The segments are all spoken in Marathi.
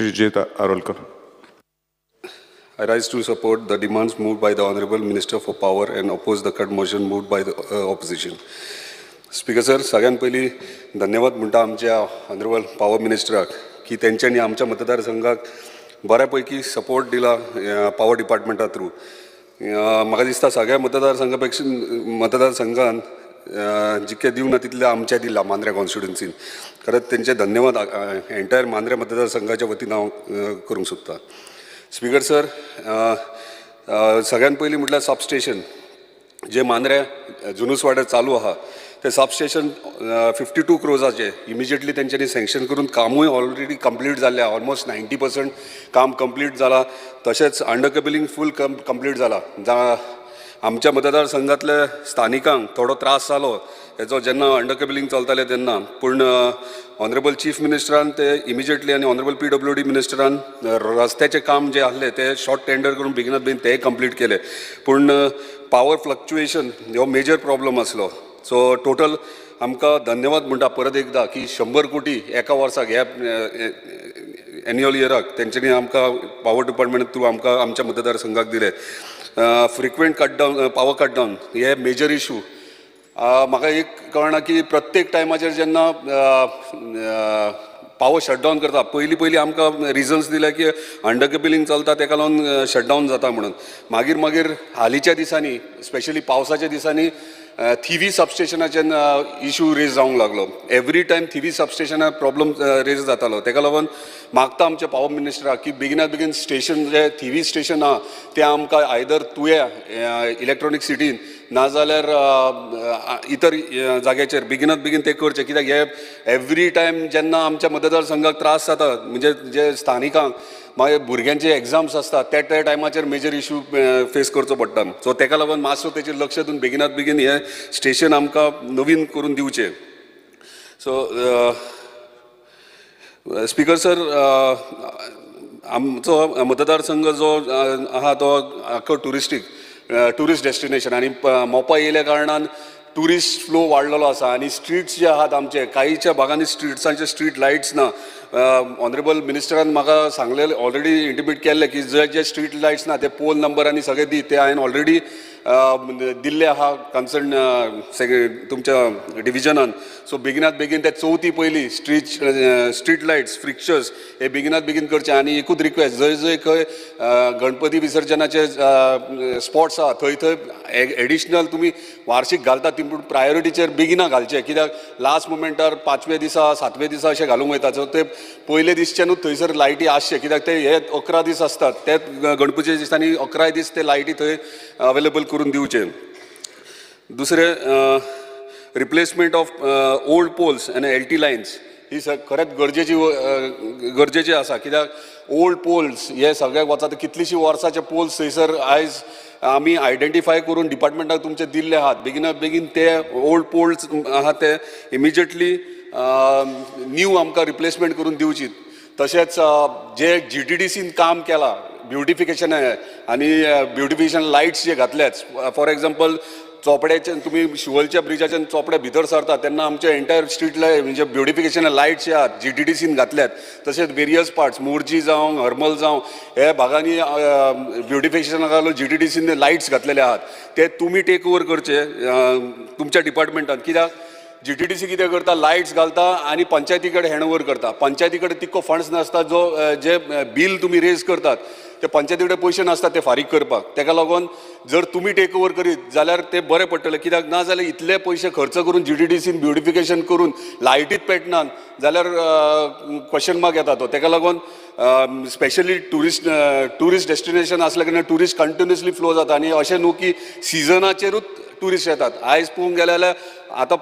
Srijit Arolkar. I rise to support the demands moved by the Honorable Minister for Power and oppose the cut motion moved by the opposition. Speaker sir, सगळ्यात पहिली धन्यवाद म्हणटा आमच्या ऑनरेबल पॉवर मिनिस्टराक की तेंच्यांनी आमच्या मतदारसंघाक बऱ्यापैकी सपोर्ट दिला पॉवर डिपार्टमेंटा थ्रू. म्हाका दिसता सगळ्या मतदारसंघान जितके दिवना तितले आमच्या दिला मांद्रे कॉन्स्टिट्युन्सीन. खरंच तेंचे धन्यवाद एंटायर मांद्रे मतदारसंघाच्या वतीन हांव करूंक सोदतां. स्पीकर सर, सगळ्यात पयलीं म्हटल्यार सबस्टेशन जे मांद्रे जुनूस वाड्यार चालू आहा ते सबस्टेशन 52 crores इमिजिएटली तेंच्यांनी सँक्शन करून कामूय ऑलरेडी कंप्लीट जाल्लें. ऑलमोस्ट 90% काम कंप्लीट जाला. तशेंच अंडर केबलिंग फूल कंप्लीट जाला. आमच्या मतदारसंघातल्या स्थानिकांक थोडो त्रास जालो हेचो जेन्ना अंडर केबलिंग चलतालें तेन्ना, पूण ऑनरेबल चीफ मिनिस्टरान ते इमिजिएटली आनी ऑनरेबल PWD मिनिस्टरान रस्त्याचें काम जे आहलें ते शॉर्ट टेंडर करून बेगिनात बेगीन तेय कंप्लीट केले. पूण पावर फ्लक्च्युएशन हो मेजर प्रॉब्लम आसलो. सो टोटल आमकां धन्यवाद म्हणटा परत एकदा की 100 कोटी एका वर्साक ह्या एन्युअल इयराक तेंच्यांनी आमकां पॉवर डिपार्टमेंट थ्रू आमकां आमच्या मतदारसंघाक दिले. फ्रिक्वेंट कटडावन पावर कटडावन हे मेजर इशू. म्हाका एक कळना की प्रत्येक टायमाचेर जेन्ना पावर शटडावन करता पयलीं आमकां रिजन्स दिले की अंडर केबलिंग चलता तेका लागून शटडावन जाता म्हणून. मागीर हालींच्या दिसांनी स्पेशली पावसाच्या दिसांनी थिवी सबस्टेशनाचेर इशू रेज जावंक लागलो. एवरी टायम थिवी सबस्टेशनार प्रॉब्लम रेज जातालो. तेका लागून मागता आमच्या पॉवर मिनिस्टराक की बेगिनात बेगीन स्टेशन जे थिवी स्टेशन आहा ते आमकां आयदर तुया इलेक्ट्रॉनीक सिटीन नाजाल्यार इतर जाग्याचेर बेगिनात बेगीन ते करचे. कित्याक हे एवरी टायम जेन्ना आमच्या मतदारसंघाक त्रास जाता म्हणजे जे स्थानिकांक मागीर भुरग्यांचे एग्जाम्स असतात त्या टायमाचेर मेजर इशू फेस करचो पडटा. सो तेका लागून मातसो तेचेर लक्ष दिवन बेगिनात बेगीन हे स्टेशन आमकां नवीन करून दिवचे. सो स्पीकर सर, आमचो मतदारसंघ जो आहा तो आख्खो टुरिस्ट डेस्टिनेशन आनी मोपा येयल्या कारणान टुरिस्ट फ्लो वाडलेलो आसा. आनी स्ट्रीट्स जे आहात आमचे कांयच्या भागांनी स्ट्रीट्सांचे स्ट्रीट लायट्स ना. ऑनरेबल मिनिस्टरान म्हाका सांगलेलें ऑलरेडी इंटिमेट केल्लें की जे स्ट्रीट लायट्स ना ते पोल नंबर आनी सगळे दी ते हांवें ऑलरेडी दिल्ले आहा कन्सर्न तुमच्या डिविजनान. सो बेगिनात बेगीन ते चवथी पयली स्ट्रीट लायट्स फिक्चर्स हे बेगिनात बेगीन करचे. आनी एकूच रिक्वेस्ट, जंय खंय गणपती विसर्जनाचे स्पॉट्स आहा थंय एडिशनल तुमी वार्षिक घालता ती पूण प्रायोरिटीचेर बेगिना घालचे. कित्याक लास्ट मोमेंटार 5व्या दिसा 7व्या दिसा अशें घालूंक वयता. सो ते पयले दिसच्यानूच थंयसर लायटी आसचे. कित्याक ते हे 11 दीस आसतात ते गणपतीच्या दिसांनी 11 दीस ते लायटी थंय अवेलेबल करून दिवचे. दुसरे रिप्लेसमेंट ऑफ ओल्ड पोल्स आनी LT लायन्स ही खरेंच गरजेची आसा. कित्याक ओल्ड पोल्स हे सगळ्याक वचत कितलींशीं वर्साचे पोल्स थंयसर आयज आमी आयडेंटिफाय करून डिपार्टमेंटाक तुमचे दिल्ले आहात. बेगिनात बेगीन ते ओल्ड पोल्स आहात ते इमिजिएटली न्यू आमकां रिप्लेसमेंट करून दिवची. तशेंच जे GTDCन काम केलां ब्युटिफिकेशन आनी ब्युटिफिकेशन लायट्स जे घातल्यात, फॉर एक्झाम्पल चोपड्याचे तुमी शिवलच्या ब्रिजाच्यान चोपड्या भितर सरता तेन्ना आमचे एंटायर स्ट्रीट लायट म्हणजे ब्युटिफिकेशन लायट्स जे आहात GTDCन घातल्यात. तशेंच वेरियस पार्ट्स मोर्जी जावं हरमल जावं हे भागांनी ब्युटिफिकेशनाक लागून GTDCन लायट्स घातलेले आहात ते तुमी टेक ओवर करचे तुमच्या डिपार्टमेंटान. कित्याक GTDC कितें करता, लायट्स घालता आनी पंचायती कडेन हँड ओवर करता. पंचायती कडेन तितको फंड्स नासता जे बील तुमी रेज करतात ते पंचायती कडेन पयशे नासतात ते फारीक करपाक. तेका लागून जर तुमी टेक ओवर करीत जाल्यार ते बरें पडटलें. कित्याक ना जाल्यार इतले पयशे खर्च करून GTDCन ब्युटिफिकेशन करून लायटीच पेटनात जाल्यार क्वेश्चन मार्क येता तो. तेका लागून स्पेशली टुरिस्ट डेस्टिनेशन आसल्या कारणान टुरिस्ट कंटिन्युअसली फ्लो जाता. आनी अशें न्हू की सिजनाचेरूच टुरिस्ट येतात. आयज पळोवंक गेले जाल्यार आतां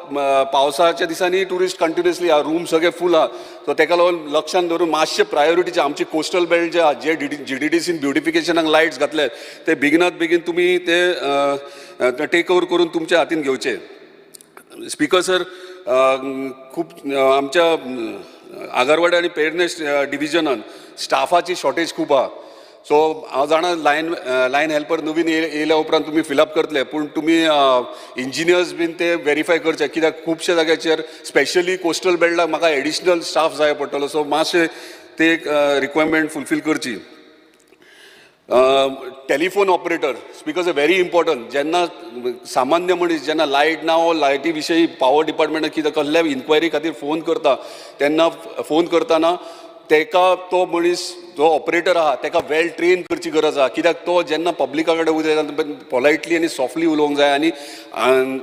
पावसाच्या दिसांनी टुरिस्ट कंटिन्युअसली रूम सगळे फूल आहा. सो तेका लागून लक्षांत धरून मातशे प्रायोरिटीचे आमची कोस्टल बेल्ट जे आहा जे GTDCन ब्युटिफिकेशनाक लायट्स घातले ते बेगिनात बेगीन तुमी ते टेक ओवर करून तुमच्या हातीन घेवचे. स्पीकर सर, खूब आमच्या आगारवाडी आनी पेडणें डिविजनान स्टाफाची शॉर्टेज खूब आहा. सो हांव जाणा लायन हेल्पर नवीन येयल्या उपरांत तुमी फिलअप करतले, पूण तुमी इंजिनियर्स बीन ते व्हेरीफाय करचे. कित्याक खुबशे जाग्याचेर स्पेशली कोस्टल बेल्टाक म्हाका एडिशनल स्टाफ जाय पडटलो. सो मातशें ते रिक्वायरमेंट फुलफील करची. Telephone operator speakers are very important. जेन्ना सामान्य मनीस जेन्ना लायट ना वा लायटी विशयी पॉवर डिपार्टमेंटाक कितें कसल्या इन्क्वायरी खातीर फोन करता तेन्ना फोन करतना तेका तो मनीस जो ऑपरेटर आहा तेका वेल ट्रेन करची गरज आहा. कित्याक तो जेन्ना पब्लिका कडेन उलयता पोलायटली आनी सॉफ्टली उलोवंक जाय. आनी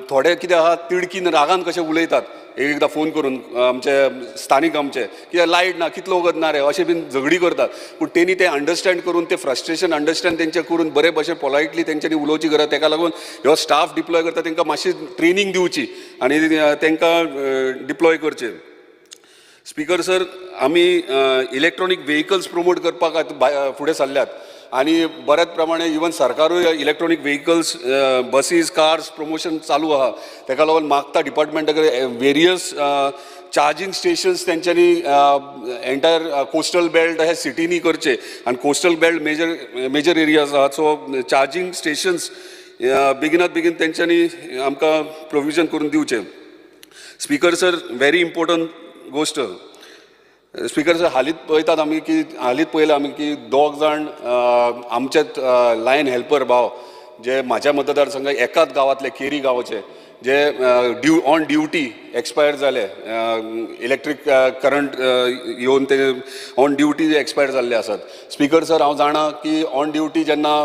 थोडे कितें आहा तिडकीन रागान कशें उलयतात एकदां फोन करून आमचे स्थानीक आमचे कित्याक लायट ना कितलो वगत ना रे अशें बीन झगडी करतात. पूण तेणी ते अंडरस्टँड करून ते फ्रस्ट्रेशन अंडरस्टँड तेंचे करून बरे भशेन पोलायटली तेंच्यांनी उलोवची गरज. तेका लागून ह्यो स्टाफ डिप्लॉय करता तांकां मातशी ट्रेनींग दिवची आनी तांकां डिप्लॉय करचे. स्पीकर सर, आमी इलेक्ट्रॉनीक व्हेकल्स प्रमोट करपाक फुडें सरल्यात आनी बऱ्याच प्रमाणे इवन सरकारूय electronic vehicles buses cars promotion चालू आहा. तेका लागून मागता डिपार्टमेंटा कडेन वेरियस चार्जिंग स्टेशन्स तेंच्यांनी एंटायर कोस्टल बेल्ट हे सिटीनी करचे आनी कोस्टल बेल्ट मेजर एरियाज आहात. सो चार्जिंग स्टेशन्स बेगिनात बेगीन तेंच्यांनी आमकां प्रोविजन करून दिवचे. स्पीकर सर, व्हेरी इम्पॉर्टंट गोष्ट. स्पीकर सर, हालींच पळयतात आमी की पळयलां आमी की 2 जाण आमचेच लायन हेल्पर भाव जे म्हाज्या मतदारसंघात एकाच गांवांतले केरी गांवाचे जे ऑन ड्युटी एक्सपायर जाले. इलेक्ट्रीक करंट येवन ते ऑन ड्युटी एक्सपायर जाल्ले आसात. स्पीकर सर, हांव जाणा की ऑन ड्युटी जेन्ना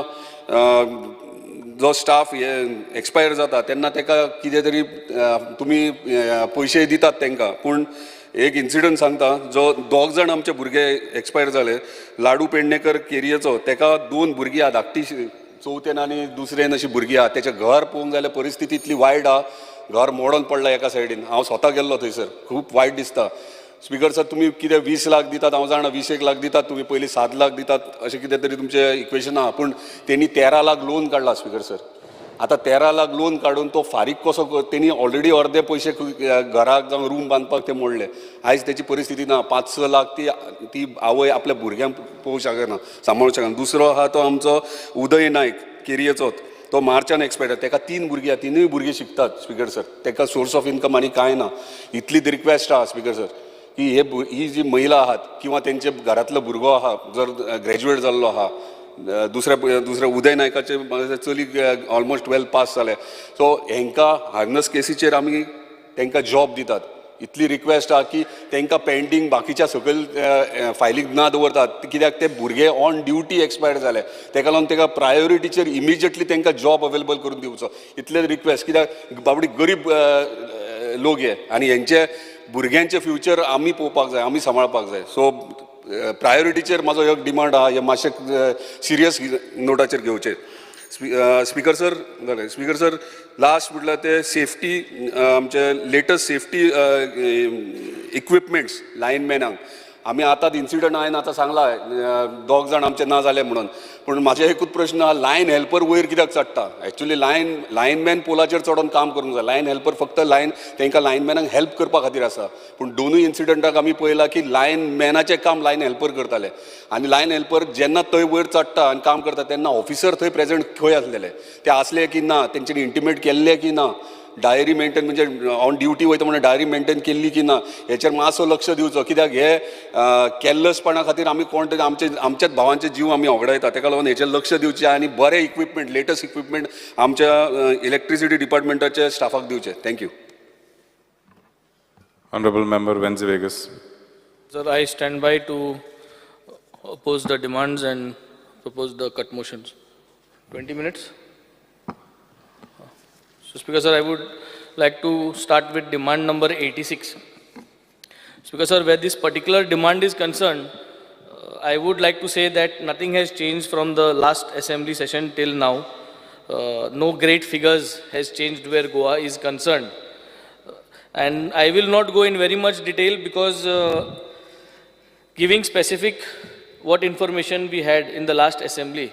जो स्टाफ एक्सपायर जाता तेन्ना तेका कितें तरी तुमी पयशे दितात तांकां. पूण एक इन्सिडंट सांगता. जो 2 जाण आमचे भुरगे एक्सपायर जाले, लाडू पेडणेकर केरयेचो, तेका 2 भुरगीं आहा, धाकटी चवथेन आनी दुसरेन अशी भुरगीं आहा. तेचें घर पळोवंक जाल्यार परिस्थिती इतली वायट आहा. घर मोडोन पडलां एका सायडीन. हांव स्वता गेल्लो थंयसर. खूब वायट दिसता. स्पीकर सर, तुमी कितें 20 लाख दितात, हांव जाणा 20 लाख दितात तुमी, पयलीं 7 लाख दितात अशें कितें तरी तुमचें इक्वेशन आहा. पूण तेणी 13 लाख लोन काडला स्पीकर सर. आतां 13 लाख लोन काडून तो फारीक कसो तेणी ऑलरेडी अर्दे पयशे घराक जावं रूम बांदपाक ते मोडले. आयज तेची परिस्थिती ना. 5-6 लाख ती आवय आपल्या भुरग्यांक पळोवंक शकना, सांबाळूंक शकना. दुसरो आहा तो आमचो उदय नायक केरयेचोच. तो मार्चान एक्सपायर. तेका 3 भुरगीं आहा, 3य भुरगीं शिकतात स्पीकर सर. तेका सोर्स ऑफ इन्कम आनी कांय ना. इतली रिक्वेस्ट आहा स्पीकर सर की ही जी महिला आहात किंवा तेंचे घरांतलो भुरगो आहा जर ग्रॅज्युएट जाल्लो आहा, दुसऱ्या उदय नायकाचे चली ऑलमोस्ट 12 पास जाले. सो हेंकां हार्नस केसीचेर आमी तांकां जॉब दितात. इतली रिक्वेस्ट आहा की तांकां पेंडींग बाकीच्या सकयल फायलींग ना दवरतात. कित्याक ते भुरगे ऑन ड्युटी एक्सपायर जाले. तेका लागून ताका प्रायोरिटीचेर इमिजिएटली तांकां जॉब अवेलेबल करून दिवचो. इतले रिक्वेस्ट. कित्याक बाबडी गरीब लोक हे आनी हेंचे भुरग्यांचे फ्युचर आमी पळोवपाक जाय, आमी सांबाळपाक जाय. सो प्रायोरिटीचेर म्हाजो एक डिमांड आहा. हे मातशे सिरियस नोटाचेर घेवचे. Speaker sir, speaker sir, last म्हटल्यार ते सेफ्टी आमचे लेटस्ट सेफ्टी इक्विपमेंट्स लायनमॅनांक आमी आतां इन्सिडंट हांवें आतां सांगला 2 जाण आमचे ना जाले म्हणून. पूण म्हाजे एकूच प्रश्न आहा, लायन हेल्पर वयर कित्याक चडटा? एक्चुअली लायनमॅन पोलाचेर चडोन काम करूंक जाय. लायन हेल्पर फक्त तांकां लायनमॅनांक हेल्प करपा खातीर आसा. पूण दोनूय इन्सिडंटाक आमी पळयलां की लायनमॅनाचें काम लायन हेल्पर करताले आनी लायन हेल्पर जेन्ना थंय वयर चडटा आनी काम करता तेन्ना ऑफिसर थंय प्रेझेंट खंय आसलेले, ते आसले की ना, तेंच्यांनी इंटिमेट केल्ले की ना, डायरी मेंटेन म्हणजे ऑन ड्युटी वयता म्हणून डायरी मेंटेन केल्ली की ना, हेचेर मातसो लक्ष दिवचो. कित्याक हे केर्लसपणा खातीर आमी कोण तरी आमच्याच भावांचे जीव आमी वगडायता. ताका लागून हेचेर लक्ष दिवचें आनी बरे इक्विपमेंट, लेटस्ट इक्विपमेंट आमच्या इलेक्ट्रिसिटी डिपार्टमेंटाच्या स्टाफाक दिवचे. Thank you. Honorable Member Wenzy Vegas. Sir, I stand by to oppose the demands and propose the cut motions. 20 minutes. So, Speaker Sir, I would like to start with demand number 86. Speaker Sir, where this particular demand is concerned, I would like to say that nothing has changed from the last assembly session till now. No great figures has changed where Goa is concerned. And I will not go in very much detail because giving specific what information we had in the last assembly,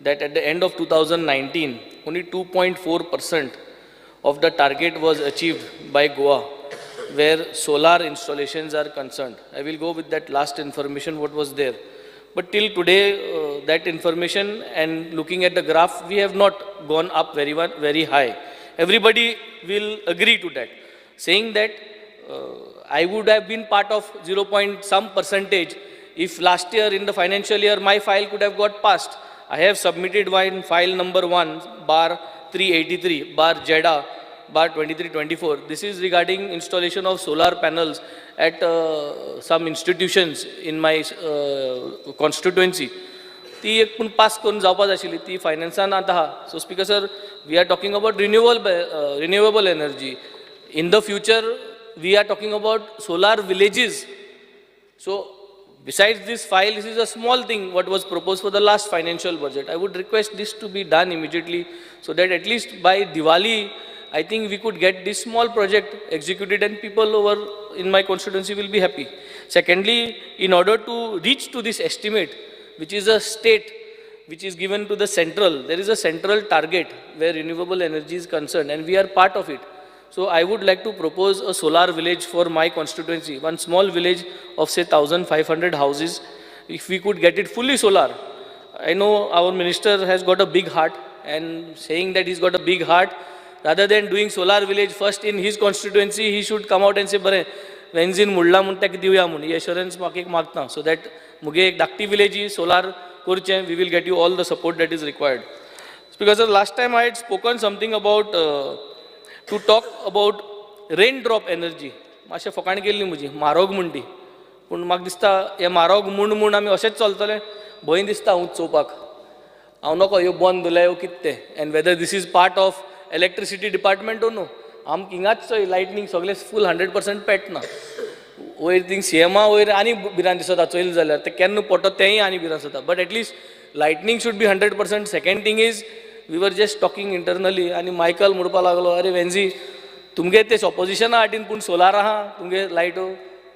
that at the end of 2019, only 2.4% of the target was achieved by Goa, where solar installations are concerned. I will go with that last information what was there. But till today, that information and looking at the graph, we have not gone up very high. Everybody will agree to that. Saying that I would have been part of 0. some percentage if last year in the financial year my file could have got passed, I have submitted one file number 1 bar 383 bar JEDA bar 2324. This is regarding installation of solar panels at some institutions in my constituency. ती एक पूण पास करून जावपाक जाय आशिल्ली, ती फायनान्सान आतां आहा. So speaker sir, we are talking about renewable energy. In the future, we are talking about solar villages. So, besides this file, this is a small thing what was proposed for the last financial budget. I would request this to be done immediately so that at least by Diwali, I think we could get this small project executed and people over in my constituency will be happy. Secondly, in order to reach to this estimate, which is a state, which is given to the central, there is a central target where renewable energy is concerned and we are part of it. So I would like to propose a solar village for my constituency, one small village of say 1,500 houses. If we could get it fully solar, I know our minister has got a big heart, and saying that he's got a big heart, rather than doing solar village first in his constituency, he should come out and say, "Bare, benzin mudla mun tek diuya mun." He assurance mak ek magta, so that muge ek dakti village solar kurche, we will get you all the support that is required. Because last time I had spoken something about to talk about raindrop energy. मातशें फकाण केल्ली म्हजी म्हारग म्हणटी, पूण म्हाका दिसता हे म्हारग म्हूण आमी अशेंच चलतले, भंय दिसता हांव चोवपाक. हांव नको ह्यो बंद दवरल्या ह्यो कितें तें, and whether this is part of electricity department or no. आमकां हिंगाच चोय लायटनींग सगळें फूल 100% पेटना. वयर थिंग सीएमा वयर आनी भिरांत दिसता चोयलें जाल्यार, तें केन्ना पडटा तेंय आनी भिरांत जाता. But at least lighting should be 100%. Second thing is, we were just talking internally आनी मायकल म्हणपाक लागलो, अरे वेंझी तुमगे तेच ऑपोजिशना हाटीन पूण सोलार आहा तुमगे लायटो.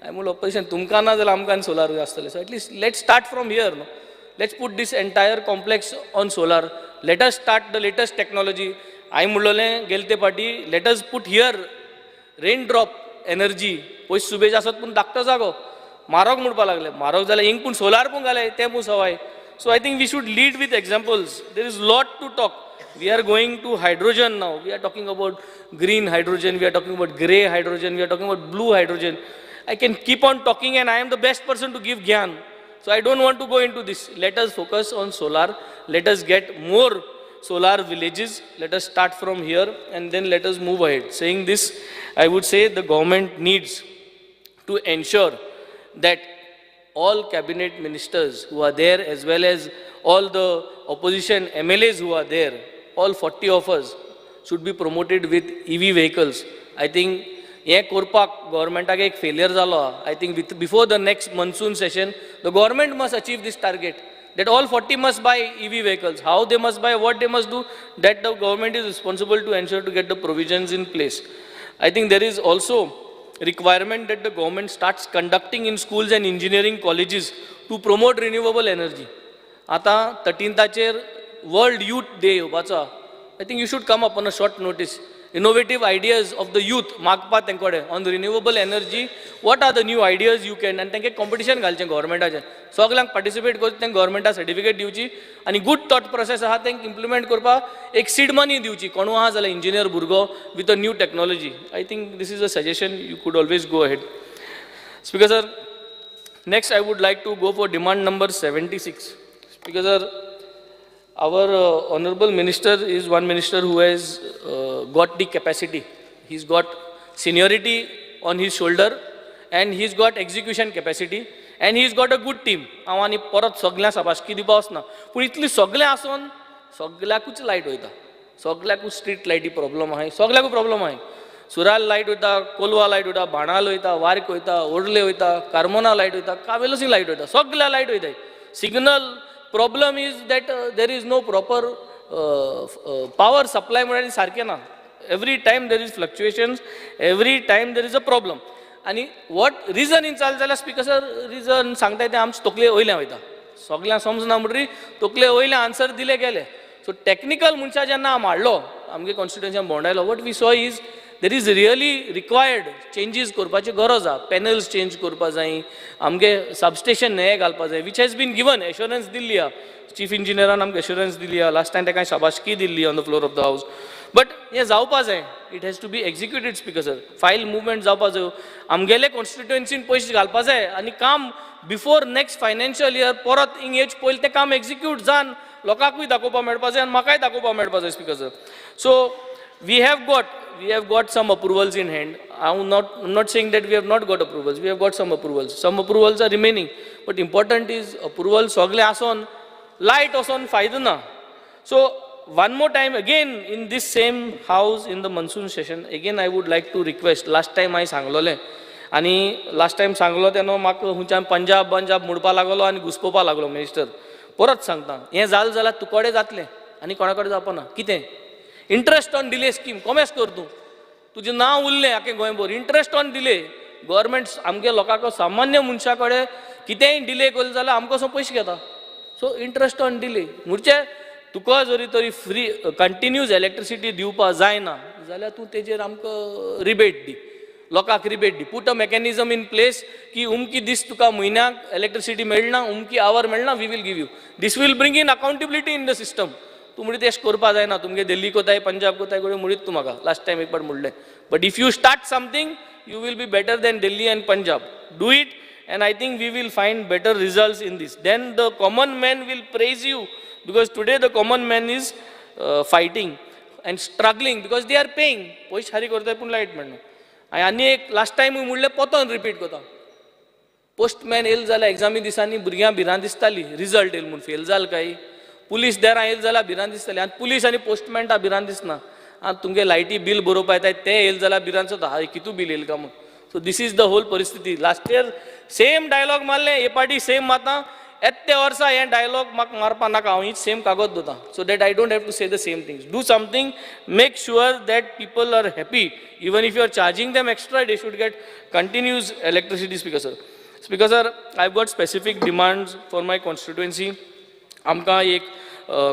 हांवें म्हणलो ऑपोजिशन तुमकां ना जाल्यार आमकां सोलार आसतलें. So at least let's start from here. No, let's put this entire complex on solar. Let us start the latest technology. हांवें म्हणलोलें गेले ते फाटी, let us put here rain drop energy. पयस सुबेज आसत पूण धाकटो जागो. म्हारग म्हणपाक लागले, म्हारग जाल्यार हिंग पूण सोलार पूण घाले तें पूण सवाय. So I think we should lead with examples. There is a lot to talk. We are going to hydrogen now. We are talking about green hydrogen. We are talking about grey hydrogen. We are talking about blue hydrogen. I can keep on talking and I am the best person to give gyan. So I don't want to go into this. Let us focus on solar. Let us get more solar villages. Let us start from here and then let us move ahead. Saying this, I would say the government needs to ensure that all cabinet ministers who are there, as well as all the opposition MLAs who are there, all 40 of us should be promoted with EV vehicles. I think हे करपाक गव्हर्मेंटाक एक फेलियर जालो. I think before the next monsoon session, the government must achieve this target that all 40 must buy EV vehicles. How they must buy, what they must do, that the government is responsible to ensure to get the provisions in place. I think there is also requirement that the government starts conducting in schools and engineering colleges to promote renewable energy. आता 13th World Youth Day येवपाचो. I think you should come up on a short notice. Innovative ideas of the youth मागपा तेंकोडे on the renewable energy. What are the new ideas you can, and तेंके competition घालचें गव्हर्मेंटाचें. सगळ्यांक पार्टिसिपेट करचें, तेंक गव्हर्मेंटा सर्टिफिकेट दिवची आनी गुड थॉट प्रोसेस आहा तेंक इम्प्लिमेंट करपाक एक सीड मनी दिवची. कोणू आहा जाल्यार इंजिनियर भुरगो with a new technology. I think this is a suggestion. You could always go ahead. Speaker sir, next I would like to go for demand number 76. Speaker sir, our honorable minister is one minister who has got the capacity. He's got seniority on his shoulder and he's got execution capacity and he's got a good team. हांव आनी परत सगळ्यां शाबासकी दिवपाक वचना, पूण इतली सगळें आसून सगळ्याकूच लायट वयता. सगळ्याकूच स्ट्रीट लायटी प्रॉब्लम आहाय, सगळ्याकूच प्रॉब्लम आहाय. सुराल लायट वयता, कोलवा लायट वयता, बाणाल वयता, वार्क वयता, ओडले वयता, कार्मोना लायट वयता, कावेलोसी लायट वयता, सगळ्या लायट वयताय. Signal problem is that there is no proper power supply म्हणून सारकें ना. Every time there is fluctuations, every time there is a problem. आनी what reason in चाल जाल्यार स्पीकर सर reason सांगताय तें आमचे तकले वयल्यान वयता. सगळ्यांक समजना म्हणटरी तकले वयल्यान आन्सर दिले गेले. सो टॅक्निकल मनशा जेन्ना हांव हाडलो आमगे कॉन्स्टिट्युएन्सीन भोंवडायलो, what we saw is there is really required changes करपाची गरज आहा. पॅनल्स चेंज करपा जाय, आमगे सबस्टेशन नये घालपा जाय, which has been given assurance Delhi आहा. चीफ इंजिनियरान आमकां assurance दिल्ली आहा. लास्ट टायम ताका शाबासकी दिल्ली on the floor of the house. But हें जावपा जाय, it has to be executed speaker sir. File movement जावपा जाय, आमगेले कॉन्स्टिट्युएन्सीन पयशे घालपा जाय आनी काम बिफोर नेक्स्ट फायनान्शियल इयर परत हिंग येवचे पयलीं तें काम एक्झिक्यूट जावन लोकांकूय दाखोवपा मेळपा जाय आनी म्हाकाय दाखोवपा मेळपा जाय speaker sir. So we have got some approvals in hand. I'm not saying that we have not got approvals. We have got some approvals. Some approvals are remaining. But important is approvals sogle ason, light ason fayda na. So one more time again in this same house in the monsoon session, again I would like to request, last time I सांगलोले आणि last time सांगलो तेन्ना म्हाका हुंच्यान पंजाब मुडपा लागलो आनी घुसपोवपा लागलो मिनिस्टर. परत सांगता, हें जालें जाल्यार तुकोडे जातलें आनी कोणा कडेन जावपा ना. कितें? इंट्रस्ट ऑन डिले स्कीम कॉमेस कर तूं, तुजें नांव उरलें आख्खें गोंयभर. इंट्रस्ट ऑन डिले, गव्हर्मेंट आमगे लोकांक सामान्य मनशा कडेन कितेंय डिले केलें जाल्यार आमकां असो पयशे घेता. सो इंट्रस्ट ऑन डिले म्हणचे तुका जरी तरी फ्री कंटिन्यूज इलेक्ट्रिसिटी दिवपा जायना जाल्यार तूं तेजेर आमकां रिबेट दी, लोकांक rebate the. Put a mechanism in place की उमकी दीस तुका म्हयन्याक इलेक्ट्रिसिटी मेळना, उमकी आवर मेळना, we will give you. This will bring in accountability in the system. तूं म्हणटा तेश करपा जायना, तुमगे दिल्ली कोताय पंजाब कोताय कडेन म्हणीत तूं म्हाका लास्ट टायम एक पाट म्हणलें. But if you start something you will be better than Delhi and Punjab. Do it and I think we will find better results in this. Then the common man will praise you, because today the common man is fighting and struggling because they are paying. पयशे हारी करताय पूण लायट मेळना. आनी एक लास्ट टायम म्हणलें पोतोन रिपीट कोता. पोस्टमॅन येयलो जाल्यार एग्जामी दिसांनी भुरग्यां भिरांत दिसताली रिजल्ट येयलो म्हूण फेल जालें काय. पुलीस देरां येयलो जाल्यार भिरांत दिसताली, आनी पुलीस आनी पोस्टमॅन भिरांत दिसना. आनी तुमगे लायटी बील बरोवपा येताय ते येयलो जाल्यार भिरांत जाता, हाय कितू बील येयलें काय म्हूण. So this is the whole परिस्थिती. लास्ट इयर सेम डायलॉग मारले, हे पाटी सेम माता, येत्ते वर्सा हे डायलॉग म्हाका मारपा नाका, हांव हीच सेम कागद दोता, so that I don't have to say the same things. Do something, make sure that people are happy. Even if you are charging them extra, they should get continuous electricity. Speaker sir, I have got specific demands for my constituency. आमकां एक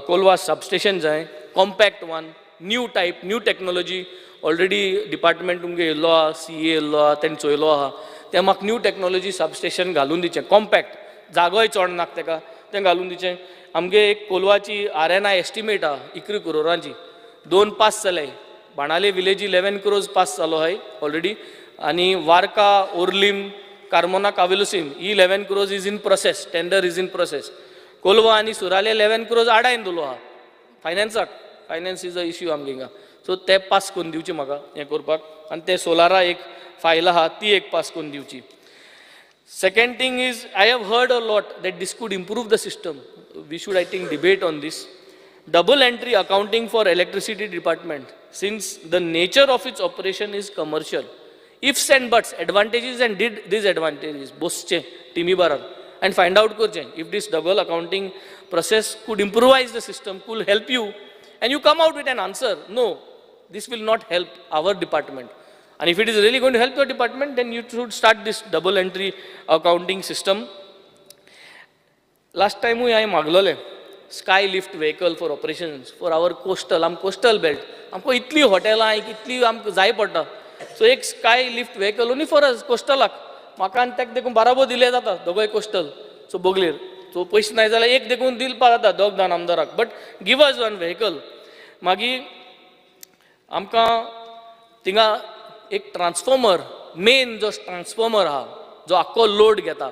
कोलवा सबस्टेशन जाय, compact one, new type, new technology. Already department तुमगे येयल्लो आहा, CA येयल्लो आहा, तेणें चोयलो आहा. तें म्हाका न्यू टॅक्नॉलॉजी सबस्टेशन घालून दिचें, कॉम्पॅक्ट, जागोय चोड नाका तेका, तें घालून दिचें. आमगे एक कोलवाची RNI एस्टिमेट आहा 11 करोरांची, 2 पास जाले. बाणाले विलेजी 11 crores पास जालो हाय ऑलरेडी. आनी वार्का, ओर्लीम, कार्मोना, कावेलोसीम ही 11 crores is in process, tender is in process. Colva आनी सुराले 11 crores आडायन दवरलो आहा फायनान्साक. फायनान्स इज अ इश्यू आमगे. सो ते पास करून दिवची म्हाका हें करपाक. आनी ते सोलारा एक फायल आहा ती एक पास करून दिवची. Second thing is, I have heard a lot that this could improve the system. We should I think debate on this. Double entry accounting for electricity department, since the nature of its operation is commercial. Ifs and buts, advantages and disadvantages बोसचे टीमी बारात and find out करचें. If this double accounting process could improvise the system, could help you, and you come out with an answer, no, this will not help our department. And if it is really going to help your department, then you should start this double entry accounting system. Last time I मागलोले sky lift vehicle for operations for our coastal belt. आमको इतली हॉटेलां, इतली आमकां जाय पडटा. So एक sky lift vehicle only for us coastalak. म्हाका आनी तेका देखून बाराबो दिले जाता दोगोय कोस्टल. सो बोगलेर सो पयशे नाय जाल्यार एक देखून दिवपा जाता दोग जाण आमदाराक. But give us one vehicle. मागीर आमकां थिंगा एक ट्रान्सफॉर्मर, मेन जो ट्रान्सफॉर्मर आहा जो आख्खो लोड घेता,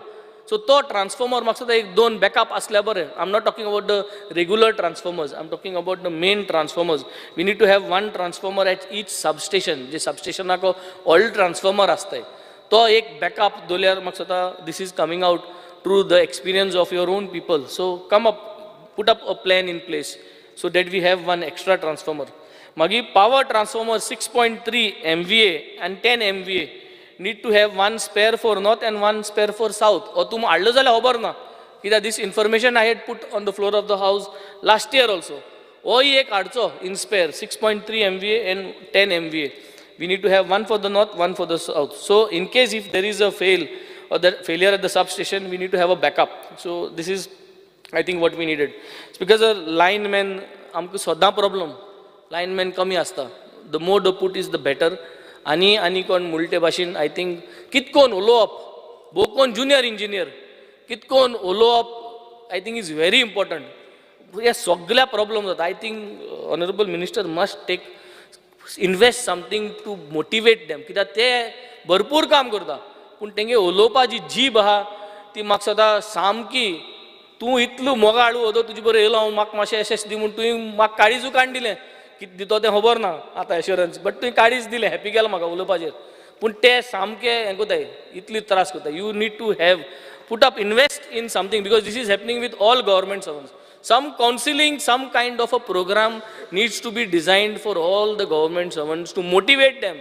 सो तो ट्रान्सफॉर्मर म्हाका सुद्दां एक 2 बॅकअप आसल्यार बरें. I am not talking about the regular transformers, I am talking about the main transformers. We need to have 1 transformer at each substation. जे सबस्टेशनाक ऑल ट्रान्सफॉर्मर आसताय तो एक बॅकअप दवरल्यार म्हाका सुद्दां this is coming out through the experience of your own people. So come up, put up a plan in place so that we have 1 extra transformer. Magi power transformer 6.3 MVA and 10 MVA need to have 1 spare for north and 1 spare for south. Or tum adlo jala hobar na kida this information I had put on the floor of the house last year also. Oi ek adcho in spare 6.3 MVA and 10 MVA. We need to have 1 for the north, 1 for the south. So in case if there is a failure at the substation, we need to have a backup. So this is I think what we needed. It's because a lineman, आमको सद्दां problem. Lineman कमी आसता. The more the put is the better. आनी कोण मुलटे भाशेन I think कितकोन उलोवप, बोकोन junior engineer, कितकोन उलोवप I think is very important. ह्या सगळ्या problem जाता. I think honorable minister must take invest something to motivate them, कित्याक ते भरपूर काम करता पूण तेंगे उलोवपाची जीब आहा ती म्हाका सदां सामकी तूं इतलो मोगाळू ओदो तुजे बरोबर येयलो हांव म्हाका मातशें एशें दी म्हूण तुवें म्हाका काळीजू काडून दिलें कितें दितो तें खबर ना आतां एश्युरन्स बट तुवें काळीज दिलें हॅपी केलो म्हाका उलोवपाचेर पूण ते सामके हें कोताय इतली त्रास कोताय you need to have put up invest in something because this is happening with all government servants. Some counseling, some kind of a program needs to be designed for all the government servants to motivate them.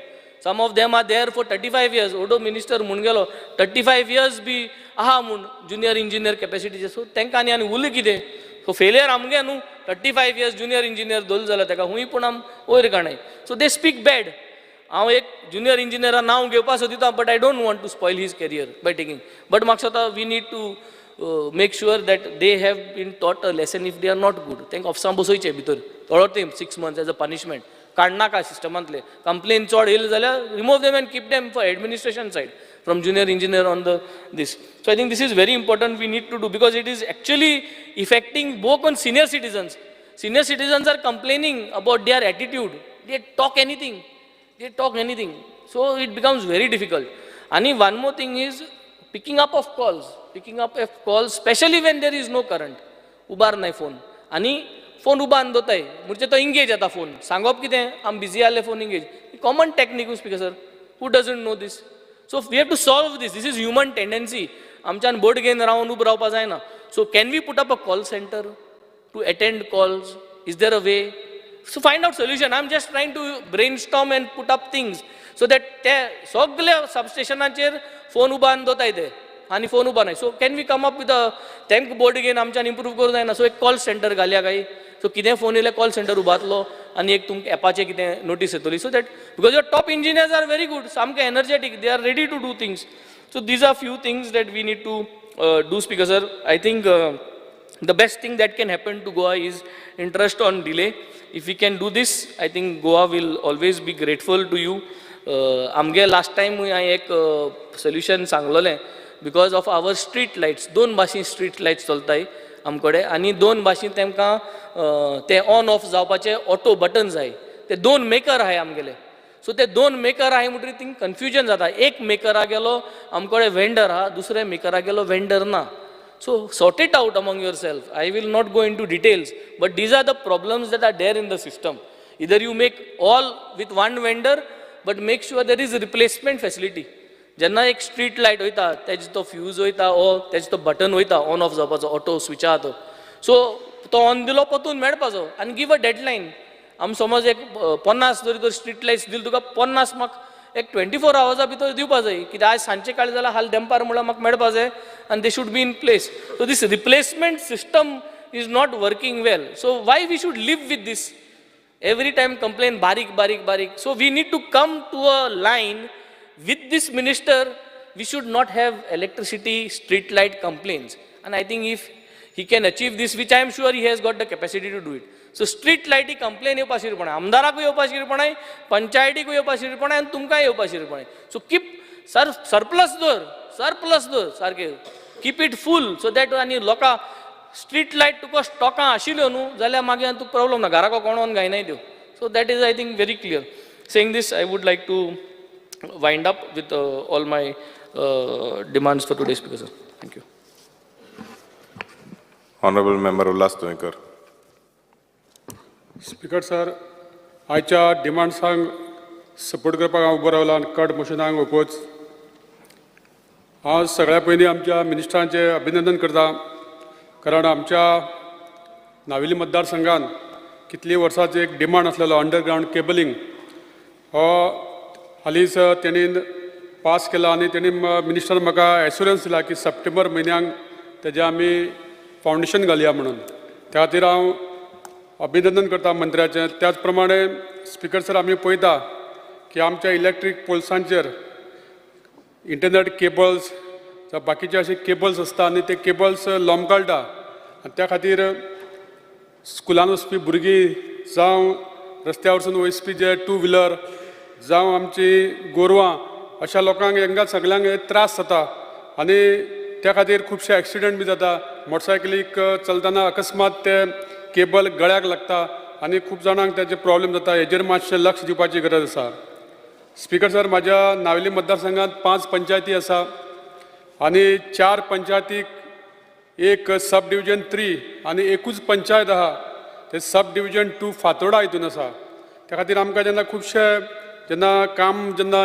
Some of them are there for 35 years. Odo minister mungelo 35 years be aha mun junior engineer capacity so tenka ani uli kide so failure amge nu 35 years junior engineer dol zala teka hui punam oir kanai so they speak bad. हांव एक ज्युनियर इंजिनियरा नांव घेवपा सोदिता but I don't want to spoil his career by taking but म्हाका दिसता we need to make sure that they have been taught a lesson if they are not good तेंकां ऑफिसान बसोवचें भितर थोडो 6 months एज अ पनिशमेंट काडनाका सिस्टमांतले कंप्लेन चड येयले जाल्यार remove them and keep them for administration side from junior engineer on the this so I think this is very important we need to do because it is actually affecting both on senior citizens are complaining about their attitude they talk anything so it becomes very difficult. And one more thing is picking up of calls especially when there is no current ubar nahi phone ani phone uban dotay murche to engage ata phone sangop kite am busy ale phone engage common technique speaker sir who doesn't know this so we have to solve this is human tendency amchan board gain raun ub rawpa jaina so can we put up a call center to attend calls is there a way so find out solution I'm just trying to brainstorm and put up things so that ते सगळे सबस्टेशनाचेर फोन उबान दोताय ते आनी फोन उबा नाय so can we come up with a temp board घेवन आमच्यान इम्प्रूव करूं जायना सो एक कॉल सेंटर घालया काय सो कितें फोन येयल्यार कॉल सेंटर उबारतलो आनी एक तुमकां एपाचें कितें नोटीस येतली so that because your top engineers are very good सामके energetic they are ready to do things so these are few things that we need to do speaker sir I think the best thing that can happen to Goa is interest on delay. If we can do this, I think Goa will always be grateful to you. आमगे last time हांवें एक solution सांगलोलें because of our street lights. 2 भाशेन street lights चलताय आमकडे आनी 2 भाशेन तेमकां ते ऑन ऑफ जावपाचे ऑटो बटन जाय ते 2 मेकर आहाय आमगेले सो ते 2 मेकर आहाय म्हणटरी थिंग कन्फ्युजन जाता एक मेकरा गेलो आमकडे वेंडर आहा दुसरे मेकरा गेलो वेंडर ना So sort it out among yourself. I will not go into details, but these are the problems that are there in the system. Either you make all with one vendor, but make sure there is a replacement facility. जेन्ना एक स्ट्रीट लायट वयता तेज तो फ्यूज वयता ओ तेज तो बटन वयता ऑन ऑफ जावपाचो ऑटो स्विच आहा तो सो तो ऑन दिलो पतून मेळपाचो आनी गिव अ डेडलायन आमी समज एक 50 जरी तर स्ट्रीट लायट्स दिल तुका 50 म्हाका एक 24 hours भितर दिवपा जाय कित्याक आज सांजचे काळी जाल्यार हाल दंपार म्हळ्यार म्हाका मेळपा जाय आनी they should be in place so this replacement system is not working well so why we should live with this every time complain बारीक so we need to come to a line with this minister we should not have electricity street light complaints आनी I think if he can achieve this which I am sure he has got the capacity to do it so street light complain येवपा शिरपणाय आमदाराकूय येवपा शिरपणाय पंचायतीकूय येवपा शिरपणाय आनी तुमकांय येवपा शिरपणाय सो कीप सरप्लस दर सारके keep it full so that आनी लोकां स्ट्रीट लायट तुका स्टॉकां आशिल्ल्यो न्हू जाल्यार मागीर तुका प्रॉब्लम ना घराको कोणोन गायनाय त्यो so that is I think very clear saying this I would like to wind up with all my demands for today speaker sir thank you Honorable Member Ullas Tuinkar. Speaker sir आयच्या डिमांड्सांक सपोर्ट करपाक हांव उबो रावला आनी कट मोशनाक ओपोज हांव सगळ्या पयलीं आमच्या मिनिस्टरांचें अभिनंदन करता कारण आमच्या नावेली मतदारसंघान कितलीं वर्सांचो एक डिमांड आसलेलो अंडरग्रावंड केबलिंग हो हालींच तेणी पास केला आनी तेणी मिनिस्टर म्हाका एश्युरन्स दिला की सप्टेंबर म्हयन्याक तेजें आमी फावंडेशन घालया म्हणून त्या खातीर हांव अभिनंदन करता मंत्र्याचें त्याच प्रमाणे स्पीकर सर आमी पळयता की आमच्या इलेक्ट्रीक पोल्सांचेर इंटरनेट केबल्स जावं बाकीचे अशे केबल्स आसता आनी ते केबल्स लोंबकळटा आनी त्या खातीर स्कुलान वचपी भुरगीं जावं रस्त्या वरसून वचपी जे 2 व्हिलर जावं आमची गोरवां अशा लोकांक हांकां सगळ्यांक त्रास जाता आनी त्या खातीर खुबशे एक्सिडेंट बी जाता मोटरसायकलीक चलतना अकस्मात ते केबल गळ्याक लागता आनी खूब जाणांक तेजे प्रॉब्लेम जाता, हेजेर मातशें लक्ष दिवपाची गरज आसा. स्पीकर सर, म्हाज्या नावेली मतदारसंघात 5 पंचायती आसा आनी 4 पंचायतीक एक सब डिविजन 3 आनी एकूच पंचायत आहा ते सब डिविजन 2 फातोर्डा हितून आसा. त्या खातीर आमकां जेन्ना जेन्ना काम जेन्ना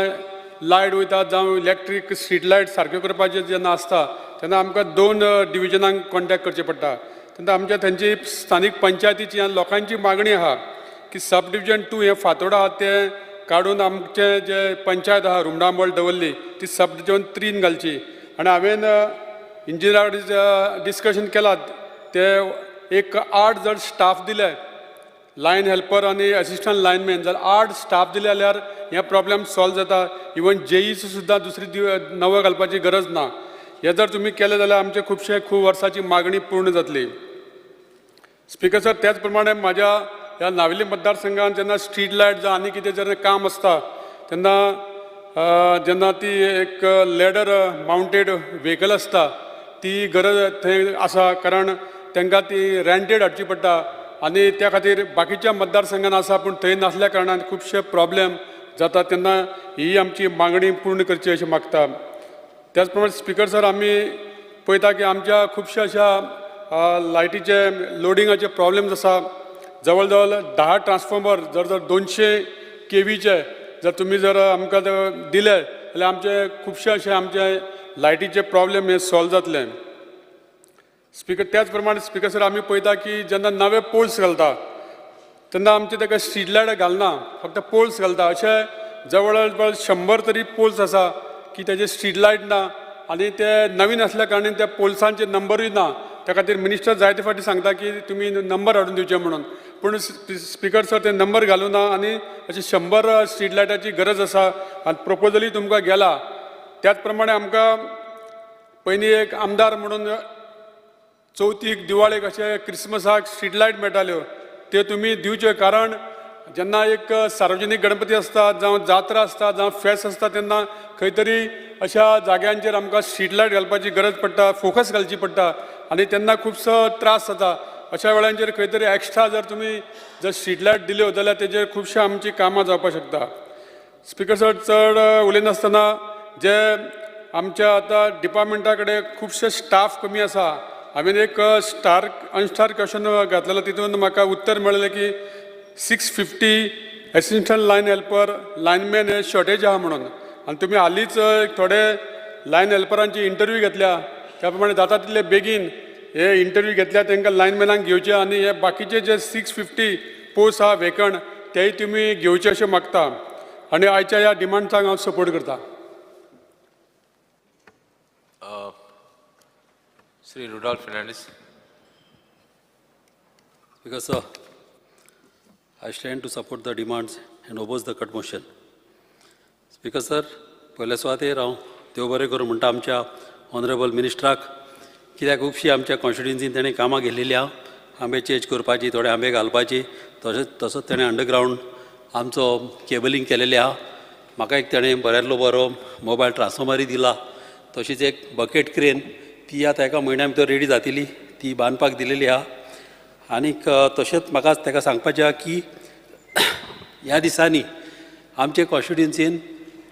लायट वयता जावं इलेक्ट्रीक स्ट्रीट लायट सारक्यो करपाचे जेन्ना आसता तेन्ना आमकां 2 डिविजनांक कॉन्टॅक्ट करचें पडटा. तेन्ना आमच्या थंयची स्थानीक पंचायतीची आनी लोकांची मागणी आहा की सब डिविजन 2 हें फातोर्डा आहा तें काडून आमचे जे पंचायत आहा रुमडांबोळ दवरली ती सब डिविजन 3 घालची. आनी हांवें इंजिनियरा कडेन डिस्कशन केलां, ते एक 8 जर स्टाफ दिले, लायन हेल्पर आनी असिस्टंट लायनमॅन, जाल्यार 8 स्टाफ दिले जाल्यार हे प्रॉब्लेम सॉल्व जाता. इवन जेईची सुद्दां दुसरी नवो घालपाची गरज ना. हे जर तुमी केले जाल्यार आमचे खूब वर्साची मागणी पूर्ण जातली. स्पीकर सर, त्याच प्रमाणे म्हाज्या ह्या नावेली मतदारसंघात जेन्ना स्ट्रीट लायट जावं आनी कितें जेन्ना काम आसता तेन्ना जेन्ना ती एक लॅडर माउंटेड व्हेकल आसता ती गरज थंय आसा, कारण तांकां ती रेंटेड हाडची पडटा आनी त्या खातीर बाकीच्या मतदारसंघान आसा पूण थंय नासल्या कारणान खुबशे प्रॉब्लेम जाता. तेन्ना ही आमची मागणी पूर्ण करची अशी मागता. त्याच प्रमाणे स्पीकर सर, आमी पळयता की आमच्या खुबशा अशा लायटीचे लोडिंगाचे प्रॉब्लेम्स आसा. जवळ जवळ 10 ट्रान्सफॉर्मर जर 200 KVचे जर तुमी जर आमकां दिले जाल्यार आमचे खुबशे अशे आमचे लायटीचे प्रॉब्लेम हे सॉल्व जातले. स्पीकर, त्याच प्रमाणे स्पीकर सर, आमी पळयता की जेन्ना नवे पोल्स घालता तेन्ना आमचे ताका स्ट्रीट लायट घालना, फक्त पोल्स घालता. अशे जवळ जवळ 100 तरी पोल्स आसा की तेजे स्ट्रीट लायट ना आनी ते नवीन असल्या कारणान त्या पोल्सांचे नंबरूय ना. त्या खातीर मिनिस्टर जायते फाटी सांगता की तुमी नंबर हाडून दिवचे म्हणून, पूण स्पीकर सर ते नंबर घालूना आनी अशे 100 स्ट्रीट लायटाची गरज आसा आनी प्रपोजलूय तुमकां गेला. त्याच प्रमाणे आमकां पयलीं एक आमदार म्हणून चवथीक, दिवाळेक अशे क्रिसमसाक स्ट्रीट लायट मेळटाल्यो, ते तुमी दिवचे. कारण जेन्ना एक सार्वजनीक गणपती आसता जावं जात्रा आसता जावं फेस्त आसता तेन्ना खंय तरी अशा जाग्यांचेर आमकां स्ट्रीट लायट घालपाची गरज पडटा, फोकस घालची पडटा आनी तेन्ना खुबसो त्रास जाता. अशा वेळांचेर खंय तरी एक्स्ट्रा जर तुमी जर स्ट्रीट लायट दिल्यो जाल्यार तेजेर खुबशे आमची कामां जावपाक शकता. स्पीकर सर, चड उलयनासतना जे आमच्या आतां डिपार्टमेंटा कडेन खुबशे स्टाफ कमी आसा, हांवें एक अनस्टार क्वेश्चन घातलेलो, तितून म्हाका उत्तर मेळिल्लें की 650 एसिस्टंट लायन हेल्पर लायनमॅन हे शॉर्टेज आहा म्हणून. आनी तुमी हालींच थोडे लायन हेल्परांची इंटरव्यू घेतल्या, त्या प्रमाणे जाता तितले बेगीन हे इंटरव्यू घेतल्या तांकां लायनमॅनांक घेवचे आनी हे बाकीचे जे 650 पोस्ट आहा वेकंट तेय तुमी घेवचे अशें मागता आनी आयच्या ह्या डिमांड्सांक हांव सपोर्ट करता. Sri Rudolph Fernandez. Because I stand to support the demands and oppose the cut motion. Speaker sir, पयले सुवातेर हांव देव बरें करूं म्हणटा आमच्या ऑनरेबल मिनिस्टराक, कित्याक खुबशीं आमच्या कॉन्स्टिट्युएन्सीन तेणें कामां घेतलेली आहा, आंबे चेंज करपाची, थोडे आंबे घालपाची, तसोच तेणें अंडरग्रावंड आमचो केबलिंग केलेलें आहा. म्हाका एक तेणें बऱ्यांतलो बरो मोबायल ट्रान्सफॉर्मरूय दिला, तशीच एक बकेट क्रेन ती आतां एका म्हयन्या भितर रेडी जातली, ती बांदपाक दिलेली आहा. आनीक तशेंच म्हाका ताका सांगपाचें आहा की ह्या दिसांनी आमचे कॉन्स्टिट्युएन्सीन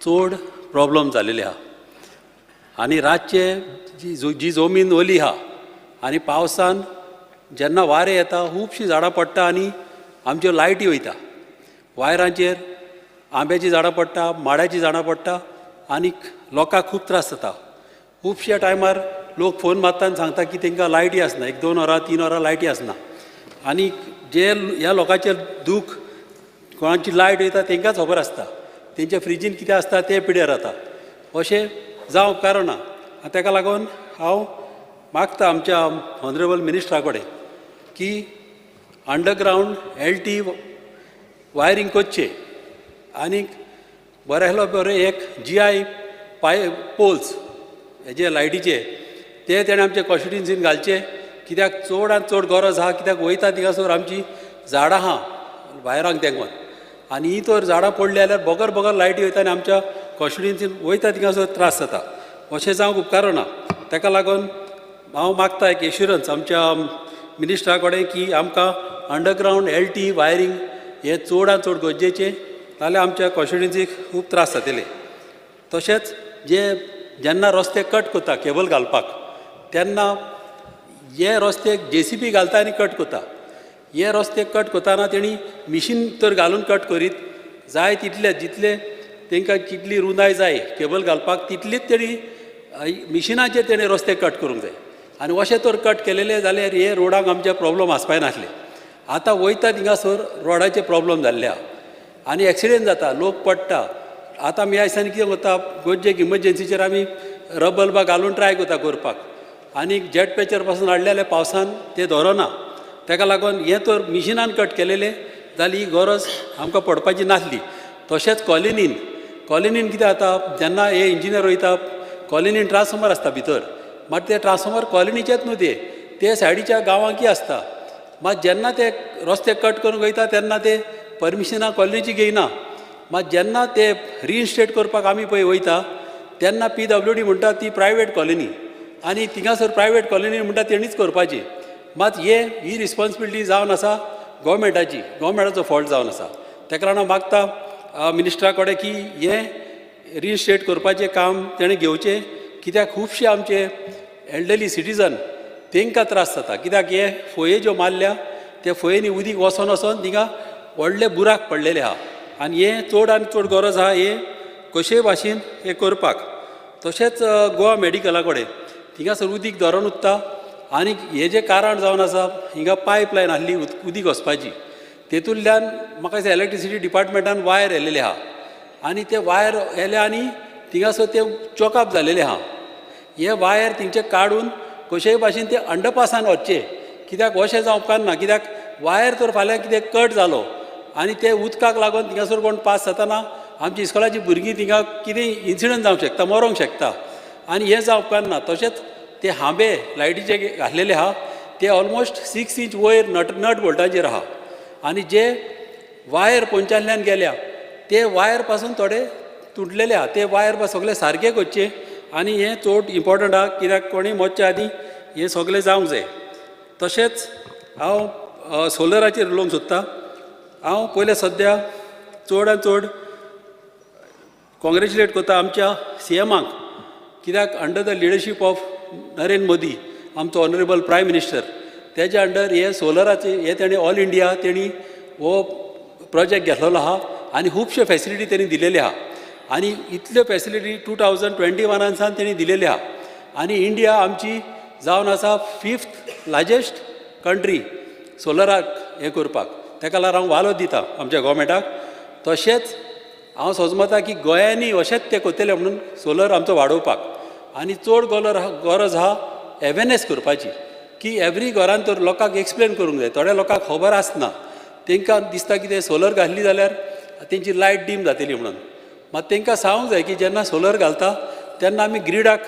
चड प्रॉब्लम जालेले आहा आनी रातचे जी जमीन ओली आहा आनी पावसान जेन्ना वारें येता खुबशीं झाडां पडटा आनी आमच्यो लायटी वयता, वायरांचेर आंब्याचीं झाडां पडटा, माड्याचीं झाडां पडटा आनीक लोकांक खूब त्रास जाता. खुबश्या टायमार लोक फोन मारता आनी सांगता की तांकां लायटी आसना, 1-2 वरां 3 वरां लायटी आसना. आनी जे ह्या लोकांचें दूख, कोणाची लायट वयता तांकांच खबर आसता, तेंच्या फ्रिजीन कितें आसता तें पिड्यार जाता. अशें जावंक उपकारना. आनी ताका लागून हांव मागता आमच्या ऑनरेबल मिनिस्टरा कडेन की अंडरग्रावंड LT वायरींग करचें आनीक बरेंलो बरें एक GI पोल्स हेजे लायटीचे ते तेणें आमच्या कॉन्स्टिट्युएन्सीन घालचे, कित्याक चडांत चड गरज आहा. कित्याक वयता थिंगासर आमची झाडां आहा भायरांक तेंकून आनी ही तर झाडां पडली जाल्यार बगर बगर लायटी वयता आनी आमच्या कॉन्स्टिट्युएन्सीन वयता थिंगासर त्रास जाता. अशें जावंक उपकारना. ताका लागून हांव मागता एक एश्युरन्स आमच्या मिनिस्टरा कडेन की आमकां अंडरग्रावंड LT वायरींग हे चडांत चड गरजेचें, नाल्यार आमच्या कॉन्स्टिट्युएन्सीक खूब त्रास जातले. तशेंच जेन्ना रस्ते कट करता केबल घालपाक, तेन्ना हे रस्ते JCB घालता आनी कट करता. हे रस्ते कट करतना तेणी मिशीन तर घालून कट करीत, जाय तितले जितले तांकां कितली रुंदाय जाय केबल घालपाक तितलीच तेणी मिशिनाचेर तेणी रस्ते कट करूंक जाय. आनी अशें तर कट केलेले जाल्यार हे रोडाक आमचे प्रॉब्लम आसपाय नासले. आतां वयता थिंगासर रोडाचे प्रॉब्लम जाल्ले आहा आनी एक्सिडेंट जाता, लोक पडटा. आतां आमी ह्या दिसांनी कितें करता, गरजेक इमर्जन्सीचेर आमी रबल्बां घालून ट्राय करता करपाक, आनी जेट पॅचर पासून हाडलेले पावसान ते धरना. ताका लागून हे तर मिशिनान कट केलेले जाल्यार ही गरज आमकां पडपाची नासली. तशेंच कॉलनीन कितें जाता, जेन्ना हे इंजिनियर वयता कॉलनीन ट्रान्सफॉर्मर आसता भितर, मात ते ट्रान्सफॉर्मर कॉलनीचेच न्हू ते सायडीच्या गांवांकी आसता. मात जेन्ना ते रस्ते कट करूंक वयता तेन्ना ते परमिशनां कॉलनीची घेयना. मात जेन्ना ते रिइन्स्टेट करपाक आमी पळय वयता तेन्ना PWD म्हणटा ती प्रायवेट कॉलनी, आनी थिंगासर प्रायवेट कॉलनी म्हणटा तेणीच करपाची. मात ही रिस्पॉन्सिबिलिटी जावन आसा गव्हर्मेंटाचो फॉल्ट जावन आसा. तेका लागून हांव मागता मिनिस्टरा कडेन की हे रिइन्स्टेट करपाचें काम तेणें घेवचें, कित्याक खुबशे आमचे एल्डरली सिटीजन तांकां त्रास जाता. कित्याक हे फोये ज्यो मारल्या ते फोयेनी उदीक वचोन थिंगा व्हडले बुराक पडलेले आहा, आनी हे चड आनी चड गरज आहा हे कशेय भाशेन हे करपाक. तशेंच गोवा मेडिकला कडेन थिंगासर उदीक धरून उत्ता, आनी हे जे कारण जावन आसा हिंगा पायपलायन आहली उदीक वचपाची, तेतूंतल्यान म्हाका दिसता इलेक्ट्रिसिटी डिपार्टमेंटान वायर येयलेले आहा, आनी ते वायर येयले आनी थिंगासर ते चॉकअप जालेले आहा. हे वायर थिंगचे काडून कशेय भाशेन ते अंडरपासान वचचे, कित्याक अशें जावंक उपकारना. कित्याक वायर तर फाल्यां कितें कट जालो आनी ते उदकाक लागून थिंगासर कोण पास जातना आमची इस्कॉलाची भुरगीं थिंगा कितेंय इन्सिडंट जावंक शकता, मरोंक शकता, आनी हें जावंक उपकारना. तशेंच ते हांबे लायटीचे घातलेले आहा ते ऑलमोस्ट 6 इंच वयर नट बोल्टाचेर आहा, आनी जे वायर पोंचांतल्यान गेल्या ते वायर पासून थोडे तुटलेले आहा. ते वायर सगळे सारके करचे, आनी हें चड इम्पॉर्टंट आहा, कित्याक कोणीय मोडच्या आदीं हें सगळें जावंक जाय. तशेंच हांव सोलराचेर उलोवंक सोदतां. हांव पयले सद्या चडांत चड कॉंग्रेच्युलेट करता आमच्या CMाक, कित्याक under the leadership of Narendra Modi, आमचो ऑनरेबल प्रायम मिनिस्टर, तेज्या अंडर हे सोलराचे हे तेणी ऑल इंडिया तेणी हो प्रोजेक्ट घेतलेलो आहा, आनी खुबश्यो फॅसिलिटी तेणी दिलेली आहा, आनी इतल्यो फॅसिलिटी 2021 तेणी दिलेली आहा. आनी इंडिया आमची जावन आसा 5th लार्जस्ट कंट्री सोलराक हे करपाक. तेका लागून हांव वालो दिता आमच्या गोवोरमेंटाक. तशेंच हांव सोजमता की गोंयांनी अशेंच ते करतले म्हणून सोलर आमचो वाडोवपाक, आनी चड गरज आहा अवेरनेस करपाची, की एवरी घरान तर लोकांक एक्सप्लेन करूंक जाय. थोड्या लोकांक खबर आसना, तांकां दिसता की ते सोलर घातली जाल्यार तेंची लायट डीम जातली म्हणून. मात तांकां सांगूंक जाय की जेन्ना सोलर घालता तेन्ना आमी ग्रिडाक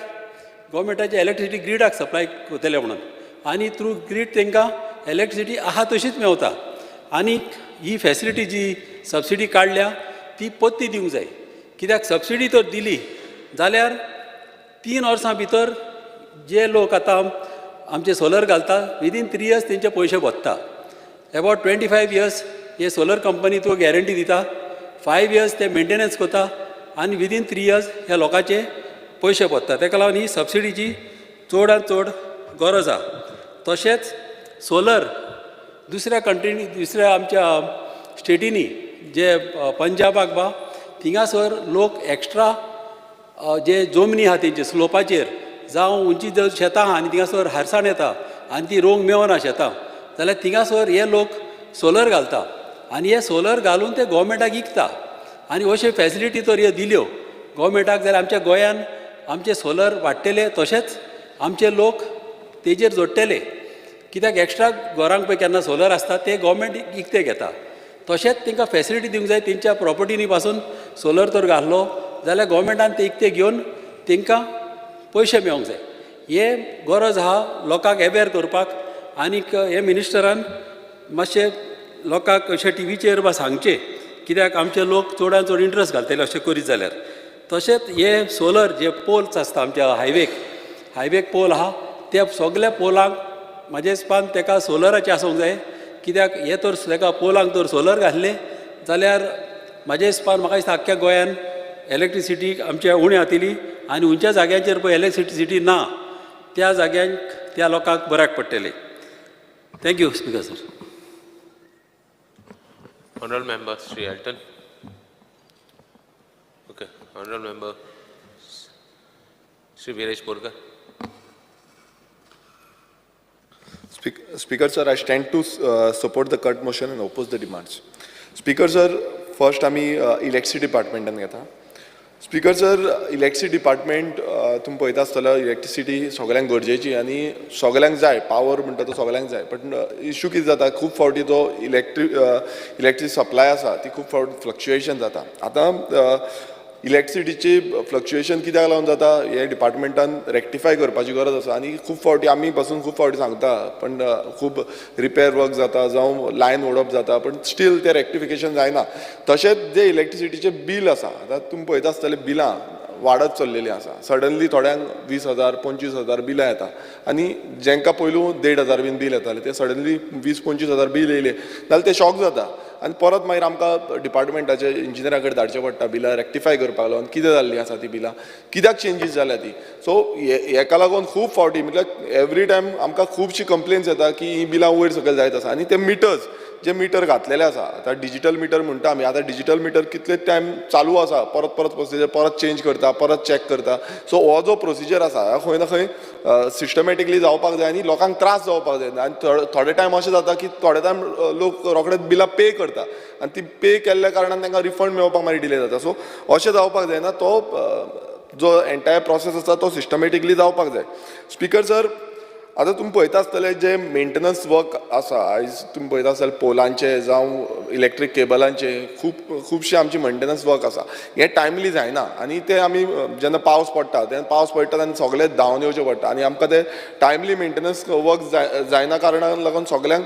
गोवोरमेंटाच्या इलेक्ट्रिसिटी ग्रिडाक सप्लाय करतले म्हणून, आनी थ्रू ग्रीड तांकां इलेक्ट्रिसिटी आहा तशीच मेवता. आनी ही फॅसिलिटी जी सबसिडी काडल्या ती पत्ती दिवंक जाय, कित्याक सबसिडी तर दिली जाल्यार 3 वर्सां भितर जे लोक आतां आमचे सोलर घालता विदीन 3 इयर्स तेंचे पयशे भरता. अबावट 25 इयर्स हे सोलर कंपनी तो गॅरंटी दिता, 5 इयर्स ते मेंटेनन्स करता, आनी विदीन 3 इयर्स ह्या लोकांचे पयशे भरता. ताका लागून ही सबसिडीची चडांत चड गरज आहा. तशेंच सोलर दुसऱ्या कंट्रीनी दुसऱ्या आमच्या स्टेटीनी जे पंजाबाक बा थिंगासर लोक एक्स्ट्रा जे जमनी आहा तेंचे स्लोपाचेर जावं उंची जर शेतां आहा आनी थिंगासर हारसाण येता आनी ती रोंग मेवना शेतां, जाल्यार थिंगासर हे लोक सोलर घालता, आनी हे सोलर घालून ते गोवोरमेंटाक विकता. आनी अश्यो फॅसिलिटी तर ह्यो दिल्यो गोवोरमेंटाक जाल्यार आमच्या गोंयान आमचे सोलर वाडटले, तशेंच आमचे लोक तेजेर जोडटले. कित्याक एक्स्ट्रा घरांक पळय केन्ना सोलर आसता ते गोवोरमेंट विकते घेता. तशेंच तांकां फॅसिलिटी दिवंक जाय. तेंच्या प्रॉपर्टीनी पासून सोलर तर घातलो जाल्यार गोवोरमेंटान ते विकते घेवन तांकां पयशे मेळोंक जाय. हे गरज आहा लोकांक अवेर करपाक. आनीक हे मिनिस्टरान मातशें लोकांक अशें टीव्हीचेर बा सांगचें, कित्याक आमचे लोक चडांत चड इंट्रस्ट घालतले अशें करीत जाल्यार. तशेंच हे सोलर जे पोल्स आसता आमच्या हायवेक पोल आहा, त्या सगळ्या पोलांक म्हाजे हिसपान ताका सोलराचे आसूंक जाय, कित्याक हे तर ताका पोलांक तर सोलर घातले जाल्यार म्हाज्या हिसपान म्हाका दिसता आख्ख्या गोंयान इलेक्ट्रिसिटी आमच्या उणी जातली आनी उंच्या जाग्यांचेर पळय इलेक्ट्रिसिटी ना त्या जाग्यांक त्या लोकांक बऱ्याक पडटले. Thank you speaker sir. Honorable Member Sri Elton. Okay. Honorable Member Sri Viresh Borkar. Speaker sir, I stand to support the cut motion and oppose the demands. Speaker sir, first आम्ही इलेक्ट्रिसिटी डिपार्टमेंटान घेता. स्पीकर सर, इलेक्ट्रिसिटी डिपार्टमेंट तुम्ही पळयता आसतलो इलेक्ट्रिसिटी सगळ्यांक गरजेची आनी सगळ्यांक जाय, पावर म्हणटा तो सगळ्यांक जाय. बट इश्यू कितें जाता, खूब फावटी तो इलेक्ट्रीक सप्लाय आसा ती खूब फावटी फ्लक्च्युएशन जाता. आतां इलेक्ट्रिसिटीची फ्लक्च्युएशन कित्याक लागून जाता हे डिपार्टमेंटान रेक्टिफाय करपाची गरज आसा. आनी खूब फावटी आमी पासून खूब फावटी सांगता पण खूब रिपेर वर्क जाता जावं लायन ओडप जाता पण स्टील तें रेक्टिफिकेशन जायना. तशेंच जे इलेक्ट्रिसिटीचे बील आसा, आतां तुमी पळयता आसतलें बिलां वाडत चल्लेलीं आसा. सडनली थोड्यांक 20,000 25,000 बिलां येता आनी जेंकां पयलू 1,500 बीन बील येतालें ते सडनली 20-25,000 बील येयले जाल्यार ते शॉक जाता आनी परत मागीर आमकां डिपार्टमेंटाचे इंजिनियरा कडेन धाडचें पडटा बिलां रेक्टिफाय करपाक लागून कितें जाल्लीं आसा ती बिलां, कित्याक चेंजीस जाल्या ती. सो हेका लागून खूब फावटी म्हटल्यार एवरी टायम आमकां खुबशी कंप्लेन्स येता की ही बिलां वयर सकयल जायत आसा. आनी ते मिटर्स जे मिटर घातलेले आसा, आतां डिजिटल मिटर म्हणटा आमी, आतां डिजिटल मिटर कितले टायम चालू आसा, परत प्रोसिजर परत चेंज करता, परत चॅक करता. सो हो जो प्रोसिजर आसा खंय ना खंय सिस्टमॅटिकली जावपाक जाय आनी लोकांक त्रास जावपाक जाय. आनी थोडे टायम अशें जाता की थोडे टायम लोक रोखडेच बिलां पे करता आनी ती पे केल्ल्या कारणान तांकां रिफंड मेळोवपाक मागीर डिले जाता. सो अशें जावपाक जायना. तो जो एंटायर प्रोसेस आसा तो सिस्टमॅटिकली जावपाक जाय. स्पीकर सर, आतां तुमी पळयता आसतले जे मेंटेनन्स वर्क आसा, आयज तुमी पळयता आसतले पोलांचे जावं इलेक्ट्रीक केबलांचे खुबशे आमचे मेंटेनन्स वर्क आसा, हे टायमली जायना. आनी ते आमी जेन्ना पावस पडटा तेन्ना पावस पडटा तेन्ना सगळे धांवन येवचें पडटा आनी आमकां ते टायमली मेंटेनन्स वर्क जायना कारणाक लागून सगळ्यांक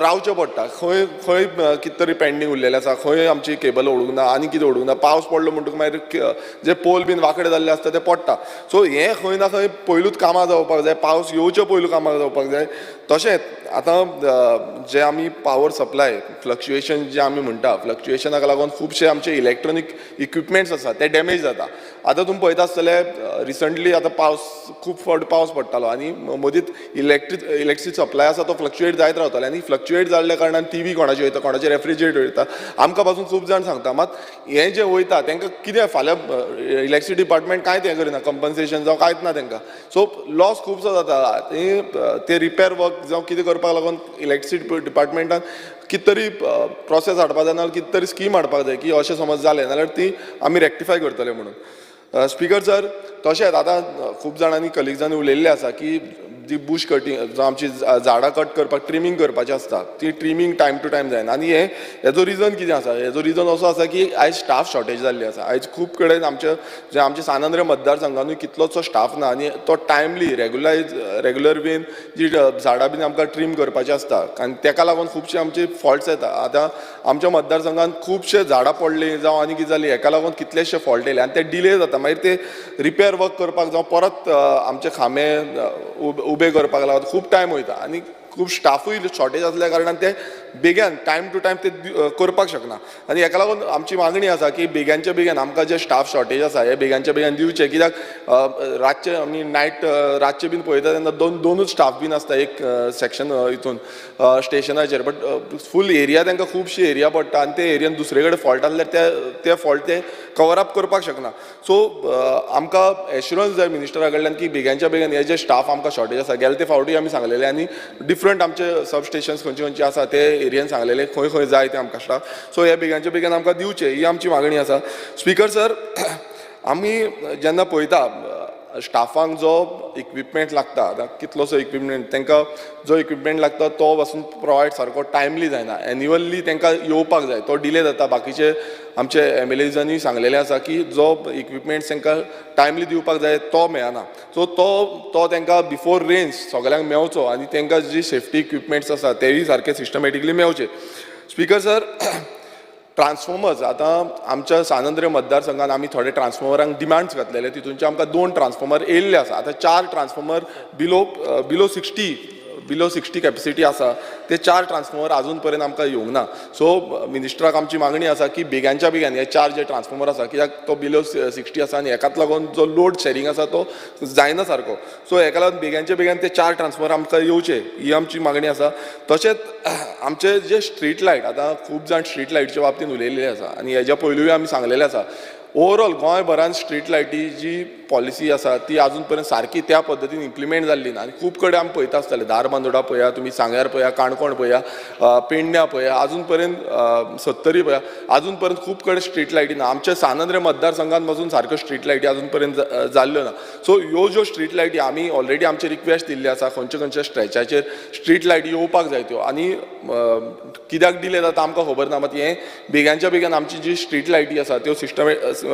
रावचें पडटा. खंय खंय कितें तरी पेंडींग उरलेलें आसा, खंय आमची केबल ओडूंक ना आनी कितें ओडूंक ना, पावस पडलो म्हणटकच मागीर जे पोल बीन वांकडे जाल्ले आसता ते पडटा. सो हें खंय ना खंय पयलूच कामां जावपाक जाय, पावस येवचे पयलू कामां जावपाक जाय. तशेंच आतां जे आमी पावर सप्लाय फ्लक्च्युएशन जे आमी म्हणटा, फ्लक्च्युएशनाक लागून खुबशे आमचे इलेक्ट्रॉनीक इक्विपमेंट्स आसा ते डॅमेज जाता. आतां तुमी पळयता आसतले रिसंटली आतां पावस खूब फावटी पावस पडटालो आनी मदींच इलेक्ट्रीक सप्लाय आसा तो फ्लक्च्युएट जायत रावताले आनी फ्लक्च्युएट जाल्ल्या कारणान टीव्ही कोणाची वयता, कोणाचे रेफ्रिजरेटर वयता. आमकां पासून खूब जाण सांगता मात हें जें वयता तांकां कितें फाल्यां इलेक्ट्रिसिटी डिपार्टमेंट कांयच हें करिना, कंपन्सेशन जावं कांयच ना तांकां. सो लॉस खुबसो जाता. ते रिपेर वर्क जावं कितें करपाक लागून इलेक्ट्रिसिटी डिपार्टमेंटान कितें तरी प्रोसेस हाडपाक जाय नाल्यार कितें तरी स्कीम हाडपाक जाय की अशें समज जालें जाल्यार ती आमी रेक्टिफाय करतले म्हणून. स्पीकर सर, तशेंच आतां खूब जाणांनी कलिग्जांनी उलयल्लें आसा की जी बुश कटींग जावं आमची झाडां कट करपाक ट्रिमींग करपाचें आसता, ती ट्रिमींग टायम टू टायम जायना. आनी हेजो रिजन कितें आसा? हेजो रिजन असो आसा की आयज स्टाफ शॉर्टेज जाल्ली आसा. आयज खूब कडेन आमचे सानंद्र मतदारसंघानूय कितलोसो स्टाफ ना आनी तो टायमली रेगुलर वेन जी झाडां बीन आमकां ट्रीम करपाचें आसता आनी ताका लागून खुबशे आमचे फॉल्ट्स येता. आतां आमच्या मतदारसंघान खुबशे झाडां पडलीं जावं आनी कितें जाली, हेका लागून कितलेशे फॉल्ट येयले आनी ते डिले जाता. मागीर ते रिपेर वर्क करपाक जावं परत आमचे खांबे उबे करपाक लागून खूब टायम वयता आनी खूब स्टाफूय शॉर्टेज आसल्या कारणान ते बेगीन टायम टू टायम ते करपाक शकना. आनी हेका लागून आमची मागणी आसा की बेग्यानच्या बेगीन आमकां जे स्टाफ शॉर्टेज आसा हे बेग्यानच्या बेगीन दिवचे. कित्याक रातचे आमी नायट रातचे बीन पळयता तेन्ना दोनूच स्टाफ बीन आसता एक सेक्शन हितून स्टेशनाचेर, बट फूल एरिया तांकां खुबशी एरिया पडटा आनी ते एरियान दुसरे कडेन फॉल्ट आसल्यार ते फॉल्ट ते कवर अप करपाक शकना. सो आमकां एश्युरन्स जाय मिनिस्टरा कडल्यान की बेग्यानच्या बेगीन हे जे स्टाफ आमकां शॉर्टेज आसा, गेले ते फावटी आमी सांगलेले आनी डिफरंट आमचे सब स्टेशन्स खंयचे आसा ते एरियन सांगलेले खंय खंय जाय ते आमकां स्टाफ. सो हे बेग्यानच्या बेगीन आमकां दिवचे ही आमची मागणी आसा. स्पीकर सर, आमी जेन्ना पळयता स्टाफांक जो इक्विपमेंट लागता, आतां कितलोसो इक्विपमेंट तांकां जो इक्विपमेंट लागता तो पासून प्रोवायड सारको टायमली जायना. एन्युअली तांकां येवपाक जाय तो डिले जाता. बाकीचे आमचे एमएलएजांनी सांगलेलें आसा की जो इक्विपमेंट्स तांकां टायमली दिवपाक जाय तो मेळना. सो तो तांकां बिफोर रेंज सगळ्यांक मेळचो आनी तांकां जी सेफ्टी इक्विपमेंट्स आसा तेवूय सारके सिस्टमॅटिकली मेळचे. स्पीकर सर, ट्रान्सफॉर्मर्स आतां आमच्या सानंद्र मतदारसंघान आमी थोडे ट्रान्सफॉर्मरांक डिमांड्स घातलेले, तितूनचे आमकां 2 ट्रान्सफॉर्मर येयल्ले आसा. आतां 4 ट्रान्सफॉर्मर बिलो 60 बिलो 60 कॅपॅसिटी आसा ते 4 ट्रान्सफॉर्मर अजून पर्यंत आमकां येवंक ना. सो मिनिस्टराक आमची मागणी आसा की बेग्याच्या बेगीन हे 4 जे ट्रान्सफॉर्मर आसा कित्याक तो बिलो 60 आसा आनी हेकाच लागून जो लोड शेअरिंग आसा तो जायना सारको. सो हेका लागून बेग्याच्या बेगीन ते 4 ट्रान्सफॉर्मर आमकां येवचे ही आमची मागणी आसा. तशेंच आमचे जे स्ट्रीट लायट आतां खूब जाण स्ट्रीट लायटच्या बाबतींत उलयल्ले आसा आनी हेज्या पयलूय आमी सांगलेलें आसा. ओवरऑल गोंयभरान स्ट्रीट लायटी जी पॉलिसी आसा ती अजून पर्यंत सारकी त्या पद्दतीन इम्प्लिमेंट जाल्ली ना. आनी खूब कडेन आमी पळयता आसतले धारबांदोडा पळया, तुमी सांग्यार पळया, काणकोण पळया, पेडण्या पळया, अजून पर्यंत सत्तरी पळया, अजून पर्यंत खूब कडेन स्ट्रीट लायटी ना. आमच्या सानंद्रे मतदारसंघात पासून सारक्यो स्ट्रीट लायटी अजून पर्यंत जाल्ल्यो ना. सो ह्यो ज्यो स्ट्रीट लायटी आमी ऑलरेडी आमची रिक्वेस्ट दिल्ली आसा खंयच्या खंयच्या स्ट्रेचाचेर स्ट्रीट लायटी येवपाक जाय त्यो आनी कित्याक डिले जाता आमकां खबर ना. मात हें बेग्याच्या बेगीन आमची जी स्ट्रीट लायटी आसा त्यो सिस्टम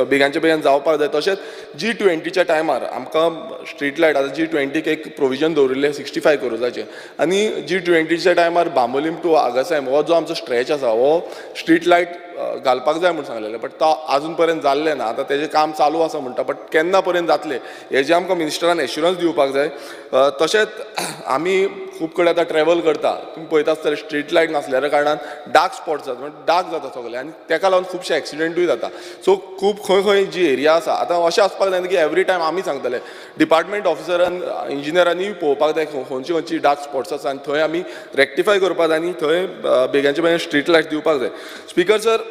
बेग्याच्या बेगीन जावपाक जाय. तशेंच G20च्या टायमार आमकां स्ट्रीट लायट आतां G20क एक प्रोविजन दवरिल्लें 65 करोडाचें आनी G20च्या टायमार बांबोलीम टू आगासायम हो जो आमचो स्ट्रेच आसा हो स्ट्रीट लायट घालपाक जाय म्हणून सांगलेलें. बट तो अजून पर्यंत जाल्लें ना. आतां तेजें काम चालू आसा म्हणटा बट केन्ना पर्यंत जातलें हेजें आमकां मिनिस्टरान एश्युरन्स दिवपाक जाय. तशेंच आमी खूब कडेन आतां ट्रॅवल करता तुमी पळयता आसतले स्ट्रीट लायट नासल्या कारणान डार्क स्पॉट्स जाता म्हणजे डार्क जाता सगळें आनी ताका लागून खुबशे एक्सिडेंटूय जाता. सो खूब खंय खंय जी एरिया आसा आतां अशें आसपाक जायना की एवरी टायम आमी सांगतले डिपार्टमेंट ऑफिसरान इंजिनियरांनी पळोवपाक जाय खंयची खंयची डार्क स्पॉट्स आसा आनी थंय आमी रेक्टिफाय करपाक जाय आनी थंय बेग्याच्या बेगीन स्ट्रीट लायट दिवपाक जाय. स्पिकर सर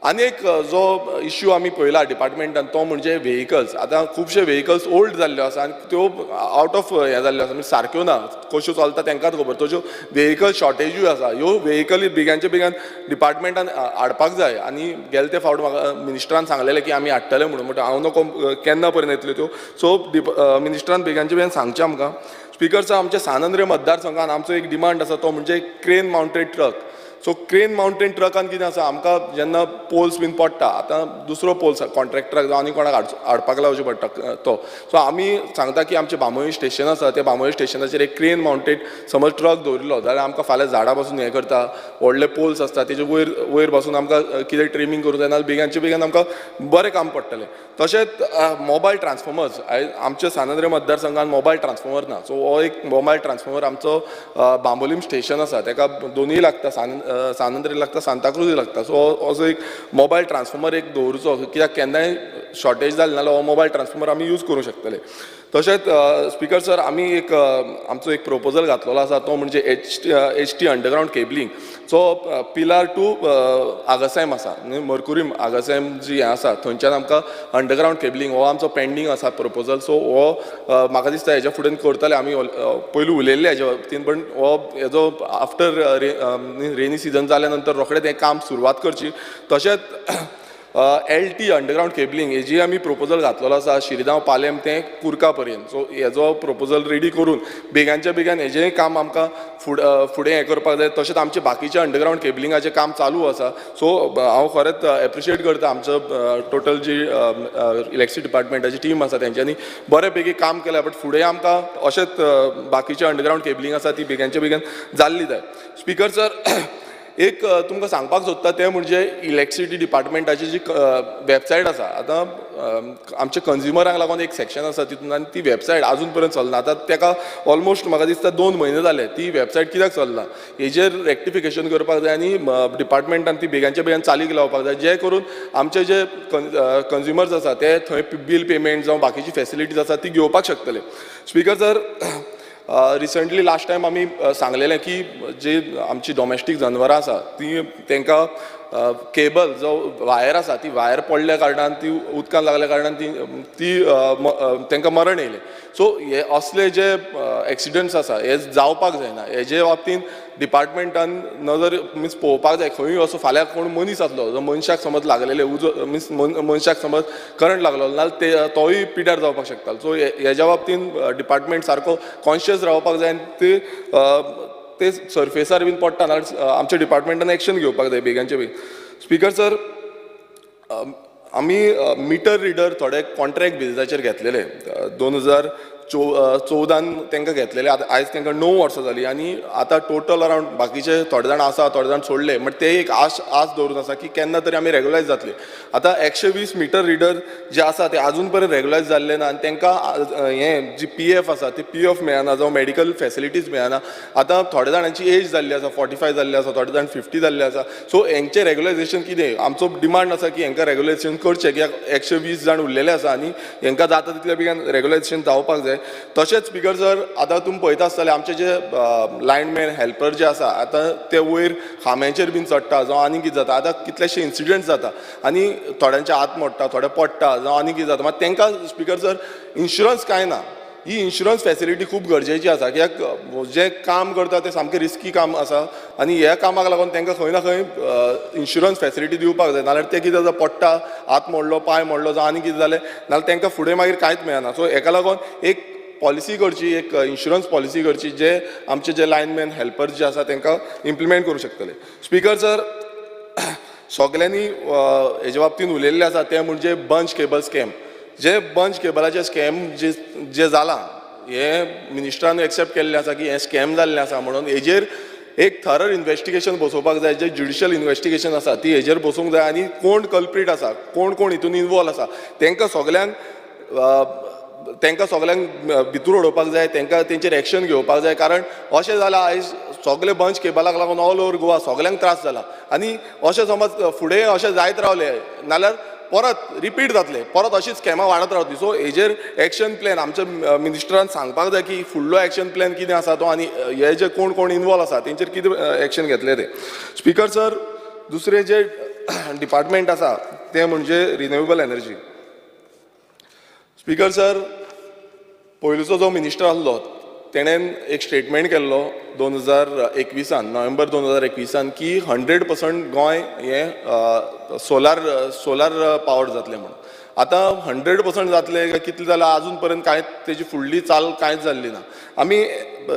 आनी एक जो इश्यू आमी पळयला डिपार्टमेंटान तो म्हणजे व्हेकल्स. आतां खुबशे व्हेकल्स ओल्ड जाल्ल्यो आसा आनी त्यो आउट ऑफ हें जाल्ल्यो आसा म्हणजे सारक्यो ना कश्यो चलता तांकांच खबर. तश्यो व्हेकल शॉर्टेजूय आसा. ह्यो व्हेकली बेग्याच्या बेगीन डिपार्टमेंटान हाडपाक जाय आनी गेले ते फावट म्हाका मिनिस्टरान सांगलेलें की आमी हाडटले म्हणून हांव नको केन्ना पर्यंत येतल्यो त्यो. सो मिनिस्टरान बेग्याच्या बेगीन सांगचें आमकां. स्पिकर सर आमच्या सानंद्रे मतदारसंघान आमचो एक डिमांड आसा तो म्हणजे crane mounted truck. So crane mountain ट्रकान कितें आसा आमकां जेन्ना पोल्स बीन पडटा आतां दुसरो पोल्स कॉन्ट्रॅक्टराक जावं आनी कोणाक हाडपाक लावचें पडटा तो. सो आमी सांगता की आमचें बांबोळी स्टेशन आसा त्या बांबोळी स्टेशनाचेर एक क्रेन माउंटेड समज ट्रक दवरिल्लो जाल्यार आमकां फाल्यां झाडां पासून हें करता व्हडले पोल्स आसता तेजे वयर वयर पासून आमकां कितें ट्रिमींग करूं जाय नाल्यार बेग्याचे बेगीन आमकां बरें काम पडटलें. तशेंच मोबायल ट्रान्सफॉर्मर्स आमच्या सानंद्रे मतदारसंघान मोबायल ट्रान्सफॉर्मर ना. सो हो एक मोबायल ट्रान्सफॉर्मर आमचो बांबोलीम स्टेशन आसा ताका दोनूय लागता सानंद्रे लागता सांताक्रूज लागता. सो असो एक मोबायल ट्रान्सफॉर्मर एक दवरचो कित्याक केन्नाय शॉर्टेज जालें जाल्यार हो मोबायल ट्रान्सफॉर्मर आमी यूज करूंक शकतले. तशेंच स्पिकर सर आमी एक आमचो एक प्रपोजल घातलेलो आसा तो म्हणजे HT underground cabling. So Pilar to Agassaim आसा मर्कुरीम आगासायम जी हें आसा थंयच्यान आमकां अंडरग्रावंड केबलिंग हो आमचो पेंडींग आसा प्रपोजल. सो हो म्हाका दिसता हेच्या फुडें करतले आमी पयलू उलयल्ले हेच्या बाबतींत पण हो हेजो आफ्टर रेनी सीजन जाल्या नंतर रोखडेंच हें काम सुरवात करची. तशेंच LT अंडरग्रावंड केबलिंग हेजी आमी प्रपोजल घातलेलो आसा शिरगांव पालेम ते कुर्का पर्यंत. सो हेजो प्रपोजल रेडी करून बेग्याच्या बेगीन हेजेंय काम आमकां फुडें हें करपाक जाय. तशेंच आमचे बाकीचे अंडरग्रावंड केबलिंगाचें काम चालू आसा. सो हांव खरेंच एप्रिशिएट करता आमचो टोटल जी इलेक्ट्रिसिटी डिपार्टमेंटाची टीम आसा तेंच्यांनी बरे पैकी काम केलां. बट फुडें आमकां अशेंच बाकीचे अंडरग्रावंड केबलिंग आसा ती बेग्याच्या बेगीन जाल्ली जाय. स्पिकर सर एक तुमकां सांगपाक सोदता तें म्हणजे इलेक्ट्रिसिटी डिपार्टमेंटाची जी वेबसायट आसा आतां आमच्या कंज्युमरांक लागून एक सेक्शन आसा तितून आनी ती वेबसायट अजून पर्यंत चलना. आतां ताका ऑलमोस्ट म्हाका दिसता 2 म्हयने जाले ती वेबसायट कित्याक चलना हेजेर रेक्टिफिकेशन करपाक जाय आनी डिपार्टमेंटान ती बेग्याच्या बेगीन चालीक लावपाक जाय जे करून आमचे जे कंज्युमर्स आसा ते थंय बील पेमेंट जावं बाकीची फेसिलिटीज आसा ती घेवपाक शकतले. Speaker sir recently last time आमी सांगलेलें की जी आमची डॉमेस्टीक जनवरां आसा ती तांकां केबल जो वायर आसा ती वायर पडल्या कारणान ती उदकान लागल्या कारणान ती तांकां मरण येयलें. सो हे असले जे एक्सिडंट्स आसा हे जावपाक जायना. हेजे बाबतींत डिपार्टमेंटान नजर मिन्स पळोवपाक जाय. खंयूय असो फाल्यां कोण मनीस आसलो जो मनशाक समज लागलेले उजो मिन्स मनशाक समज करंट लागलो नाल्यार तोय पिड्यार जावपाक शकता. सो हेज्या बाबतींत डिपार्टमेंट सारको कॉन्शियस रावपाक जाय आनी ते सरफेसार बीन पडटा नाल्यार आमच्या डिपार्टमेंटान एक्शन घेवपाक जाय बेग्याचे बेगीन. स्पिकर सर आमी मिटर रिडर थोडे कॉन्ट्रॅक्ट बेजाचेर घेतलेले 2024 14 तांकां घेतलेले आयज तांकां 9 वर्सां जालीं आनी आतां टोटल अरावंड बाकीचे थोडे जाण आसा थोडे जाण सोडले बट ते एक आस दवरून आसा की केन्ना तरी आमी रेगुलायज जातली. आतां 120 मिटर रिडर जे आसा ते आजून पर्यंत रेगुलायज जाल्ले ना आनी तांकां हें जी PF आसा ती PF मेळना जावं मेडिकल फॅसिलिटीज मेळना. आतां थोड्या जाणांची एज जाल्ली आसा 45 जाल्ली आसा थोडे जाण 50 जाल्ले आसा. सो हेंचें रेगुलायझेशन कितें आमचो डिमांड आसा की हेंकां रेगुलायझेशन करचें कित्याक 120 जाण उरलेले आसा आनी हेंकां जाता तितल्या बेगीन रेगुलायझेशन जावपाक जाय. तशेंच स्पिकर सर आतां तुमी पळयता आसतले आमचे जे लायनमॅन हेल्पर जे आसा आतां ते वयर खांब्यांचेर बीन चडटा जावं आनी कितें जाता. आतां कितलेशे इन्सिडंट जाता आनी थोड्यांचे हात मोडटा थोडे पडटा जावं आनी कितें जाता. मात तांकां स्पिकर सर इन्शुरन्स कांय ना. ही इन्शुरन्स फॅसिलिटी खूब गरजेची आसा कित्याक जे काम करता ते सामकें रिस्की काम आसा आनी ह्या कामाक लागून तांकां खंय ना खंय इन्शुरन्स फॅसिलिटी दिवपाक जाय. नाल्यार ते कितें जाता पडटा हात मोडलो पांय मोडलो जावं आनी कितें जालें नाल्यार तांकां फुडें मागीर कांयच मेळना. सो हेका लागून एक पॉलिसी करची एक इन्शुरन्स पॉलिसी करची जे आमचे जे लायनमॅन हेल्पर्स जे आसा तांकां इम्प्लिमेंट करूं शकतले. स्पिकर सर सगल्यांनी हेजे बाबतींत उलयल्लें आसा तें म्हणजे बंच केबल स्कॅम. जे बंच केबलाचे स्कॅम जे जालां हे मिनिस्टरान एक्सेप्ट केल्लें आसा की हें स्कॅम जाल्लें आसा म्हणून हेजेर एक थरर इन्वेस्टिगेशन बसोवपाक जाय. जे ज्युडिशियल इन्वेस्टिगेशन आसा ती हेजेर बसूंक जाय आनी कोण कल्प्रीट आसा कोण हितून इन्वॉल्व आसा तांकां सगल्यांक भितूर उडोवपाक जाय. तांकां तेंचेर एक्शन घेवपाक जाय. कारण अशें जालां आयज सगळे बंच केबलाक लागून ऑल ओवर गोवा सगल्यांक त्रास जाला आनी अशें समज फुडें अशें जायत रावलें नाल्यार परत रिपीट जातले परत अशीच स्कॅमां वाडत रावतली. सो हेजेर एक्शन प्लॅन आमच्या मिनिस्टरान सांगपाक जाय की फुडलो एक्शन प्लॅन कितें आसा तो आनी हे जे कोण इन्वॉल्व आसा तेंचेर कितें एक्शन घेतले ते. स्पिकर सर दुसरे जे डिपार्टमेंट आसा ते म्हणजे रिन्युएबल एनर्जी. स्पिकर सर पयलींचो जो मिनिस्टर आसलो तेणेन एक स्टेटमेंट केल्लो 2021 नोव्हेंबर 2021 की 100% गोंय हें सोलार पावर्ड जातलें म्हणून. आतां 100% जातलें काय कितलें जालां अजून पर्यंत कांय तेजी फुडली चाल कांयच जाल्ली ना. आमी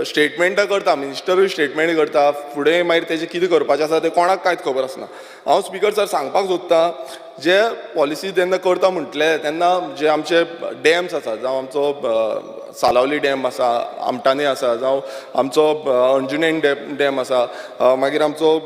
स्टेटमेंटां करता मिनिस्टरूय स्टेटमेंट करता फुडें मागीर तेजें कितें करपाचें आसा तें कोणाक कांयच खबर आसना. हांव स्पिकर सर सांगपाक सोदतां जे पॉलिसी तेन्ना करता म्हटले तेन्ना जे आमचे डॅम्स आसा जावं आमचो सालावली डॅम आसा आमटाणे आसा जावं आमचो अंजुनेम डॅम आसा मागीर आमचो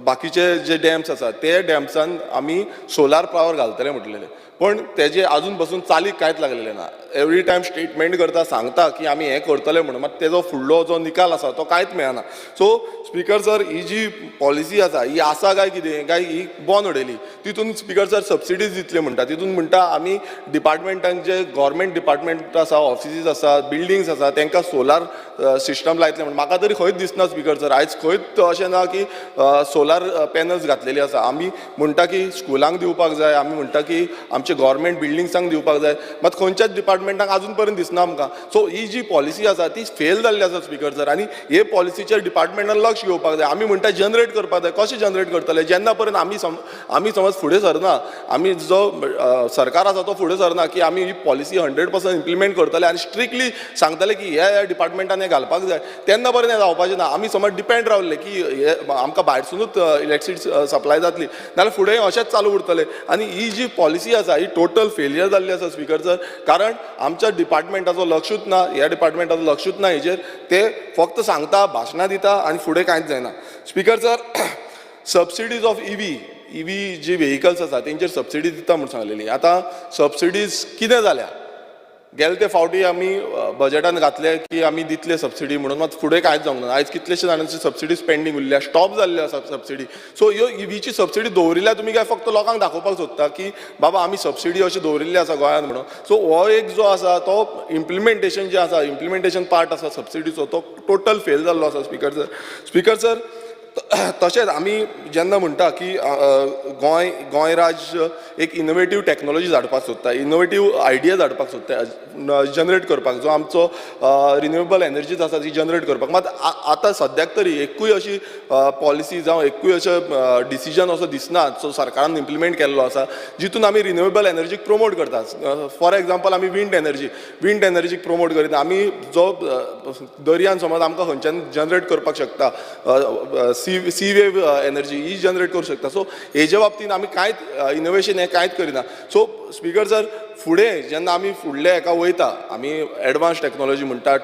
बाकीचे जे डॅम्स आसा ते डॅम्सान आमी सोलार पावर घालतले म्हटलेले पण तेजे अजून पासून चालीक कांयच लागलेलें ना. एवरी टायम स्टेटमेंट करता सांगता की आमी हें करतले म्हणून मात तेजो फुडलो जो निकाल आसा तो कांयच मेळना. सो स्पिकर सर ही जी पॉलिसी आसा ही आसा काय कितें काय ही बंद उडयली. तितून स्पिकर सर सबसिडीज दितले म्हणटा तितून म्हणटा आमी डिपार्टमेंटांक जे गव्हर्मेंट डिपार्टमेंट आसा ऑफिसीस आसा बिल्डिंग्स आसा तांकां सोलार सिस्टम लायतले म्हणून म्हाका तरी खंयच दिसना स्पिकर सर. आयज खंयच अशें ना की सोलार पॅनल्स घातलेली आसा. आमी म्हणटा की स्कुलांक दिवपाक जाय आमी म्हणटा की आमचे गव्हर्मेंट बिल्डिंग्सांक दिवपाक जाय मात खंयच्याच डिपार्टमेंटाक अजून पर्यंत दिसना आमकां. सो ही जी पॉलिसी आसा ती फेल जाल्ली आसा स्पिकर सर आनी हे पॉलिसीचेर डिपार्टमेंटान लक्ष घेवपाक जाय. आमी म्हणटा जनरेट करपाक जाय. कशें जनरेट करतले जेन्ना पर्यंत आमी समज फुडें सरना आमी जो सरकार आसा तो फुडें सरना की आमी ही पॉलिसी 100% इम्प्लिमेंट करतले आनी स्ट्रिक्टली सांगतले की ह्या डिपार्टमेंटान हें घालपाक जाय तेन्ना पर्यंत हें जावपाचें ना. आमी समज डिपेंड रावले की हे आमकां भायरसुनूच इलेक्ट्रिसिटी सप्लाय जातली नाल्यार फुडें अशेंच चालू उरतलें आनी ही जी पॉलिसी आसा ही टोटल फेलियर जाल्ली आसा स्पिकर सर. कारण आमच्या डिपार्टमेंटाचो लक्षूच ना ह्या डिपार्टमेंटाचो लक्षूच ना हेजेर. ते फक्त सांगता भाशणां दिता आनी फुडें कांयच जायना. Speaker sir subsidies of EV जी व्हेहिकल्स आसा तेंचेर सबसिडी दिता म्हणून सांगलेली. आतां सबसिडीज कितें जाल्या गेले ते फावटी आमी बजेटान घातले की आमी दितले सबसिडी म्हणून मात फुडें कांयच जावंक ना. आयज कितलेशे जाणांची सबसिडीज पेंडींग उरल्या स्टॉप जाल्ले आसा सबसिडी. सो ह्यो ईव्हीची सबसिडी दवरिल्ल्या तुमी काय फक्त लोकांक दाखोवपाक सोदता की बाबा आमी सबसिडी अशी दवरिल्ली आसा गोंयांत म्हणून. सो हो एक जो आसा तो इम्प्लिमेंटेशन जे आसा इम्प्लिमेंटेशन पार्ट आसा सबसिडीचो तो टोटल फेल जाल्लो आसा स्पिकर सर. स्पिकर सर तशेंच आमी जेन्ना म्हणटा की गोंय राज्य एक इनोवेटीव टॅक्नॉलॉजी हाडपाक सोदता इनोवेटीव आयडियाज हाडपाक सोदता जनरेट करपाक जो आमचो रिन्युएबल एनर्जीज आसा ती जनरेट करपाक. मात आतां सद्याक तरी एकूय अशी पॉलिसी जावं एकूय अशें डिसिजन असो दिसना जो सरकारान इम्प्लिमेंट केल्लो आसा जितून आमी रिन्युएबल एनर्जीक प्रमोट करतात. फॉर एग्जाम्पल आमी विंड एनर्जीक प्रमोट करीत. आमी जो दर्यान समज आमकां खंयच्यान जनरेट करपाक शकता सी वेव एनर्जी ही जनरेट करूं शकता. सो हेजे बाबतींत आमी कांयच इनोवेशन हें कांयच करिना. सो स्पीकर सर फुडें जेन्ना आमी फुडल्या हेका वयता आमी एडवान्स टॅक्नोलॉजी म्हणटा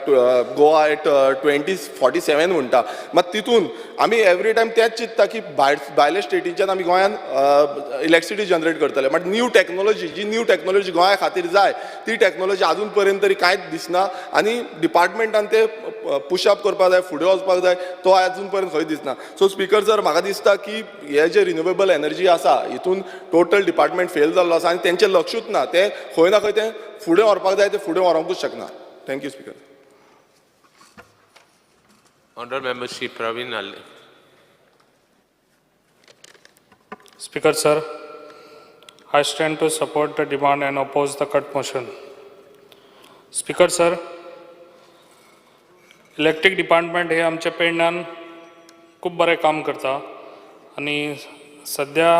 गोवा एट 2047 म्हणटा मात तितून आमी एवरी टायम तेंच चिंतता की भायल्या स्टेटीच्यान आमी गोंयान इलेक्ट्रिसिटी जनरेट करतले बट न्यू टॅक्नोलॉजी गोंया खातीर जाय ती टॅक्नोलॉजी आजून पर्यंत तरी कांयच दिसना आनी डिपार्टमेंटान ते पुशअप करपाक जाय फुडें वचपाक जाय तो आजून पर्यंत खंय दिसना सो स्पीकर सर म्हाका दिसता की हे जे रिन्युवेबल एनर्जी आसा हितून टोटल डिपार्टमेंट फेल जाल्लो आसा आनी तेंचें लक्षूच ना ते खंय ना खंय ते फुडें व्हरपाक जाय ते फुडें व्हरोंकूच शकना thank you speaker Honorable Member Shri Praveen Nalle. Speaker sir, I stand to support the demand and oppose the cut motion. Speaker sir, electric department हे आमच्या पेडण्यान खूब बरें काम करता आनी सद्या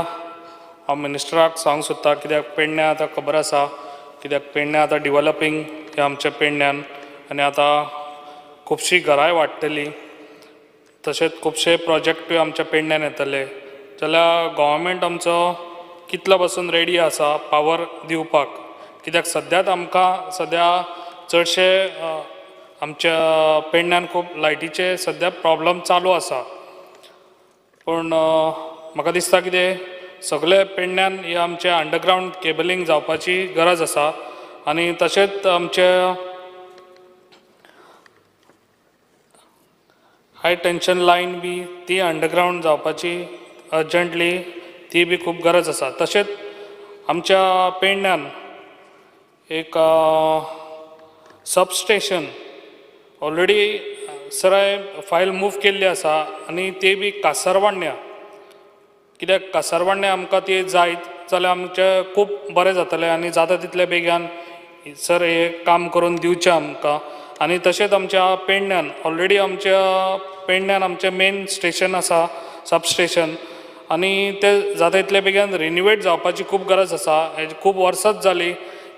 हांव मिनिस्टराक सांगूंक सोदता कित्याक पेडण्यां आतां खबर आसा कित्याक पेडण्यां आतां डिवेलपिंग हे आमच्या पेडण्यान आनी आतां खुबशीं घरांय वाडटलीं तशेंच खुबशे प्रोजेक्टूय आमच्या पेडण्यान येतले जाल्यार गव्हर्मेंट आमचो कितलो पासून रेडी आसा पावर दिवपाक कित्याक सद्याच आमकां सद्या चडशे आमच्या पेडण्यान खूब लायटीचे सद्या प्रॉब्लम चालू आसा पूण म्हाका दिसता कितें सगळे पेडण्यान हे आमचे अंडरग्रावंड केबलिंग जावपाची गरज आसा आनी तशेंच आमचे हाय टेन्शन लायन बी ती अंडरग्रावंड जावपाची अर्जंटली ती बी खूब गरज आसा तशेंच आमच्या पेडण्यान एक सबस्टेशन ऑलरेडी सराय फायल मूव केल्ली आसा आनी ती बी कासरवांड्या कित्याक कासरवांड्या आमकां ती जायत जाल्यार आमचें खूब बरें जातलें आनी जाता तितले बेगीन सर हे काम करून दिवचें आमकां आनी तशेंच आमच्या पेडण्यान ऑलरेडी आमच्या पेडण्यान आमचें मेन स्टेशन आसा सबस्टेशन आनी ते जाता तितले बेगीन रिन्युवेट जावपाची खूब गरज आसा हेजी खूब वर्सांच जाली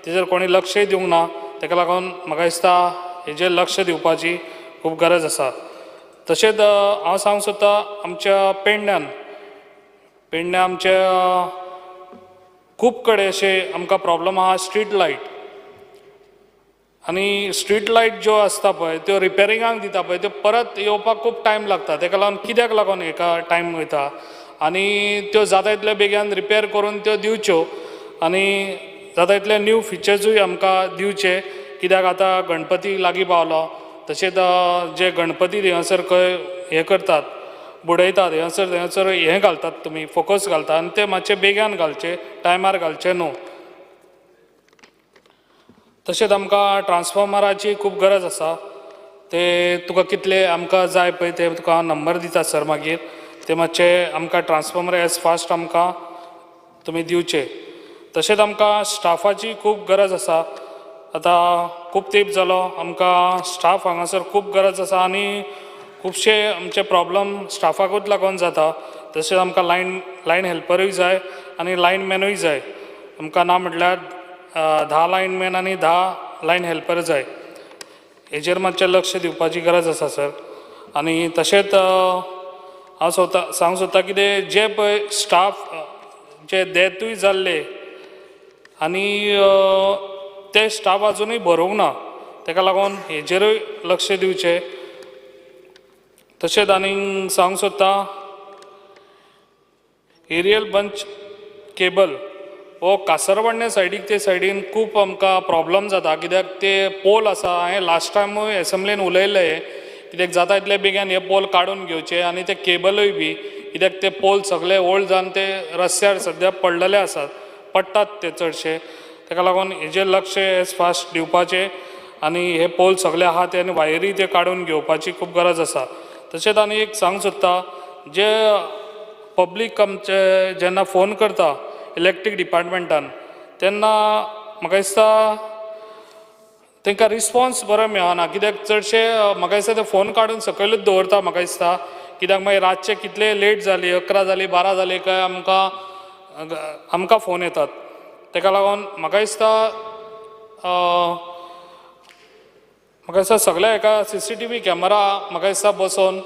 तेजेर कोणी लक्षय दिवंक ना तेका लागून म्हाका दिसता हेजेर लक्ष दिवपाची खूब गरज आसा तशेंच हांव सांगूंक सोदता आमच्या पेडण्यान आमचे खूब कडेन अशे आमकां प्रॉब्लम आहा स्ट्रीट लायट आनी स्ट्रीट लायट ज्यो आसता पळय त्यो रिपेरिंगाक दिता पळय त्यो परत येवपाक खूब टायम लागता तेका लागून कित्याक लागून हेका टायम वयता आनी त्यो जाता तितले बेगीन रिपेर करून त्यो दिवच्यो आनी जाता तितले न्यू फिचर्सूय आमकां दिवचे कित्याक आतां गणपती लागीं पावलो तशेंच जे गणपती थंयसर खंय हे करतात बुडयतात थंयसर हें घालतात तुमी फोकस घालतात आनी ते मातशे बेगीन घालचे टायमार घालचे न्हू तशेंच आमकां ट्रान्सफॉर्मराची खूब गरज आसा ते तुका कितले आमकां जाय पळय ते तुका हांव नंबर दिता सर मागीर ते मातशे आमकां ट्रान्सफॉर्मर एज फास्ट आमकां तुमी दिवचे तशेंच आमकां स्टाफाची खूब गरज आसा आतां खूब तेंप जालो आमकां स्टाफ हांगासर खूब गरज आसा आनी खुबशे आमचे प्रॉब्लम स्टाफाकूच लागून जाता तशेंच आमकां लायन हेल्परूय जाय आनी लायनमॅनूय जाय आमकां ना म्हटल्यार 10 लायनमॅन आनी 10 लायन हेल्पर जाय हेजेर मातशें लक्ष दिवपाची गरज आसा सर आनी तशेंच हांव सांगूंक सोदता कितें जे पळय स्टाफ जे डेथूय जाल्ले आनी ते स्टाफ अजूनय भरूंक ना तेका लागून हेजेरूय लक्ष दिवचें तशेंच आनीक सांगूंक सोदता एरियल बंच केबल हो कासरवांड्या सायडीक ते सायडीन खूब आमकां प्रॉब्लम जाता कित्याक ते पोल आसा हांवें लास्ट टायमूय एसेंब्लीन उलयलें कित्याक जाता तितले बेगीन हे पोल काडून घेवचे आनी ते केबलूय बी कित्याक ते पोल सगळे ओल्ड जावन ते रस्त्यार सद्या पडलेले आसात पडटात ते चडशे तेका लागून हेजेर लक्ष एज फास्ट दिवपाचें आनी हे पोल सगळे आहा ते आनी वायरी ते काडून घेवपाची खूब गरज आसा तशेंच आनी एक सांगूंक सोदता जे पब्लीक आमचे जेन्ना फोन करता इलेक्ट्रीक डिपार्टमेंटान तेन्ना म्हाका दिसता तांकां रिस्पॉन्स बरो मेळना कित्याक चडशे म्हाका दिसता ते फोन काडून सकयलूच दवरता म्हाका दिसता कित्याक मागीर रातचे कितले लेट जाली 11 जाली 12 जाली काय आमकां फोन येतात तेका लागून म्हाका दिसता सगळ्या एका CCTV कॅमेरा म्हाका दिसता बसोवन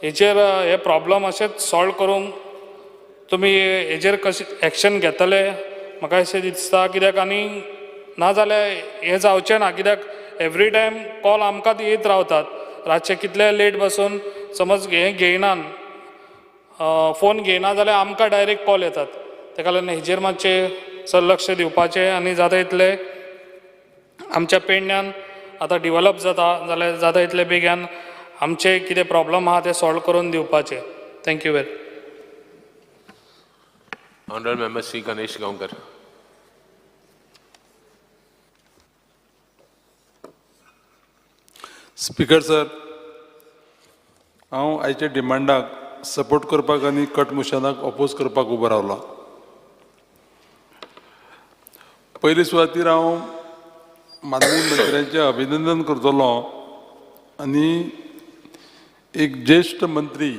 हेजेर हे प्रॉब्लम अशेंच सॉल्व करूंक तुमी हेजेर कशें एक्शन घेतले म्हाका अशें दिसता कित्याक आनी नाजाल्यार हें जावचें ना कित्याक एवरी टायम कॉल आमकां येत रावतात रातचे कितले लेट बसून समज हें घेयनान फोन घेयना जाल्यार आमकां डायरेक्ट कॉल येतात तेका लागून हेजेर मातशें चड लक्ष दिवपाचें आनी जाता तितलें आमच्या पेडण्यान आतां डिवेलप जाता जाल्यार जाता तितले बेग्यान आमचे कितें प्रॉब्लम आहा ते सॉल्व करून दिवपाचे thank you very Honorable Member Sri Ganesh Gaonkar. Speaker sir, हांव आयच्या डिमांडाक सपोर्ट करपाक आनी कट मोशनाक ऑपोज करपाक उबो रावला. पयले सुवातेर हांव माननीय मंत्र्यांचें अभिनंदन करतलो आनी एक ज्येश्ठ मंत्री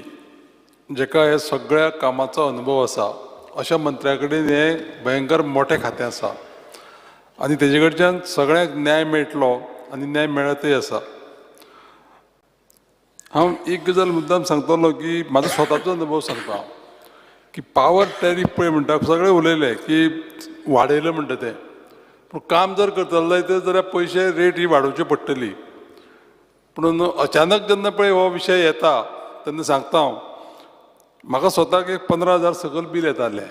जेका ह्या सगळ्या कामाचो अनुभव आसा अशा मंत्र्या कडेन हें भयंकर मोठें खातें आसा आनी तेजे कडच्यान सगळ्यांक न्याय मेळटलो आनी न्याय मेळतय आसा. हांव एक गजाल मुद्दाम सांगतलो की म्हाजो स्वताचो अनुभव सांगता की पावर टॅरीफ पळय म्हणटा सगळे उलयले की वाडयले म्हणटा तें, पूण काम जर करतलो जाल्यार पयशे रेट ही वाडोवची पडटली. पूण अचानक जेन्ना पळय हो विशय येता तेन्ना सांगता हांव म्हाका स्वताक एक 15,000 सकयल बील येतालें.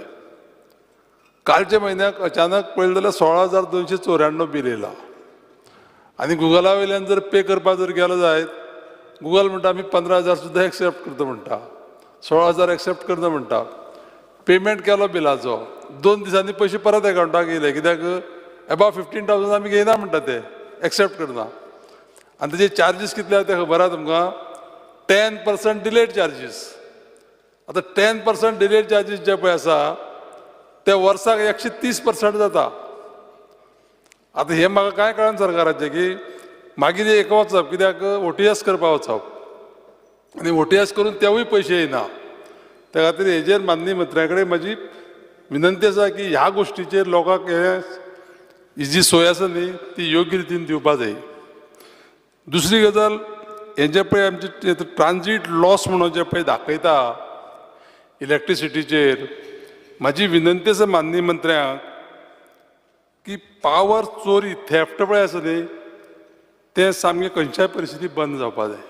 कालच्या म्हयन्याक अचानक पळयलें जाल्यार 16,294 बील येयलां. आनी गुगला वयल्यान जर पे करपाक जर गेलो जायत गुगल म्हणटा आमी 15,000 सुद्दां एक्सेप्ट करता म्हणटा, 16,000 एक्सेप्ट करता म्हणटा. पेमेंट केलो बिलाचो 2 दिसांनी पयशे परत एकावंटाक येयले कित्याक अबाव 15,000 आमी घेयना म्हणटा ते एक्सेप्ट करना. आनी तेजे चार्जीस कितले आहा ते खबर आहा तुमकां? 10% डिलेड चार्जीस. आतां 10% डिलेड चार्जीस जे पळय आसा ते वर्साक 130% जाता. आतां हें म्हाका कांय कळना सरकाराचें की मागीर एक वचप कित्याक OTS करपाक वचप आनी OTS करून तेवूय पयशे येयना. त्या खातीर हेजेर माननीय मंत्र्या कडेन म्हाजी विनंती आसा की ह्या गोश्टीचेर लोकांक ही जी सोय आसा न्ही ती योग्य रितीन दिवपा जाय. दुसरी गजाल हें जें पळय आमचें ट्रान्झीट लॉस म्हणून जें पळय दाखयता इलेक्ट्रिसिटीचेर, म्हाजी विनंती आसा माननीय मंत्र्यांक की पावर चोरी थेफ्ट पळय आसा न्ही तें सामकें खंयच्याय परिस्थितीत बंद जावपा जाय.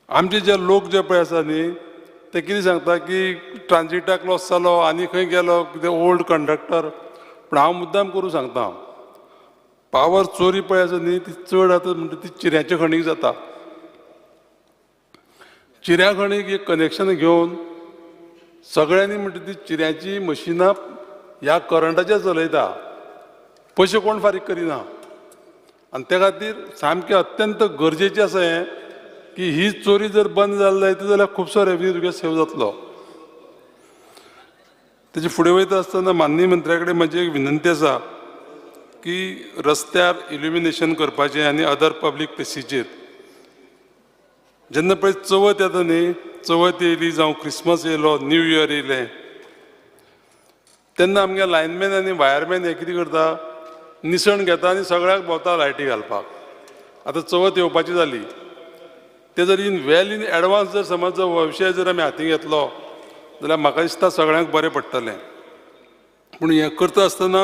आमचे जे लोक जे पळय आसा न्ही ते कितें सांगता की ट्रान्झिटाक लॉस जालो आनी खंय गेलो कितें ओल्ड कंडक्टर. पूण हांव मुद्दाम करून सांगता पावर चोरी पळय आसा न्ही ती चड आतां म्हणटा ती चिऱ्याचे खणीक जाता. चिऱ्या खणीक एक कनेक्शन घेवन सगळ्यांनी म्हणटा ती चिऱ्याची मशिनां ह्या करंटाचेर चलयता, पयशे कोण फारीक करिना. आनी त्या खातीर सामकें अत्यंत गरजेचें आसा हें की ही चोरी जर बंद जाली जाल्यार खुबसो रेव्हन्यू तुगे सेव जातलो. तेजे फुडें वयता आसतना माननीय मंत्र्या कडेन म्हजी एक विनंती आसा की रस्त्यार इल्युमिनेशन करपाचें आनी अदर पब्लीक प्लेसीचेर जेन्ना पळय चवथ येता न्ही, चवथ येयली जावं क्रिसमस येयलो, न्यू इयर येयलें तेन्ना आमगे लायनमॅन आनी वायरमॅन हे कितें करता निसण घेता आनी सगळ्याक भोंवता लायटी घालपाक. आतां चवथ येवपाची जाली ते जर वेल इन एडवान्स जर समज जो विशय जर आमी हातीन घेतलो जाल्यार म्हाका दिसता सगळ्यांक बरें पडटलें. पूण हें करता आसतना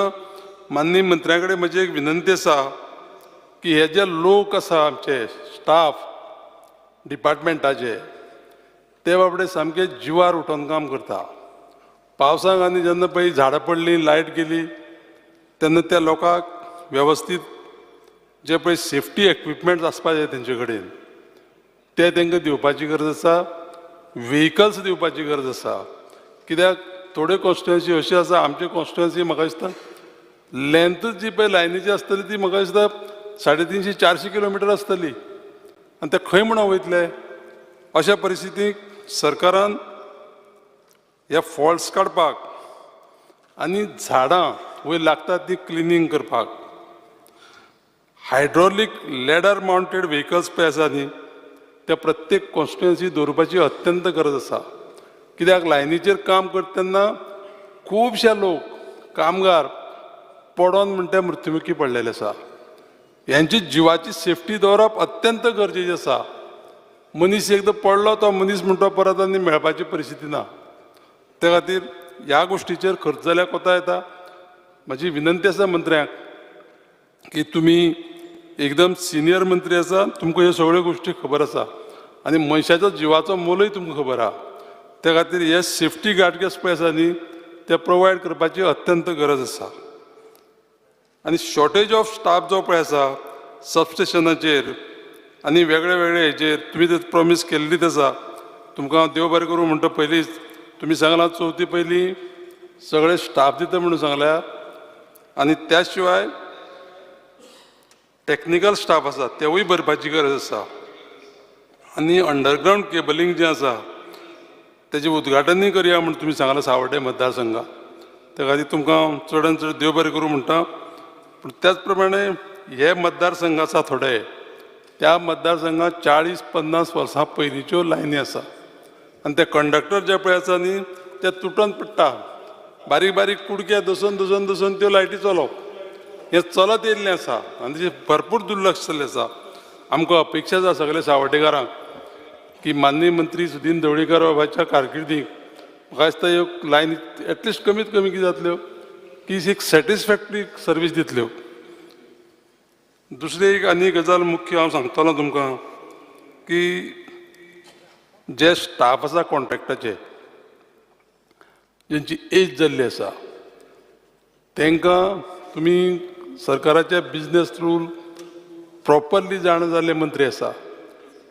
माननीय मंत्र्या कडेन म्हजी एक विनंती आसा की हे जे लोक आसा आमचे स्टाफ डिपार्टमेंटाचे ते बाबडे सामके जिवार उठोवन काम करता. पावसाक आनी जेन्ना पळय झाडां पडलीं लायट गेली तेन्ना त्या लोकांक वेवस्थीत जे पळय सेफ्टी इक्विपमेंट्स आसपा जाय तेंचे कडेन ते तांकां दिवपाची गरज आसा. व्हेकल्स दिवपाची गरज आसा. कित्याक थोड्यो कॉन्स्टिट्युएन्सी अशी आसा आमची कॉन्स्टिट्युएन्सी म्हाका दिसता लेंथ जी पळय लायनीची आसतली ती म्हाका दिसता 350-400 किलोमिटर आसतली आनी ते खंय म्हणून वयतले. अशा परिस्थितीक सरकारान हे फॉल्ट्स काडपाक आनी झाडां वयर लागतात ती क्लिनींग करपाक हायड्रॉलीक लॅडर माउंटेड व्हेकल्स पळय आसा न्ही ते प्रत्येक कॉन्स्टिट्युएन्सी दवरपाची अत्यंत गरज आसा. कित्याक लायनीचेर काम करता तेन्ना खुबशे लोक कामगार पडोन म्हणटा मृत्युमुखी पडलेले आसा. हेंची जिवाची सेफ्टी दवरप अत्यंत गरजेचें आसा. मनीस एकदां पडलो तो मनीस म्हणटा परत आनी मेळपाची परिस्थिती ना. त्या खातीर ह्या गोश्टीचेर खर्च जाल्यार कोता येता माझी विनंती आसा मंत्र्याक की तुम्ही एकदम सिनियर मंत्री आसा, तुमकां ह्यो सगळ्यो गोश्टी खबर आसा आनी मनशाच्या जिवाचो मोलूय तुमकां खबर आहा. त्या खातीर हे सेफ्टी गार्डस पळय आसा न्ही ते प्रोवायड करपाची अत्यंत गरज आसा. आनी शॉर्टेज ऑफ स्टाफ जो पळय आसा सबस्टेशनाचेर आनी वेगळे वेगळे हेचेर तुमी ते प्रॉमीस केल्लीच आसा. तुमकां देव बरें करूं म्हणटा पयलींच तुमी सांगलां चवथी पयलीं सगळे स्टाफ दिता म्हणून सांगल्या आनी त्या शिवाय टॅक्निकल स्टाफ आसा तेवूय भरपाची गरज आसा. आनी अंडरग्रावंड केबलींग जें आसा तेजें उद्घाटनूय करया म्हण तुमी सांगलां सावड्डे मतदारसंघात. त्या खातीर तुमकां चडांत चड देव बरें करूं म्हणटा. पूण त्याच प्रमाणे हे मतदारसंघ आसा थोडे त्या मतदारसंघात 40-50 वर्सां पयलींच्यो लायनी आसा आनी ते कंडक्टर जे पळय आसा न्ही ते तुटून पडटा. बारीक बारीक कुडक्या दसून त्यो लायटी चलोवप हें चलत येयल्लें आसा आनी तेजें भरपूर दुर्लक्ष जाल्लें आसा. आमकां अपेक्षा आसा सगळे सावड्डेकारांक की माननीय मंत्री सुदीन ढवळीकर बाबाच्या कारकिर्दीक म्हाका दिसता ह्यो लायनी एटलिस्ट कमीत कमी कितें जातल्यो की एक सॅटिस्फॅक्टरी सर्वीस दितल्यो. दुसरी एक आनी गजाल मुख्य हांव सांगतलो तुमकां की जे स्टाफ आसा कॉन्ट्रॅक्टाचे जेंची एज जाल्ली आसा तांकां तुमी सरकाराचे बिजनेस रूल प्रॉपरली जाण जाल्ले मंत्री आसा.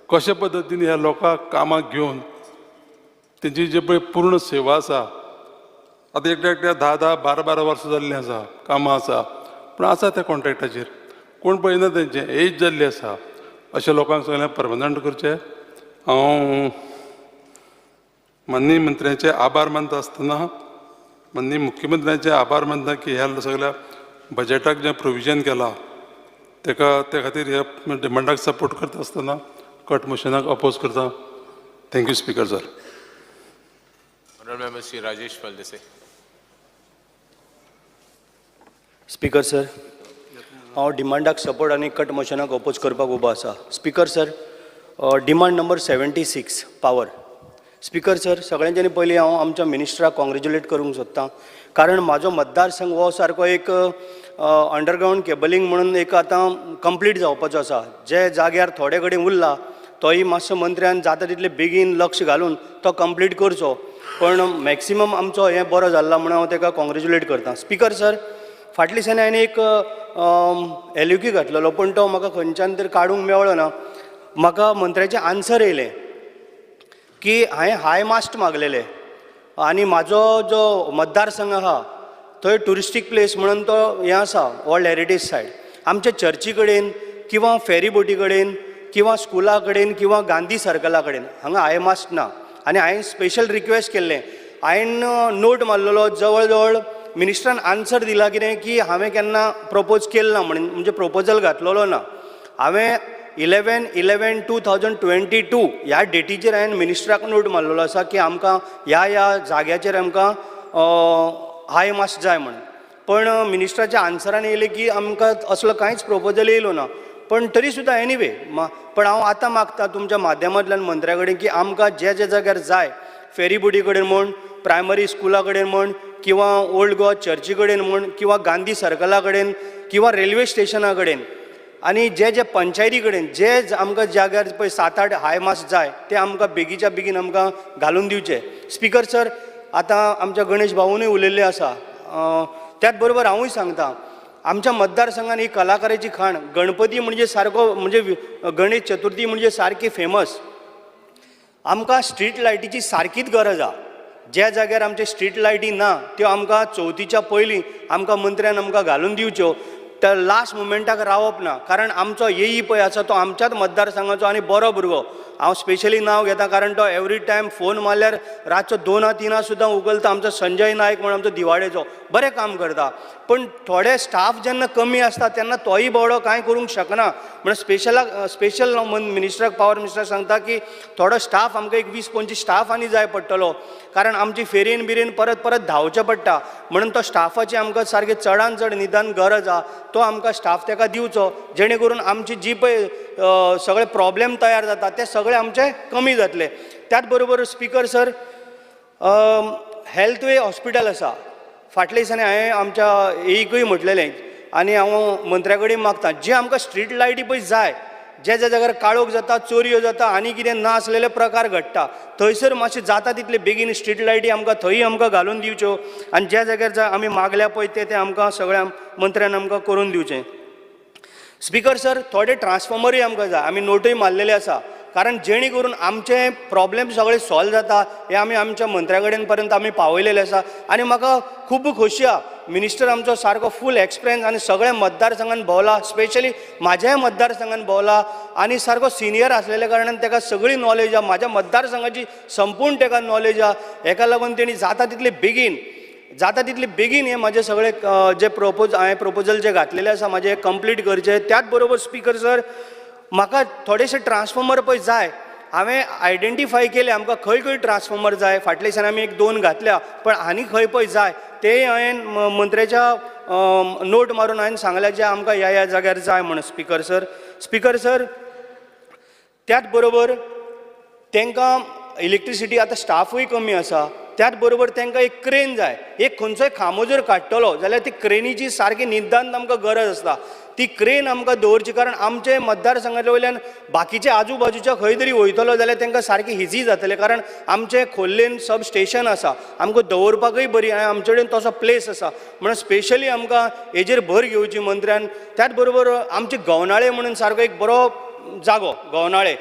कशे पद्दतीन ह्या लोकांक कामाक घेवन तेंची जे पळय पूर्ण सेवा आसा आतां एकट्या 10-12 वर्सां जाल्लीं आसा कामां आसा पूण आसा त्या कॉन्ट्रॅक्टाचेर कोण पळयना तेंचें एज जाल्ली आसा. अशा लोकांक सगळ्यांक परमनंट करचें. हांव माननीय मंत्र्याचे आभार मानता आसतना माननीय मुख्यमंत्र्याचे आभार मानता की ह्या सगळ्या बजेटाक जें प्रोविजन केलां त्या खातीर ह्या डिमांडाक सपोर्ट करता आसतना कट मोशनाक अपोज करता. Thank you speaker sir. Honourable Member Sri Rajesh Paldese. Speaker sir, हांव डिमांडाक सपोर्ट आनी कट मोशनाक अपोज करपाक उबो आसा. Speaker sir, demand number 76 power. Speaker sir, सगळ्यांच्यानी पयलीं हांव आमच्या मिनिस्टराक कॉंग्रेच्युलेट करूंक सोदतां कारण म्हाजो मतदारसंघ हो सारको एक अंडरग्रावंड केबलींग म्हणून एक आतां कंप्लीट जावपाचो आसा. जे जाग्यार थोडे कडेन उरला तोय मातसो मंत्र्यान जाता तितले बेगीन लक्ष घालून तो कंप्लीट करचो. पण मॅक्सिमम आमचो हें बरो जाल्ला म्हणून हांव ताका कॉंग्रेच्युलेट करतां. स्पीकर सर, फाटल्या दिसांनी हांवें एक एल्युकी घातलेलो पण तो म्हाका खंयच्यान तरी काडूंक मेळ्ळो ना. म्हाका मंत्र्याचें आन्सर येयलें की हांवें हाय मास्ट मागलेले आनी म्हाजो जो मतदारसंघ आहा थंय ट्युरिस्टीक प्लेस म्हणून तो हें आसा वर्ल्ड हेरिटेज सायट. आमच्या चर्ची कडेन किंवा फेरी बोटी कडेन किंवा स्कुला कडेन किंवा गांधी सर्कला कडेन हांगा हाय मास्ट ना. आनी हांवें स्पेशल रिक्वेस्ट केल्लें. हांवें नोट मारलेलो जवळ जवळ मिनिस्टरान आन्सर दिला कितें की हांवें केन्ना प्रपोज केलें ना म्हणून म्हणजे प्रपोजल घातलेलो ना. हांवें 11/11/2022 ह्या डेटीचेर हांवें मिनिस्टराक नोट मारलेलो आसा की आमकां ह्या जाग्याचेर आमकां हाय मास्ट जाय म्हणून. पण मिनिस्टराच्या आन्सरान येयलें की आमकां असलो कांयच प्रपोजल येयलो ना. पण तरी सुद्दां एनिवे पण हांव आतां मागतां तुमच्या माध्यमांतल्यान मंत्र्या कडेन की आमकां जे जाग्यार जाय फेरी बोटी कडेन म्हण प्रायमरी स्कुला कडेन म्हण किंवा ओल्ड गोवा चर्ची कडेन म्हण किंवा गांधी सर्कला कडेन किंवा रेल्वे स्टेशना कडेन आनी जे पंचायती कडेन जे आमकां जाग्यार पळय 7-8 हाय मास्ट जाय ते आमकां बेगीच्या बेगीन आमकां घालून दिवचे. स्पीकर सर, आतां आमच्या गणेश भाऊनय उलयल्ले आसा. त्याच बरोबर हांवूय सांगता आमच्या मतदारसंघान ही कलाकाराची खाण गणपती म्हणजे सारको म्हणजे गणेश चतुर्थी म्हणजे सारकी फेमस. आमकां स्ट्रीट लायटीची सारकीच गरज आहा. ज्या जाग्यार आमचे स्ट्रीट लायटी ना त्यो आमकां चवथीच्या पयलीं आमकां मंत्र्यान आमकां घालून दिवच्यो. तर लास्ट मुमेंटाक रावप ना कारण आमचो येई पळय आसा तो आमच्याच मतदारसंघाचो आनी बरो भुरगो. हांव स्पेशली नांव घेता कारण तो एवरी टायम फोन मारल्यार रातचो 2-3 सुद्दां उगलता. आमचो संजय नायक म्हणून आमचो दिवाडेचो बरें काम करता. पण थोडे स्टाफ जेन्ना कमी आसता तेन्ना तोय बावडो कांय करूंक शकना म्हणून स्पेशल मिनिस्टराक पावर मिनिस्टराक सांगता की थोडो स्टाफ आमकां एक 20-25 स्टाफ आनी जाय पडटलो कारण आमची फेरेन बिरेन परत धांवचें पडटा. म्हणून तो स्टाफाची आमकां सारकें चडांत चड निदान गरज आहा. तो आमकां स्टाफ ताका दिवचो जेणे करून आमची जी पळय सगळे प्रॉब्लेम तयार जाता ते सगळे आमचे कमी जातले. त्याच बरोबर स्पीकर सर, हेल्थ वे हॉस्पिटल आसा फाटल्या दिसांनी हांवें आमच्या एकूय म्हटलेलें आनी हांव मंत्र्या कडेन मागतां जे आमकां स्ट्रीट लायटी पळय जाय ज्या ज्या जाग्यार काळोख जाता चोरयो जाता आनी कितें नासलेले प्रकार घडटा थंयसर मातशें जाता तितले बेगीन स्ट्रीट लायटी थंय आमकां घालून दिवच्यो आनी ज्या जाग्यार जाय आमी मागल्या पळय ते आमकां सगळ्या मंत्र्यान आमकां करून दिवचें. स्पिकर सर थोडे ट्रान्सफॉर्मरूय आमकां जाय आमी नोटूय मारलेले आसा कारण जेणे करून आमचे प्रॉब्लेम सगळे सॉल्व जाता हे आमी आमच्या मंत्र्या कडेन पर्यंत आमी पावयलेले आसा आनी म्हाका खूब खोशी आहा मिनिस्टर आमचो सारको फूल एक्सपिरियन्स आनी सगळ्या मतदारसंघान भोंवला स्पेशली म्हाज्याय मतदारसंघान भोंवला आनी सारको सिनियर आसलेल्या कारणान ताका सगळी नॉलेज आहा म्हाज्या मतदारसंघाची संपूर्ण ताका नॉलेज आहा हेका लागून तेणी जाता तितले बेगीन हे म्हाजे सगळे जे हांवें प्रपोजल जे घातलेले आसा म्हाजे हे कंप्लीट करचे. त्याच बरोबर स्पिकर सर म्हाका थोडेशे ट्रान्सफॉर्मर पळय जाय हांवें आयडेंटिफाय केले आमकां खंय खंय ट्रान्सफॉर्मर जाय फाटल्या दिसांनी आमी 1-2 घातल्या पण आनी खंय पळय जाय ते हांवें मंत्र्याच्या नोट मारून हांवें सांगल्या जे आमकां ह्या जाग्यार जाय म्हणून. स्पिकर सर त्याच बरोबर तांकां इलेक्ट्रिसिटी आतां स्टाफूय कमी आसा त्याच बरोबर तांकां एक क्रेन जाय एक खंयचोय खांबो जर काडटलो जाल्यार ती क्रेनीची सारकी निदान आमकां गरज आसता ती क्रेन आमकां दवरची कारण आमचे मतदारसंघाच्या वयल्यान बाकीचे आजूबाजूच्या खंय तरी वयतलो जाल्यार तांकां सारकी इजी जातलें कारण आमचे खोल्लेन सब स्टेशन आसा आमकां दवरपाकूय बरी आनी आमचे कडेन तसो प्लेस आसा म्हणून स्पेशली आमकां हेजेर भर घेवची मंत्र्यान. त्याच बरोबर आमचे गवनाळे म्हणून सारको एक बरो जागो गवनाळे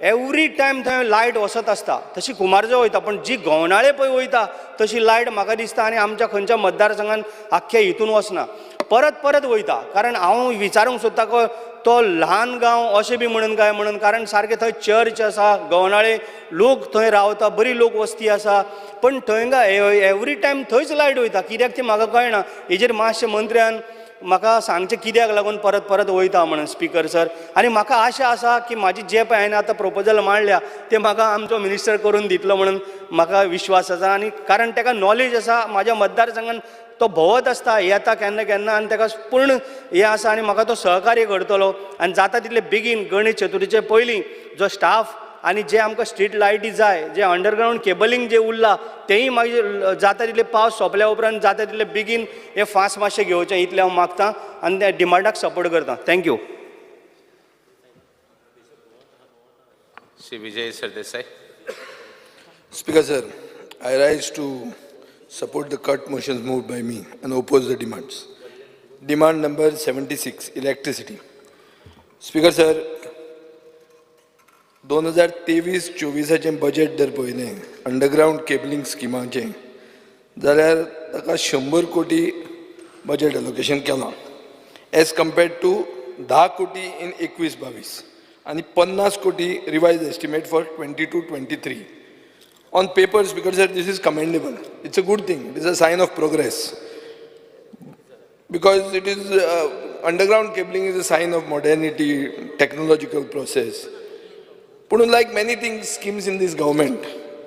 एवरी टायम थंय लायट वचत आसता तशी कुमारजो वयता पण जी गवनाळे पळय वयता तशी लायट म्हाका दिसता आनी आमच्या खंयच्या मतदारसंघान आख्ख्या हितून वचना परत वयता कारण हांव विचारूंक सोदता तो ल्हान गांव अशें बी म्हणून काय म्हणून कारण सारकें थंय चर्च आसा गवनाळे लोक थंय रावता बरी लोक वस्ती आसा पण थंय एवरी टायम थंयच लायट वयता कित्याक ती म्हाका कळना हेजेर मातशें मंत्र्यान म्हाका सांगचें कित्याक लागून परत वयता म्हणून. स्पिकर सर आनी म्हाका आशा आसा की म्हाजी जे पळय हांवें आतां प्रपोजल मांडल्या ते म्हाका आमचो मिनिस्टर करून दितलो म्हणून म्हाका विश्वास आसा आनी कारण ताका नॉलेज आसा म्हाज्या मतदारसंघान तो भोंवत आसता येता केन्ना आनी ताका पूर्ण हें आसा आनी म्हाका तो सहकार्य करतलो आनी जाता तितले बेगीन गणेश चतुर्थीचे पयलीं जो स्टाफ आनी जे आमकां स्ट्रीट लायटी जाय जे अंडरग्रावंड केबलिंग जे उरलां तेंय मागीर जाता तितले पावस सोंपल्या उपरांत जाता तितले बेगीन हे फास्ट मातशें घेवचें इतलें हांव मागतां आनी त्या डिमांडाक सपोर्ट करतां. Thank you. Shri Vijay Sardesai. Speaker sir, I rise to support the cut motions moved by me and oppose the demands. Demand number 76, electricity. Speaker sir, 2023-24 budget जर पळयलें अंडरग्रावंड केबलिंग स्किमाचें जाल्यार ताका 100 कोटी बजेट एलोकेशन केलां एज कम्पेर्ड टू 10 कोटी इन 21-22 आनी 50 कोटी revise estimate for 22-23. On paper, Speaker sir, this is commendable. It's a good thing. It is a sign of progress. Because it is, underground cabling is a sign of modernity, technological process. But unlike many things, schemes in this government,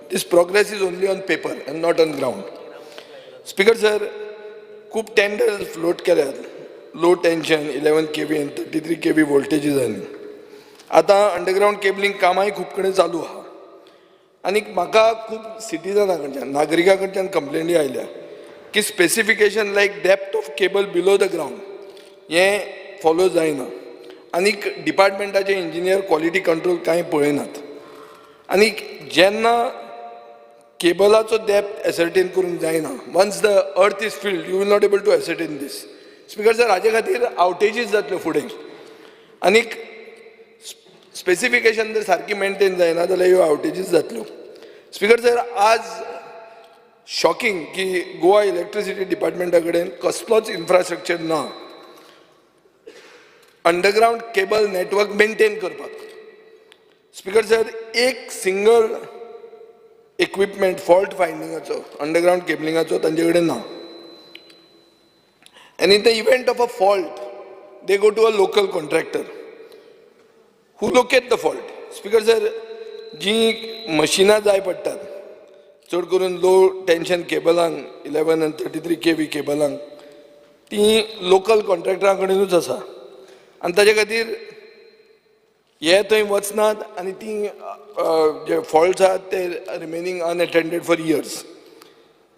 this progress is only on paper and not on ground. Speaker sir, खूप tenders float केल्यात. Low tension, 11 kV and 33 kV voltages आनी. आता underground cabling कामाय खूप कडेन चालू आहा. आनी म्हाका खूब सिटीजनां कडच्यान नागरिकां कडच्यान कंप्लेनी आयल्या की specification like depth of cable below the ground हें फॉलो जायना आनी डिपार्टमेंटाचे इंजिनियर क्वॉलिटी कंट्रोल कांय पळयनात आनी जेन्ना केबलाचो डेप्थ एसर्टेन करूंक जायना once the earth is filled you will not able to ascertain this. Speaker sir हाजे खातीर आवटेजीस जातल्यो फुडें आनीक स्पेसिफिकेशन जर सारकी मेंटेन जायना जाल्यार ह्यो आवटेजीस जातल्यो. स्पिकर सर आज शॉकिंग की गोवा इलेक्ट्रिसिटी डिपार्टमेंटा कडेन कसलोच इन्फ्रास्ट्रक्चर ना अंडरग्रावंड केबल नेटवर्क मेंटेन करपाक. स्पिकर सर एक सिंगल इक्विपमेंट फॉल्ट फायंडिंगाचो अंडरग्रावंड केबलिंगाचो तांचे कडेन ना and in the event of a fault they go to a local contractor who locate the fault. Speaker sir, जी मशिनां जाय पडटात चड करून लो टेन्शन केबलांक 11 and 33 kV केबलांक ती लोकल कॉन्ट्रॅक्टरां कडेनूच आसा आनी ताचे खातीर हे थंय वचनात आनी ती जे फॉल्ट्स आहात ते रिमेनींग अनएटेंडेड फॉर इयर्स.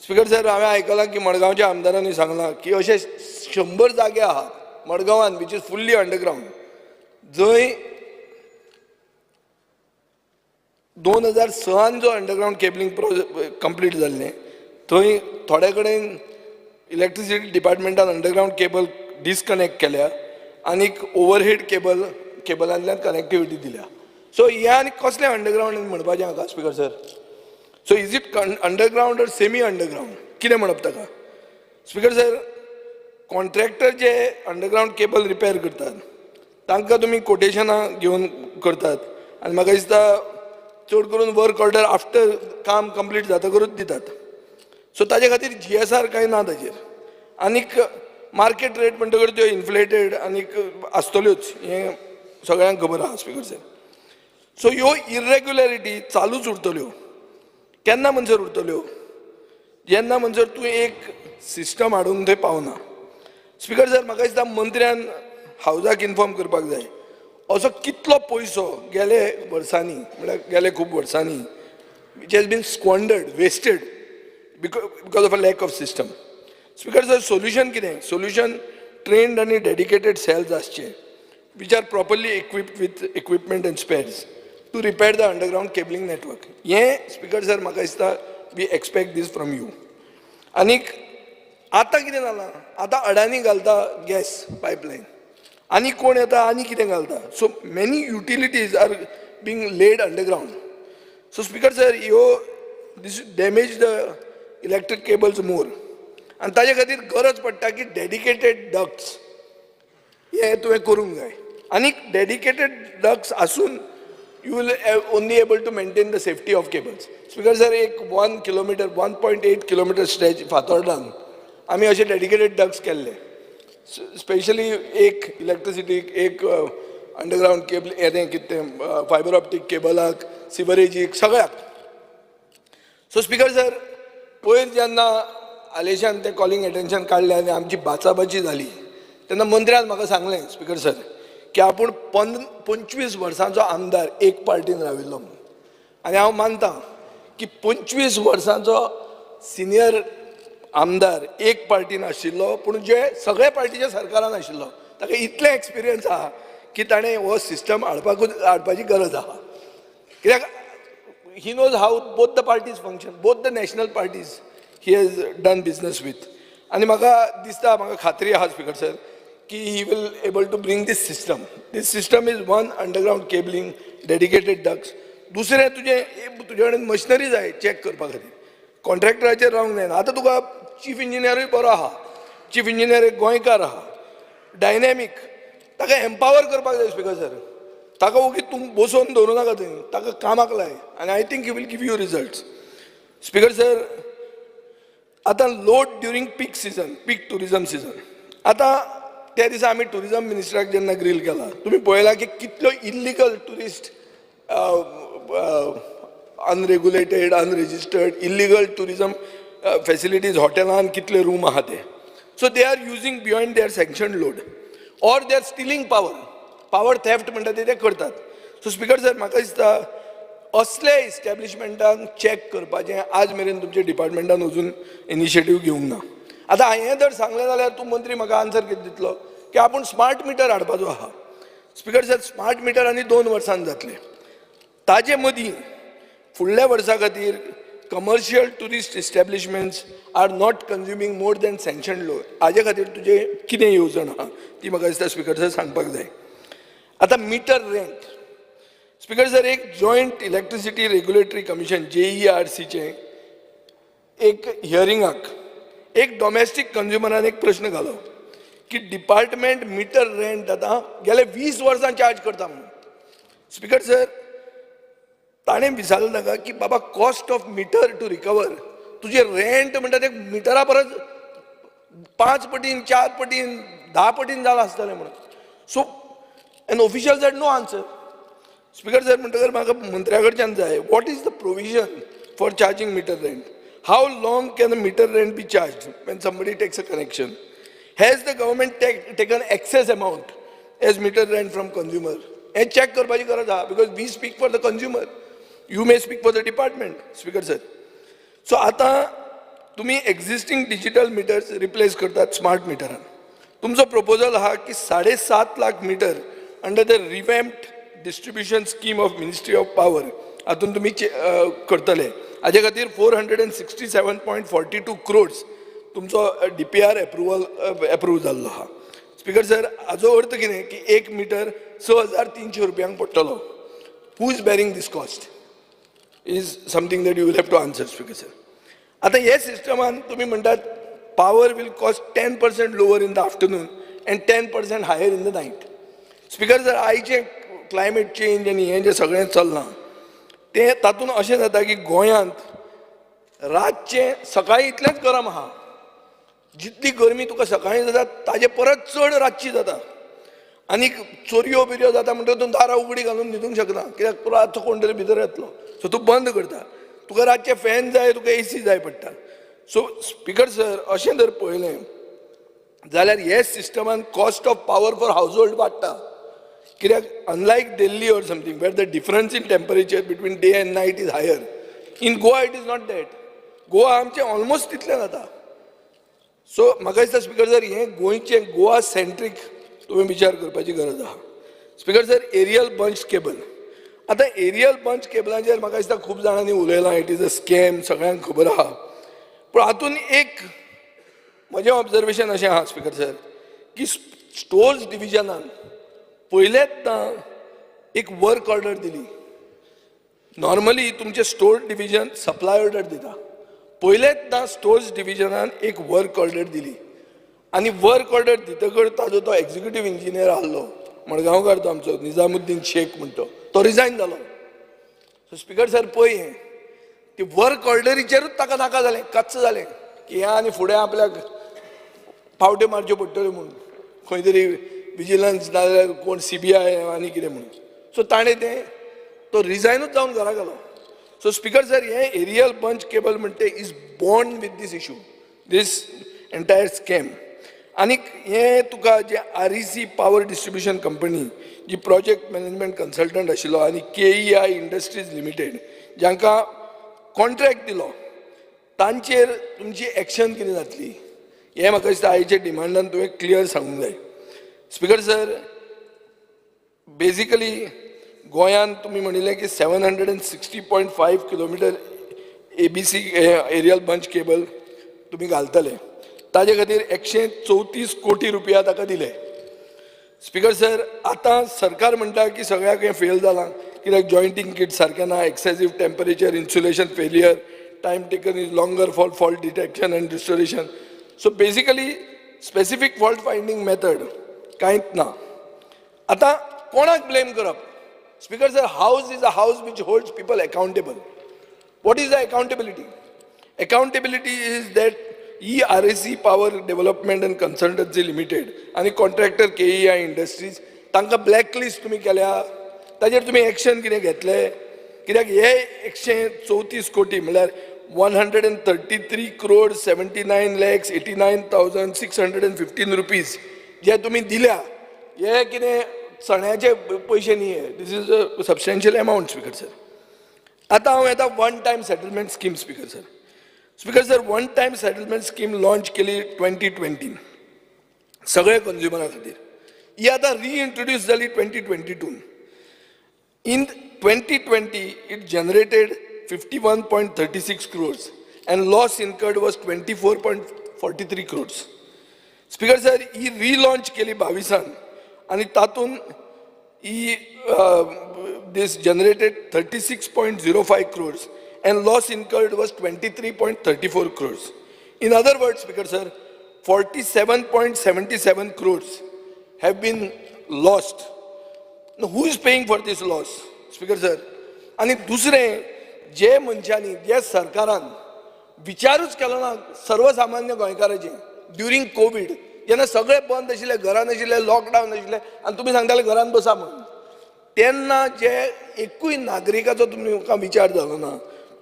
स्पीकर सर, हांवें आयकलां की मडगांवच्या आमदारांनी सांगलां की अशे 100 जागे आहात मडगांवान वीच इज फुल्ली अंडरग्रावंड, जंय 2006 जो अंडरग्रावंड केबलिंग कंप्लीट जाल्लें, थंय थोडे कडेन इलेक्ट्रिसिटी डिपार्टमेंटान अंडरग्रावंड केबल डिस्कनेक्ट केल्या आनीक ओवरहेड केबलांतल्यान कनेक्टिविटी दिल्या. सो हे आनी कसलें अंडरग्रावंड म्हणपाचें हाका speaker sir? So is it underground or semi underground, कितें म्हणप ताका? स्पीकर सर, कॉन्ट्रॅक्टर जे अंडरग्रावंड केबल रिपेर करतात तांकां तुमी कोटेशनां घेवन करतात आनी म्हाका दिसता चड करून वर्क ऑर्डर आफ्टर काम कंप्लीट जातकरूच दितात. सो ताजे खातीर GSR कांय ना ताजेर, आनीक मार्केट रेट म्हणटकर त्यो इन्फ्लेटेड आनीक आसतल्योच, हें सगळ्यांक खबर आहा स्पीकर सर. सो ह्यो इरेग्युलरिटी चालूच उरतल्यो. केन्ना म्हणसर उरतल्यो? जेन्ना म्हणसर तूं एक सिस्टम हाडून थंय पावना. स्पीकर सर, म्हाका दिसता मंत्र्यान हावजाक इन्फॉर्म करपाक जाय, असो कितलो पयसो गेले वर्सांनी, म्हळ्यार गेले खूब वर्सांनी, which has been squandered, wasted because of a lack of system. Speaker sir, solution कितें? सोल्युशन ट्रेन्ड आनी डेडिकेटेड सेल्स आसचे which are properly equipped with equipment and spares to repair the underground cabling network. हें स्पीकर सर म्हाका दिसता we expect this from you. आनीक आतां कितें जालां? आतां अडानी घालता गॅस पायपलायन, आनी कोण येता आनी कितें घालता. So many utilities are being laid underground. So speaker sir, this damage the electric cables more, आनी ताजे खातीर गरज पडटा की डेडिकेटेड डक्ट्स हे तुवें करूंक जाय. आनीक डेडिकेटेड डक्ट्स आसून you will only able to maintain the safety of cables. Speaker sir, एक 1 kilometer, 1.8 kilometer stretch फातोर्डान आमी अशे डेडिकेटेड डक्ट्स केल्ले, स्पेशली एक इलेक्ट्रिसिटीक, एक अंडरग्रावंड केबल, येतें कितें फायबर ऑप्टीक केबलाक, सिवरेजीक, सगळ्याक. सो स्पीकर सर, पयर जेन्ना आलेशान तें कॉलिंग एटेन्शन काडलें आनी आमची बाचाबाची जाली तेन्ना मंत्र्यान म्हाका सांगलें स्पीकर सर की आपूण 25 वर्सांचो आमदार एक पार्टीन राविल्लो म्हणून. आनी हांव मानतां की 25 वर्सांचो सिनियर आमदार एक पार्टीन आशिल्लो, पूण जे सगळे पार्टीच्या सरकारान आशिल्लो, ताका इतलें एक्सपिरियन्स आहा की ताणें हो सिस्टम हाडपाची गरज आहा. कित्याक he knows how both the parties function, both the national parties he has done business with. आनी म्हाका दिसता, म्हाका खात्री आहा स्पीकर सर, की he will able to bring this system. This system is one underground cabling, dedicated ducts. दुसरें तुजे कडेन मशिनरी जाय चॅक करपा खातीर, कॉन्ट्रॅक्टराचेर रावंक जायना. आतां तुका चीफ इंजिनियरूय बरो आहा, चीफ इंजिनियर एक गोंयकार आहा, डायनॅमीक, ताका एम्पावर करपाक जाय स्पीकर सर. ताका ओगी तूं बसोवन दवरूं नाका थंय, ताका कामाक लाय, आनी I think he will give you results. Speaker sir, आतां load during peak season, peak tourism season. आतां त्या दिसा आमी टुरिजम मिनिस्टराक जेन्ना ग्रील केला, तुमी पळयला की कितल्यो illegal tourist, unregulated, unregistered, illegal tourism facilities हॉटेलान कितले रूम आहा ते. So they are using beyond their sanction load, or they are stealing power theft म्हणटा ते करतात. सो स्पीकर सर, म्हाका दिसता असले इस्टॅब्लिशमेंटान चॅक करपाचें आज मेरेन तुमच्या डिपार्टमेंटान अजून इनिशिएटीव घेवंक ना. आतां हांवें जर सांगलें जाल्यार तूं मंत्री म्हाका आन्सर कितें दितलो की आपूण स्मार्ट मिटर हाडपाचो आहा. स्पीकर सर, स्मार्ट मिटर आनी 2 वर्सांत जातले. ताजे मदीं फुडल्या वर्सा खातीर commercial tourist establishments are not consuming more than sanction load. हाजे खातीर तुजे कितें येवजण आहा ती म्हाका दिसता स्पीकर सर सांगपाक जाय. आतां मिटर रेंट. स्पीकर सर, एक जॉयंट इलेक्ट्रिसिटी रेग्युलेटरी कमिशन JERCचें एक हियरिंगाक एक डॉमेस्टीक कंज्युमरान एक प्रश्न घालो की डिपार्टमेंट मिटर रेंट आतां गेले 20 वर्सां चार्ज करता म्हणून. स्पीकर सर, ताणें विचारलें ताका की बाबा cost of meter to recover, तुजे रेंट म्हणटा ते मिटरा परस 5 पटीन, 4 पटीन, 10 पटीन जालां आसतलें म्हणून. So an official said no answer. Speaker sir, म्हणटकर म्हाका मंत्र्या कडच्यान जाय, what is the provision for charging meter rent? How long can a meter rent be charged when somebody takes a connection? Has the government taken excess amount as meter rent from consumer? हे check करपाची गरज आहा, because we speak for the consumer. You may speak for the department, Speaker sir. So आतां तुम्ही एक्झिस्टिंग डिजिटल मीटर्स रिप्लेस करतात स्मार्ट मिटरान. तुमचो प्रपोजल हा की 7.5 lakh meter under the revamped distribution scheme of ministry of power हातून तुम्ही करतले. हाजे खातीर 467.42 crores तुमचो DPR एप्रूव जाल्लो आहा. स्पीकर सर, हाजो अर्थ कितें की एक मिटर 6,300 रुपयांक पडटलो. Who is bearing this cost is something that you will have to answer. Speaker sir, आतां हे सिस्टमान तुमी म्हणटात power will cost 10% lower in the afternoon and 10% higher in the night. Speaker sir, आयचे climate change आणि हे जे सगळें चल्लां तें तातूंत अशें जाता की गोंयांत रातचें सकाळीं इतलेंच गरम आहा. जितली गरमी तुका सकाळीं जाता ताजे परत चड रातची जाता. आनीक चोरयो बिरयो जाता म्हणटकीर तूं दारां उगडीं घालून न्हिदूंक शकना, कित्याक रातचो कोण तरी भितर येतलो. सो तूं बंद करता. तुका रातचे फॅन जाय, तुका AC जाय पडटा. सो स्पीकर सर, अशें जर पळयलें जाल्यार हे सिस्टमान कॉस्ट ऑफ पॉवर फॉर हाऊस होल्ड वाडटा. कित्याक unlike Delhi or something where the difference in temperature between day and night is higher, in Goa it is not that. Goa आमचें ऑलमोस्ट तितलें जाता. सो म्हाका दिसता स्पीकर सर, हें गोंयचें गोवा सेंट्रीक तुवें विचार करपाची गरज आहा. Speaker sir, aerial bunch cable. आतां एरियल बंच केबलांचेर म्हाका दिसता खूब जाणांनी उलयलां, इट इज अ स्कॅम, सगळ्यांक खबर आहा. पूण हातूंत एक म्हजें ऑब्जर्वेशन अशें आहा स्पीकर सर, की स्टोर्स डिविजनान पयलेंच एक वर्क ऑर्डर दिली. नॉर्मली तुमचें स्टोर डिविजन सप्लाय ऑर्डर दिता. पयलेंच स्टोर्स डिविजनान एक वर्क ऑर्डर दिली आनी वर्क ऑर्डर दितकच ताजो तो एक्झिक्युटीव इंजिनियर आसलो मडगांवकार, तो आमचो निजामुद्दीन शेख म्हणटा तो रिजायन जालो. सो स्पीकर सर, पळय हें ती वर्क ऑर्डरीचेरूच ताका नाका जालें, कच्च जालें की हें आनी फुडें आपल्याक फावट्यो मारच्यो पडटल्यो म्हणून, खंय तरी विजिलन्स नाजाल्यार कोण CBI आनी कितें म्हणून. सो ताणें तें तो रिजायनूच जावन घरा गेलो. सो स्पीकर सर, हें एरियल बंच केबल म्हणटा is born with this issue, this entire scam. आनीक हें तुका जे REC पॉवर डिस्ट्रिब्युशन कंपनी जी प्रोजेक्ट मॅनेजमेंट कन्सल्टंट आशिल्लो आनी KEI इंडस्ट्रीज लिमिटेड जांकां कॉन्ट्रॅक्ट दिलो, तांचेर तुमची एक्शन कितें जातली हें म्हाका दिसता आयच्या डिमांडान तुवें क्लियर सांगूंक जाय. स्पीकर सर, बेजिकली गोंयांत तुमी म्हणिल्लें की 760.5 kilometre ABC aerial bunch cable तुमी घालतले. ताजे खातीर 134 कोटी रुपया ताका दिले. स्पीकर सर, आतां सरकार म्हणटा की सगळ्याक हें फेल जालां, कित्याक जॉयंटींग किट सारकें ना, excessive temperature, insulation failure, time taken is longer for fault detection and restoration. So basically specific fault finding method कांयच ना. आतां कोणाक ब्लेम करप? Speaker sir, house is a house which holds people accountable. What is the accountability? Accountability is that REC power development and consultancy limited आनी कॉन्ट्रॅक्टर KEI इंडस्ट्रीज तांकां ब्लॅकलिस्ट तुमी केल्या, ताजेर तुमी एक्शन कितें घेतले? कित्याक हे 134 कोटी म्हळ्यार 133,79,89,615 रुपीज जे तुमी दिल्या, हे कितें चण्याचे पयशे न्ही. This is a substantial amount. Speaker sir, आतां हांव येता one time settlement scheme. Speaker sir, one time settlement scheme launch केली 2020 सगळे कंज्युमरा खातीर. ही आतां रिइंट्रोड्यूस जाली 2022. In 2020, it generated 51.36 crores and loss incurred was 24.43 crores. Speaker sir, he relaunched केली 22 आणि तातून he this generated 36.05 crores and loss incurred was 23.34 crores. In other words, Speaker sir, 47.77 crores have been lost. Now, who is paying for this loss? Speaker sir. आणि दुसरें, जे मनशांनी जे सरकारान विचारूच केलो ना सर्वसामान्य गोंयकारांचे ड्युरींग कोवीड, जेन्ना सगळें बंद आशिल्लें, घरान आशिल्लें, लॉकडावन आशिल्लें आनी तुमी सांगताले घरान बसा म्हणून, तेन्ना जे एकूय नागरिकाचो तुमकां विचार जालो ना.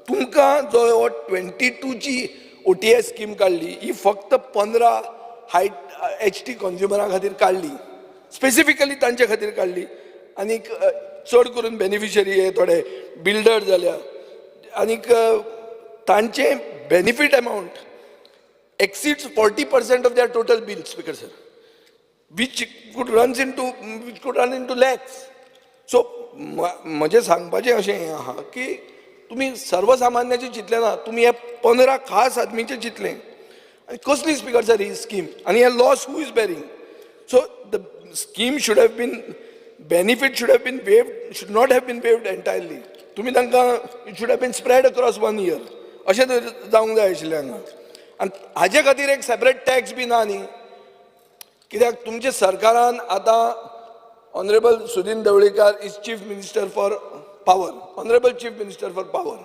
तुमकां जो 22ची OTS स्कीम काडली, ही फक्त 15 HT कंज्युमरां खातीर काडली, स्पेसिफिकली तांचे खातीर काडली. आनीक चड करून बेनिफिशरी हे थोडे बिल्डर जाल्या आनीक तांचे benefit amount exceeds 40% of their total bill, Speaker sir, which could run into lakhs. So म्हजें सांगपाचें अशें हें आहा की तुमी सर्वसामान्याचें चिंतलें ना, तुमी हे 15 खास आदमीचें चिंतलें. आनी कसली स्पीकर सर ही स्कीम, आनी हे loss who is bearing? So the scheme should have been, benefit should have been waived, should not have been waived entirely. तुमी तांकां it should have been spread across 1 year अशें जावंक जाय आशिल्लें हांगा. आनी हाजे खातीर एक सेपरेट टॅक्स बी ना न्ही, कित्याक तुमच्या सरकारान आतां honourable Sudin Dhavalikar is chief minister for power, honourable chief minister for power,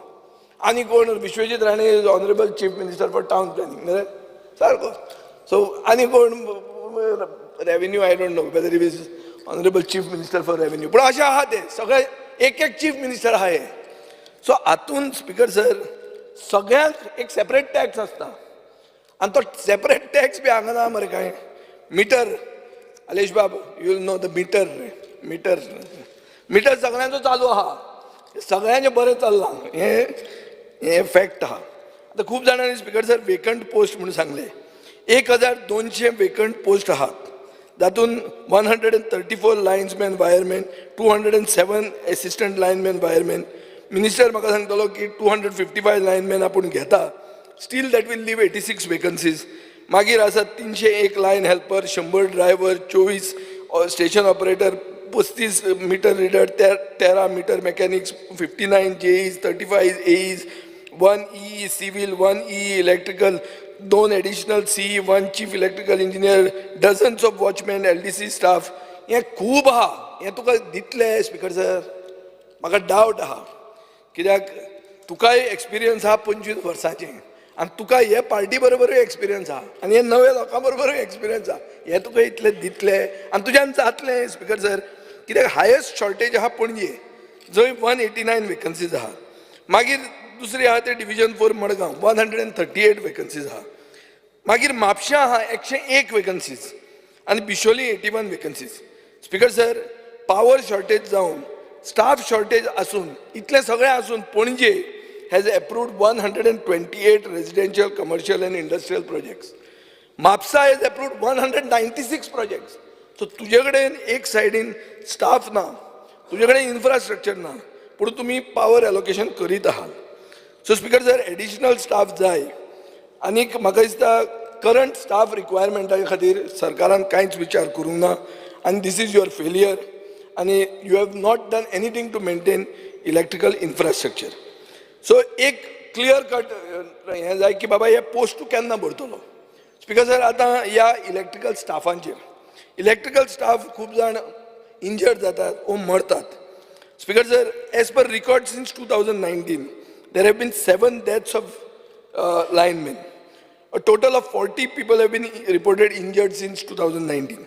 आनी कोण Vishwajit Rane is honourable chief minister for town planning, न्हय सारको. सो आनी कोण revenue, I don't know whether is honourable chief minister for revenue, पूण अशें आहा ते सगळे एक चीफ मिनिस्टर आहा हे. सो हातून स्पीकर सर सगळ्यांक एक सेपरेट टॅक्स आसता, आनी तो सेपरेट टॅक्स बी हांगा ना मरे कांय. मिटर, अलेश बाब you will know the meter, meter सगळ्यांचो चालू आहा, सगळ्यांचें बरें चल्लां, हे फॅक्ट आहा. आतां खूब जाणांनी स्पीकर सर वेकंट पोस्ट म्हणून सांगले, 1200 वेकंट पोस्ट आहात, तातूंत 134 linesman wireman, 207 assistant lineman wireman. Minister म्हाका सांगतलो की 255 लायनमॅन आपूण घेता, still that will leave 86 vacancies. मागीर आसात 301 line helper, 100 driver, 24 station operator, 35 meter reader, 13 meter mechanics, 59 JEs, 35 AEs, 1 E civil, 1 E electrical, 2 additional C, 1 chief electrical engineer, dozens of watchman, LDC staff. हें खूब आहा, हें तुका दितले स्पीकर सर? म्हाका डावट आहा, कित्याक तुकाय एक्सपिरियन्स आहा 25 वर्सांचें, आनी तुका हे पार्टी बरोबरूय एक्सपिरियन्स आहा, आनी हे नव्या लोकां बरोबरूय एक्सपिरियन्स आहा. हे तुका इतले दितले आनी तुज्यान जातलें स्पीकर सर? कित्याक हायेस्ट शॉर्टेज आहा पणजे, जंय 189 वेकन्सीज आहा. मागीर दुसरी आहा ते डिव्हिजन 4 मडगांव, 138 वेकन्सीज आहा. मागीर म्हापशां आहा 101 वेकन्सीज, आनी बिशोली 81 vacancies. Speaker sir, power shortage जावन, स्टाफ शॉर्टेज आसून, इतलें सगळें आसून पणजे has approved 128 residential, commercial and industrial projects. Mapsa has approved 196 projects. So तुझे कडेन एक सायडीन स्टाफ ना, तुझे कडेन इन्फ्रास्ट्रक्चर ना, पूण तुमी पावर एलोकेशन करीत आहात. So speaker sir, additional staff जाय, आनीक म्हाका दिसता करंट स्टाफ रिक्वायरमेंटा खातीर सरकारान कांयच विचार करूंक ना, आनी दीस इज युअर फेलियर, आनी you have not done anything to maintain electrical infrastructure. So एक क्लियर कट हें जाय की बाबा हे पोस्ट तूं केन्ना भरतलो. स्पीकर सर, आतां ह्या इलेक्ट्रिकल स्टाफांचेर, इलेक्ट्रिकल स्टाफ खूब जाण इंजर्ड जातात वो मरतात. Speaker sir, as per record since 2019 there have been 7 deaths of lineman. A total of 40 people have been reported injured since 2019.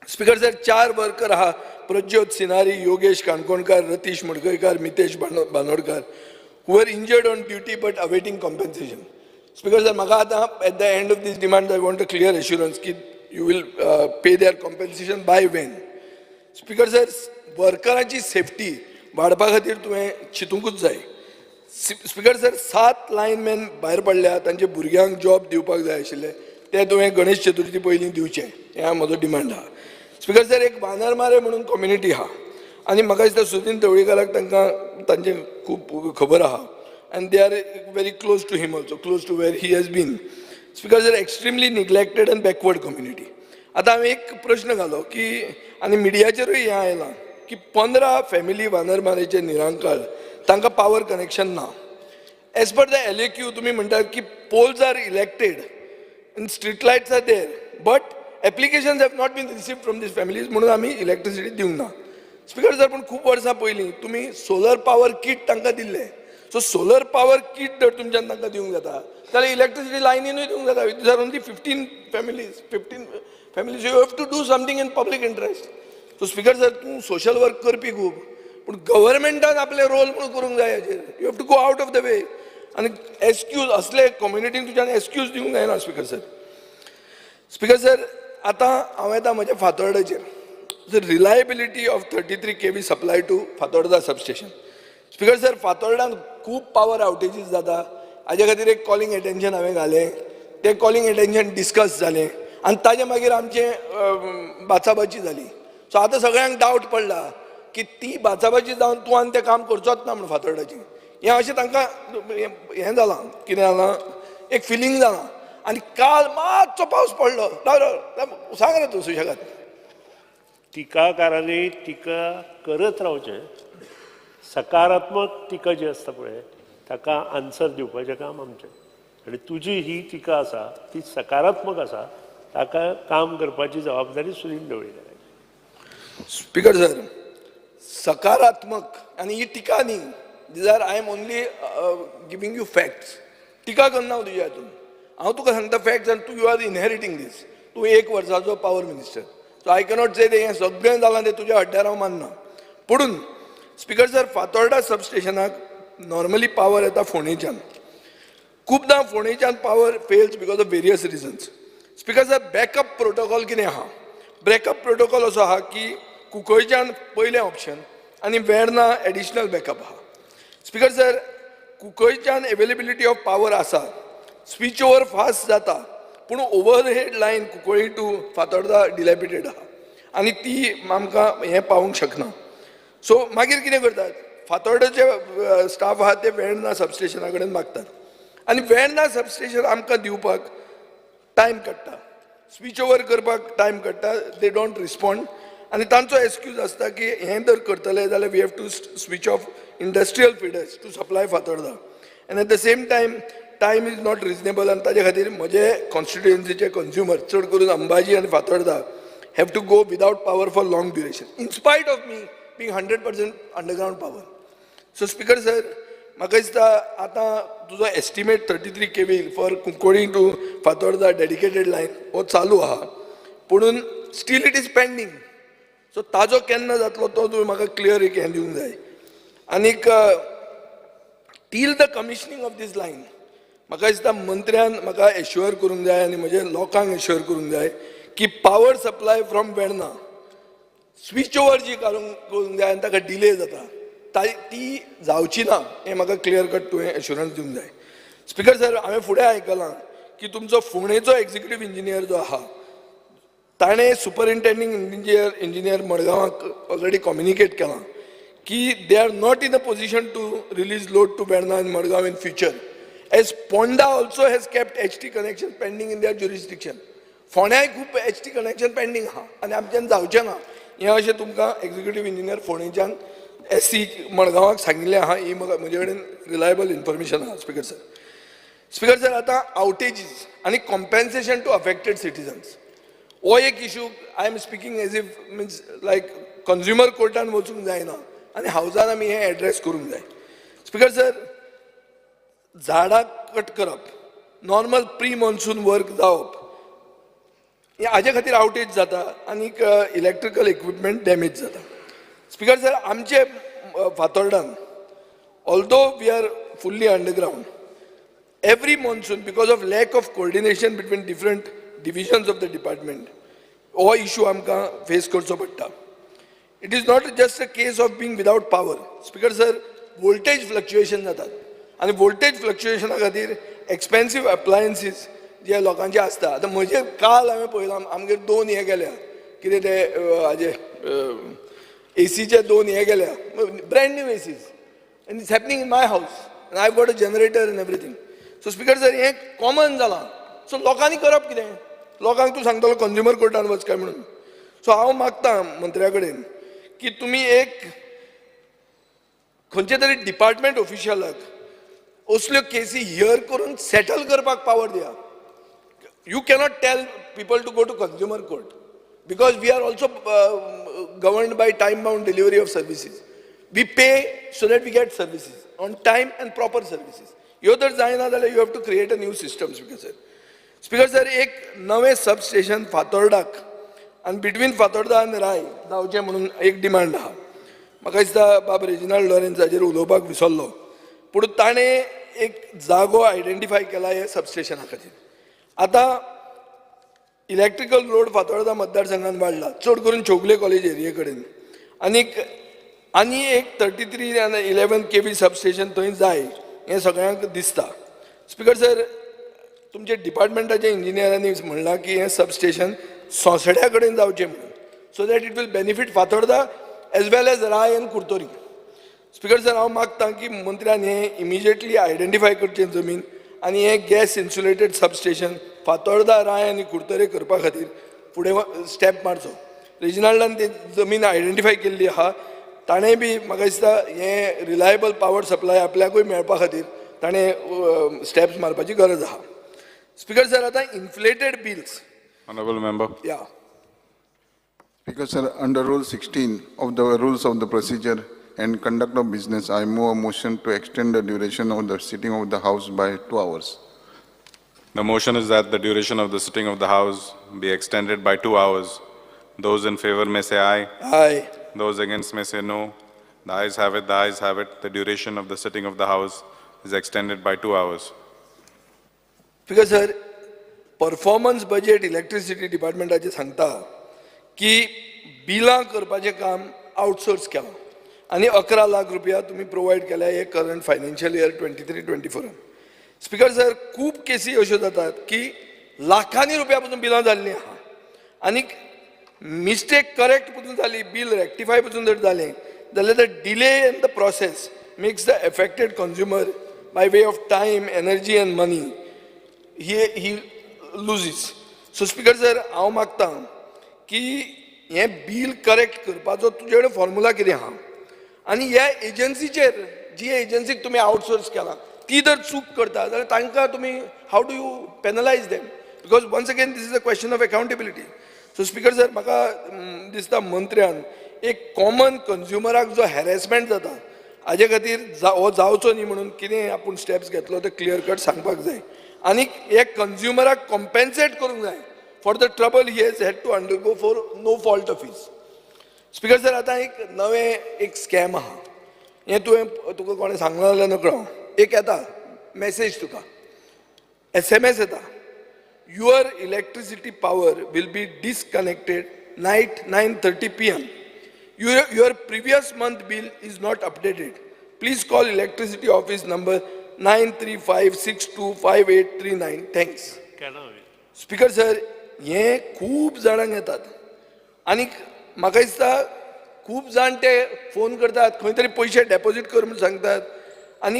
Speaker sir, 4 worker आहा, Prajyot Sinari, Yogesh Kankonkar, Ratish Madkaikar, Mitesh Banodkar, who were injured on duty but awaiting compensation. Speaker sir, म्हाका आतां at the end of this demand I want a clear assurance कि you will pay their compensation by when. Speaker sir, वर्करांची सेफ्टी वाडपा खातीर तुवें चिंतूंकूच जाय. स्पीकर सर, 7 लायनमॅन भायर पडल्या, तांचे भुरग्यांक जॉब दिवपाक जाय आशिल्ले, ते तुवें गणेश चतुर्थी पयलीं दिवचें, हें म्हजो डिमांड आहा. स्पीकर सर, एक बांदारमारे म्हणून कम्युनिटी आहा, आनी म्हाका दिसता सुदीन ढवळीकाराक तांचे खूब खबर आहा, and they are very close to him also, close to where he has been. Speaker sir, extremely neglected and backward community. आता हांवें एक प्रश्न घालो की, आनी मिडियाचेरूय हें आयलां की 15 फॅमिली वानरमारेचे निरांकाळ, तांकां पावर कनेक्शन ना. एज पर द LAQ तुमी म्हणटात की poles are elected and street lights are there, but applications have not been received from these families, म्हणून आमी इलेक्ट्रिसिटी दिवंक ना. स्पीकर सर, पूण खूब वर्सां पयलीं तुमी सोलर पावर किट तांकां दिल्ले. सो सोलर पावर किट जर तुमच्यान तांकां दिवंक जाता जाल्यार इलेक्ट्रिसिटी लायनीनूय दिवंक जाता. These are only 15 families. You have to do something in public interest. So speaker sir, तूं सोशल वर्क करपी खूब, पूण गव्हर्मेंटान आपले रोल म्हणून करूंक जाय हाजेर. You have to go out of the way. आनी एक्सक्यूज असले कम्युनिटीक तुज्यान एक्सक्यूज दिवंक जायना स्पीकर सर. स्पीकर सर, आतां हांव येता म्हज्या फातोर्डाचेर. the reliability of 33 kV supply to Fatorda substation. Speaker sir, फातोर्डान खूब पावर आउटेजीस जाता. हाजे खातीर एक कॉलिंग एटेन्शन हांवें घालें. ते कॉलिंग एटेन्शन डिस्कस जालें आनी ताजे मागीर आमचें बाचाबाची जाली. सो आतां सगळ्यांक डावट पडला की ती बाचाबाची जावन तूं आनी तें काम करचोच ना म्हणून फातोर्डाचें. हें अशें तांकां हें जालां, कितें जालां, एक फिलींग जालां. आनी काल मातसो पावस पडलो, सांग ना तूं सुशेगाद. टिकाकारांनी टिका करत रावचें. सकारात्मक टिका जी आसता पळय ताका आन्सर दिवपाचें काम आमचें. आनी तुजी ही टिका आसा ती सकारात्मक आसा, ताका काम करपाची जबाबदारी सुनील ढवळी घालायची. स्पीकर सर, सकारात्मक आनी ही टिका न्ही. These are I am only giving you facts. टिका करना हांव तुज्या हातून. हांव तुका सांगता फॅक्ट्स आनी यू आर इनहेरिटींग दीस. तूं 1 वर्साचो power minister. So I cannot say हें सगळें जालां तें तुज्या हड्ड्यार हांव मानना. पुणून स्पीकर सर, फातोर्डा सबस्टेशनाक नॉर्मली पावर येता फोंडेच्यान. खूबदां फोंडेच्यान power fails because of various reasons. Speaker sir, backup protocol कितें आहा? बॅकअप प्रोटोकॉल असो आहा की कुंकळच्यान पयलें ऑप्शन आनी वेर्ना एडिशनल बॅकअप आहा. स्पीकर सर, कुंकळच्यान अवेलेबिलिटी ऑफ पावर आसा, स्विच ओवर फास्ट जाता, पूण overhead line Cuncolim to Fatorda dilapidated आहा आनी ती आमकां हें पावोवंक शकना. सो मागीर कितें करतात, फातोर्डाचे स्टाफ आहा ते वेर्ना सबस्टेशना कडेन मागतात आनी वेर्ना सबस्टेशन आमकां दिवपाक टायम काडटा, स्विच ओवर करपाक टायम काडटा. दे डोंट रिस्पॉन्ड आनी तांचो एक्सक्यूज आसता की हें जर करतले जाल्यार we have to switch off industrial feeders to supply Fatorda. And at the same time is not reasonable. आनी ताजे खातीर म्हजे कॉन्स्टिट्युएन्सीचे कंज्युमर चड करून अंबाजी आनी Fatorda have to go without power for long duration in spite of me being 100% underground power. So speaker sir, म्हाका दिसता आतां तुजो estimate 33 kV for Cuncolim to Fatorda dedicated line हो चालू आहा, पुणून still it is pending. So ताजो केन्ना जातलो तो तुवें म्हाका क्लियर एक हें दिवंक जाय. आनीक till the commissioning of this line म्हाका दिसता मंत्र्यान म्हाका एश्युअर करूंक जाय आनी म्हज्या लोकांक एश्युअर करूंक जाय की power supply from Verna switch over जी करूंक जाय आनी ताका डिले जाता ती जावची ना हें म्हाका क्लियर कट तुवें एश्युरन्स दिवंक जाय. स्पीकर सर, हांवें फुडें आयकलां की तुमचो फोंडेचो एक्झिक्युटीव इंजिनियर जो आहा ताणें सुपरिंटेंडिंग इंजिनियर मडगांवाक ऑलरेडी कम्युनिकेट केलां की they are not in a position to release load to Verna in Margao in future, as Ponda also has kept HT connection pending in their jurisdiction. फोंड्याय खूब HT कनेक्शन पेंडींग आहा आनी आमच्यान जावचें ना हें अशें तुमकां एक्झिक्युटीव इंजिनियर फोंडेच्यान SC मडगांवाक सांगिल्लें आहा. ही म्हजे कडेन रिलायबल इन्फॉर्मेशन आहा. स्पीकर सर, आतां आउटेजीस आनी कॉम्पेन्सेशन टू अफेक्टेड सिटिजन्स हो एक issue I am speaking as if means like consumer कोर्टान वचूंक जायना आनी हावजान आमी हें एड्रेस करूंक जाय. स्पीकर सर, झाडां कट करप, नॉर्मल प्री मॉन्सून वर्क जावप, हाजे खातीर आउटेज जाता आनीक इलेक्ट्रिकल इक्विपमेंट डॅमेज जाता. स्पीकर सर, आमचे फातोर्डान although we are fully underground, every monsoon because of lack of coordination between different divisions of the department हो इशू आमकां फेस करचो पडटा. It is not just a case of being without power. Speaker sir, voltage fluctuation जातात आनी वोल्टेज फ्लक्च्युएशना खातीर एक्सपेन्सीव अप्लायन्सीस जे लोकांचे आसता. आतां म्हजे काल हांवें पळयलां आमगेर 2 हे गेल्या, कितें ते हाजे ACचे 2 हे गेल्या, brand new ACs, and it's happening in my house and I got a generator and everything. So speaker sir, हें कॉमन जालां. सो लोकांनी करप कितें? लोकांक तूं सांगतलो कंज्युमर कोर्टान वच काय म्हणून. सो हांव मागतां मंत्र्या कडेन की तुमी एक खंयचे तरी डिपार्टमेंट ऑफिशियलाक असल्यो केसी हियर करून सेटल करपाक पावर दिया. You cannot tell people to go to consumer court because we are also governed by time-bound delivery of services. We pay so that we get services on time and proper services. ह्यो जर जायना जाल्यार you have to create a new system. Speaker sir, एक नवें सबस्टेशन फातोर्डाक आनी बिटवीन फातोर्डा आनी राय जावचें म्हणून एक डिमांड आहा. म्हाका दिसता बाब रेजिनाल्ड लॉरेन्साचेर उलोवपाक विसरलो, पूण ताणें एक जागो आयडेंटिफाय केला ह्या सबस्टेशना खातीर. आतां इलेक्ट्रिकल लोड फातोर्डा मतदारसंघान वाडला, चड करून चौगले कॉलेज एरिये कडेन, आनी एक 33 आनी 11 kV सबस्टेशन थंय जाय हें सगळ्यांक दिसता. स्पीकर सर, तुमच्या डिपार्टमेंटाच्या इंजिनियरांनी म्हणलां की हें सबस्टेशन सोंसड्या कडेन जावचें म्हणून, so that it will benefit Fatorda as well as Rai and Curtorim. Speaker sir, हांव मागतां की मंत्र्यान हें इमिजिएटली आयडेंटिफाय करचें जमीन आनी हें gas insulated substation Fatorda, Rai आनी कुर्तोरे करपा खातीर फुडें स्टेप मारचो. रिजनलान ती जमीन आयडेंटिफाय केल्ली आहा, ताणें बी म्हाका दिसता हें रिलायबल पावर सप्लाय आपल्याकूय मेळपा खातीर ताणें स्टेप्स मारपाची गरज आहा. स्पीकर सर, आतां इन्फ्लेटेड बिल्स. Honorable member. या Speaker sir, under Rule 16 of the Rules of the Procedure and Conduct of Business, I move a motion to extend the duration of the sitting of the House by 2 hours. The motion is that the duration of the sitting of the House be extended by 2 hours. Those in favor may say aye. Aye. Those against may say no. The ayes have it, the ayes have it. The duration of the sitting of the House is extended by 2 hours. Speaker sir, performance budget electricity डिपार्टमेंटाचें सांगता की बिलां करपाचें काम आउटसोर्स केलां आनी 11 लाख रुपया तुमी प्रोवायड केल्या हे current financial year 23-24. Speaker sir, खूब केसी अश्यो जातात की लाखांनी रुपया पसून बिलां जाल्लीं आहा आनी मिस्टेक करेक्ट पसून जाली, बील रेक्टिफाय पसून जर जालें जाल्यार the delay in the process makes the affected consumer by way of time, energy and money he loses. So speaker sir, हांव मागतां की हें बील करेक्ट करपाचो तुजे कडेन फॉर्मुला कितें आहा आनी ह्या एजन्सीचेर, जी एजन्सीक तुमी आउटसोर्स केला ती जर चूक करता जाल्यार तांकां तुमी how do you penalise them, because once again this is a question of accountability. So speaker sir, म्हाका दिसता मंत्र्यान एक कॉमन कंज्युमराक जो हॅरेसमेंट जाता हाजे खातीर हो जावचो न्ही म्हणून कितें आपूण स्टेप्स घेतलो ते क्लियर कट सांगपाक जाय आनी हे कंज्युमराक कॉम्पेन्सेट करूंक जाय for the trouble he has had to undergo for no fault of his. Speaker sir, आतां एक स्कॅम आहा, हें तुका कोणें सांगलें जाल्यार नकळो. एक येता मॅसेज, तुका SMS येता, your electricity power will be disconnected night 9:30 PM. Your previous month bill is not updated. Please call electricity office number 9356258839. Thanks. Speaker sir, हे खूब जाणांक येतात आनी म्हाका दिसता खूब जाण ते फोन करतात, खंय तरी पयशे डेपॉझिट कर म्हणून सांगतात आनी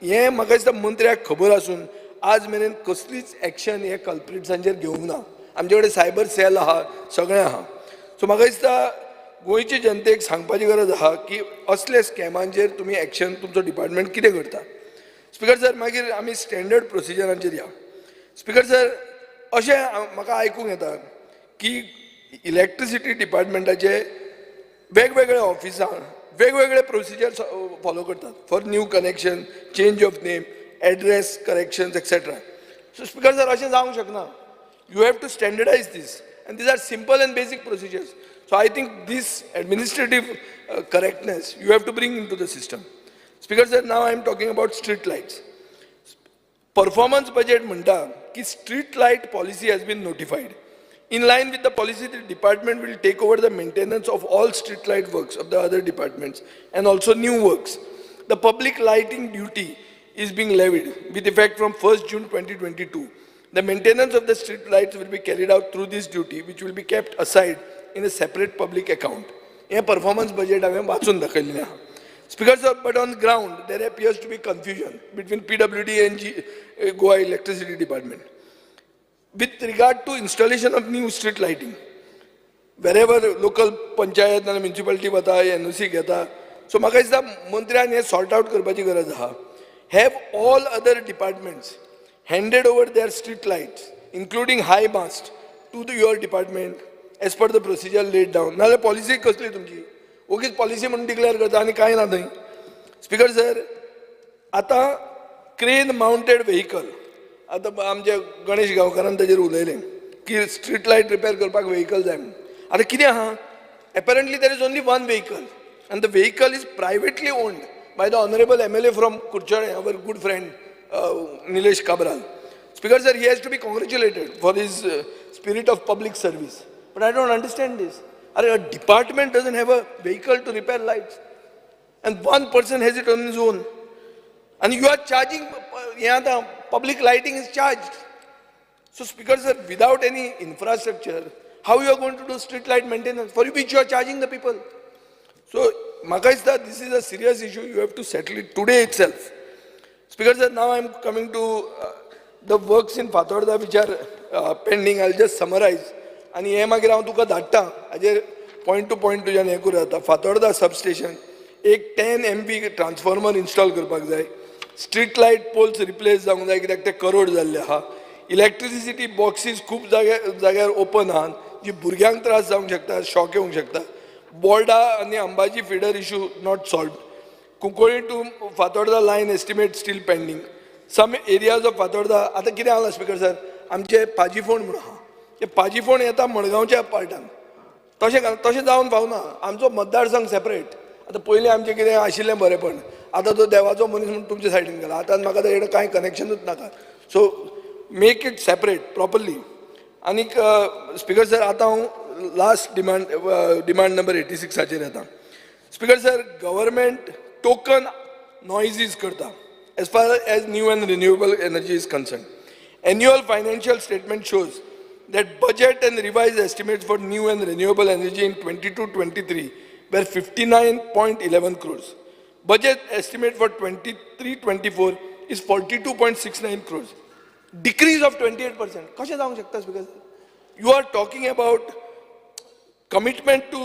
हे म्हाका दिसता मंत्र्याक खबर आसून आज मेरेन कसलीच एक्शन हे कल्प्रिट्सांचेर घेवंक ना. आमचे कडेन सायबर सेल आहा, सगळें आहा. सो म्हाका दिसता गोंयचे जनतेक सांगपाची गरज आहा की असले स्कॅमांचेर तुमी एक्शन तुमचो डिपार्टमेंट कितें करता. स्पीकर सर, मागीर आमी स्टँडर्ड प्रोसिजरांचेर या. स्पीकर सर, अशें म्हाका आयकूंक येता की इलेक्ट्रिसिटी डिपार्टमेंटाचे वेगवेगळे ऑफिसां वेगवेगळे प्रोसिजर फॉलो करतात for new connection, change of name, address corrections etcetera. So speaker sir, अशें जावंक शकना. You have to standardise this and these are simple and basic procedures. So I think this administrative correctness you have to bring into the system. Speaker sir, now I am talking about street lights. Performance budget म्हणटा की street light policy has been notified. In line with the policy, the department will take over the maintenance of all street light works of the other departments and also new works. The public lighting duty is being levied with effect from 1st June 2022. The maintenance of the street lights will be carried out through this duty, which will be kept aside in a separate public account. हे performance budget हांवें वाचून दाखयल्लें आहा. Speaker sir, but on the ground there appears to be confusion between PWD and Goa Electricity Department with regard to installation of new street lighting. Wherever local panchayat and municipality वता, NOC घेता, so म्हाका दिसता मंत्र्यान हें सॉर्ट आवट करपाची गरज आहा. Have all other departments handed over their street lights, including high mast, to your department as per the procedure laid down. नाल्यार पॉलिसी कसली तुमची? ओगीच पॉलिसी म्हणून डिक्लेअर करता आनी कांय ना थंय. स्पीकर सर, आतां क्रेन माउंटेड व्हेहिकल, आतां आमचे गणेश गांवकारान ताजेर उलयलें की स्ट्रीट लायट रिपेर करपाक व्हेहिकल जाय म्हणून. आतां कितें आहा? Apparently there is only one vehicle and the vehicle is privately owned by the honorable MLA from Kurchare, our good friend Nilesh Kabral. Speaker sir, he has to be congratulated for his spirit of public service. But I don't understand this. A department doesn't have a vehicle to repair lights and one person has it on his own. And you are charging, public lighting is charged. So Speaker sir, without any infrastructure, how you are going to do street light maintenance for which you are charging the people? So Maka Isda, this is a serious issue. You have to settle it today itself. Speaker sir, now I am coming to the works in Fatorda which are pending. I'll just summarize. And हे मागीर हांव तुका धाडटा हाजेर पॉयंट टू पॉयंट तुज्यान हें करूं येता. फातोर्डा सबस्टेशन एक 10 MV ट्रान्सफॉर्मर इन्स्टॉल करपाक जाय. स्ट्रीट लायट पोल्स रिप्लेस जावंक जाय कित्याक ते करोड जाल्ले आहा. इलेक्ट्रिसिटी बॉक्सीस खूब जाग्यार ओपन आहात जी भुरग्यांक त्रास जावंक शकता, शॉक येवंक शकता. बोर्डा आनी Ambaji feeder issue not solved. Cuncolim to Fatorda line estimate still pending. Some areas of Fatorda आतां कितें आला स्पीकर सर, आमचे पाजीफोंड म्हणून आहा, ते पाजीफोंड येता मडगांवच्या पार्टान. तशें जावन पावना. आमचो मतदारसंघ सेपरेट. आतां पयलीं आमचें कितें आशिल्लें बरेंपण, आतां तो देवाचो मनीस म्हणून तुमचे सायडीन गेला. आतां म्हाका ताचें कांय कनेक्शनूच नाका. So make it separate properly. आनीक स्पीकर सर आतां हांव लास्ट डिमांड नंबर 86 येता. स्पीकर सर, गव्हर्मेंट टोकन नॉयजीस करता as far as new and renewable energy is concerned. Annual financial statement shows that budget and revised estimates for new and renewable energy in 22-23 were 59.11 crores. Budget estimate for 23-24 is 42.69 crores. Decrease of 28%. कशें जावंक शकता speaker? You are talking about commitment to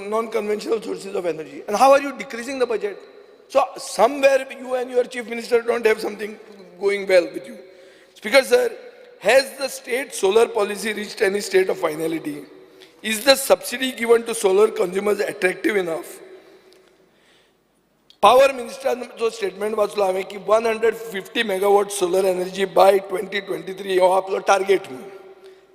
non-conventional sources of energy. And how are you decreasing the budget? So somewhere you and your chief minister don't have something going well with you. Speaker sir, has the state solar policy reached any state of finality? Is the subsidy given to solar consumers attractive enough? Power minister statement वाचलो हांवें की 150 megawatt solar energy by 2023 हो आपलो टार्गेट म्हणून.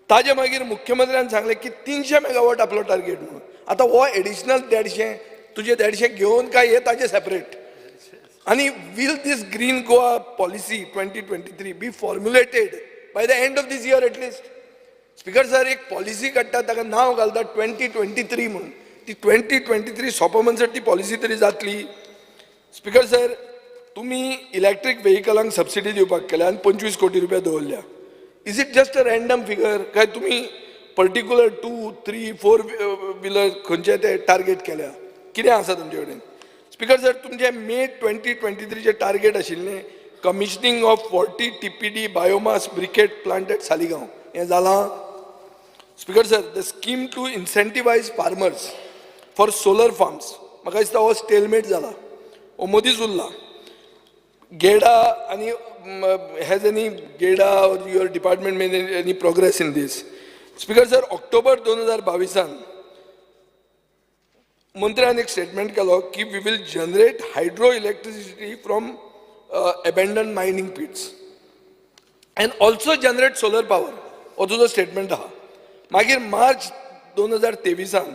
ताजे मागीर मुख्यमंत्र्यान सांगलें की 300 मेगावॉट आपलो टार्गेट म्हणून. आतां हो एडिशनल 150 तुजे 150 घेवन काय हे ताजे सेपरेट. आणि will this green Goa policy 2023 be formulated by the end of this year at least? Speaker sir, एक पॉलिसी काडटा ताका नांव घालता 2023 म्हणून. ती 2023 सोंपो म्हणसर ती पॉलिसी तरी जातली? स्पीकर सर, तुमी इलेक्ट्रीक व्हेकलांक सबसिडी दिवपाक केल्या आनी 25 कोटी रुपया दवरल्या. Is it just a random figure काय तुमी पर्टिक्युलर 2, 3, 4 व्हिलर खंयचे ते टार्गेट केल्या? कितें आसा तुमचे कडेन? स्पीकर सर, तुमचे मे 2023 टार्गेट आशिल्लें commissioning of 40 TPD biomass briquette plant at Saligao. हें जालां? Speaker sir, the scheme to incentivise farmers for solar farms म्हाका दिसता हो स्टेलमेट जाला, हो मदींच उरला. गेडा आनी has any GEDA or your department made any progress in this? Speaker sir, October 2022 मंत्र्यान एक स्टेटमेंट केलो की we will generate hydroelectricity from abandoned mining pits and also generate solar power. हो तुजो स्टेटमेंट आहा. मागीर मार्च 2023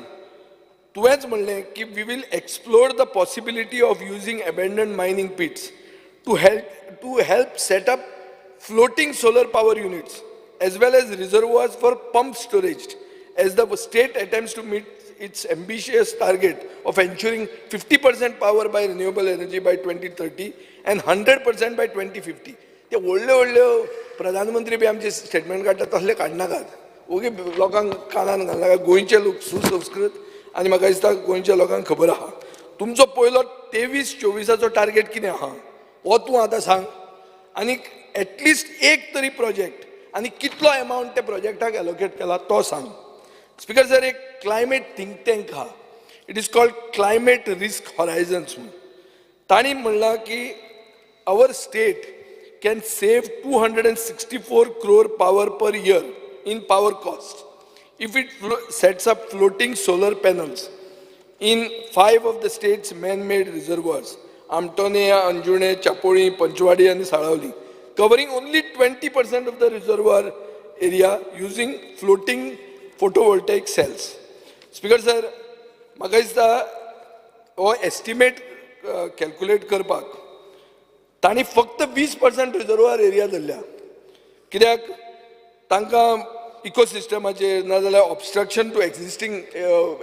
तुवेंच म्हणलें की we will explore the possibility of using abandoned mining pits to help set up floating solar power units as well as reservoirs for pump storage as the state attempts to meet its ambitious target of ensuring 50% power by renewable energy by 2030 and 100% by 2050. ते व्हडल्यो प्रधानमंत्री बी आमचे स्टेटमेंट काडटा तसले काडनाकात. ओके लोकांक कानान घालनाका. गोंयचे लोक सुसंस्कृत आनी म्हाका दिसता गोंयच्या लोकांक खबर आहा. तुमचो पयलो 23-24 टार्गेट कितें आहा हो तूं आतां सांग. आनी एटलिस्ट एक तरी प्रोजेक्ट आनी कितलो अमावंट त्या प्रोजेक्टाक एलोकेट केला तो सांग. स्पीकर सर, एक क्लायमेट थिंक टँक आहा. It is called climate risk horizons म्हणून. तांणी म्हणलां की our state can save 264 crore power per year in power cost if it sets up floating solar panels in 5 of the state's man-made reservoirs. Amthane, Anjunem, Chapoli, Panchwadi आणि Salaulim, covering only 20% of the reservoir area using floating photovoltaic cells. Speaker sir, म्हाका दिसता हो एस्टिमेट कॅल्क्युलेट करपाक तांणी फक्त 20% रिजर्वायर एरिया धरल्या. कित्याक तांकां इकोसिस्टमाचेर नाजाल्यार obstruction to existing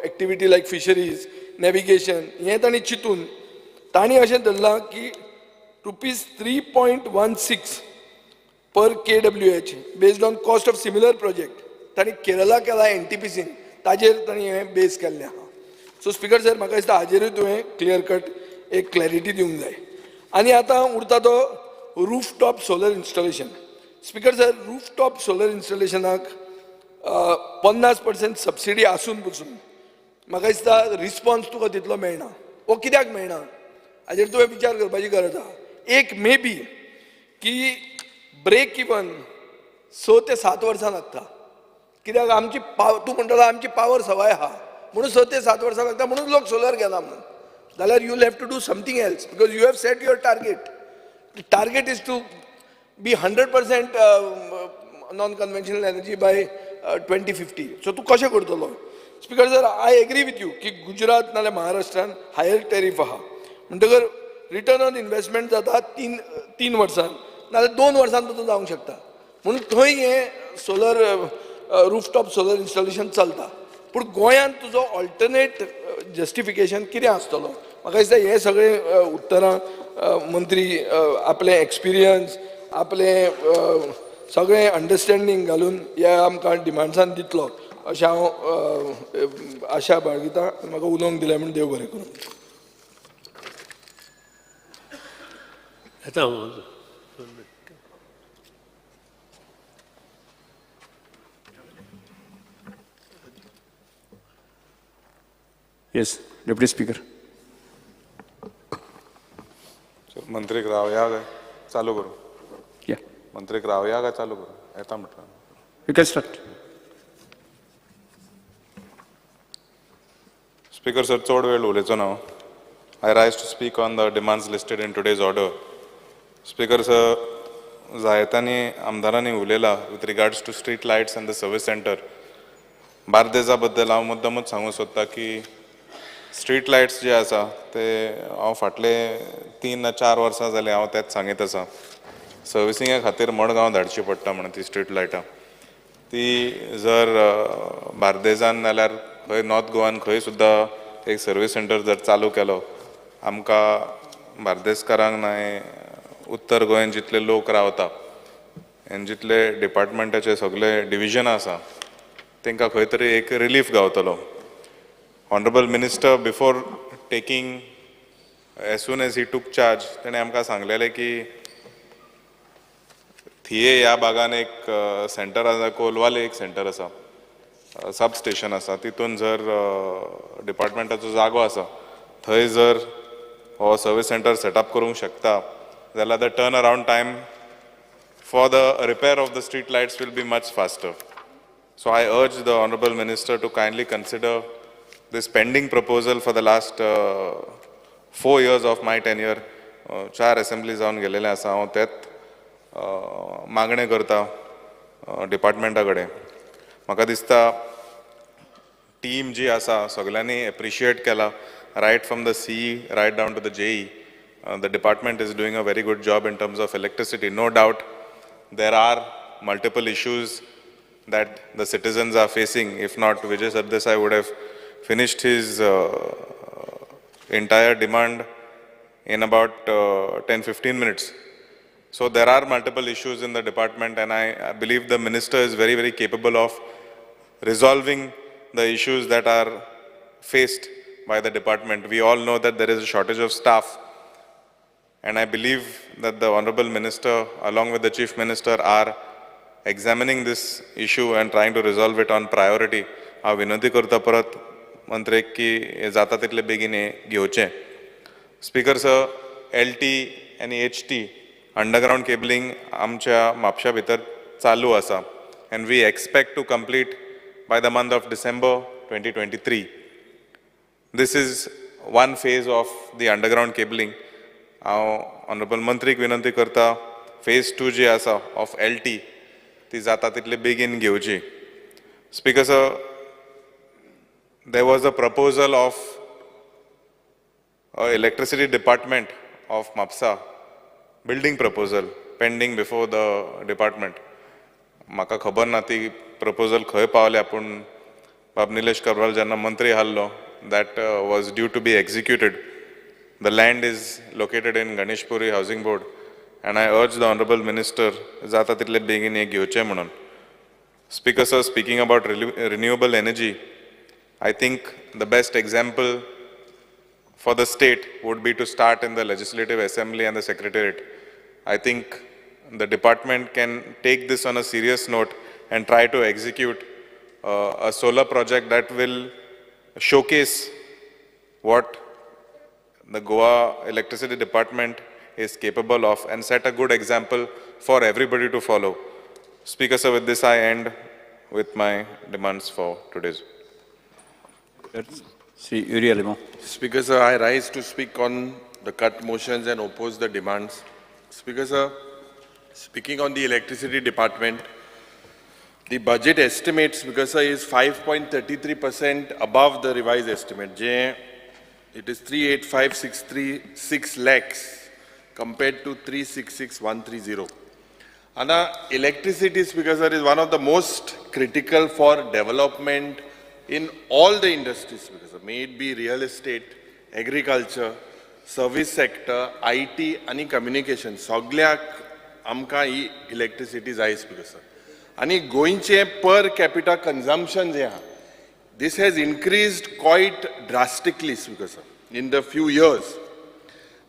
activity like fisheries, navigation हें तांणी चिंतून तांणी अशें धरलां की ₹3.16 per KWH based on cost of similar project तांणी केरला केला NTPCन ताजेर तांणी हें बेस केल्लें आहा. सो स्पीकर सर म्हाका दिसता हाजेरूय तुवें क्लियर कट एक क्लॅरिटी दिवंक जाय. आनी आतां उरता तो roof top solar installation. Speaker sir roof top solar इन्स्टॉलेशनाक 50% सबसिडी आसून पसून म्हाका दिसता रिस्पॉन्स तुका तितलो मेळना. वो कित्याक मेळना हाजेर तुवें विचार करपाची गरज आहा. एक मे बी की ब्रेक इवन 6 ते 7 वर्सां लागता. कित्याक आमची तूं म्हणटलो आमची पावर सवाय आहा म्हणून 6 ते 7 वर्सां लागता म्हणून लोक सोलर घेना म्हणून. जाल्यार you have to do something else because you have set your target. Target is to be 100% non conventional energy by 2050. So तूं कशें करतलो. Speaker sir I agree with you की गुजरात नाल्यार महाराष्ट्रान हायर टॅरीफ आहा म्हणटकर रिटर्न ऑन इन्वेस्टमेंट जाता 3 वर्सां नाल्यार 2 वर्सांत तो जावंक शकता. म्हणून थंय हें सोलर रूफटॉप सोलर इन्स्टॉलेशन चलता. पूण गोंयांत तुजो ऑल्टरनेट जस्टिफिकेशन कितें आसतलो. म्हाका दिसता हे सगळे उत्तरां मंत्री आपले एक्सपिरियन्स आपले सगळें अंडरस्टँडींग घालून हे आमकां डिमांड्सान दितलो अशें हांव आशा बाळगितां. म्हाका उलोवंक दिलें म्हणून देव बरें करूं. Yes deputy speaker. मंत्रीक रावया काय चालू करू. या मंत्रीक रावया काय चालू करू. येता म्हटलं. You can start. Speaker sir चड वेळ उलयचो ना. I rise to speak on the demands listed in today's order. Speaker sir जायत्यांनी आमदारांनी उलयला with regards to street lights and the service centre. बार्देजा बद्दल हांव मुद्दमूच सांगूं सोदता की स्ट्रीट लायट्स जे आसा ते हांव फाटले 3-4 वर्सां जाली हांव तेच सांगीत आसा. सर्विसिंगे खातीर मडगांव धाडची पडटा म्हणून ती स्ट्रीट लायटां. ती जर बार्देजान नाल्यार खंय नॉर्थ गोवान खंय सुद्दां एक सर्वीस सेंटर जर चालू केलो आमकां बार्देसकारांक नाय उत्तर गोंयान जितले लोक रावता आनी जितले डिपार्टमेंटाचे सगळे डिविजनां आसा तांकां खंय तरी एक रिलीफ गावतलो. Honourable minister before taking as soon as ही टूक चार्ज ताणें आमकां सांगलेलें की थिये ह्या भागान एक सेंटर आसा कोलवाले एक सेंटर आसा सब स्टेशन आसा तितून जर डिपार्टमेंटाचो जागो आसा थंय जर हो सर्वीस सेंटर सेटअप करूंक शकता जाल्यार the turn around time for the repair of the street lights will be much faster. So I urge the Honorable Minister to kindly consider this pending proposal for the last 4 years of my tenure. 4 assemblies जावन गेलेले आसा हांव तेत मागणे करता डिपार्टमेंटा कडेन. म्हाका दिसता टीम जी आसा सगळ्यांनी एप्रिशिएट केला right from the CE right down to the JE. The department is doing a very good job in terms of electricity. No doubt there are multiple issues that the citizens are facing. If not, Vijay Sardesai would have finished his entire demand in about 10-15 minutes. So there are multiple issues in the department, and I believe the minister is very, very capable of resolving the issues that are faced by the department. We all know that there is a shortage of staff, and I believe that the Honorable Minister, along with the Chief Minister, are examining this issue and trying to resolve it on priority. हांव विनंती करता परत मंत्रेक की जाता तितले बेगीन हें घेवचें. स्पीकर सर, LT आनी HT अंडरग्राउंड केबलिंग आमच्या म्हापशा भितर चालू आसा, and we expect to complete by the month of December 2023. This is one phase of the underground cabling. हांव ऑनरेबल मंत्रीक विनंती करता फेज 2 जी आसा ऑफ LT ती जाता तितले बेगीन घेवची. Speaker sir, there was a proposal of electricity department of Mapusa building proposal pending before the department. म्हाका खबर ना ती प्रपोजल खंय पावल्या, पूण बाब निलेश करवाल जेन्ना मंत्री आहलो that was due to be executed. The land is located in Ganeshpuri Housing Board, and I urge the Honorable Minister, jata title begin ye घेवचे म्हणून. Speaker sir, speaking about renewable energy, I think the best example for the state would be to start in the Legislative Assembly and the Secretariat. I think the department can take this on a serious note and try to execute a solar project that will showcase what the Goa Electricity Department is capable of and set a good example for everybody to follow. Speaker sir, with this I end with my demands for today's. Speaker sir, I rise to speak on the cut motions and oppose the demands. Speaker sir, speaking on the electricity department, the budget estimates, Speaker sir, is 5.33% above the revised estimate. It is 385,636 lakhs compared to 366,130. And electricity, Speaker sir, is one of the most critical for development in all the industries, Speaker sir. May it be real estate, agriculture, service sector, IT and communication. Soglyak amka he electricity जाय, Speaker sir. And goinche per capita consumption this has increased quite drastically, Speaker sir, in the few years.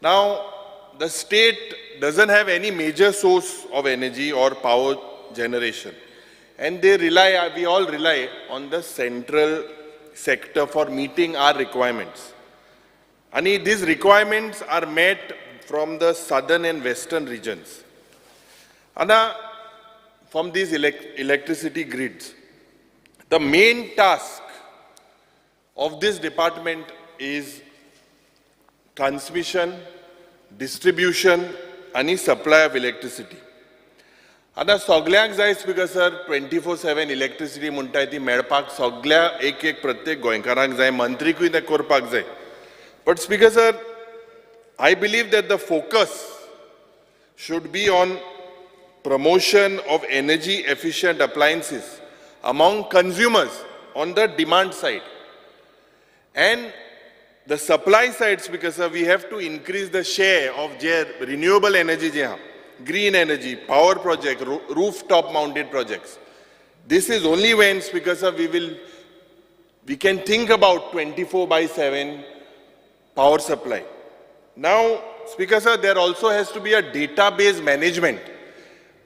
Now, the state doesn't have any major source of energy or power generation. And we all rely on the central sector for meeting our requirements. And these requirements are met from the southern and western regions. And from these electricity grids, the main task of this department is transmission, distribution and supply of electricity. आता सगळ्यांक जाय, Speaker sir, 24/7 इलेक्ट्रिसिटी म्हणटाय ती मेळपाक सगळ्या एक प्रत्येक गोंयकारांक जाय, मंत्रीकूय ते करपाक जाय. But Speaker sir, I believe that the focus should be on promotion of energy efficient appliances among consumers on the demand side. And the supply side, Speaker sir, we have to increase the share of renewable energy, green energy, power project, rooftop mounted projects. This is only when, Speaker sir, we can think about 24/7 power supply. Now, Speaker sir, there also has to be a database management.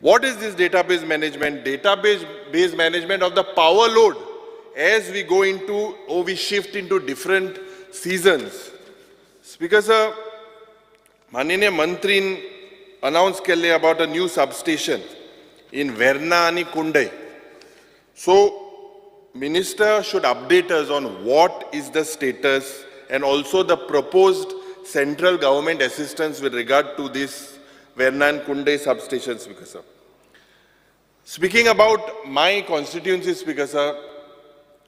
What is this database management? Database management of the power load as we go into, or we shift into different seasons. Speaker sir, Maniniya Mantrin announced about a new substation in Verna and Kundai. So, Minister should update us on what is the status and also the proposed central government assistance with regard to this Verna and Kundai substation, Speaker sir. Speaking about my constituency, Speaker sir,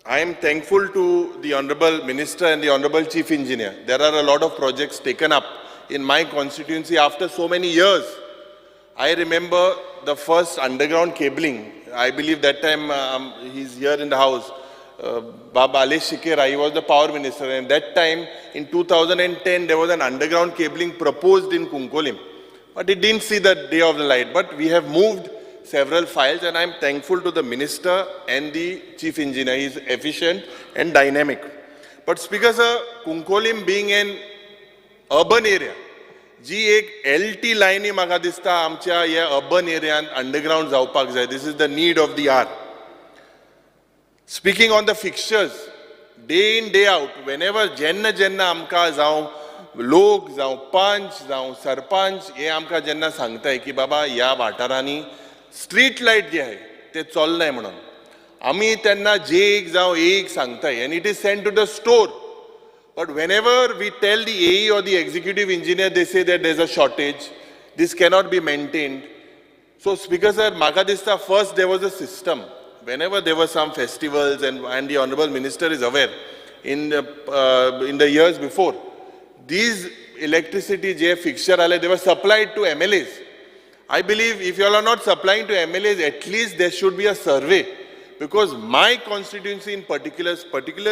I am thankful to the Honorable Minister and the Honorable Chief Engineer. There are a lot of projects taken up in my constituency after so many years. I remember the first underground cabling. I believe that time he's here in the house. Baba Alesh Shikera, he was the power minister. And that time, in 2010, there was an underground cabling proposed in Kunkolim. But it didn't see the day of the light. But we have moved several files, and I'm thankful to the minister and the chief engineer. He is efficient and dynamic. But Speaker sir, Kunkolim being an urban area, जी एक LT line म्हाका दिसता आमच्या ह्या urban area underground जावपाक जाय. This is the need of the hour. Speaking on the fixtures, day in, day out, whenever jenna आमकां जावं लोक जावं पंच जावं सरपंच हे आमकां जेन्ना सांगताय की बाबा ह्या वाठारांनी स्ट्रीट लाईट जे आहे ते चलनाय म्हणून आमी तेन्ना एक जावं एक सांगताय, and it is sent to the store. But whenever we tell the AE or the executive engineer, they say that there's a shortage, this cannot be maintained. So Speaker sir, म्हाका दिसता first there was a system. Whenever there were some festivals, and the Honorable Minister is aware, in the years before, these electricity fixture they were supplied to MLAs. I believe if you all are not supplying to MLAs, at least there should be a survey. Because my constituency in particular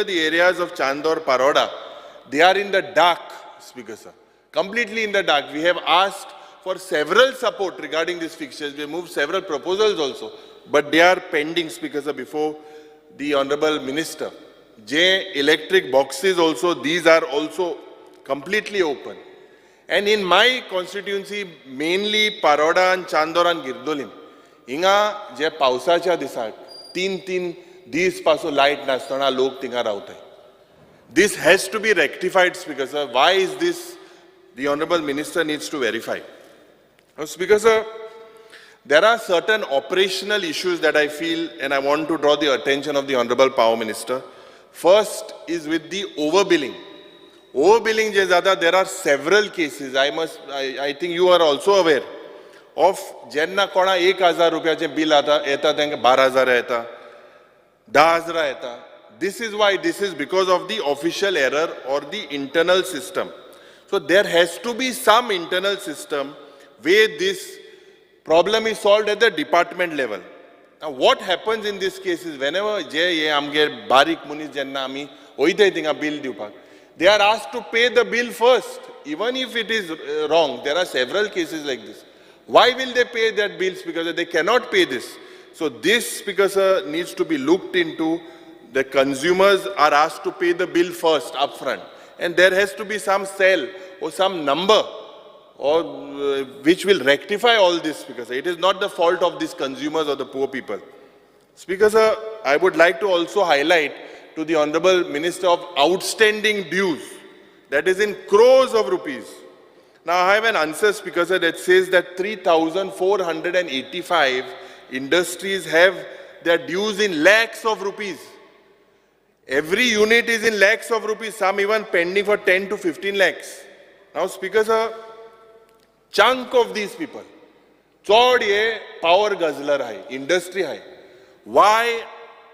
the areas of Chandor, Paroda, they are in the dark, Speaker sir. Completely in the dark. We have asked for several support regarding these fixtures. We moved several proposals also, but they are pending, Speaker sir, before the Honorable Minister. J electric boxes also, these are also completely open. And in my constituency, mainly Paroda and Chandora and Girdolim, हिंगा जे पावसाच्या दिसाक तीन दीस पासून लायट नासतना लोक थिंगा रावताय. This has to be rectified, Speaker sir. Why is this? The Honorable Minister needs to verify. Now, Speaker sir, there are certain operational issues that I feel and I want to draw the attention of the Honorable Power Minister. First is with the overbilling. Overbilling je zada, there are several cases. I think you are also aware of jenna kona 1,000 rupayaचे bill येता त्यांका 12,000 येता, 10,000 येता. This is why, this is because of the official error or the internal system. So there has to be some internal system where this problem is solved at the department level. Now what happens in this case is whenever je amge barik munis jenna ami oite tinga bill diupak, they are asked to pay the bill first, even if it is wrong. There are several cases like this. Why will they pay that bills? Because they cannot pay this. So this, Speaker sir, needs to be looked into. The consumers are asked to pay the bill first, upfront. And there has to be some cell or some number or which will rectify all this, because it is not the fault of these consumers or the poor people. Speaker sir, I would like to also highlight to the Honorable Minister of outstanding dues, that is in crores of rupees. Now I have an answer, Speaker sir, that says that 3,485 industries have their dues in lakhs of rupees. Every unit is in lakhs of rupees, some even pending for 10 to 15 lakhs. Now, Speaker sir, chunk of these people, chod ye power guzzler hai, industry hai. Why,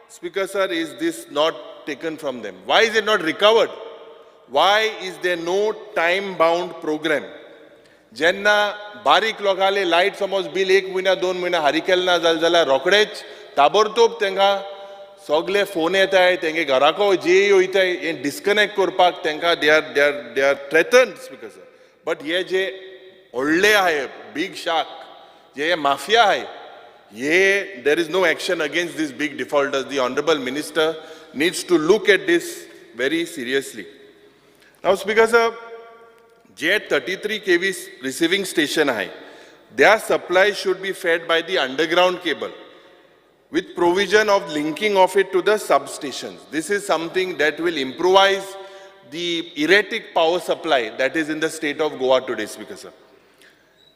Speaker sir, is this not taken from them? Why is it not recovered? Why is there no time-bound program? Jenna barik lokale light समज bill 1 महिना 2 महिना हारिकेल ना जाल्यार रोकडेच ताबडतोब तेंका सगळे फोन येताय तेंगे घराको जे वयताय हे डिस्कनेक्ट करपाक तेंका they are threatened, Speaker sir. But हे जे व्हडले आहाय big shark, जे mafia आहाय, हे there is no action against these big defaulters. The Honorable Minister needs to look at this very seriously. Now, Speaker sir, जे 33 kV receiving station hai, their supply should be fed by the underground cable with provision of linking of it to the substations. This is something that will improvise the erratic power supply that is in the state of Goa today, Speaker sir.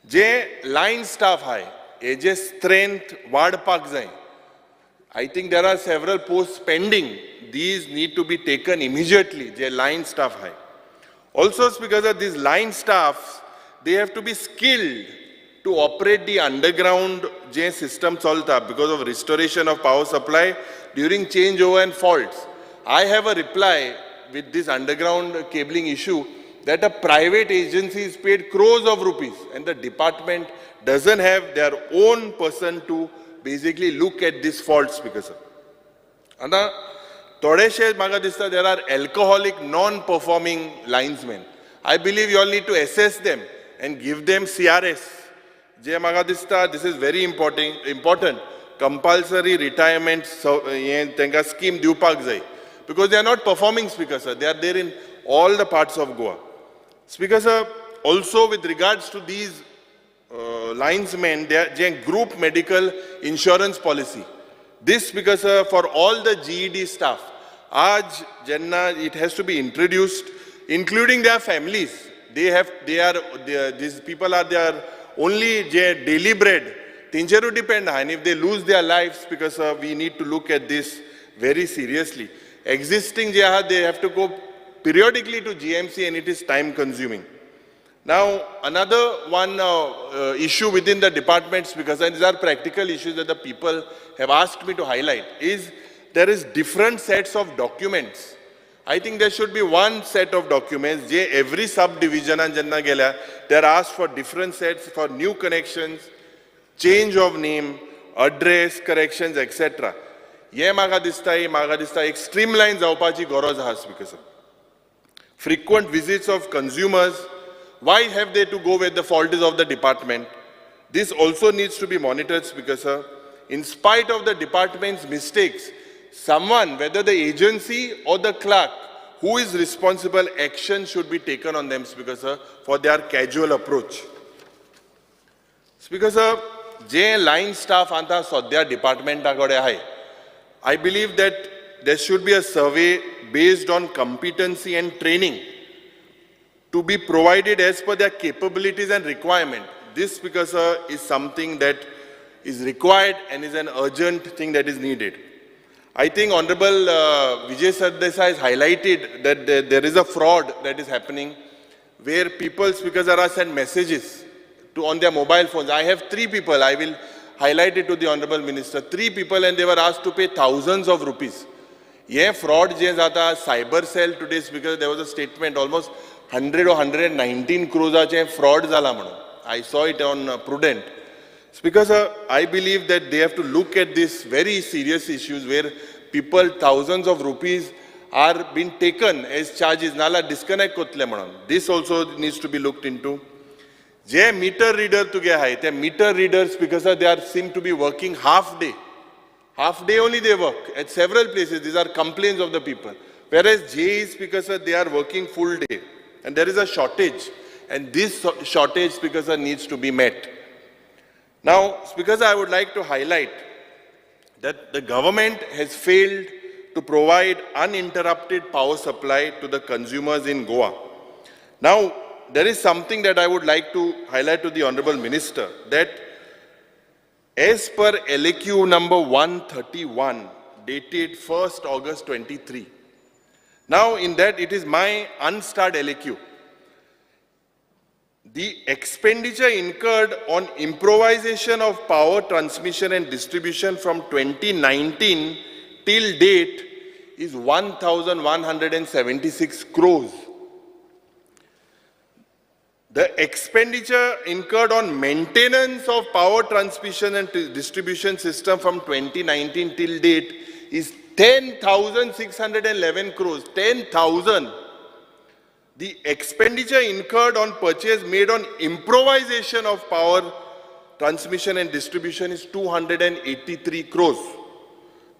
Je line staff hai, je strength wadpak jai. I think there are several posts pending. These need to be taken immediately. Je line staff hai. Also, Speaker sir, these line staffs, they have to be skilled to operate the underground system chalta because of restoration of power supply during changeover and faults. I have a reply with this underground cabling issue that a private agency is paid crores of rupees and the department doesn't have their own person to basically look at this fault, Speaker sir. And Todeshe Maga Dista, there are alcoholic non-performing linesmen. I believe you all need to assess them and give them CRS. Jay Maga Dista, this is very important. Compulsory retirement scheme dupak jai. Because they are not performing, Speaker sir. They are there in all the parts of Goa. Speaker sir, also with regards to these linesmen, they are group medical insurance policy. This, Speaker sir, for all the GED staff, it has to be introduced, including their families. These people are their only daily bread. Tincheru depend, and if they lose their lives, Speaker sir, we need to look at this very seriously. Existing they have to go periodically to GMC, and it is time consuming. Now, another one issue within the departments, because these are practical issues that the people have asked me to highlight, is there is different sets of documents. I think there should be one set of documents. Every subdivision and Janna Gela, they are asked for different sets for new connections, change of name, address corrections, etc. Ye maga dista ek streamline zawpachi goroz has, Speaker sir. Frequent visits of consumers, Why have they to go where the fault is of the department? This also needs to be monitored, Speaker sir. In spite of the department's mistakes, someone, whether the agency or the clerk, who is responsible, action should be taken on them, Speaker sir, for their casual approach. Speaker sir, जे line staff anta सध्या departmentakade ahay, I believe that there should be a survey based on competency and training to be provided as per their capabilities and requirement. This, Speaker sir, is something that is required and is an urgent thing that is needed. I think Honorable Vijay Sardesai has highlighted that there is a fraud that is happening where people, Speaker sir, are sent messages on their mobile phones. I have 3 people, I will highlight it to the Honorable Minister, 3 people, and they were asked to pay thousands of rupees. Yeah, fraud je zata cyber cell today, Speaker, there was a statement almost 100 or 119 crores fraud zala manu. I saw it on Prudent. Speaker sir, I believe that they have to look at these very serious issues where people, thousands of rupees are being taken as charges. Nala disconnect kotle manan. This also needs to be looked into. Je meter reader to ge hai, the meter readers, because they are seem to be working half day. Half day only they work at several places. These are complaints of the people. Whereas J is, because they are working full day. And there is a shortage. And this shortage, Speaker, needs to be met. Now, Speaker, I would like to highlight that the government has failed to provide uninterrupted power supply to the consumers in Goa. Now, there is something that I would like to highlight to the Honorable Minister, that as per LAQ number 131, dated 1st August 23. Now, in that, it is my unstarred LAQ. The expenditure incurred on improvisation of power transmission and distribution from 2019 till date is 1,176 crores. The expenditure incurred on maintenance of power transmission and distribution system from 2019 till date is 10,611 crores. 10,000. The expenditure incurred on purchase made on improvisation of power transmission and distribution is 283 crores.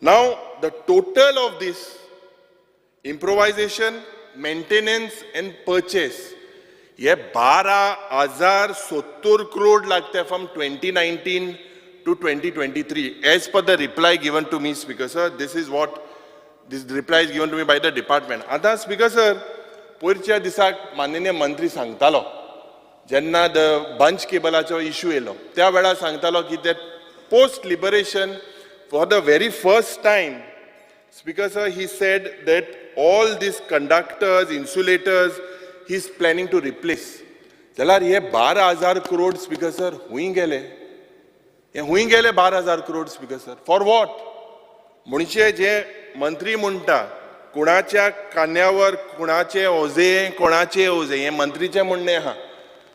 Now, the total of this improvisation, maintenance and purchase, ये 12,070 crore लगते from 2019 to 2023. As per the reply given to me, Speaker sir, this is what this reply is given to me by the department. आता Speaker sir, पोरच्या दिसाक माननीय मंत्री सांगतालो, जेन्ना द बंच केबलाचो इश्यू येलो, त्या वेळार सांगतालो की that post liberation, for the very first time, Speaker sir, he said that all these conductors, insulators, he is planning to replace. जाल्यार हे 12,000 crore, Speaker sir, हुई गेले. हे हुई गेले 12,000 crore, Speaker sir. For what? म्हणजे जे मंत्री म्हणटा, कुणाच्या कान्यावर कुणाचे ओझे, कोणाचे ओझे, हे मंत्रीचे म्हणणे आहा.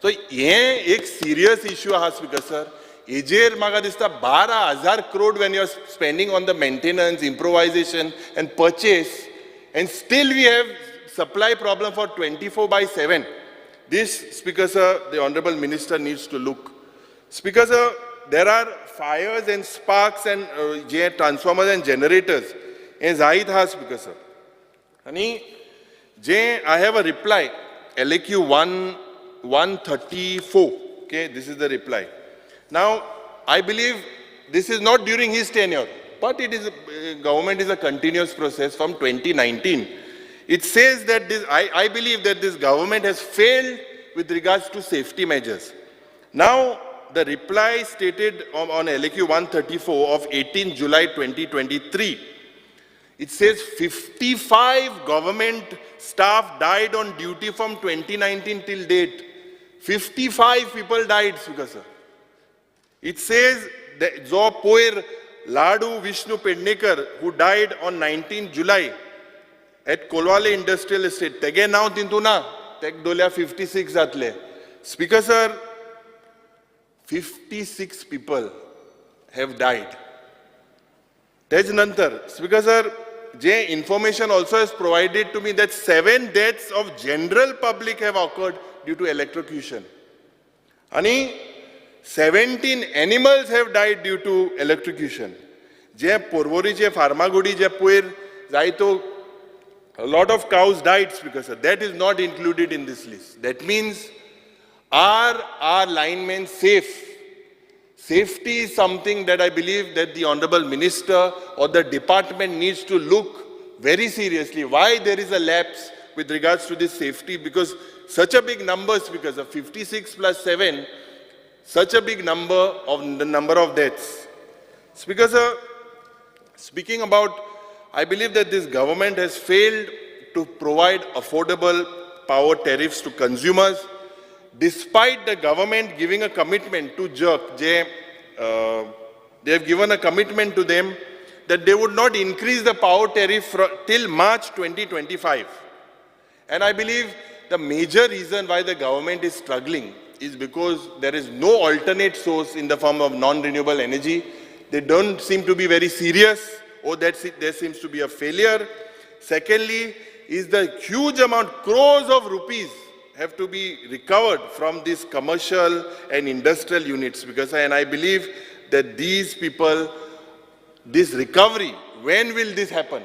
So हे एक serious issue आहा, Speaker sir. हेजेर म्हाका दिसता 12,000 crore when you are spending on the maintenance, improvisation and purchase, and still we have supply problem for 24/7. This, Speaker sir, the Honorable Minister needs to look. Speaker sir, there are fires and sparks and transformers and generators. As I have, Speaker sir. I have a reply, LAQ 134. Okay, this is the reply. Now, I believe this is not during his tenure, but it is government is a continuous process from 2019. It says that this, I believe that this government has failed with regards to safety measures. Now, the reply stated on LAQ 134 of 18 July 2023, it says 55 government staff died on duty from 2019 till date. 55 people died, Speaker sir. It says that Jo Poir Ladu Vishnu Pednekar, who died on 19 July at Kolwale Industrial Estate. Tege now tintuna, teg dolia 56 zatle. Speaker sir, 56 people have died. Tej nantar, Speaker sir, information also has provided to me that 7 deaths of general public have occurred due to electrocution. And 17 animals have died due to electrocution. Je Porvoriche Farmagudi je Puir Zaito, a lot of cows died because of that is not included in this list. That means are our linemen safe? Safety is something that I believe that the Honorable Minister or the department needs to look very seriously. Why there is a lapse with regards to this safety? Because such a big numbers, because of 56 plus 7, such a big number of the number of deaths. It's because speaking about, I believe that this government has failed to provide affordable power tariffs to consumers. Despite the government giving a commitment to JERC, they have given a commitment to them that they would not increase the power tariff till March 2025. And I believe the major reason why the government is struggling is because there is no alternate source in the form of non-renewable energy. They don't seem to be very serious, or that there seems to be a failure. Secondly, is the huge amount, crores of rupees have to be recovered from these commercial and industrial units, because I believe that these people, this recovery, when will this happen?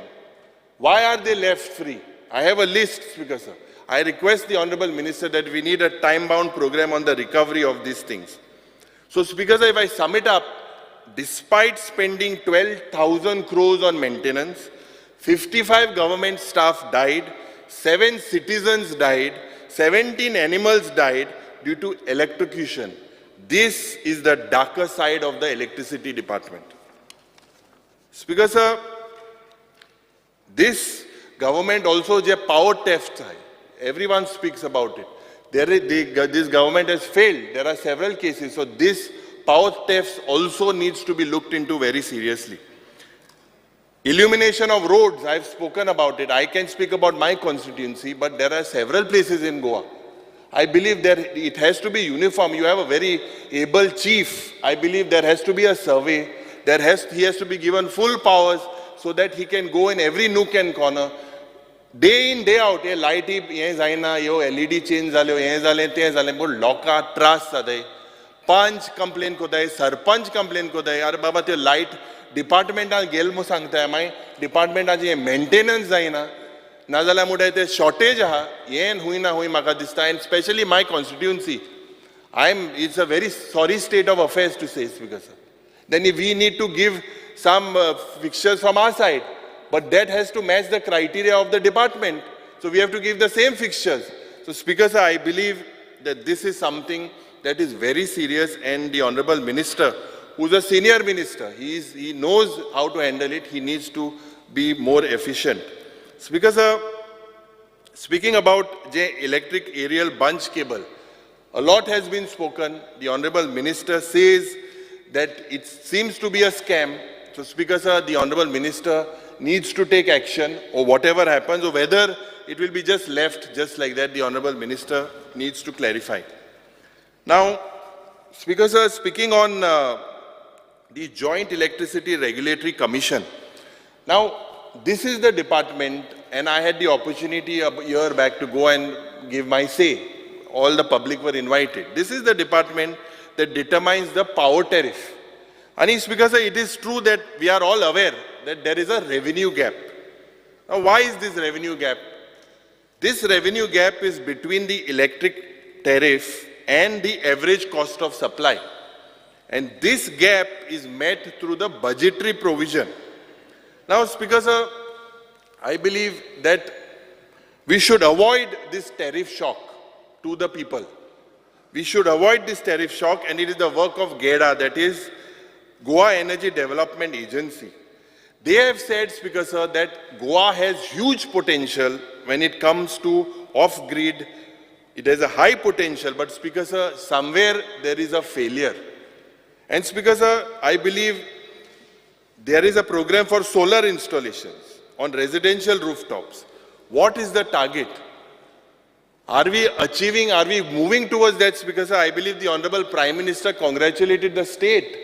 Why are they left free? I have a list, Speaker sir. I request the Honorable Minister that we need a time-bound program on the recovery of these things. So Speaker sir, if I sum it up, despite spending 12,000 crores on maintenance, 55 government staff died, 7 citizens died, 17 animals died due to electrocution. This is the darker side of the electricity department. Speaker sir, this government also has power theft. Everyone speaks about it. This government has failed. There are several cases. So this power theft also needs to be looked into very seriously. Illumination of roads, I've spoken about it. I can speak about my constituency, but there are several places in Goa. I believe that it has to be uniform. You have a very able chief. I believe there has to be a survey. He has to be given full powers so that he can go in every nook and corner. Day in, day out, ये light ये जायना, यो LED change जाले, ये जाले, ते जाले, बहुत लोका त्रास जाते. पंच complain को दाय, सरपंच complain को दाय. अरे बाबा ते light डिपार्टमेंट गेल मो सांगता माय डिपार्टमेंट आज मेंटेनन्स जायना नाजाल्यार मुळे ते शॉर्टेज आहा येन हुयना हुय म्हाका दिसता and specially my constituency it's a very sorry state of affairs to say speaker sir then we need to give some fixtures from our side but that has to match the criteria of the department so we have to give the same fixtures so speaker sir I believe that this is something that is very serious and the honourable minister who's a senior minister, he knows how to handle it, he needs to be more efficient. Speaker sir, speaking about the electric aerial bunch cable, a lot has been spoken. The Honorable Minister says that it seems to be a scam. So Speaker sir, the Honorable Minister needs to take action, or whatever happens, or whether it will be just left just like that, the Honorable Minister needs to clarify. Now, Speaker sir, speaking on the Joint Electricity Regulatory Commission. Now, this is the department, and I had the opportunity a year back to go and give my say. All the public were invited. This is the department that determines the power tariff. And it's because it is true that we are all aware that there is a revenue gap. Now, why is this revenue gap? This revenue gap is between the electric tariff and the average cost of supply. And this gap is met through the budgetary provision. Now, Speaker sir, I believe that we should avoid this tariff shock to the people. We should avoid this tariff shock, and it is the work of GEDA, that is Goa Energy Development Agency. They have said, Speaker sir, that Goa has huge potential when it comes to off-grid. It has a high potential, but Speaker sir, somewhere there is a failure. And Speaker sir, I believe there is a program for solar installations on residential rooftops. What is the target? Are we achieving, are we moving towards that? Speaker sir, I believe the Honorable Prime Minister congratulated the state,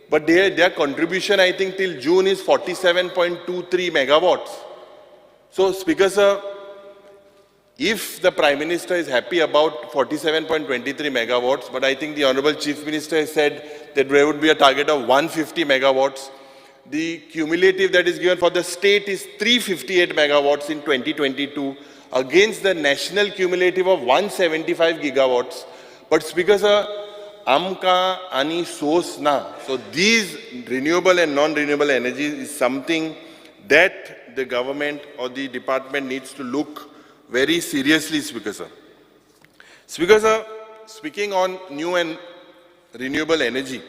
but their contribution, I think, till June is 47.23 megawatts. So Speaker sir, if the Prime Minister is happy about 47.23 megawatts, but I think the Honorable Chief Minister has said that there would be a target of 150 megawatts. The cumulative that is given for the state is 358 megawatts in 2022 against the national cumulative of 175 gigawatts. But Speaker Sir, amka ani source na. So these renewable and non-renewable energy is something that the government or the department needs to look very seriously, Speaker Sir. Speaker Sir, speaking on new and renewable energy,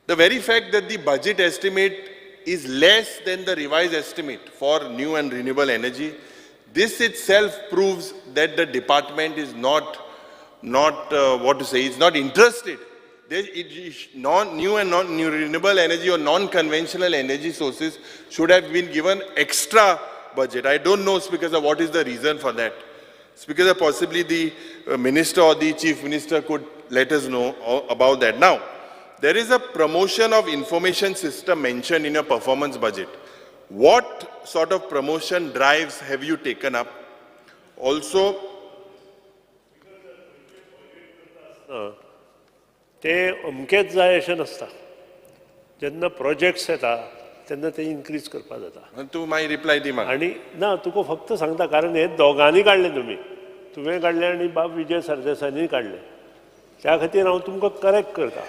the very fact that the budget estimate is less than the revised estimate for new and renewable energy, this itself proves that the department is not interested. New and non-new renewable energy or non-conventional energy sources should have been given extra budget. I don't know, Speaker Sir, what is the reason for that. Speaker Sir, possibly the Minister or the Chief Minister could let us know about that. Now, there is a promotion of information system mentioned in your performance budget. What sort of promotion drives have you taken up? Also, ते अमकेच जाय अशें नसता. जेन्ना प्रोजेक्ट्स येता तेन्ना ते इन्क्रीज करपा जाता. तू माय रिप्लाय दी म्हाका. आणि ना तुका फक्त सांगता कारण हे दोगांनी काडले तुवें काडले आनी बाब विजय सरदेसायनी काडले. त्या खातीर हांव तुमकां करेक्ट करता.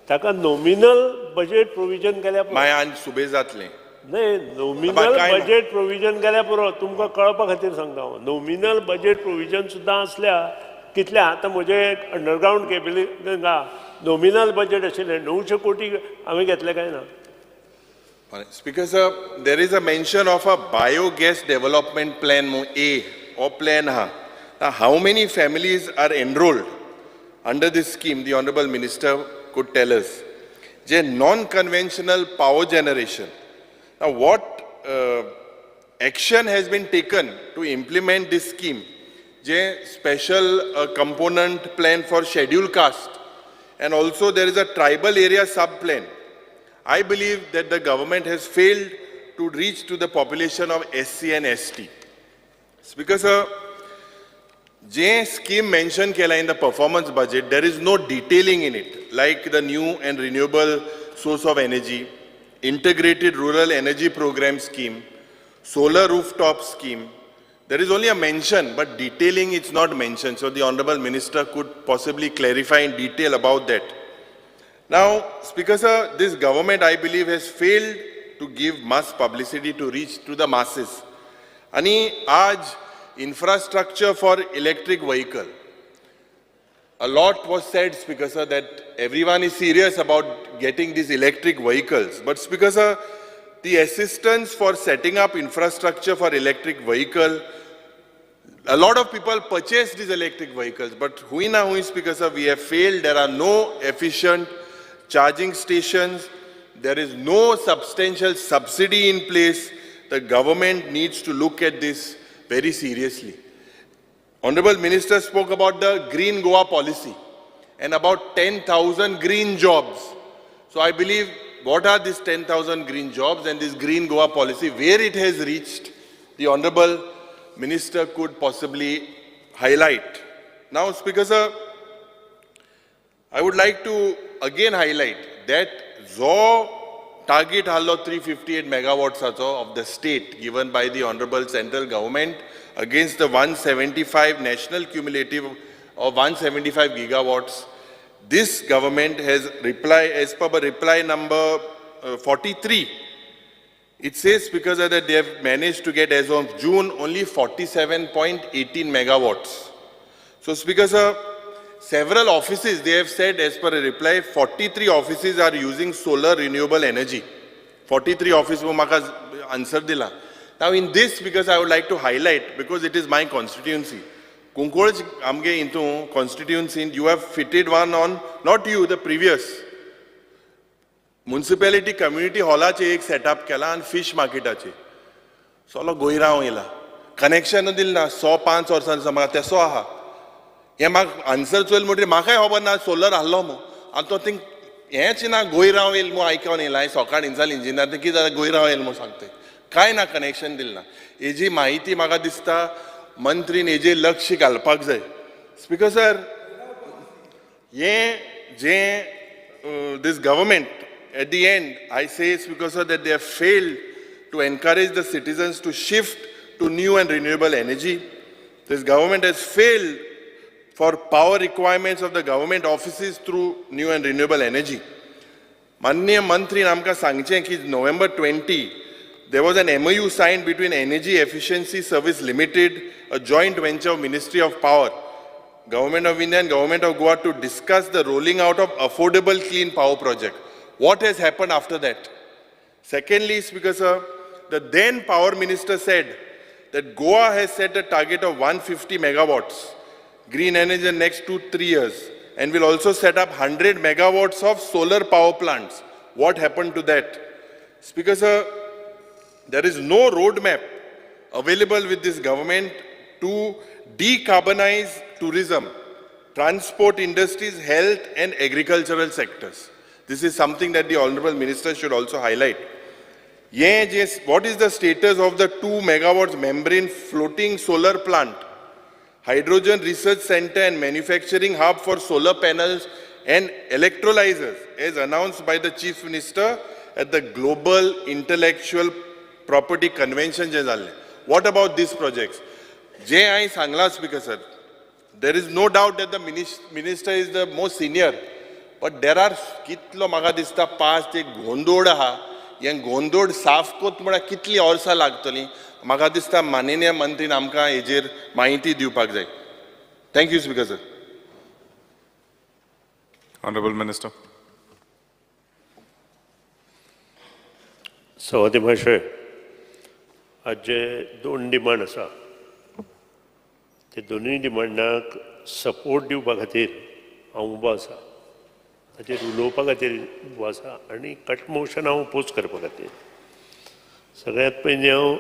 ताका नॉमिनल बजेट प्रोविजन केल्या माय आनी सुबे जातलें. नाही नॉमिनल बजेट प्रोविजन केल्या पुरो तुमकां कळपा खातीर सांगता हांव. नॉमिनल बजेट प्रोविजन सुद्दां असल्या कितल्या आतां म्हजे अंडरग्रावंड केबलिंग नॉमिनल बजेट आशिल्लें 900 कोटी हांवें घेतले काय ना. Speaker Sir, there is a mention of a biogas development plan A or plan Ha. Now, how many families are enrolled under this scheme? The Honorable Minister could tell us. Non-conventional power generation. Now, what action has been taken to implement this scheme? Special component plan for scheduled caste, and also there is a tribal area sub-plan. I believe that the government has failed to reach to the population of SC and ST. Speaker Sir, scheme mentioned in the performance budget, there is no detailing in it, like the new and renewable source of energy, integrated rural energy program scheme, solar rooftop scheme. There is only a mention, but detailing is not mentioned. So the Honorable Minister could possibly clarify in detail about that. Now, Speaker Sir, this government, I believe, has failed to give mass publicity to reach to the masses. Ani aaj infrastructure for electric vehicle. A lot was said, Speaker Sir, that everyone is serious about getting these electric vehicles. But Speaker Sir, the assistance for setting up infrastructure for electric vehicle, a lot of people purchase these electric vehicles, but hui na hui, Speaker Sir, we have failed. There are no efficient charging stations. There is no substantial subsidy in place. The government needs to look at this very seriously. Honorable Minister spoke about the Green Goa policy and about 10,000 green jobs. So I believe, what are these 10,000 green jobs and this Green Goa policy, where it has reached, the Honorable Minister could possibly highlight. Now, Speaker Sir, I would like to again highlight that target hallo 358 megawatts of the state given by the Honorable Central Government against the 175 national cumulative of 175 gigawatts. This government has reply, as per reply number 43, it says, Speaker Sir, that they have managed to get as of June only 47.18 megawatts. So, Speaker Sir, several offices, they have said as per a reply, 43 offices are using solar renewable energy. 43 offices will answer dila. Now in this, because I would like to highlight, because it is my constituency, Kunkolj amge into constituency, you have fitted one on, not you, the previous. Municipality community halla चे एक setup केला आणि fish market चे. सोलो गोयराव येला. Connection दिल ना 105 वर्षांचा मला तेसो आहा. हे माग आन्सर चोल म्हणटे म्हाकाय खबर ना सोलर आहलो मो. आणि तो थिंक हेच ना गोयराव येल मो आयकोन येला सकाळ इंजाल इंजिनियर ते कितें जालें गोयराव येल मो सांगते. काय ना कनेक्शन दिल ना. हेजी माहिती म्हाका दिसता मंत्रीन हेजेर लक्ष घालपाक जाय. Speaker sir, this government, at the end, I say, Speaker sir, that they have failed to encourage the citizens to shift to new and renewable energy. This government has failed for power requirements of the government offices through new and renewable energy. Manya Mantri Namka Sangchen ki November 20, there was an MOU signed between Energy Efficiency Service Limited, a joint venture of Ministry of Power, Government of India and Government of Goa, to discuss the rolling out of affordable clean power project. What has happened after that? Secondly, Speaker sir, the then power minister said that Goa has set a target of 150 megawatts green energy in the next 2-3 years and will also set up 100 megawatts of solar power plants. What happened to that? Speaker sir, there is no roadmap available with this government to decarbonize tourism, transport industries, health and agricultural sectors. This is something that the Honorable Minister should also highlight. What is the status of the 2 megawatts membrane floating solar plant, hydrogen research center and manufacturing hub for solar panels and electrolyzers, as announced by the Chief Minister at the Global Intellectual Property Convention? What about these projects? I Sangla, Speaker sir, there is no doubt that the minister is the most senior, but there are kitlo maga dista past je gondod ha, yang gondod saaf kot mara kitli orsa lagtali, maga dista maniniya mantri namka ejer mahiti diupak jay. Thank you, Speaker sir. Honorable Minister. सभापती महाशय, आज जे 2 डिमांड आसा ते दोनूय डिमांडाक सपोर्ट दिवपा खातीर हांव उबो आसा, ताचेर उलोवपा खातीर उबो आसा आनी कट मोशन हांव ओपोज करपा खातीर. सगळ्यांत पयलीं हांव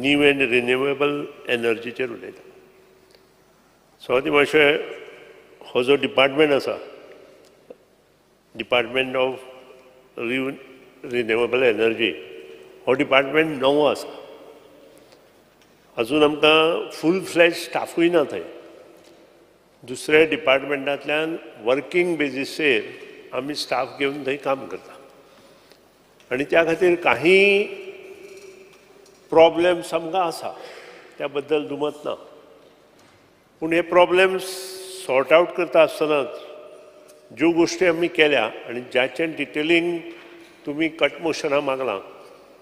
न्यू एंड रिन्युएबल एनर्जीचेर उलयतां. सभापती महाशय, हो जो डिपार्टमेंट आसा, डिपार्टमेंट ऑफ रिन्युएबल एनर्जी, हो डिपार्टमेंट नवो आसा. अजून आमकां फूल फ्लॅज स्टाफूय ना थंय. दुसऱ्या डिपार्टमेंटांतल्यान वर्किंग बेजिसेर आमी स्टाफ घेवन थंय काम करता आनी त्या खातीर काही प्रॉब्लेम्स आमकां आसा, त्या बद्दल दुमत ना. पूण हे प्रॉब्लेम्स सॉर्ट आवट करता आसतनाच ज्यो गोश्टी आमी केल्या आनी ज्याचें डिटेलिंग तुमी कट मोशनां मागलां,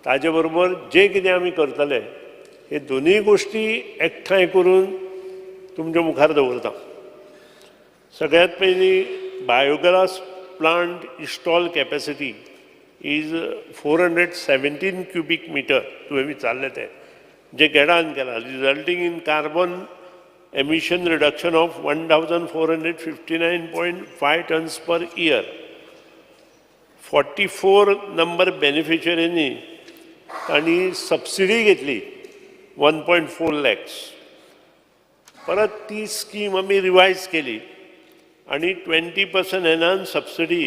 ताजे बरोबर जे कितें आमी करतले हे दोनूय गोश्टी एकठांय करून तुमच्या मुखार दवरता. सगळ्यांत पयलीं biogas plant install capacity is 417 cubic metre तुवें विचारलें तें, जे गेडान केलां, resulting in carbon emission reduction of 1459.5 tonnes per year. 44 number बेनिफिशरींनी तांणी सबसिडी घेतली 1.4 lakhs. परत ती स्कीम आमी रिवायज केली आनी 20% एनान सबसिडी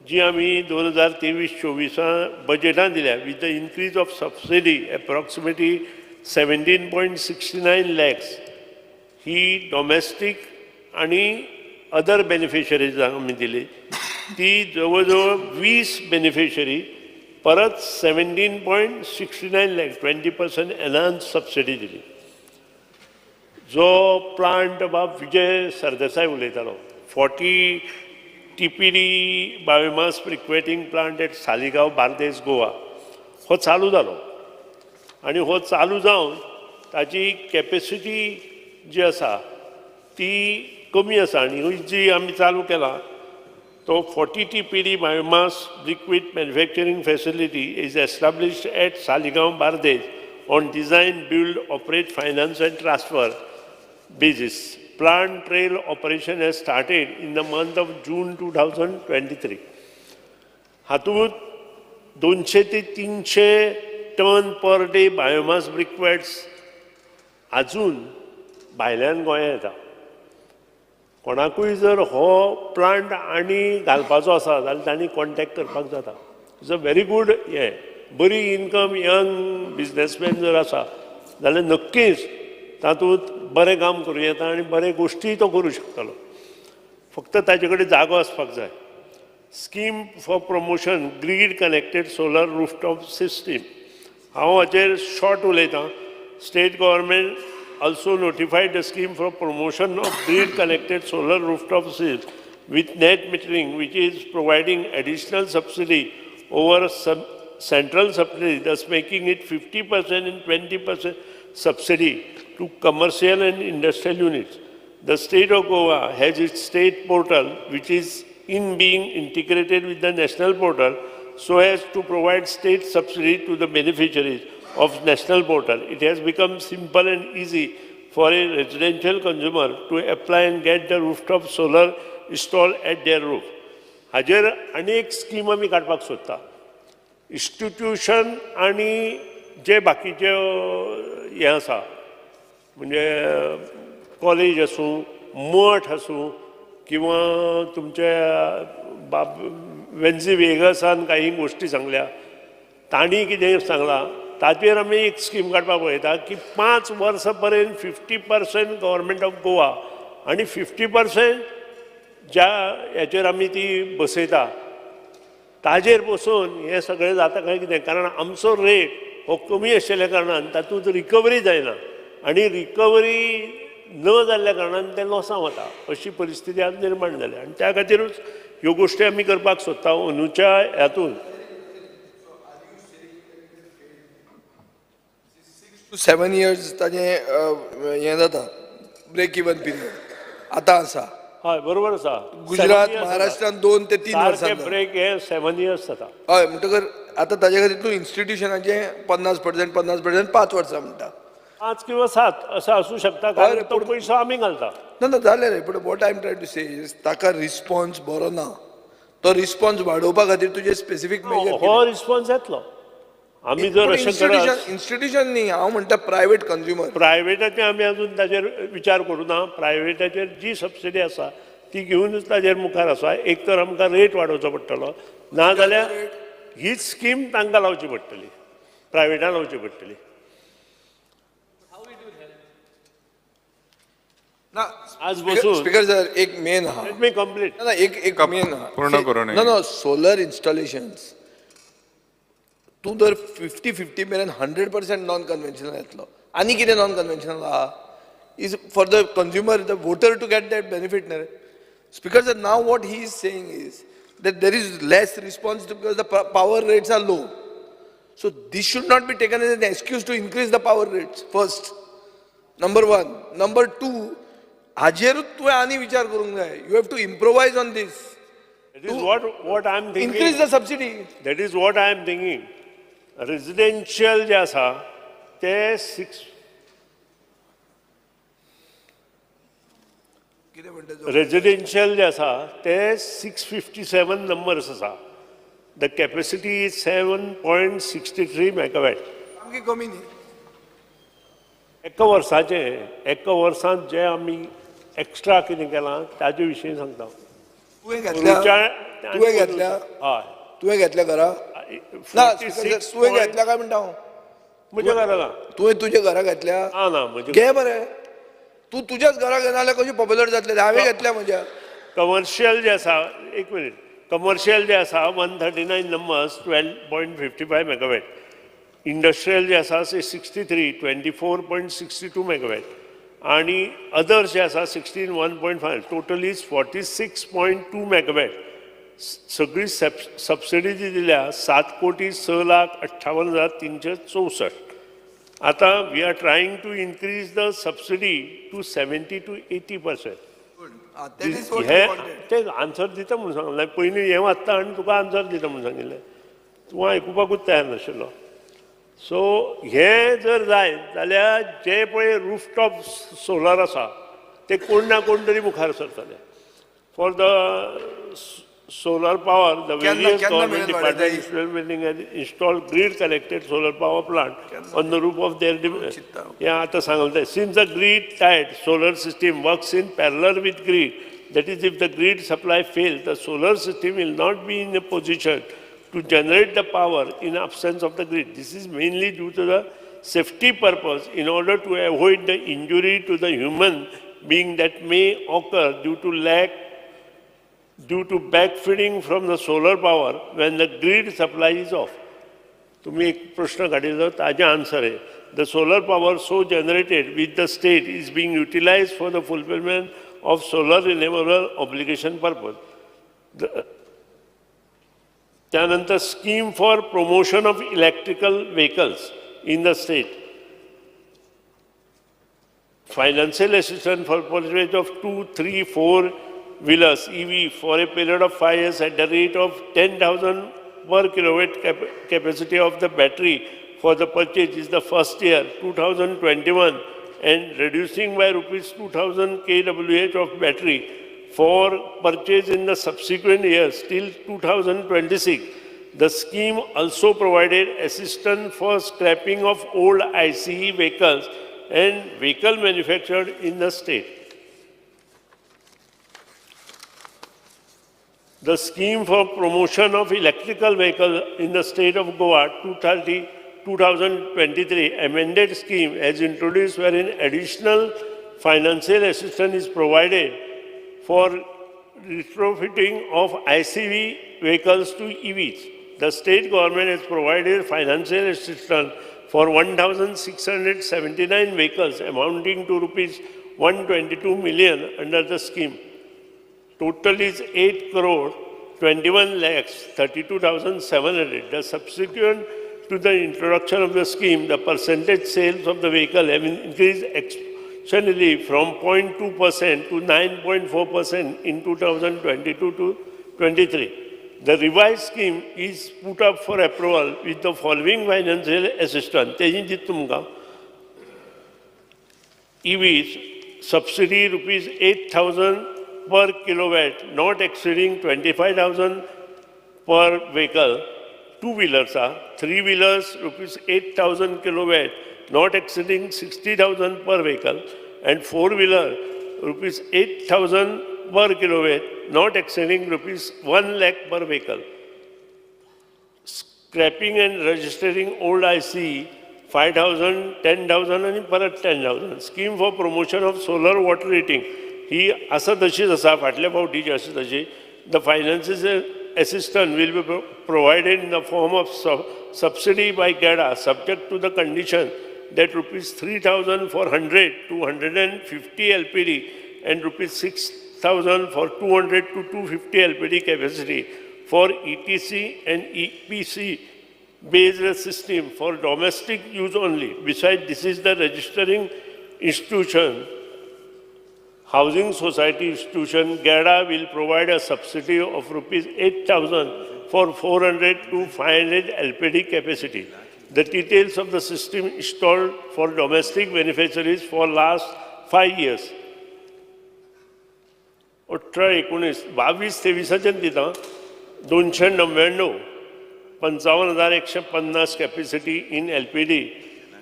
जी आमी 2023-24 बजेटान दिल्या, with the increase of subsidy approximately 17.69 lakhs he domestic आनी अदर बेनिफिशरीजांक आमी दिली. ती जवळ जवळ 20 बेनिफिशरी परत 17.69 lakhs 20% एनहान्स सबसिडी दिली. जो प्लांट बाब विजय सरदेसाय उलयतालो, 40 TPD biomass briquetting plant at Saligao Bardez Goa, हो चालू जालो आनी हो चालू जावन ताची कॅपेसिटी जी आसा ती कमी आसा आनी जी आमी चालू केला तो 40 TPD biomass liquid manufacturing facility is established at Saligaon, Bardes on design, build, operate, finance and transfer basis. Plant trail operation has started in the month of June 2023. हातूंत 200 ते 300 टन पर डे बायोमास ब्रिक्वेट्स आजून भायल्यान गोंया येता. कोणाकूय जर हो प्लांट आनी घालपाचो आसा जाल्यार तांणी कॉन्टॅक्ट करपाक जाता. इट्स अ व्हेरी गूड हे. बरी इनकम यंग बिजनेसमॅन जर आसा जाल्यार नक्कीच तातूंत बरें काम करूं येता आनी बरे गोश्टी तो करूं शकतलो. फक्त ताचे कडेन जागो आसपाक जाय. Scheme for promotion grid connected solar rooftop system. हांव हाचेर शॉर्ट उलयतां. State government also notified the scheme for promotion of grid connected solar rooftop systems with net metering, which is providing additional subsidy over central subsidy, thus making it 50% and 20% subsidy to commercial and industrial units. The state of Goa has its state portal, which is being integrated with the national portal so as to provide state subsidy to the beneficiaries of national portal. It has become simple and easy for a residential consumer to apply and get the rooftop solar installed at their roof. हाजेर आनी एक स्कीम आमी काडपाक सोदता. इन्स्टिट्यूशन आनी जे बाकीचे हे आसा म्हणजे कॉलेज आसूं मठ आसूं किंवा तुमचे वेन्झी वेगसान काही गोष्टी सांगल्या तांणी कितें सांगलां ताचेर आमी एक स्कीम काडपाक पळयता की 5 वर्सां पर्यंत 50% गव्हर्मेंट ऑफ गोवा आनी 50% ज्या हेचेर आमी ती बसयता ताजेर बसून हें सगळें जाता काय कितें. कारण आमचो रेट हो कमी आशिल्ल्या कारणान तातूंत रिकवरी जायना आनी रिकवरी न जाल्ल्या कारणान तें लॉसां वता अशी परिस्थिती आज निर्माण जाल्या. आनी त्या खातीरूच ह्यो गोश्टी आमी करपाक सोदता अंदूच्या हातून. 7 years ताजें हें जाता ब्रेक इवन पिरियड आतां आसा. हय बरोबर आसा. गुजरात महाराष्ट्रान 2 ते 3 वर्सां ब्रेक हे 7 years जाता. हय म्हणटकर आतां ताजे खातीर तूं इन्स्टिट्यूशनाचे 50% 5 वर्सां म्हणटा. 5 किंवा 7 असं असू शकता कारण तो पयसो आमी घालता. ना जालें रे पूण what I am try to say is ताका रिस्पॉन्स बरो ना. तो रिस्पॉन्स वाडोवपा खातीर तुजे स्पेसिफीक मेजर हो रिस्पॉन्स येतलो. आमी जर अशें करत इन्स्टिट्यूशन न्ही हांव म्हणटा प्रायवेट कंज्युमर. प्रायवेटाचे आमी अजून ताजेर विचार करूं ना. प्रायवेटाचेर जी सबसिडी आसा ती घेवनूच ताजेर मुखार आसा. एक तर आमकां रेट वाडोवचो पडटलो ना जाल्यार हीच स्कीम तांकां लावची पडटली प्रायवेटान लावची पडटली. ना आज बसून स्पीकर सर एक मेन आहा. Let me complete. ना एक मेन आहा. पूर्ण करूं नये. ना सोलर इन्स्टॉलेशन्स तूं जर 50-50 मेरेन 100% नॉन कन्वेन्शनल येतलो. आनी कितें नॉन कन्वेन्शनल आहा is for the consumer the voter to get that benefit न्ही. स्पीकर सर नाव what he is saying is that there is less response because the power rates are low. So this should not be taken as an excuse to increase the power rates first. Number 1. Number 2, hajerut tu ani vichar karung jay. You have to improvise on this. That is what I am thinking. Increase the subsidy. That is what I am thinking. Residential जे आसा ते 6 रेजिडेन्शियल जे आसा ते 657 नंबर्स आसा. The capacity is 7.63 megawatt. आमगे कमी न्ही. एका वर्सांत जे आमी एक्स्ट्रा कितें केलां ताजे विशीं सांगता. तुवें घेतल्या हय तुवें घेतल्या घरा ना तुवें घेतल्या काय म्हणटा हांव. म्हज्या घरा तुवें तुज्या घरा घेतल्या ना म्हजे घे बरें. तूं तुज्याच घरा घेना जाल्यार कशी पॉप्युलर जातले. हांवें घेतल्या म्हज्या. कमर्शियल जे आसा एक मिनीट कमर्शियल जे आसा 139 नंबर्स 12.55 मेगावॅट. इंडस्ट्रियल जे आसा 63 24.62 मेगावॅट आणि अदर्स जे आसा 16 1.5 टोटल इज 46.2 मेगावॅट. सगळी सबसिडी जी दिल्या 7,06,58,364. आता we are trying to increase the subsidy to 70 to 80%. हे ते आन्सर दिता म्हणून सांगलें. पयलीं हें वाचता आनी तुका आन्सर दिता म्हणून सांगिल्लें. तूं आयकुपाकूच तयार नाशिल्लो. सो हें जर जाय जाल्यार जे पळय रूफटॉप सोलर आसा ते कोण ना कोण तरी मुखार सरतले. For the solar power, the various government departments has installed grid-connected solar power plant on the roof of their. Since the grid-tied solar system works in parallel with grid, that is, if the grid supply fails, the solar system will not be in a position to generate the power in absence of the grid. This is mainly due to the safety purpose in order to avoid the injury to the human being that may occur due to backfeeding from the solar power when the grid supply is off. तुम्ही एक प्रश्न काढिल्लो ताजे आन्सर आहे. The solar power so generated with the state is being utilized for the fulfillment of solar renewable obligation purpose. त्यानंतर scheme for promotion of electrical vehicles in the state. Financial assistance for purchase of 2, 3, 4-wheelers EV for a period of 5 years at the rate of 10,000 per kilowatt capacity of the battery for the purchase is the first year 2021 and reducing by rupees 2,000 kWh of battery for purchase in the subsequent years till 2026. The scheme also provided assistance for scrapping of old ICE vehicles and vehicle manufactured in the state. The scheme for promotion of electrical vehicles in the state of Goa 2023 amended scheme as introduced wherein additional financial assistance is provided for retrofitting of ICV vehicles to EVs. The state government has provided financial assistance for 1,679 vehicles amounting to rupees 122 million under the scheme. Total is 8 crore 21 lakhs 32,700. The subsequent to the introduction of the scheme, the percentage sales of the vehicle have increased exponentially from 0.2% to 9.4% in 2022 to 23. The revised scheme is put up for approval with the following financial assistance. EVs subsidy rupees 8,000 per kilowatt, not exceeding 25,000 per vehicle. Two-wheelers are 3-wheelers rupees 8,000 kilowatt, not exceeding 60,000 per vehicle, and 4-wheeler rupees 8,000 per kilowatt, not exceeding rupees 1 lakh per vehicle. Scrapping and registering old IC 5,000, 10,000 and परत 10,000. Scheme for promotion of solar water heating. ही असं तशीच आसा फाटल्या फावटीची अशी तशी. The financial assistance will be provided in the form of subsidy by GADA subject to the condition that rupees 3,000 for 100 to 150 LPD and rupees 6,000 for 200 to 250 LPD capacity for ETC and EPC based system for domestic use only. Besides, this is the registering institution, housing society institution, GADA will provide a subsidy of rupees 8,000 for 400 to 500 LPD capacity. The details of the system installed for domestic beneficiaries for last 5 years. 18, 19, 22-23 दिता 299, 55,150 capacity in LPD,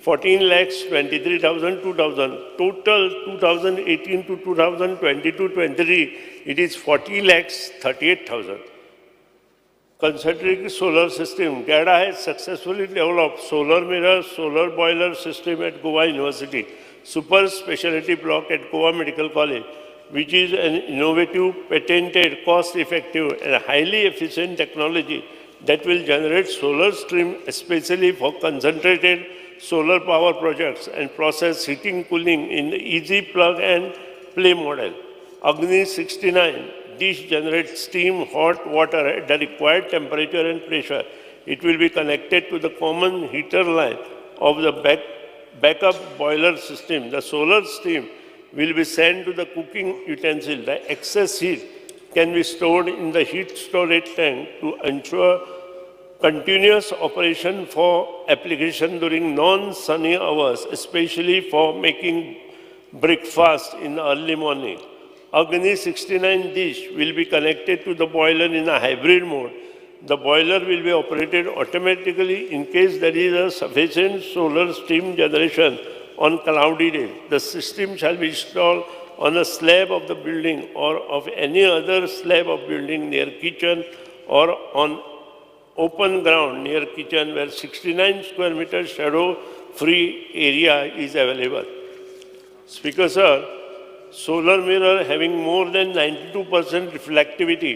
14 lakhs 23,000, 2,000. Total 2018 to 2022-23, it is 40 lakhs 38,000. Concentric solar system, GADA has successfully developed solar mirror, solar boiler system at Goa University, super specialty block at Goa Medical College, which is an innovative, patented, cost-effective and highly efficient technology that will generate solar stream especially for concentrated solar power projects and process heating cooling in the easy plug and play model. Agni 69 dish generates steam hot water at the required temperature and pressure. It will be connected to the common heater line of the backup boiler system. The solar steam will be sent to the cooking utensil. The excess heat can be stored in the heat storage tank to ensure continuous operation for application during non-sunny hours, especially for making breakfast in the early morning. Agni 69 dish will be connected to the boiler in a hybrid mode. The boiler will be operated automatically in case there is a sufficient solar steam generation on cloudy days. The system shall be installed on a slab of the building or of any other slab of building near kitchen or on open ground near kitchen where 69 square meter shadow free area is available. Speaker sir, solar mirror having more than 92% reflectivity,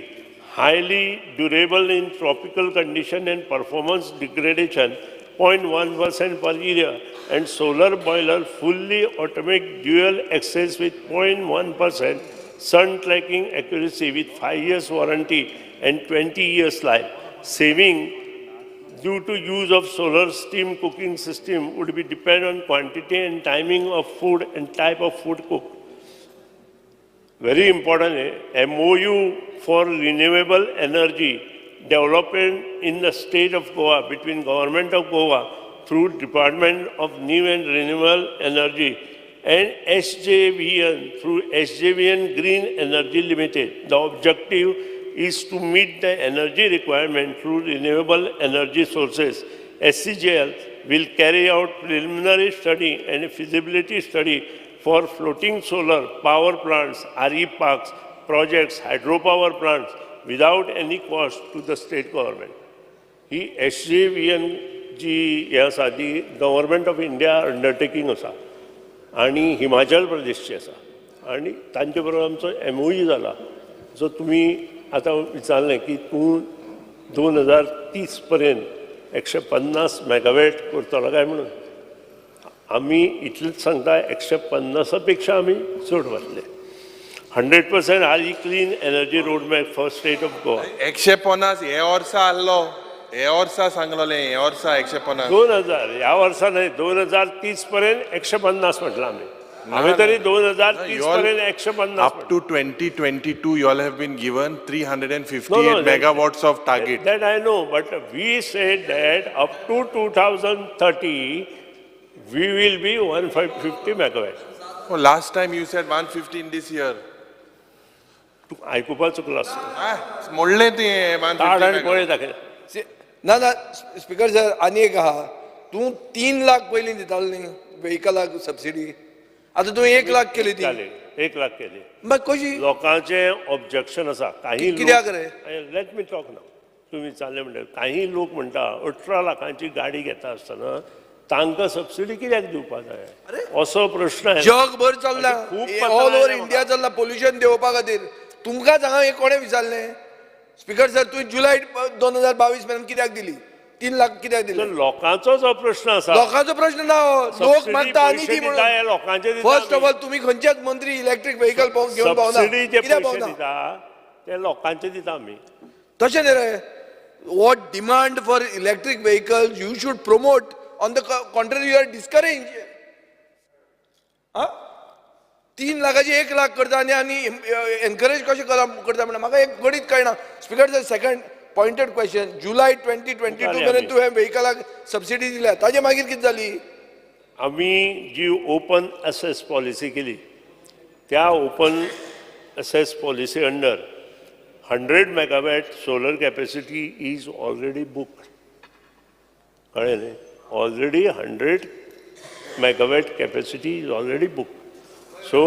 highly durable in tropical condition and performance degradation, 0.1% per area, and solar boiler fully automatic dual access with 0.1% sun tracking accuracy with 5 years warranty and 20 years life. Saving due to use of solar steam cooking system would be depend on quantity and timing of food and type of food cooked. Very important, MOU for renewable energy development in the state of Goa between Government of Goa through Department of New and Renewable Energy and SJVN through SJVN Green Energy Limited. The objective is to meet the energy requirement through renewable energy sources. SCGL will carry out preliminary study and feasibility study for floating solar power plants, RE parks, projects, hydropower plants without any cost to the state government. He SJVN जी हे आसा ती गव्हर्मेंट ऑफ इंडिया अंडरटेकिंग आसा आनी हिमाचल प्रदेशची आसा आनी तांचे बरोबर आमचो MOU जाला. जो तुमी आतां विचारलें की तूं 2030 पर्यंत 150 मेगावॅट करतलो काय म्हणून. आमी इतलेंच सांगता 150 पेक्षा आमी चड वतले. 100% RE clean energy roadmap for state of Goa. 150 हे वर्सा आहलो, हे वर्सा सांगलोले, हे वर्सा 150. 2000 ह्या वर्सा न्हय, 2030 पर्यंत 150 म्हटलं आमी. आम्ही तरी 2030 पर्यंत 150. Up to 2022, you all have been given 358 megawatts of target. That I know, but we said that up to 2030, we will be 150 megawatts. Oh, last time you said 150 in this year. आयकुपाक चुकलो आसता. मोडले ते 150 पळय दाखय. ना ना स्पीकर सर, आनी एक आहा, तूं 3 लाख पयलीं दितालो न्ही व्हेकलाक सबसिडी, आतां तूं 1 लाख केली ती. 1 लाख केली. मग कशी? लोकांचे ऑब्जेक्शन आसा. काही कित्याक रे? लेट मी टॉक नाव. तुम्ही चालले म्हणटा काही लोक म्हणटा 18 लाखांची गाडी घेता आसतना तांकां सबसिडी कित्याक दिवपाक जाय असो प्रश्न आहे. जगभर चल्ला, ऑल ओव्हर इंडिया चल्ला पोल्युशन देवपा खातीर. तुमकां हांगा हे कोणें विचारलें? स्पीकर सर, तुवें जुलय 2022 पर्यंत कित्याक दिली? 3 लाख कित्याक दिली? लोकांचो जो प्रश्न आसा. लोकांचो प्रश्न ना हो. लोक मानता आनी ती म्हणून. लोकांचे फर्स्ट ऑफ ऑल तुम्ही खंयचेच मंत्री इलेक्ट्रीक व्हेकल घेवन पावना. सबसिडीचे कित्याक पैसे पावना? दिता ते लोकांचे दिता आमी. तशें न्ही रे. What demand for electric vehicles you should promote. On the contrary you are discourage. 3 लाखाची 1 लाख करता आनी एनकरेज कशें करता म्हणून म्हाका एक गणीत कळना. Speaker sir, second pointed question. July 2022 पर्यंत तुवें व्हेकलाक सबसिडी दिल्या, ताजे मागीर कितें जाली? आम्ही जी ओपन ॲसेस पॉलिसी केली त्या open assess policy under 100 megawatt solar capacity is already booked. कळ्ळें न्ही? Already 100 megawatt capacity is already booked. So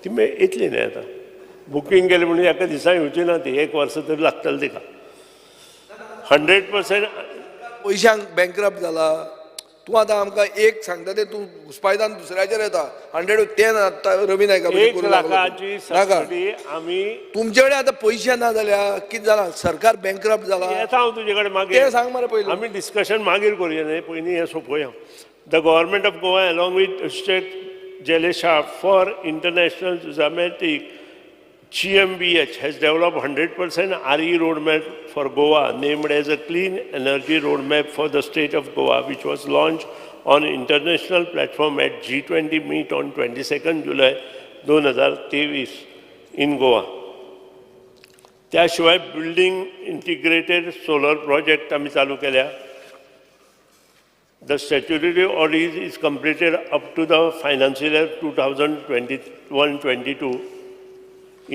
ती येतली न्ही आतां. बुकींग केलें म्हणून एका दिसा येवची ना ती, 1 वर्स तरी लागतलें तिका. 100% पयशांक बँकरप्ट जाला. तूं आतां आमकां एक सांगता ते तूं घुस्पायतान दुसऱ्याचेर येता. 100 10 आतां रवी नायका 1 लाखाची सबसिडी आमी. तुमचे कडेन आतां पयशे ना जाल्यार कितें जालां? सरकार बँकरप्ट जाला. येता हांव तुजे कडेन मागीर. ते सांग मरे पयलीं. आमी डिस्कशन मागीर करुया न्ही, पयलीं हें सोंपोवया. The government of Goa along with state Jalesha for international systematic GmbH has developed 100% RE roadmap for Goa named as a Clean Energy Roadmap for the state of Goa, which was launched on international platform at G20 meet on 22nd July 2023 in Goa. त्याशिवाय building integrated solar project आम्ही चालू केल्या. The statutory audit is completed up to the financial year 2021-22.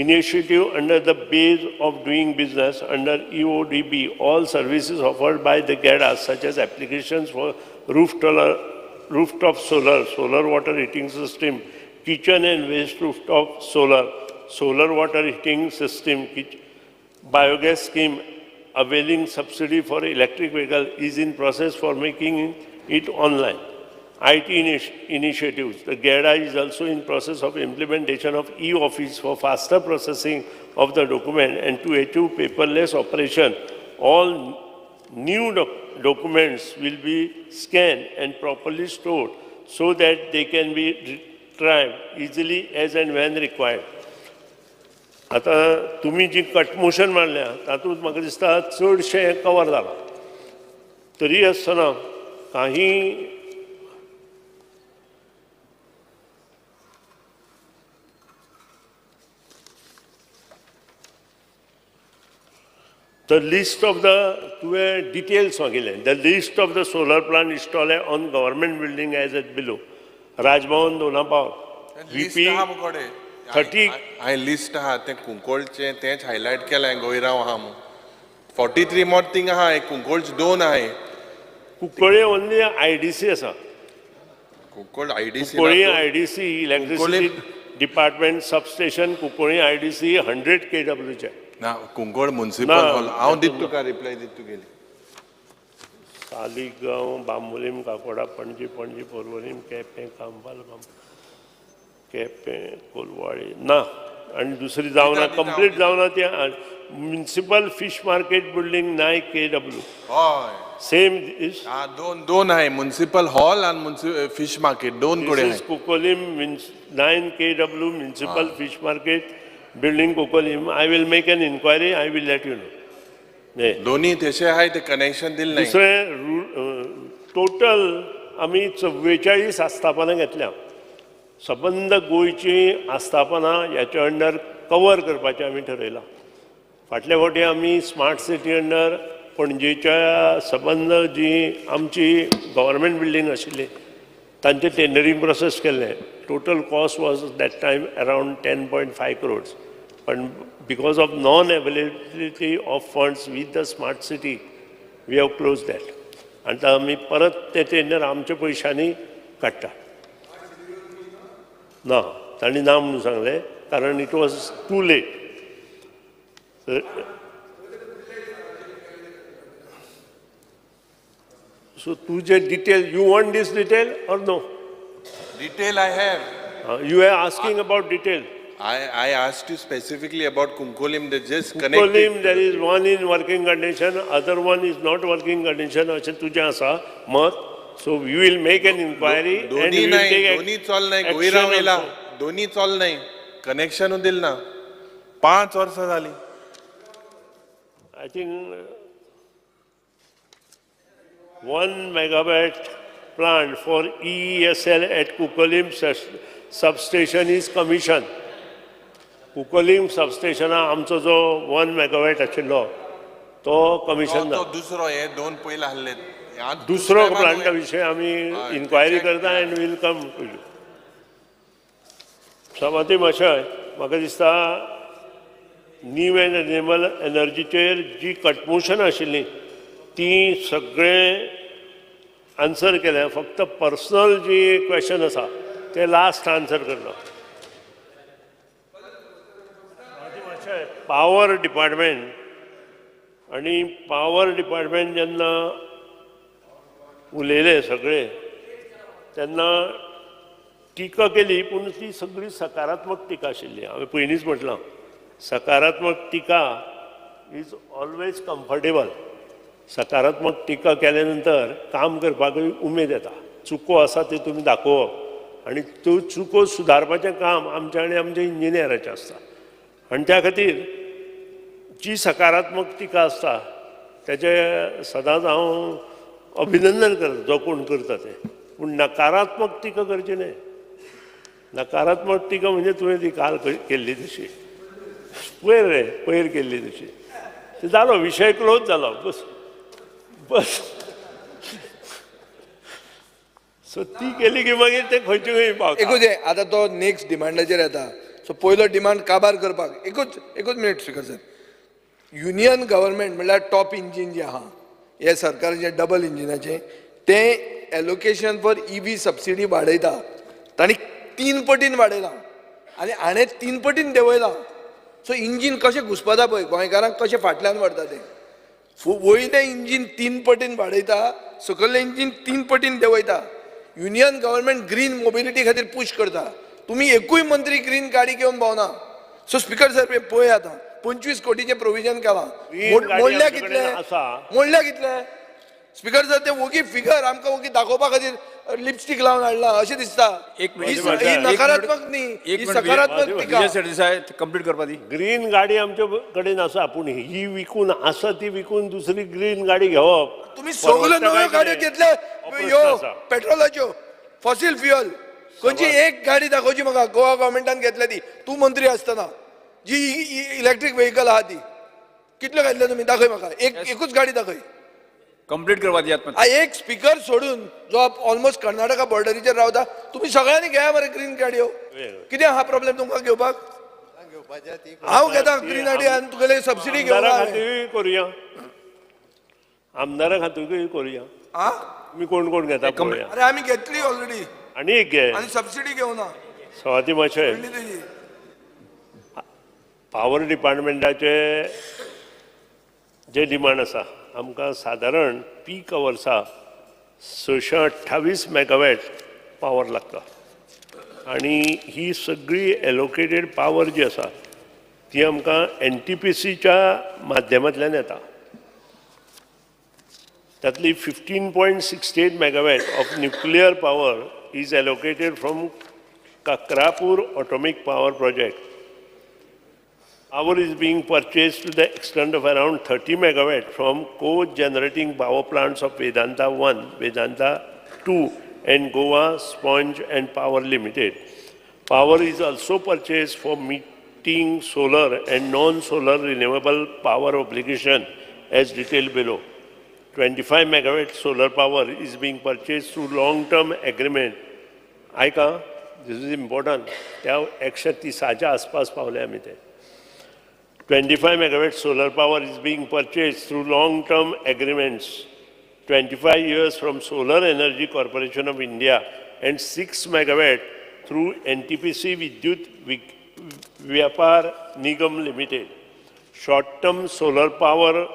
Initiative under the base of doing business under EODB, all services offered by the GADA, such as applications for rooftop solar, solar water heating system, kitchen and waste rooftop solar, solar water heating system, biogas scheme, availing subsidy for electric vehicle is in process for making it online. IT initiatives. The GEDA is also in process of implementation of e-office for faster processing of the document and to achieve paperless operation. All new documents will be scanned and properly stored so that they can be retrieved easily as and when required. आता तुम्ही जी कट मोशन मांडल्या तातूंत म्हाका दिसता चडशें कवर जालां. तरी आसतना काही the list of the details मागिल्ले. The list of the solar plant installed on government building as at below. Rajbhavan, Donapal, VP 30. हांवें लिस्ट आहा तें कुंकोळचें तेंच हायलायट केलें गोयरांव आहा म्हणून 43 मोट थिंग आहा एक कुंकोळच 2 आहाय कुंकोळे ओनली IDC आसा. Cuncolim IDC Cuncolim IDC electricity department substation Cuncolim IDC 100 kW चे. ना कुंकोळ म्युनिसिपल हॉल हांव दित तुका रिप्लाय दित तुगेली. सालिगांव, बांबोलीम, काकोडा, पणजी, पर्वरीम, केपें, कांबाल, केपें, कोलवाळे ना आणि दुसरी जावना कंप्लीट जावना ती municipal fish market building 9 kW. हय सेम इज दोन आहे म्युनिसिपल हॉल आणि फिश मार्केट 2 कडे आहे. Cuncolim 9 kW municipal fish market building Cuncolim. I will make an inquiry. I will let you know. दोन्ही तसे आहे ते कनेक्शन दिले नाही. दुसरें टोटल आमी 44 आस्थापनां घेतल्या. सबंद गोंयची आस्थापनां ह्याच्या अंडर कवर करपाचें आमी ठरयलां. फाटल्या फावटी आमी स्मार्ट सिटी अंडर पणजेच्या सबंद जी आमची गव्हर्मेंट बिल्डींग आशिल्ली तांचे टेंडरींग प्रोसेस केल्लें. Total cost was that time around 10.5 crores. पण because of non availability of funds with the smart city we have close that. आतां आमी परत ते टेंडर आमच्या पयशांनी काडटा. ना तांणी ना म्हणून सांगलें कारण it was too late. So तुजे detail you want this detail or no? Detail I have. You are asking about detail. I asked you specifically about Kunkolim. They just Kunkolim, connected. there is one in working condition, other one is not working condition. अशें तुजें आसा मत. So we will make an inquiry and we दोन्ही will नाही take दोन्ही चल नाही action गोयराव येला also. दोन्ही चल नाही कनेक्शन दिल ना 5 वर्ष झाली. I think 1 megawatt plant for EESL at Kukolim substation is commissioned. Kukolim substation आमचो जो 1 megawatt आशिल्लो तो कमिशन तो दुसरो हे 2 पयला हल्ले. दुसरो प्लांटा विशयी आमी इन्क्वायरी करता and will come to you. समती मातशें म्हाका दिसता न्यू एंड रिन्युएबल एनर्जीचेर जी कटमोशन आशिल्ली ती सगळें आन्सर केलें. फक्त पर्सनल जी क्वेश्चन आसा ते लास्ट आन्सर करता. पावर डिपार्टमेंट आनी पावर डिपार्टमेंट जेन्ना उलयले सगळे तेन्ना टिका केली पूण ती सगळी सकारात्मक टिका आशिल्ली. हांवें पयलींच म्हटलां सकारात्मक टिका इज ऑलवेज कम्फर्टेबल. सकारात्मक टिका केल्या नंतर काम करपाकूय उमेद येता. चुको आसा त्यो तुमी दाखोवप आनी त्यो चुको सुदारपाचें काम आमच्या आनी आमच्या इंजिनियराचें आसता. आनी त्या खातीर जी सकारात्मक टिका आसता तेजें सदांच हांव अभिनंदन करता जो कोण करता ते. पूण नकारात्मक टिका करची न्हय. नकारात्मक टिका म्हणजे तुवें ती काल केल्ली तशी पयर केल्ली तशी. ते जालो विशय क्लोज जालो बस बस. सो ती केली की मागीर ते खंयचे खंय पावता. एकूच आतां तो नेक्स्ट डिमांडाचेर येता. सो पयलो डिमांड काबार करपाक एकूच minute speaker sir. Union government म्हणल्यार टॉप इंजीन जे आहा हे सरकाराचे डबल इंजिनाचे ते एलोकेशन फॉर EV सबसिडी वाडयता. तांणी 3 पटीन वाडयला आनी हाणें 3 पटीन देंवयला. सो इंजीन कशें घुसपता पळय गोंयकारांक कशें फाटल्यान व्हरता तें. वयलें इंजीन 3 पटीन वाडयता सकयलें इंजीन 3 पटीन देंवयता. युनियन गव्हर्नमेंट ग्रीन मोबिलिटी खातीर पुश करता. तुम्ही एकूय मंत्री ग्रीन गाडी घेवन भोंवना. सो स्पीकर सर पळय आतां 25 कोटीचे प्रोविजन केलां. मोडल्या कितले? मोडल्या कितले? स्पीकर सर ते वोगी फिगर आमकां वोगी दाखोवपा खातीर लिपस्टिक लावन हाडला अशें दिसता. ही नकारात्मक न्ही, ही सकारात्मक टिका. कंप्लीट करपा दी. ग्रीन गाडी आमच्या कडेन आसा, पूण ही विकून आसा ती विकून दुसरी ग्रीन गाडी घेवप. तुम्ही सगळ्यो नव्यो गाडयो घेतल्या ह्यो पेट्रोलाच्यो, फॉसील फ्युअल. खंयची एक गाडी दाखोवची म्हाका गोवा गव्हर्मेंटान घेतल्या ती, तूं मंत्री आसतना, जी इलेक्ट्रीक व्हेकल आहा ती. कितल्यो घातल्या तुमी? दाखय म्हाका एकूच गाडी दाखय. कंप्लीट करपा दी. एक स्पीकर सोडून जो ऑलमोस्ट कर्नाटका बॉर्डरीचेर रावता, तुम्ही सगळ्यांनी घेया मरे ग्रीन गाडयो. कितें हा प्रॉब्लेम तुमकां घेवपाक? हांव घेता ग्रीन गाडी आनी तुगेले सबसिडी खातीर करुया, आमदारा खातीर करुया. मी कोण कोण घेता पळोवया. अरे आमी घेतली ऑलरेडी आनी एक घे आनी सबसिडी घेवना. स्वाती मातशें पावर डिपार्टमेंटाचे जे डिमांड आसा, आमकां सादारण पीक अवर्सा 628 मेगावॅट पावर लागता. आणि ही सगळी एलोकेटेड पावर जी आसा ती आमकां NTPCच्या माध्यमांतल्यान येता. तातली 15.68 megawatt of nuclear power is allocated from Kakrapur Atomic Power Project. Power is being purchased to the extent of around 30 megawatt from co-generating power plants of Vedanta 1, Vedanta 2 and Goa Sponge and Power Limited. Power is also purchased for meeting solar and non-solar renewable power obligation as detailed below. 25 megawatt solar power is being purchased through long-term agreement. Aika, this is important. त्या 130च्या आसपास पावले आमी ते. 25 megawatt solar power is being purchased through long-term agreements, 25 years from Solar Energy Corporation of India and 6 megawatt through NTPC Vidyut Vyapar Nigam Limited. Short-term solar power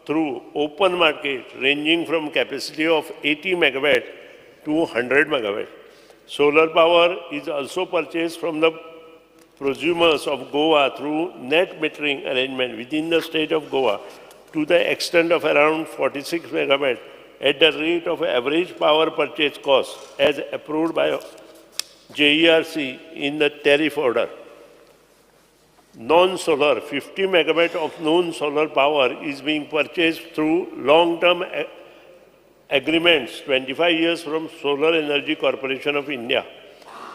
through open market ranging from capacity of 80 megawatt to 100 megawatt. Solar power is also purchased from the prosumers of Goa through net metering arrangement within the state of Goa to the extent of around 46 megawatt at the rate of average power purchase cost as approved by JERC in the tariff order. Non-solar, 50 megawatt of non-solar power is being purchased through long-term agreements, 25 years from Solar Energy Corporation of India.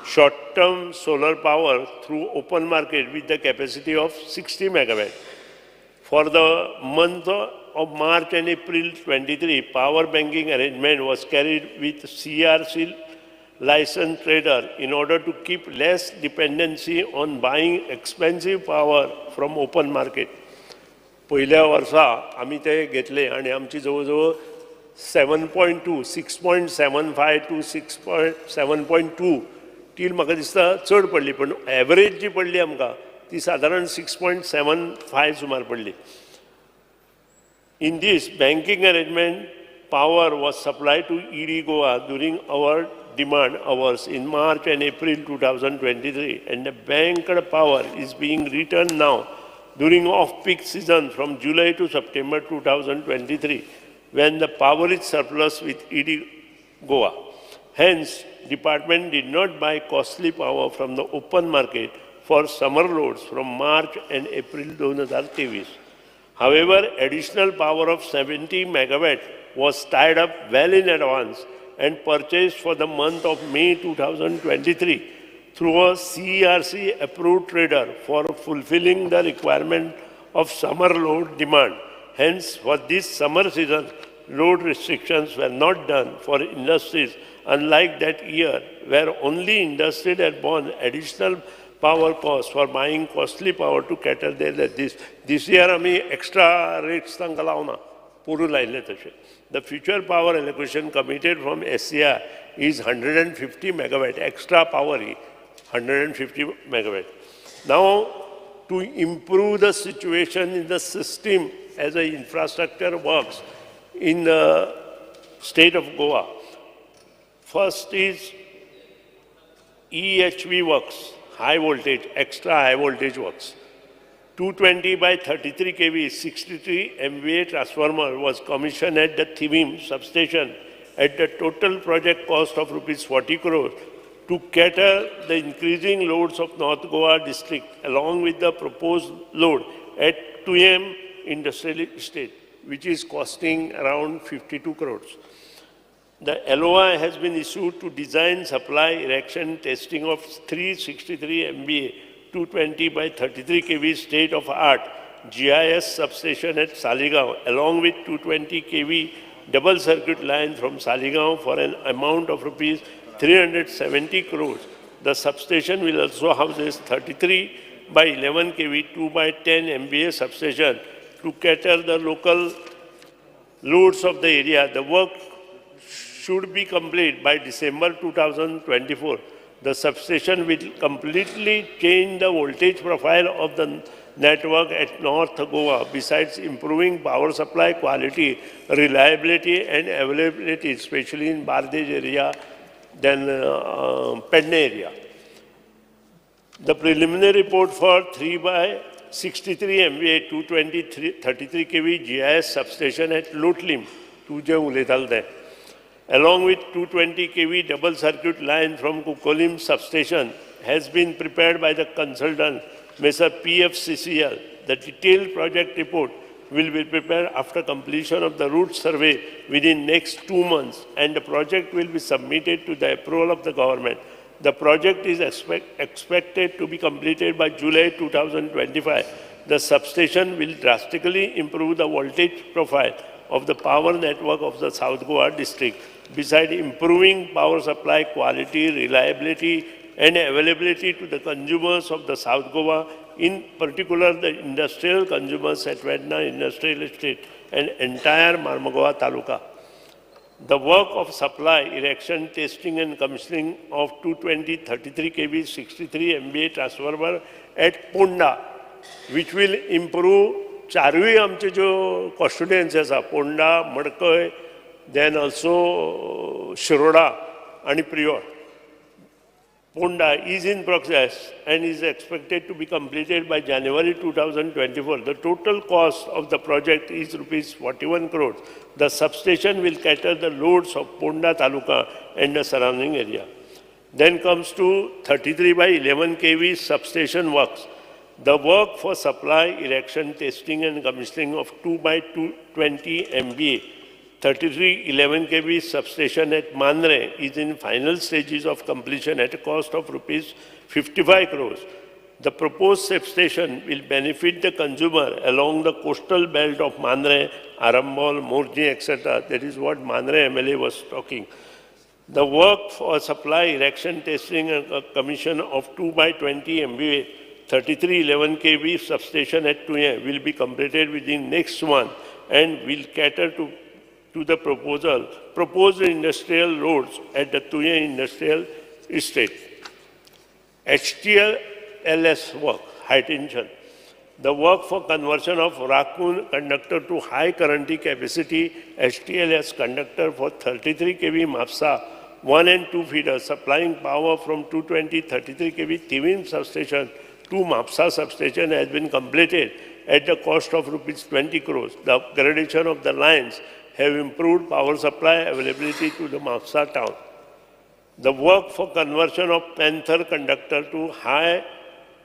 Short-term solar power through open market with the capacity of 60 megawatt. For the month of March and April 23, power banking arrangement was carried with CRC licensed trader in order to keep less dependency on buying expensive power from open market. पहिल्या वर्सा आमी ते घेतले आणि आमची जवळजवळ 7.2, 6.75 to 7.2 टील म्हाका दिसता चड पडली, पण एवरेज जी पडली आमकां ती सादारण 6.75 सुमार पडली. In this banking arrangement, power was supplied to ED Goa during our demand hours in March and April 2023, and the banked power is being returned now during off-peak season from July to September 2023, when the power is surplus with ED Goa. Hence, department did not buy costly power from the open market for summer loads from March and April 2023. However, additional power of 70 megawatt was tied up well in advance and purchased for the month of May 2023 through a CERC approved trader for fulfilling the requirement of summer load demand. Hence, for this summer season, load restrictions were not done for industries, unlike that year where only industry had borne additional power costs for buying costly power to cater their this year आमी extra rates तांकां लावना, पुरू लायले तशे. The future power allocation committed from SCR is 150 megawatt, extra power 150 megawatt. Now, to improve the situation in the system as the infrastructure works in the state of Goa, First is EHV works, high voltage, extra high voltage works. 220 by 33 kV 63 MVA transformer was commissioned at the Thivim substation at the total project cost of rupees 40 crore to cater the increasing loads of North Goa district along with the proposed load at 2M industrial estate, which is costing around 52 crores. The LOI has been issued to design, supply, erection, testing of 363 MVA 220 by 33 kV state-of-art GIS substation at Saligaon, along with 220 kV double circuit line from Saligaon for an amount of rupees 370 crores. The substation will also house this 33 by 11 kV 2 by 10 MVA substation to cater the local loads of the area. The work should be complete by December 2024. The substation will completely change the voltage profile of the network at North Goa, besides improving power supply quality, reliability and availability, especially in Bardej area, then Pedne area. The preliminary report for 3 by 63 MVA 220 33 kV GIS substation at Lutlim, along with 220 kV double circuit line from Kukolim substation has been prepared by the consultant, Mr. PFCCL. The detailed project report will be prepared after completion of the route survey within next 2 months, and the project will be submitted to the approval of the government. The project is expected to be completed by July 2025. The substation will drastically improve the voltage profile of the power network of the South Goa district, besides improving power supply quality, reliability and availability to the consumers of the South Goa, in particular the industrial consumers at Vedna Industrial Estate and entire Marmagao Taluka. The work of supply, erection, testing and commissioning of 220 33 kV 63 MVA transformer at Ponda, which will improve चारूय आमचे जो कॉन्स्टिट्युएन्सी आसा पोंडा मडकय देन ऑल्सो शिरोडा आणि prior. Ponda is in progress and is expected to be completed by January 2024. The total cost of the project is rupees 41 crores. The substation will cater the loads of Ponda Taluka and the surrounding area. Then comes to 33 by 11 kV substation works. The work for supply, erection, testing and commissioning of 2 by 220 MVA 33 11 kV substation at Mandre is in final stages of completion at a cost of rupees 55 crores. The proposed substation will benefit the consumer along the coastal belt of Mandre, Arambol, Morji, etc. That is what Mandre MLA was talking. The work for supply, erection, testing and commission of 2 by 20 MVA 33 11 kV substation at Tuye will be completed within next month and will cater to the proposed industrial loads at the Tuye Industrial Estate. HTLS work, high tension. The work for conversion of Raccoon conductor to high current capacity HTLS conductor for 33 kV MAPSA 1 and 2 feeders supplying power from 220 33 kV Thivim substation to MAPSA substation has been completed at the cost of rupees 20 crores. The upgradation of the lines have improved power supply availability to the MAPSA town. The work for conversion of Panther conductor to high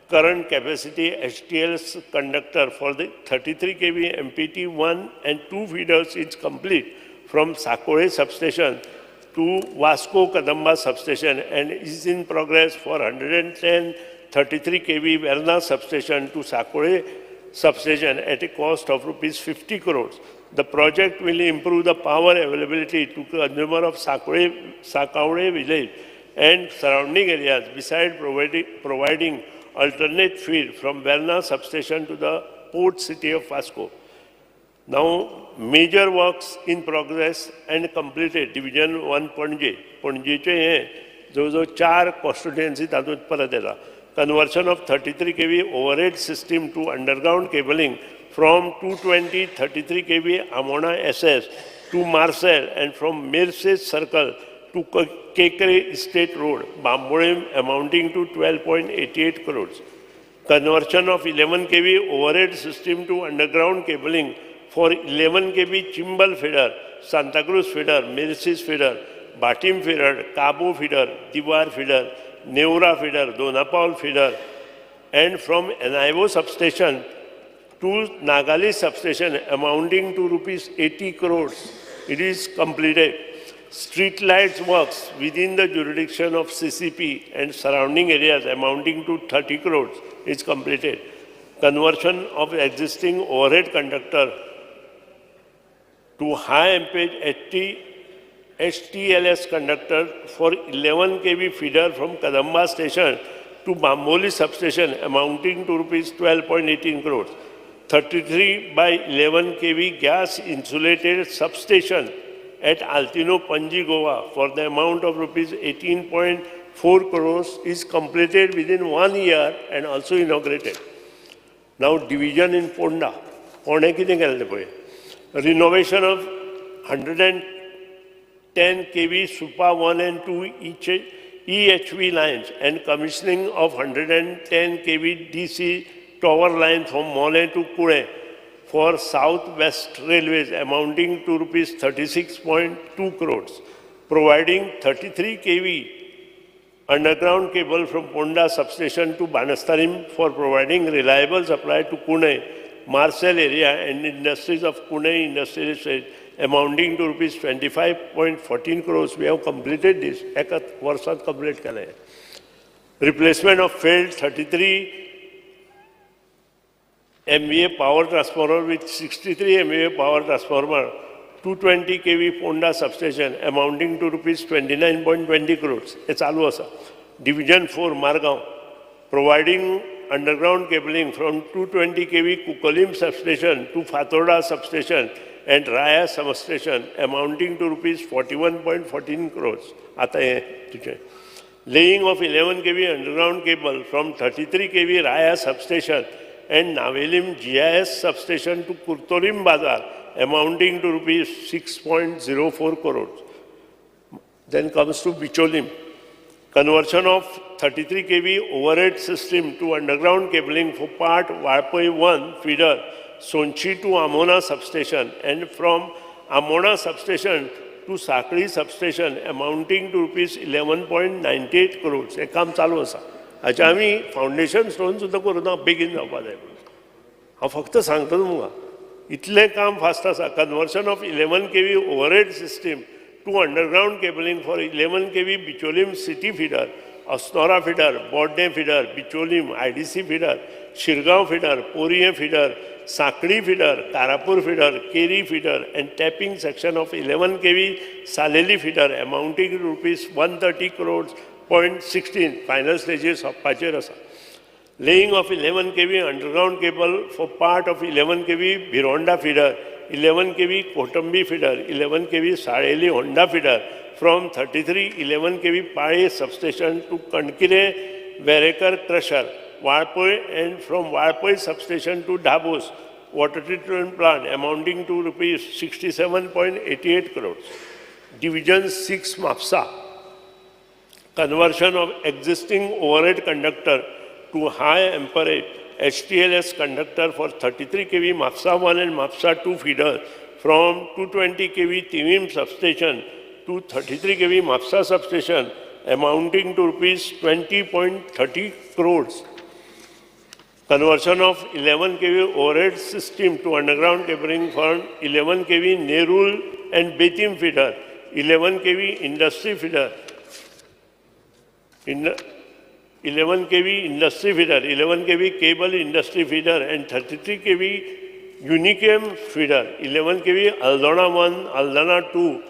current capacity HTLS conductor for the 33 kV MPT 1 and 2 feeders is complete from Sakore substation to Vasco Kadamba substation and is in progress for 110 33 kV Verna substation to Sakore substation at a cost of rupees 50 crores. The project will improve the power availability to consumer of Sakaure village and surrounding areas, besides providing alternate feed from Verna substation to the port city of Vasco. Now, major works in progress and completed. Division 1 Panje. Panjeचे हे जो 4 constituency तातूंत परत येता. Conversion of 33 kV overhead system to underground cabling from 220 33 kV Amona SS to Marcel and from Mercedes Circle to Kekre Estate Road, Bambolim, amounting to 12.88 crores. Conversion of 11 kV overhead system to underground cabling for 11 kV Chimbal feeder, Santa Cruz feeder, Mirsis feeder, Batim feeder, Cabo feeder, Diwar feeder, Neura feeder, Donapaul feeder, and from Anaivo substation to Nagali substation amounting to rupees 80 crores. It is completed. Street lights works within the jurisdiction of CCP and surrounding areas amounting to 30 crores is completed. Conversion of existing overhead conductor to high ampage HTLS conductor for 11 kV feeder from Kadamba station to Bamboli substation amounting to rupees 12.18 crores. 33 by 11 kV gas insulated substation at Altino, Panji, Goa for the amount of rupees 18.4 crores is completed within 1 year and also inaugurated. Now division in Ponda. Pone kite kelte poye. Renovation of 110 kV Supa 1 and 2 EHV lines and commissioning of 110 kV DC tower line from Mole to Pune for South West Railways amounting to rupees 36.2 crores, providing 33 kV underground cable from Ponda substation to Banastarim for providing reliable supply to Pune, Marcel area and industries of Pune Industrial Estate amounting to rupees 25.14 crores. We have completed this. Ekat varsat complete kala hai. Replacement of failed 33 MVA power transformer with 63 MVA power transformer, 220 kV Ponda substation amounting to rupees 29.20 crores. It's alu Division 4 Margaon, providing underground cabling from 220 kV Kukolim substation to Fatoda substation and Raya substation amounting to rupees 41.14 crores. Laying of 11 kV underground cable from 33 kV Raya substation and Navelim GIS substation to Kurtorim Bazar amounting to rupees 6.04 crores. Then comes to Bicholim. Conversion of 33 kV overhead system to underground cabling for part Varpoi 1 feeder, Sonchi to Amona substation and from Amona substation to Sakri substation amounting to rupees 11.98 crores. Ek kaam chalu asa. Acha आमी फाउंडेशन स्टोन सुद्दां करूना बेगीन जावपा जाय. हांव फक्त सांगता तुमकां इतलें काम फास्ट आसा. Conversion of 11 kV overhead system to underground cabling for 11 kV Bicholim city feeder, Assonora feeder, Borde feeder, Bicholim IDC feeder, Shirgao feeder, Poriem feeder, Sankhali feeder, Carapur feeder, Keri feeder and tapping section of 11 kV Saleli feeder amounting to rupees 130 crores. 0.16 final stages of Pacherasa. Laying of 11 kV underground cable for part of 11 kV Bironda feeder, 11 kV Kotambi feeder, 11 kV Sareli Honda feeder from 33 11 kV Pare substation to Kankire Verekar crusher, Varpoi and from Varpoi substation to Dabos water treatment plant amounting to rupees 67.88 crores. Division 6 Mapsa. Conversion of existing overhead conductor to high amperage HTLS conductor for 33 kV MAPSA 1 and MAPSA 2 feeder from 220 kV Timim substation to 33 kV MAPSA substation amounting to rupees 20.30 crores. Conversion of 11 kV overhead system to underground cabling for 11 kV Nerul and Betim feeder, 11 kV industry feeder, 11 kV industry feeder, 11 kV cable industry feeder and 33 kV Unicam feeder, 11 kV Aldana 1, Aldana 2,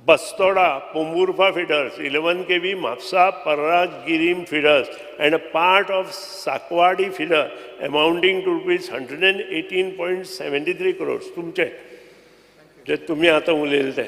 Bastoda, Pomurfa feeders, 11 kV Mapsa, Parraj, Girim feeders and a part of Sakwadi feeder amounting to rupees 118.73 crores. तुमचे जे तुम्ही आता उलयले ते.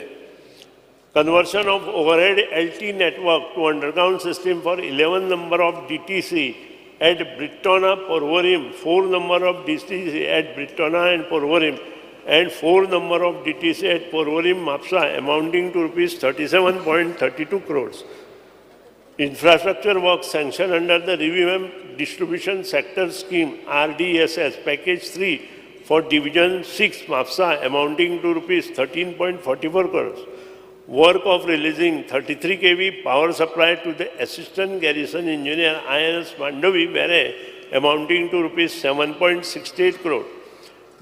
Conversion of overhead LT network to underground system for 11 number of DTC at Brittona, Porvorim, 4 number of DTC at Brittona and Porvorim and 4 number of DTC at Porvorim, Mapsa amounting to rupees 37.32 crores. Infrastructure work sanctioned under the Revamped Distribution Sector Scheme RDSS Package 3 for Division 6 Mapsa amounting to rupees 13.44 crores. Work of releasing 33 kV power supply to the Assistant Garrison Engineer INS Mandavi Bere amounting to rupees 7.68 crore.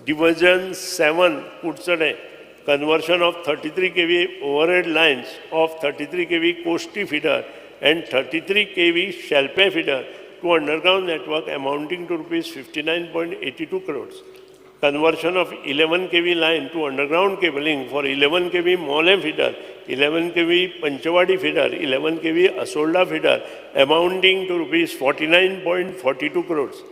Division 7 Kutsade conversion of 33 kV overhead lines of 33 kV Kosti feeder and 33 kV Shalpe feeder to underground network amounting to rupees 59.82 crores. Conversion of 11 kV line to underground cabling for 11 kV Molem feeder, 11 kV Panchavadi feeder, 11 kV Asolda feeder amounting to rupees 49.42 crores.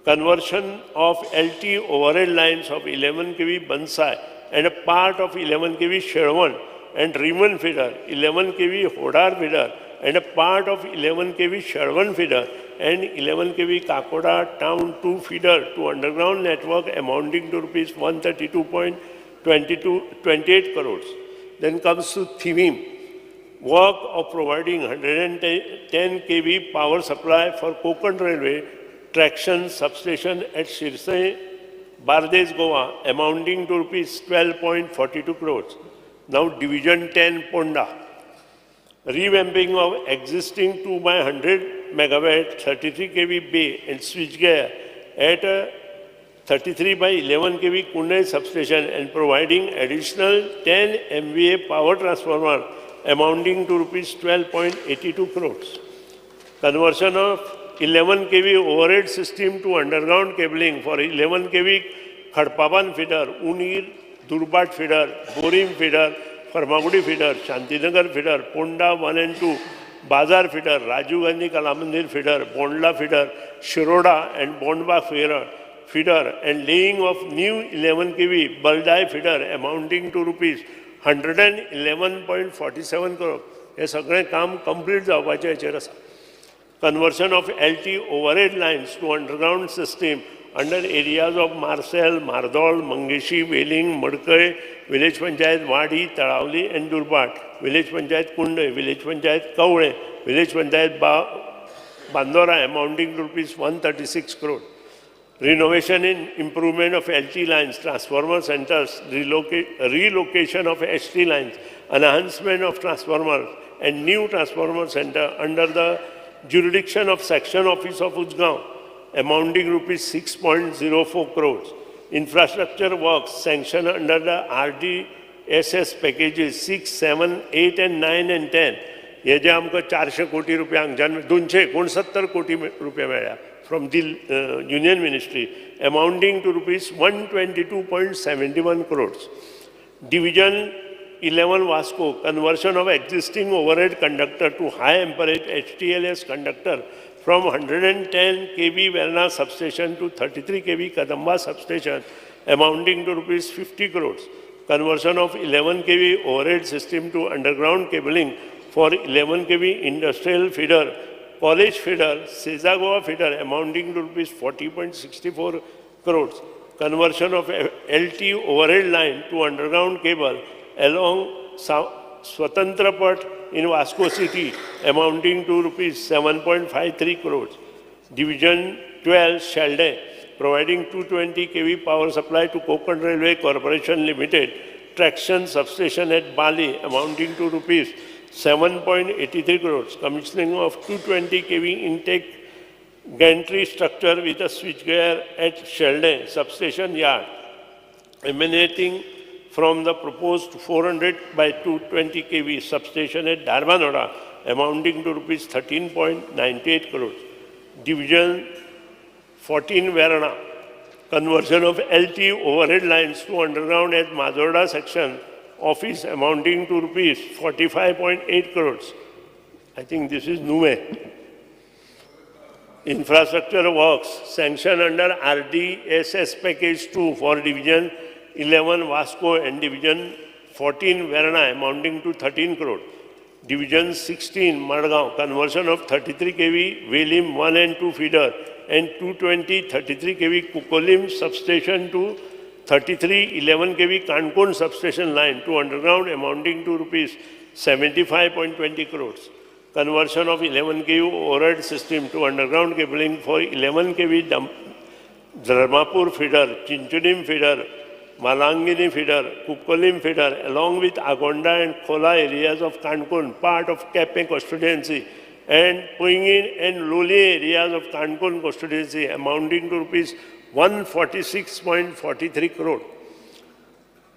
Conversion of LT overhead lines of 11 kV Bansai and a part of 11 kV Sherwan and Riman feeder, 11 kV Hodar feeder and a part of 11 kV Sherwan feeder and 11 kV Kakoda Town 2 feeder to underground network amounting to rupees 132.28 crores. Then comes to Thivim, work of providing 110 kV power supply for Konkan Railway traction substation at Shirsai, Bardes, Goa amounting to rupees 12.42 crores. Now Division 10 Ponda, revamping of existing 2 by 100 megawatt 33 kV bay and switchgear at a 33 by 11 kV Kunai substation and providing additional 10 MVA power transformer amounting to rupees 12.82 crores. Conversion of 11 kV overhead system to underground cabling for 11 kV Khadpaban feeder, Unir, Durbat feeder, Borim feeder, Farmagudi feeder, Shantinagar feeder, Ponda 1 and 2, Bazar feeder, Rajiv Gandhi Kalamandir feeder, Bondla feeder, Shiroda and Bondba feeder and laying of new 11 kV Baldai feeder amounting to rupees 111.47 crore. हे सगळें काम कंप्लीट जावपाचें हेचेर आसा. Conversion of LT overhead lines to underground system under areas of Marcel, Mardol, Mangeshi, Veling, Madkai, Village Panchayat Wadi, Taravli and Durbat, Village Panchayat Kunde, Village Panchayat Kaure, Village Panchayat Bandora amounting to rupees 136 crore. Renovation and improvement of LT lines, transformer centers, relocation of HT lines, enhancement of transformers and new transformer center under the jurisdiction of Section Office of Ujgaon amounting rupees 6.04 crores. Infrastructure works sanctioned under the RDSS packages 6, 7, 8 and 9 and 10. हे जे आमकां 400 कोटी रुपया हांगच्यान 269 कोटी रुपया मेळ्ळ्या from the Union Ministry amounting to rupees 122.71 crores. Division 11 Vasco, conversion of existing overhead conductor to high amperage HTLS conductor from 110 kV Verna substation to 33 kV Kadamba substation amounting to rupees 50 crores. Conversion of 11 kV overhead system to underground cabling for 11 kV industrial feeder, college feeder, Sezagoa feeder amounting to rupees 40.64 crores. Conversion of LT overhead line to underground cable along Swatantrapat in Vasco City amounting to rupees 7.53 crores. Division 12 Shalde providing 220 kV power supply to Konkan Railway Corporation Limited traction substation at Bali amounting to rupees 7.83 crores. Commissioning of 220 kV intake gantry structure with a switchgear at Shalde substation yard emanating from the proposed 400 by 220 kV substation at Darbanoda amounting to rupees 13.98 crores. Division 14 Verna, conversion of LT overhead lines to underground at Mazorda section office amounting to rupees 45.8 crores. I think this is Nume. Infrastructure works sanctioned under RDSS package 2 for Division 11 Vasco and Division 14 Verna amounting to 13 crore. Division 16 Madgaon, conversion of 33 kV Velim 1 and 2 feeder and 220 33 kV Kukolim substation to 3311 kV Kankon substation line to underground amounting to rupees 75.20 crores. Conversion of 11 kV overhead system to underground cabling for 11 kV Dharmapur feeder, Chinchunim feeder, Malangini feeder, Kukolim feeder, along with Agonda and Khola areas of Kankun, part of Kape constituency, and Puingin and Luli areas of Kankun constituency, amounting to rupees 146.43 crore.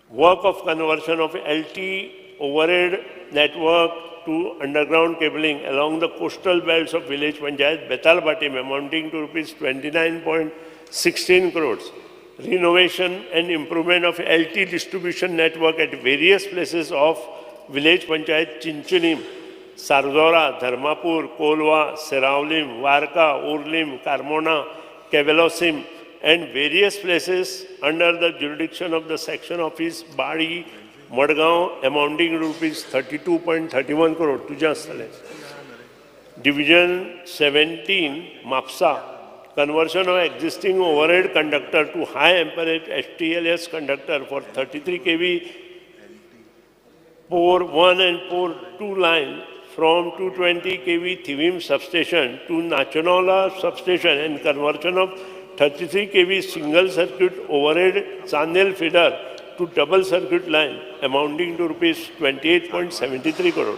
Work of conversion of LT overhead network to underground cabling along the coastal belts of village Panchayat Betalbatim, amounting to rupees 29.16 crores. Renovation and improvement of LT distribution network at various places of village Panchayat Chinchunim, Sarzora, Dharmapur, Kolwa, Seravlim, Varka, Urlim, Carmona, Kevelosim, and various places under the jurisdiction of the section office Badi, Madgaon, amounting to rupees 32.31 crore. Division 17, Mapsa, conversion of existing overhead conductor to high amperage STLS conductor for 33 kV Pore 1 and Pore 2 line from 220 kV Thivim substation to Nachanola substation, and conversion of 33 kV single circuit overhead Chandel feeder to double circuit line, amounting to rupees 28.73 crore.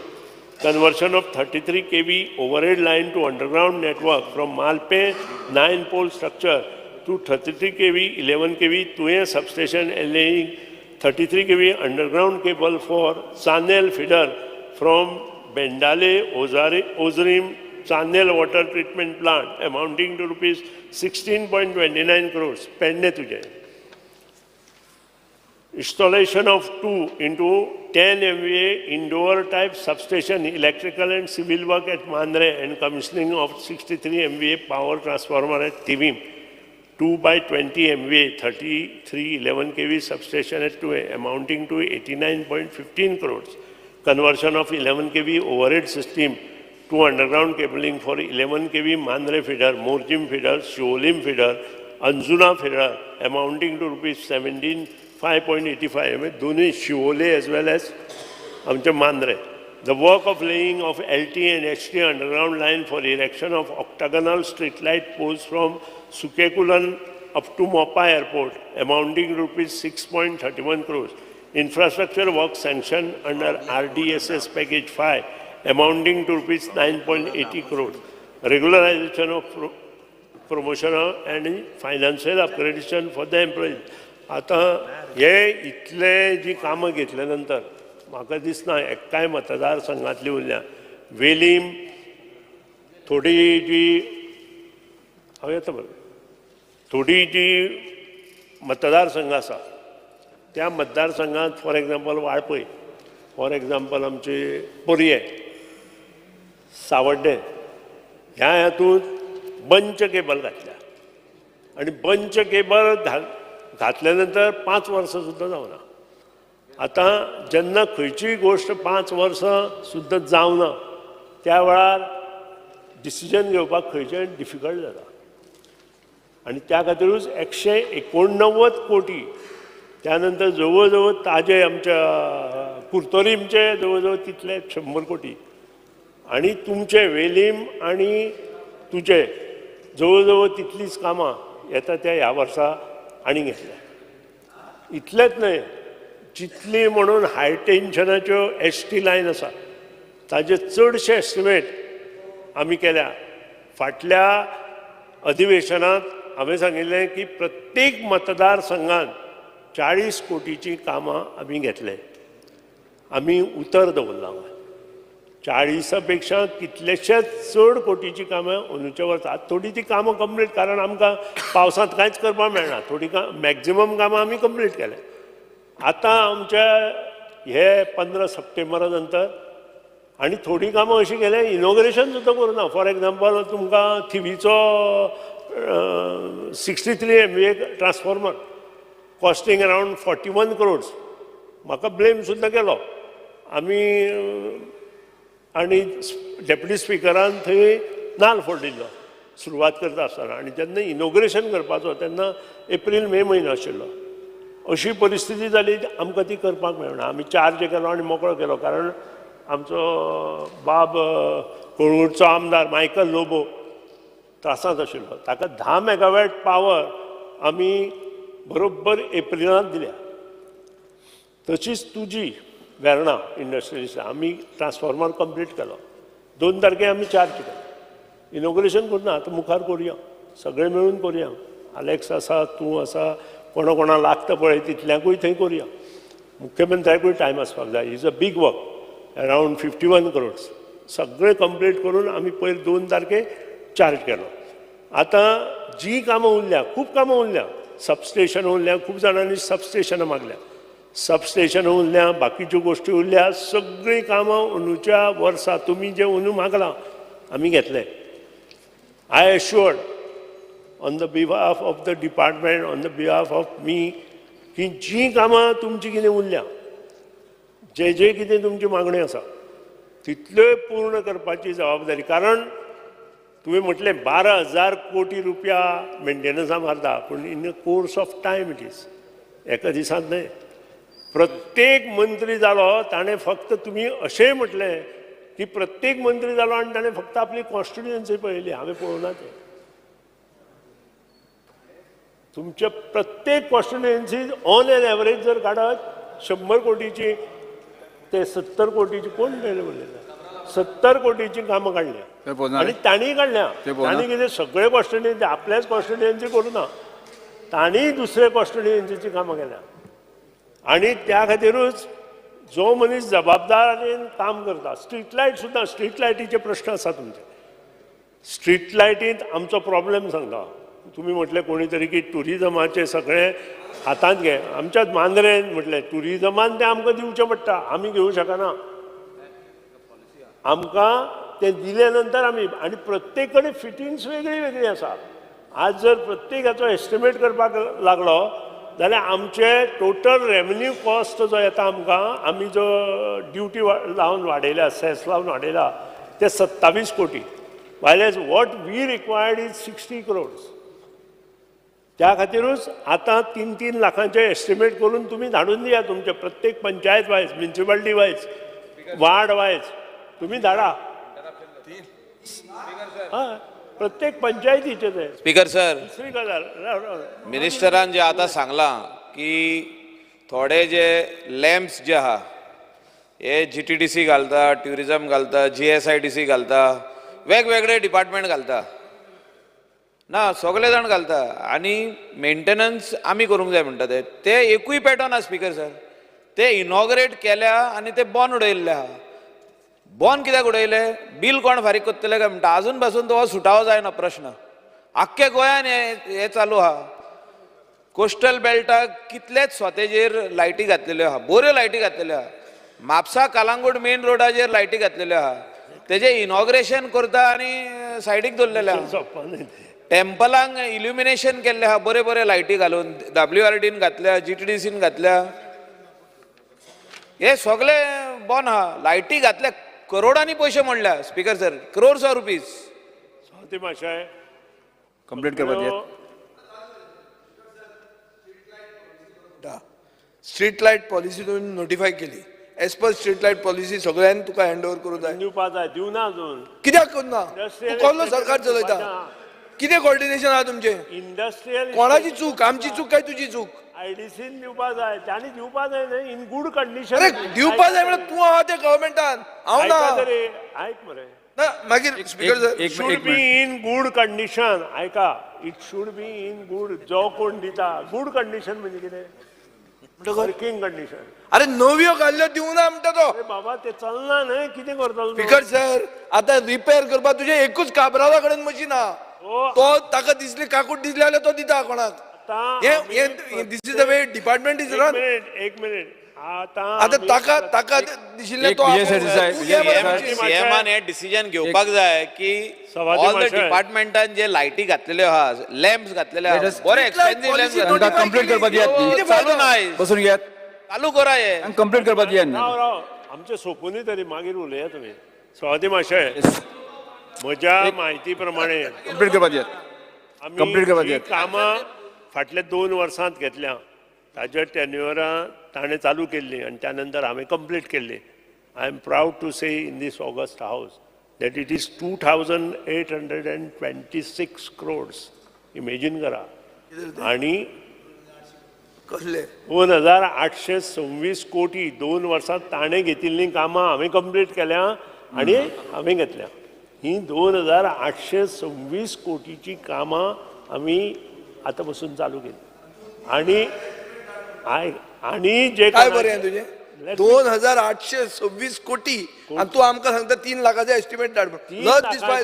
Conversion of 33 kV overhead line to underground network from Malpe 9-pole structure to 33 kV 11 kV Tuye substation, laying 33 kV underground cable for Chandel feeder from Bendale Ozrim Chandel water treatment plant, amounting to rupees 16.29 crores. Pende tuje. Installation of 2 into 10 MVA indoor type substation, electrical and civil work at Mandre, and commissioning of 63 MVA power transformer at Tivim. 2 by 20 MVA 3311 kV substation at 2, amounting to 89.15 crores. Conversion of 11 kV overhead system to underground cabling for 11 kV Mandre feeder, Morjim feeder, Sholim feeder, Anjuna feeder, amounting to rupees 17.585, Duni Shiole as well as Amcha Mandre. The work of laying of LT and HT underground line for erection of octagonal street light poles from Sukekulan up to Mopa Airport, amounting to rupees 6.31 crores. Infrastructure work sanctioned under RDSS package 5, amounting to rupees 9.80 crores. Regularization of promotional and financial accreditation for the employees. आता हे इतले जी कामां घेतल्या नंतर म्हाका दिसना एक्काय मतदारसंघातली उरल्या. वेलीम थोडी जी हांव येता बरें थोडी जी मतदारसंघ आसा त्या मतदारसंघात for example Valpoi, for example आमचे पर्ये, सावड्डे ह्या हातूंत बंच केबल घातल्या आनी बंच केबल घातल्या नंतर 5 वर्सां सुद्दां जावना. आतां जेन्ना खंयचीय गोश्ट 5 वर्सां सुद्दां जावना त्या वेळार डिसिजन घेवपाक खंयचें डिफिकल्ट जाता. आनी त्या खातीरूच 189 कोटी, त्यानंतर जवळ जवळ ताजे आमच्या कुर्तोरीमचे जवळ जवळ तितले 100 कोटी, आनी तुमचे वेलीम आनी तुजे जवळ जवळ तितलीच कामां येता त्या ह्या वर्सा आनी घेतल्या. इतलेंच न्हय, जितली म्हणून हाय टेन्शनाच्यो ST लायन आसा ताजे चडशे एस्टिमेट आमी केल्या. फाटल्या अधिवेशनात हांवें सांगिल्लें की प्रत्येक मतदारसंघात 40 कोटीची कामां आमी घेतले. आमी उतर दवरलां. 40 पेक्षा कितलेशेच चड कोटीची कामां अंदूच्या वर्सां. थोडी ती कामां कंप्लीट, कारण आमकां पावसांत कांयच करपाक मेळना, थोडी मॅक्झिमम कामां आमी कंप्लीट केले. आतां आमच्या हे 15 सप्टेंबरा नंतर आनी थोडी कामां अशी केल्या इनॉग्रेशन सुद्दां करूना. फॉर एग्जाम्पल तुमकां थिवीचो 63 MVA transformer costing around 41 crores म्हाका ब्लेम सुद्दां केलो आमी. आनी डेप्युटी स्पिकरान थंय नाल्ल फोडिल्लो सुरवात करता आसतना. आनी जेन्ना इनॉग्रेशन करपाचो तेन्ना एप्रील मे म्हयनो आशिल्लो. अशी परिस्थिती जाली आमकां ती करपाक मेळना. आमी चार्ज केलो आनी मोकळो केलो, कारण आमचो बाब कोळंगूटचो आमदार मायकल लोबो त्रासांत आशिल्लो. ताका 10 मेगावॅट पावर आमी बरोबर एप्रिलांत दिल्या. तशीच तुजी वेर्णा इंडस्ट्रियलिस्ट आमी ट्रान्सफॉर्मर कंप्लीट केलो. 2 तारखेक आमी चार्ज केलो. इनॉग्रेशन करना, आतां मुखार करुया, सगळे मेळून करुया. अलेक्स आसा, तूं आसा, कोणा लागता पळय तितल्यांकूय थंय करुया. मुख्यमंत्र्याकूय टायम आसपाक जाय. Is a big work, around 51 crores. सगळें कंप्लीट करून आमी पयर 2 तारखेक चार्ज केलो. आतां जी कामां उरल्या, खूब कामां उरल्या, सबस्टेशन उरल्या, खूब जाणांनी सबस्टेशनां मागल्या, सबस्टेशन उरल्या, बाकीच्यो गोश्टी उरल्या, सगळीं कामां अंदूच्या वर्सा तुमी जे अंदू मागलां आमी घेतले. I एश्युअर्ड on the behalf of the department, on the behalf of me, की जी कामां तुमची कितें उरल्या, जे कितें तुमची मागणी आसा तितल्यो पूर्ण करपाची जबाबदारी. कारण तुवें म्हटलें 12,000 कोटी रुपया मेंटेनन्सा मारता, पूण in the course of time it is, एका दिसांत न्हय. प्रत्येक मंत्री जालो ताणें फक्त तुमी अशेंय म्हटलें की प्रत्येक मंत्री जालो आनी ताणें फक्त आपली कॉन्स्टिट्युएन्सी पळयली. हांवें पळोवना तें. तुमच्या प्रत्येक कॉन्स्टिट्युएन्सी ऑन एन एवरेज जर काडत 100 कोटीची ते 70 कोटीची कोण पयलें उरलें, 70 कोटीची कामां काडल्या आनी तांणी काडल्या. तांणी कितें सगळे कॉन्स्टिट्युएन्सी आपल्याच कॉन्स्टिट्युएन्सी करुना, तांणी दुसरे कॉन्स्टिट्युएन्सीची कामां केल्या. आनी त्या खातीरूच जो मनीस जबाबदारीन काम करता, स्ट्रीट लायट सुद्दां, स्ट्रीट लायटीचे प्रश्न आसा तुमचे. स्ट्रीट लायटींत आमचो प्रॉब्लेम सांगता. तुमी म्हटलें कोणी तरी की टुरिजमाचे सगळें हातांत घे. आमच्याच मांद्रेन म्हटलें टुरिजमान तें आमकां दिवचें पडटा, आमी घेवं शकना. आमकां तें दिले नंतर आमी, आनी प्रत्येक कडेन फिटिंग्स वेगळी वेगळी आसा. आज जर प्रत्येक हाचो एस्टिमेट करपाक लागलो जाल्यार आमचे टोटल रेवन्यू कॉस्ट जो येता आमकां, आमी जो ड्युटी लावन वाडयल्या, सेस लावन वाडयला, ते 27 कोटी, वायलेज what we required is 60 crores. त्या खातीरूच आतां 3-3 लाखांचे एस्टिमेट करून तुमी धाडून दिया तुमचे प्रत्येक panchayat wise, municipality wise, ward wise तुमी धाडा. हय, प्रत्येक पंचायतीचे ते. स्पीकर सर, दुसरी गजाल, मिनिस्टरान जे आतां सांगलां की थोडे जे लॅम्प्स जे आहा हे GTDC घालता, ट्युरिजम घालता, GSIDC घालता, वेगवेगळे डिपार्टमेंट घालता ना, सगळे जाण घालता. आनी मेंटेनन्स आमी करूंक जाय म्हणटा ते एकूय पेटोना स्पीकर सर. ते इनॉग्रेट केल्या आनी ते बॉन उडयल्ले आहा. बॉन कित्याक उडयले, बील कोण फारीक करतले काय म्हणटा. अजून पासून तो सुटावो जायना प्रश्न. आख्ख्या गोंयान हे चालू आहा. कोस्टल बेल्टाक कितलेच स्वतेचेर लायटी घातलेल्यो आहा, बऱ्यो लायटी घातलेल्यो आहा. म्हापसा कालांगूट मेन रोडाचेर लायटी घातलेल्यो आहा. तेजे इनॉग्रेशन करता आनी सायडीक दवरलेले आहा. टेम्पलांक इल्युमिनेशन केल्ले आहा बरे बरे लायटी घालून, WRDन घातल्या, GTDCन घातल्या. हे सगळे बॉन आहा. लायटी घातल्या, करोडांनी पयशे मोडल्या speaker sir, crores of rupees. स्वाती माशाय कंप्लीट करपाक दियात. स्ट्रीट लायट पॉलिसी तुवें नोटिफाय केली. As per street light policy सगळ्यांनी तुका हँड ओवर करूं जाय. दिवपा जाय, दिवना अजून. कित्याक करना? तूं कसलो सरकार चलयता? कितें कोऑर्डिनेशन आहा तुमचें? इंडस्ट्रियल कोणाची चूक, आमची चूक काय तुजी चूक? IDCन दिवपा जाय, त्यांनी दिवपा जाय न्हय, इन गूड कंडिशन. अरे दिवपा जाय म्हळ्यार तूं आहा ते गव्हर्मेंटान, हांव ना. ऐक मरे, ना मागीर speaker sir, should be in good condition. ऐका, it should be in good, जो कोण दिता गूड कंडिशन म्हणजे कितें, वर्किंग कंडिशन. अरे नव्यो घाल्ल्यो दिवना म्हणटा तो. अरे बाबा ते चलना न्हय, कितें करतलो? स्पीकर सर, आतां रिपेअर करपाक तुजे एकूच काबराला कडेन मशीन आहा. तो ताका दिसली काकूट दिसली जाल्यार तो दिता कोणाक. This is the way department is run. एक मिनिट आतां ताका दिशिल्ले तो सीएमान हे डिसिजन घेवपाक जाय की ऑल द डिपार्टमेंटान जे लायटी घातलेल्यो आहा, लॅम्प्स घातलेले आहा, बरे एक्सपेन्सिव लॅम्प्स कंप्लीट करपाक दियात. चालू नाय, बसून घेयात, चालू करा हे. कंप्लीट करपाक दियात. राव, आमचे सोपूनय तरी मागीर उलया तुमी. स्वाती माशाय, म्हज्या म्हायती प्रमाणे कंप्लीट करपाक दियात. आमी कामां फाटल्या 2 वर्सांत घेतल्या. ताज्या टेन्युअरा ताणें चालू केल्ली आनी त्या नंतर हांवें कंप्लीट केल्ली. I am proud to say in this august house that it is 2,826 crores. Imagine करा. आणि कसले 2,826 कोटी 2 वर्सांत ताणें घेतिल्लीं कामां हांवें कंप्लीट केल्या आनी हांवें घेतल्या. ही 2,826 कोटीची कामां आमी आतां पासून चालू केली. आणि जे काय बरें तुजें 2,826 कोटी आणि तू आमकां सांगता 3 लाखाचे एस्टिमेट धाड लज दिसपाक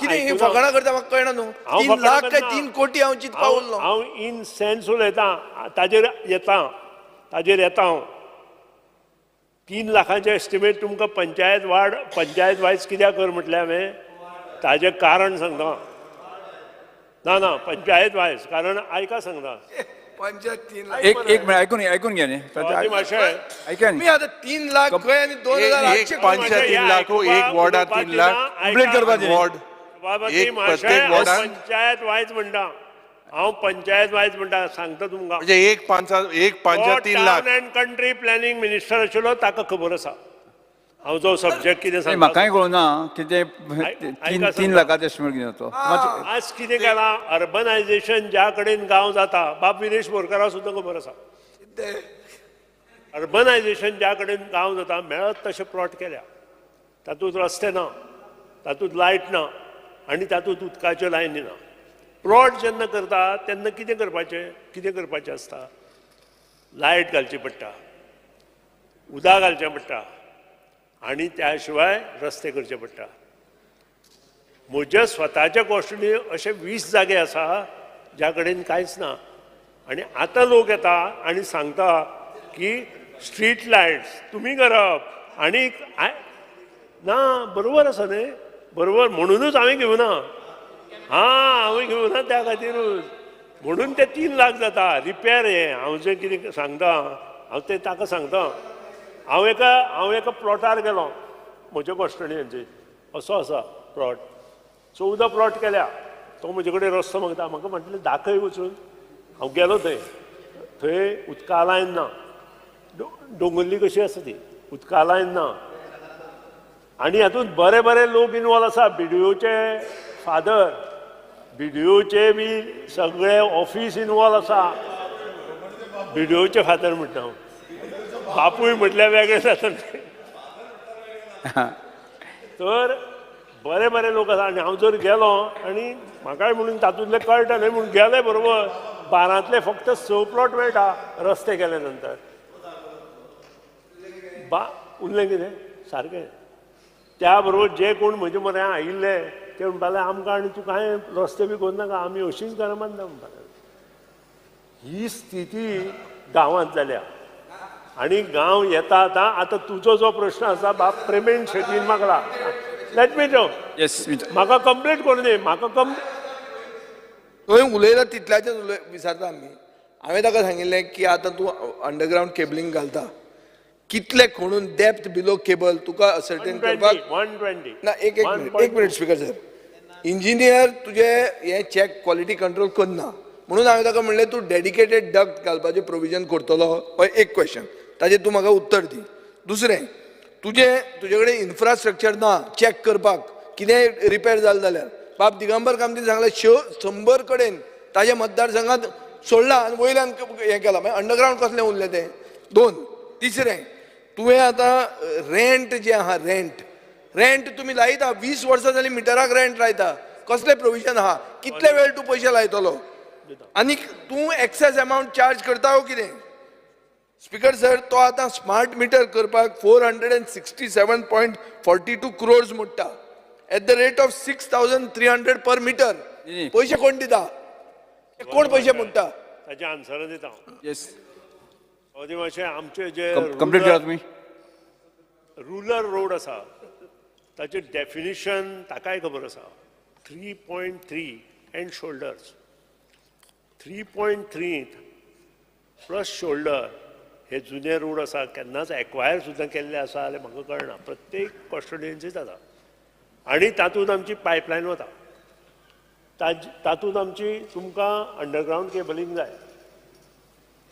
कितें ही फकाणां करता म्हाका कळना न्हू. 3 लाख काय 3 कोटी हांव चिंतपा उरलो. हांव इन सेन्स उलयतां ताजेर येता हांव. 3 लाखांचे एस्टिमेट तुमकां पंचायत वायज कित्याक कर म्हटलें हांवें ताजें कारण सांगता. ना पंचायत वायज कारण आयका सांगता. पंचायत 3 लाख एक मिनिट ऐकून घ्या न्ही ऐका मी आता 3 लाख खंय आणि 2,800 पंचायत 3 लाख एक वॉर्डात 3 लाख कंप्लीट करपाचें वॉर्ड एक प्रत्येक वॉर्डान पंचायत वायज म्हणटा हांव पंचायत वायज म्हणटा सांगता तुमकां. म्हणजे एक panchayat 3 lakh. Town and country planning minister आशिल्लो ताका खबर आसा हांव जो सब्जेक्ट कितें सांगता. म्हाकाय कळना कितें 3 लाखाचो एस्टिमेट कितें तो आज कितें केलां अर्बनायझेशन ज्या कडेन गांव जाता बाब विनेश बोरकारा सुद्दां खबर आसा. अर्बनायझेशन ज्या कडेन गांव जाता मेळत तशें प्लॉट केल्या. तातूंत रस्ते ना, तातूंत लायट ना आनी तातूंत उदकाच्यो लायनी ना. प्लॉट जेन्ना करता तेन्ना कितें करपाचें आसता. लायट घालची पडटा, उदक घालचें पडटा आनी त्या शिवाय रस्ते करचे पडटा. म्हज्या स्वताच्या कॉस्टनी अशे 20 जागे आसा ज्या कडेन कांयच ना. आनी आतां लोक येता आनी सांगता की स्ट्रीट लायट्स तुमी करप आनी ना बरोबर आसा न्ही. बरोबर म्हणूनच हांवें घेवना. हांवें घेवना त्या खातीरूच म्हणून ते 3 लाख जाता रिपेर. हें हांव जें कितें सांगता हांव तें ताका सांगता. हांव एका प्लॉटार गेलो म्हज्या कॉस्टणियांचेर. असो आसा प्लॉट 14 प्लॉट केल्या. तो म्हजे कडेन रस्तो मागता. म्हाका म्हटलें दाखय वचून. हांव गेलो थंय उदका लायन ना. दोंगुल्ली कशी आसा ती उदका लायन ना. आनी हातूंत बरे लोक इनवॉल्व आसा. BDOचे फादर, BDOचे बी सगळे ऑफिस इनवॉल्व आसा. BDOचे फादर म्हणटा हांव. बापूय म्हटल्यार वेगळें जाता. तर बरे लोक आसा. आनी हांव जर गेलो आनी म्हाकाय म्हणून तातूंतले कळटा न्हय म्हणून गेले बरोबर 12तले फक्त 6 प्लॉट मेळटा रस्ते केले नंतर. उरलें कितें सारकें. त्या बरोबर जे कोण म्हजे म्हऱ्या आयिल्ले ते म्हणटाले आमकां आनी तूं कांय रस्ते बी करनाका आमी अशींच घरां बांदता म्हणटाले. ही स्थिती गांवांत जाल्या. आनी गांव येता आतां तुजो जो प्रश्न आसा बाब प्रेमेन शेतीन मागला. लेट मी नो म्हाका कंप्लीट करूं दी. थंय उलयला तितल्याचें विचारता आमी. हांवें ताका सांगिल्लें की आतां तूं अंडरग्रावंड केबलिंग घालता कितले खणून डेप्थ बिलो केबल तुका सर्टेन करपाक 120 ना. एक मिनिट स्पीकर सर. इंजिनियर तुजे हे चॅक क्वॉलिटी कंट्रोल करना म्हणून हांवें ताका म्हणलें तूं डेडिकेटेड डक्ट घालपाचें प्रोविजन करतलो. हय एक क्वेश्चन ताजेर तूं म्हाका उत्तर दी. दुसरें तुजे कडेन इन्फ्रास्ट्रक्चर ना चॅक करपाक कितें रिपेर जालें जाल्यार. बाब दिगंबर कामतीन सांगलें 100 कडेन ताज्या मतदारसंघात सोडला आनी वयल्यान हें केलां. मागीर अंडरग्रावंड कसलें उरलें तें. 2. तिसरें तुवें आतां रेंट जें आहा रेंट तुमी लायता 20 वर्सां जालीं मिटराक रेंट लायता. कसलें प्रोविजन आहा. कितले वेळ तूं पयशे लायतलो आनी तूं एक्सेस अमावंट चार्ज करता वो कितें. स्पीकर सर तो आतां स्मार्ट मिटर करपाक 467.42 crores मोडटा at the rate of 6,300 per metre. पयशे कोण दिता. कोण पयशे मोडटा. ताचें आन्सर दिता हांव. येस मातशें आमचे जे कंप्लीट करा तुमी. रुरल रोड आसा ताचें डेफिनिशन ताकाय खबर आसा. 3.3 एंड शोल्डर्स 3.3 प्लस शोल्डर हे जुने रोड आसा केन्नाच एक्वायर सुद्दां केल्ले आसा जाल्यार म्हाका कळना. प्रत्येक कॉन्स्टिट्युएन्सीत आसा. आनी तातूंत आमची पायपलायन वता. तातूंत आमची तुमकां अंडरग्रावंड केबलिंग जाय.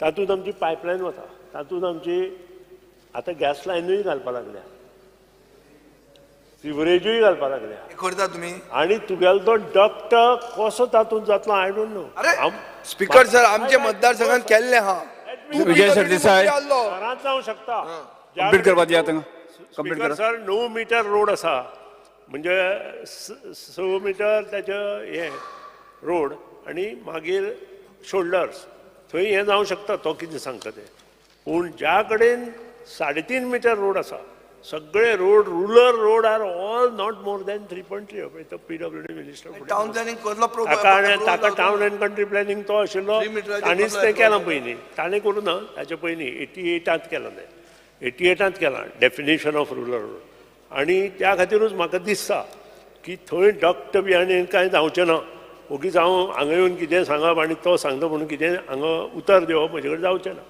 तातूंत आमची पायपलायन वता, तातूंत आमची आतां गॅस लायनूय घालपाक लागल्या, सिवरेजूय घालपाक लागल्या, करता तुम्ही आणि तुगेलो तो डक्ट कसो तातूंत जातलो आय डोंट नो. अरे स्पीकर सर आमच्या मतदारसंघात केल्ले हा विजय सरदेसाय घरांत जावं शकता. कंप्लीट करपा दिया तांकां कंप्लीट स्पीकर करा. सर 9 मीटर रोड आसा, म्हणजे 6 मीटर त्याचे हे रोड आणि मागीर शोल्डर्स थंय हें जावं शकता तो कितें सांगता तें. पूण ज्या कडेन 3.5 मीटर रोड आसा, सगळे road rural road are all not more than 3.3 तो PWD मिनिस्टर टाउन प्लॅनिंग करलो ताका टाउन एंड कंट्री प्लॅनिंग तो आशिल्लो ताणीच तें केलां पयलीं. ताणें करूं ना, ताचे पयलीं 88 केलां तें, 88 केलां डेफिनेशन ऑफ रुरल रोड. आणि त्या खातीरूच म्हाका दिसता की थंय डक्ट बी आनी कांय जावचें ना. ओगीच हांव हांगा येवन कितें सांगप आनी तो सांगता म्हणून कितें हांगा उतर दिवप म्हजे कडेन जावचें ना.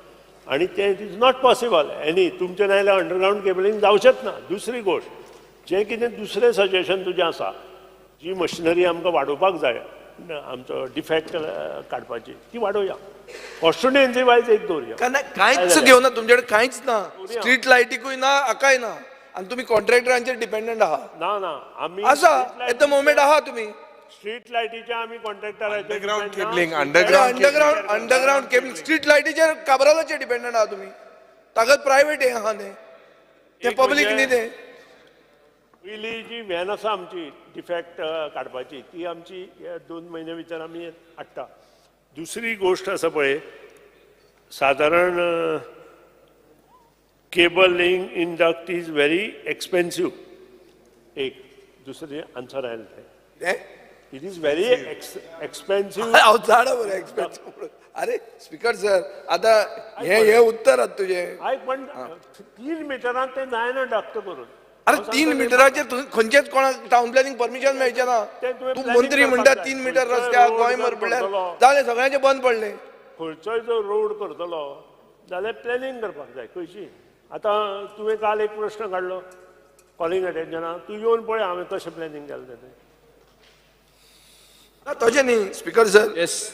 आणि ते it is not possible any तुमचें नाजाल्यार अंडरग्रावंड केबलिंग जावचेंच ना. दुसरी गोश्ट जें कितें दुसरें सजेशन तुजें आसा, जी मशिनरी आमकां वाडोवपाक जाय आमचो डिफॅक्ट काडपाची, ती वाडोवया. कॉन्स्टिट्युएन्सी वायज एक दवरया. कांयच घेवना तुमचे कडेन, कांयच ना. स्ट्रीट लायटीकूय ना, हाकाय ना, आणि तुम्ही कॉन्ट्रॅक्टरांचेर डिपेंडंट आहात. ना आमी आसा एट द मोमेंट आहात तुम्ही. स्ट्रीट लायटीचे आमी कॉन्ट्रॅक्टराचे अंडरग्राउंड depend ना. केबलिंग अंडरग्राउंड केबलिंग स्ट्रीट लायटीचेर काबरालाचेर डिपेंडंट आहात तुम्ही. ताकद प्रायव्हेट हे आहा न्ही, ते पब्लीक न्ही ते. पयली जी व्हॅन आसा आमची डिफॅक्ट काडपाची, ती आमची 2 म्हयने भितर आमी हाडटा. दुसरी गोश्ट आसा पळय, सादारण cabling induct is very expensive. एक दुसरें आन्सर आयलें तें इट इज व्हेरी एक्सपेन्सिव्ह. हांव जाणा बरें एक्सपेन्सिव्ह. अरे स्पीकर सर आता हे उत्तर आहात तुझे. आयक पण 3 मिटरांत तें जायना डक्ट करून. अरे 3 मिटराचेर खंयचेच कोणाक टाउन प्लॅनिंग परमिशन मेळचें ना. तूं मंत्री म्हणटा 3 मीटर रस्त्याक गोंय म्हणल्यार जालें, सगळ्यांचे बंद पडलें. खंयचोय जो रोड करतलो जाल्यार प्लॅनिंग करपाक जाय कशी. आतां तुवें काल एक प्रश्न काडलो कॉलिंग अटेन्शनाक, तूं येवन पळय हांवें कशें प्लॅनिंग केलें तें. तशें न्ही स्पीकर सर,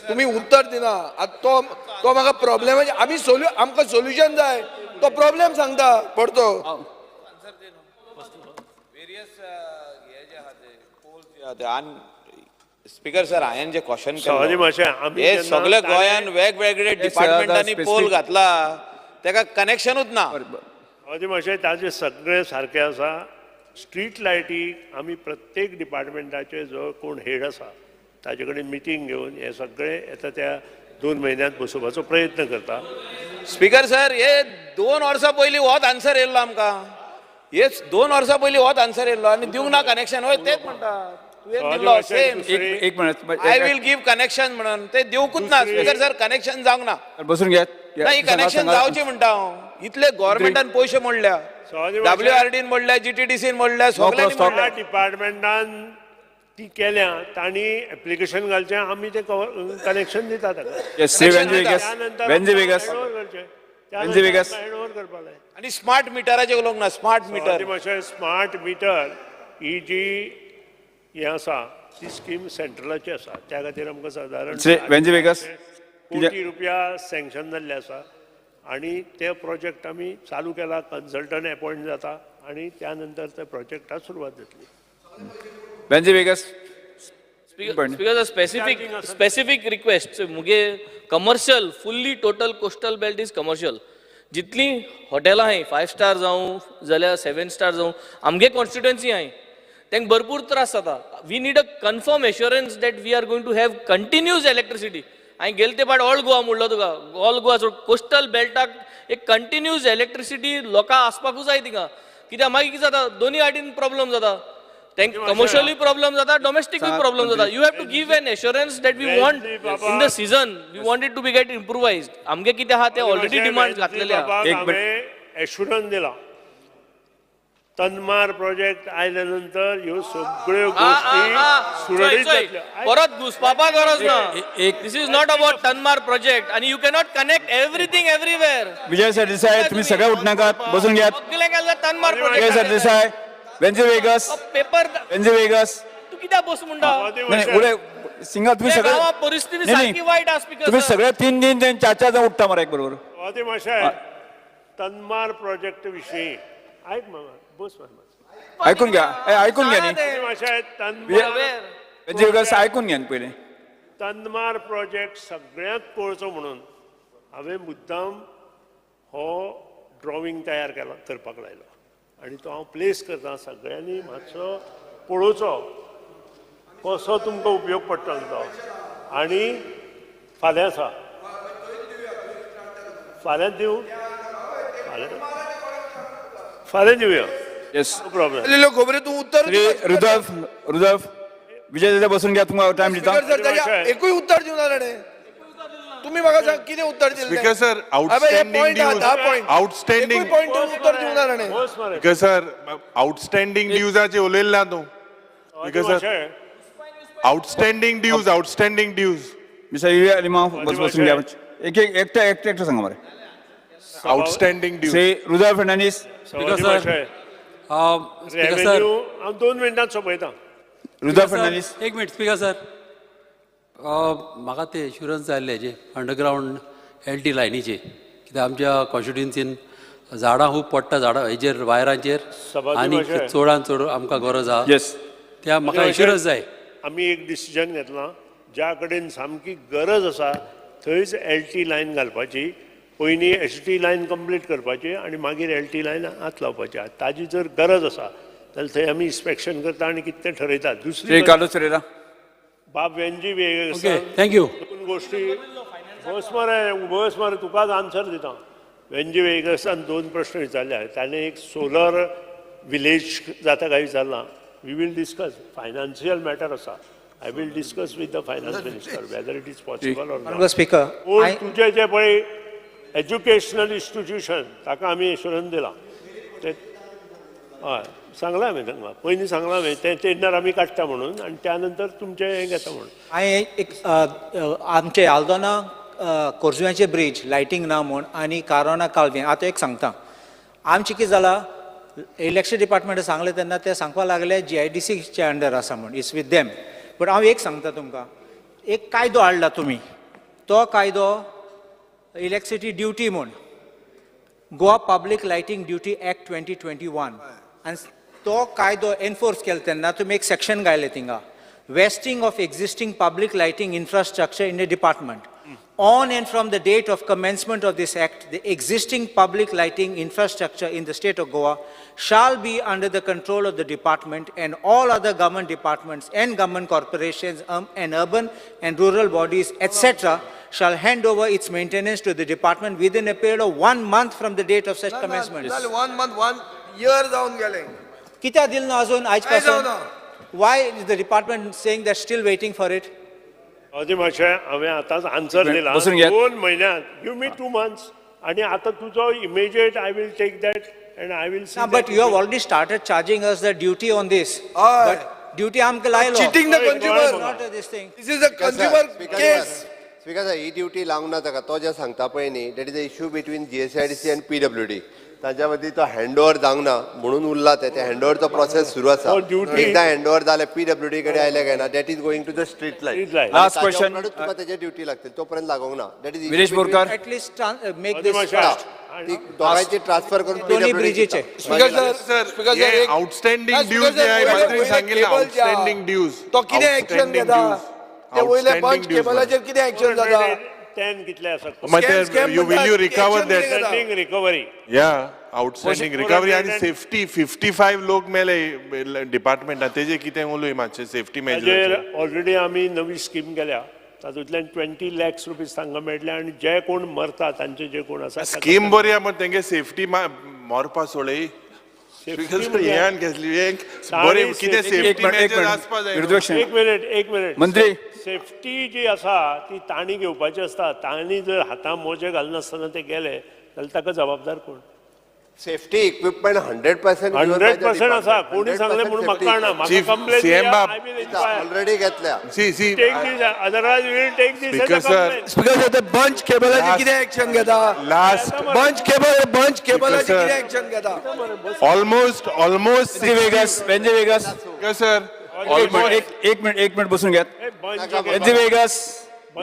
तुम्ही उत्तर दिना. आतां तो म्हाका प्रॉब्लेम आमी आमकां सोल्युशन जाय, तो प्रॉब्लेम सांगता पडतो. स्पीकर सर हांवें जे क्वेश्चन सवाजी मातशें आमी हे सगळे गोंयान वेगवेगळे डिपार्टमेंटांनी पोल घातला, तेका कनेक्शनूच ना. सवाजी मातशें ताजें सगळें सारकें आसा. स्ट्रीट लायटीक आमी प्रत्येक डिपार्टमेंटाचे जो कोण हेड आसा ताजे कडेन मिटींग घेवन हे सगळे येता त्या 2 म्हयन्यांत बसोवपाचो प्रयत्न करता. स्पीकर सर हे 2 वर्सां पयलीं होच आन्सर येयल्लो आमकां. हे 2 वर्सां पयलीं होच आन्सर येयल्लो आनी दिवंक ना कनेक्शन. होय तेच म्हणटा तुवें दिल्लो सेम. एक minute I will give connection म्हणून ते दिवंकूच ना. स्पीकर सर कनेक्शन जावंक ना. बसून घ्या. नाही कनेक्शन जावचें म्हणटा हांव. इतले गव्हर्मेंटान पयशे मोडल्या, WRDन मोडल्या, GTDCन मोडल्या, सगळ्यांनी मोडल्या. डिपार्टमेंटान ती केल्या, तांणी एप्लिकेशन घालचें, आमी ते कनेक्शन दिता ताका. हँडओव्हर करपाक जाय. आणि स्मार्ट मिटराचे उलोवंक ना. स्मार्ट मिटर मातशें स्मार्ट मिटर ही जी हें आसा ती स्कीम सेंट्रलाची आसा. त्या खातीर आमकां सादारण कोटी रुपया सँक्शन जाल्ले आसा. आणि ते प्रोजेक्ट आमी चालू केला. कन्सल्टंट अपॉयंट जाता आणि त्यानंतर त्या प्रोजेक्टाक सुरवात जातली. Speaker, specific request. मुगे commercial, fully total coastal belt is commercial. जितली हॉटेलां हाय 5 स्टार जावं जाल्यार 7 स्टार जावं आमगे कॉन्स्टिट्युएन्सी हाय तांकां भरपूर त्रास जाता. We need a confirm assurance that we are going to have continuous electricity. हांवें गेले ते पाट ऑल गोवा म्हणलो तुका. ऑल गोवा कोस्टल बेल्टाक एक कंटिन्यूस इलेक्ट्रिसिटी लोकां आसपाकूच जाय थिंगा. कित्याक मागीर कितें जाता दोनी वाटेन प्रॉब्लेम जाता. तांकां कमर्शियली प्रॉब्लेम जाता, डोमेस्टिकूय प्रॉब्लेम जाता. You have to give an assurance that we want in the season we want it to be get improvised. आमगे कितें आहा ते ऑलरेडी डिमांड घातलेले आहा. हांवें एश्युरन्स दिला. तन्मार प्रोजेक्ट आयल्या नंतर ह्यो सगळ्यो गोष्टी सुरळीत जातल्यो. परत घुसपापा गरज ना. This is not about Tamnar project आणि you cannot connect everything everywhere. Vijay Sardesai तुम्ही सगळे उठ नाकात, बसून घ्या. तन्मार विजय प्रोजेक्ट सरदेसाय वेगस पेपर वेगस तू कित्याक बस म्हणटा. सिंगा तुम्ही त्या सगळे गावात परिस्थिती नाही, सारखी वाईट आहे स्पीकर तुम्ही सर. सगळे 3 दिन 4 जाऊन उठता मरा एक बरोबर. स्वाती माशाय तन्मार प्रोजेक्ट विषयी ऐक मामा बस मामा ऐकून घ्या ऐकून घ्या नी स्वाती माशाय तन्मार वेगळे वेगळे ऐकून घ्या नी पहिले. तन्मार प्रोजेक्ट सगळ्यांत कळचो म्हणून हांवें मुद्दाम हो ड्रॉइंग तयार केला करपाक लायलो आनी तो हांव प्लेस करता सगळ्यांनी मातसो पळोवचो कसो तुमकां उपयोग पडटलो तो. आनी फाल्यां आसा फाल्यां दिवं फाल्यां दिवया येस नो प्रॉब्लेम. दिलेल्यो खबऱ्यो तूं उत्तर श्री रुदफ विजय दादा बसून घ्या तुम्हाला टाइम दिता. स्पीकर सर ताच्या एकूय उत्तर दिवना ताणें. तुम्ही म्हाका सांग कितें उत्तर दिलें. Speaker sir, outstanding dues, outstanding. Point उत्तर दिवना ताणें. बस मरे Speaker sir, outstanding duesचे उलयल्ला तूं. Speaker sir, मातशें outstanding dues. मिस्टर इलिया लिमा बसून घ्या. एकटा सांगा मरे. Outstanding dues. Shri Rudolf Fernandes. Speaker स्वाती सर माशाय स्पीकर सर रेव्हेन्यू हांव 2 मिनटांत सोंपयता. रुदफ फर्नांडीस. एक मिनिट स्पीकर सर म्हाका ते एश्युरन्स जाय आसले अंडरग्रावंड LT लायनीचे कित्याक आमच्या कॉन्स्टिट्युन्सीन झाडां खूब पडटा झाडां हेजेर वायरांचेर आनी चडांत चड आमकां गरज आहा. येस. त्या म्हाका एश्युरन्स जाय. आमी एक डिसिजन घेतलां ज्या कडेन सामकी गरज आसा थंयच LT लायन घालपाची. पयलीं ST लायन कंप्लीट करपाची आनी मागीर LT लायन हात लावपाची. ताजी जर गरज आसा जाल्यार थंय आमी इन्स्पेक्शन करता आनी कितें तें ठरयता. श्री दुसरी कार्लोस फेरेरा. बाब वेंजी ओके थँक्यू. दोन गोष्टी बस मरे तुकाच आन्सर दिता. वेंजी वेगसान 2 प्रश्न विचारले. ताणें एक सोलर विलेज जाता काय विचारला. We will discuss financial matter आसा. I will discuss with the finance minister whether it is possible or not. Speaker पूण तुजें जें पळय एज्युकेशनल इन्स्टिट्यूशन ताका आमी एश्युरन्स दिला. ते हय सांगलां हांवें तांकां पयलीं सांगलां हांवें ते टेंडर आमी काडटा म्हणून आनी त्या नंतर तुमचें हें घेता म्हणून. हांवें एक आमचे आल्दोना कोरजुव्याचें ब्रीज लायटींग ना म्हूण आनी कारोना कालवें आतां एक सांगता. आमचें कितें जालां इलेक्शन डिपार्टमेंटान सांगलें तेन्ना ते सांगपाक लागले GIDCचे अंडर आसा म्हूण इट्स वीथ देम. बट हांव एक सांगता तुमकां एक कायदो हाडला तुमी. तो कायदो इलेक्ट्रिसिटी ड्युटी म्हूण Goa public lighting duty act 2021 आनी तो कायदो एनफोर्स केलो तेन्ना तुमी एक सेक्शन घायलें थिंगा wasting of existing public lighting infrastructure in the department. On and from the date of commencement of this act, the existing public lighting infrastructure in the state of Goa shall be under the control of the department, and all other government departments and government corporations and urban and rural bodies, etc., shall hand over its maintenance to the department within a period of 1 month from the date of such commencement. 1 month 1 year जावन गेले. कित्याक दिल ना अजून आयज पासून? Why is the department saying they're still waiting for it? अदी मातशें हांवें आतांच आन्सर दिला. बसून घ्या. 2 म्हयन्यांत गिव मी 2 months आनी आतां तुजो immediate I will take that and I will see. No, but you have already started charging us the duty on this. Aye. But duty आमकां लायलो. Cheating the consumer. Not this thing. This is a consumer case. Speaker he duty लावंक ना ताका तो जे सांगता पळय न्ही that is a issue between GSIDC आनी PWD. ताच्या मदीं तो हँडओवर जावंक ना म्हणून उरला ते हँडओवरचो प्रोसेस सुरू आसा. एकदा हँडओवर जाले PWD कडेन आयले काय ना that is going to the street light. Last question तुका तेजे ड्युटी लागतली तोपर्यंत लागोंक ना. That is Viresh Borkar. At least make this fast. दोघांची ट्रान्सफर करून दोन्ही PWD ब्रिजेचे. स्पीकर सर हे outstanding dues जे आहे मंत्रीन सांगितलं outstanding dues. तो कितें एक्शन घेता ते वयले पंच केबलाचेर कितें एक्शन जाता. 10 कितले आसा Will you recover that? Outstanding recovery. Outstanding recovery आणि सेफ्टी 55 लोक मेले डिपार्टमेंटात तेजे कितें उलय मातशें सेफ्टी ताजेर मेजर. ऑलरेडी आमी नवी स्कीम केल्या तातूंतल्यान 20 lakhs रुपीज तांकां मेळटले आनी जे कोण मरता तांचे जे कोण आसा स्कीम बरी आहा पण तेंगे सेफ्टी मरपा सोडय. हे आनी घेतली एक बरें कितें सेफ्टी मेजर आसपा जाय. एक मिनिट मंत्री. सेफ्टी जी आसा ती तांणी घेवपाची आसता. तांणी जर हातां मोजे घालनासतना ते गेले जाल्यार ताका जबाबदार कोण? सेफ्टी इक्विपमेंट 100% 100% आसा. कोणी सांगलें म्हणून म्हाका कळना. म्हाका कंप्लेन CM बाब. ऑलरेडी घेतल्या. Take this otherwise will take this Speaker sir. Speaker sir ते बंच केबलाचेर कितें एक्शन घेता. लास्ट बंच केबलाचेर कितें एक्शन घेता. ऑलमोस्ट वेगस. सर एक मिनिट बसून घ्या.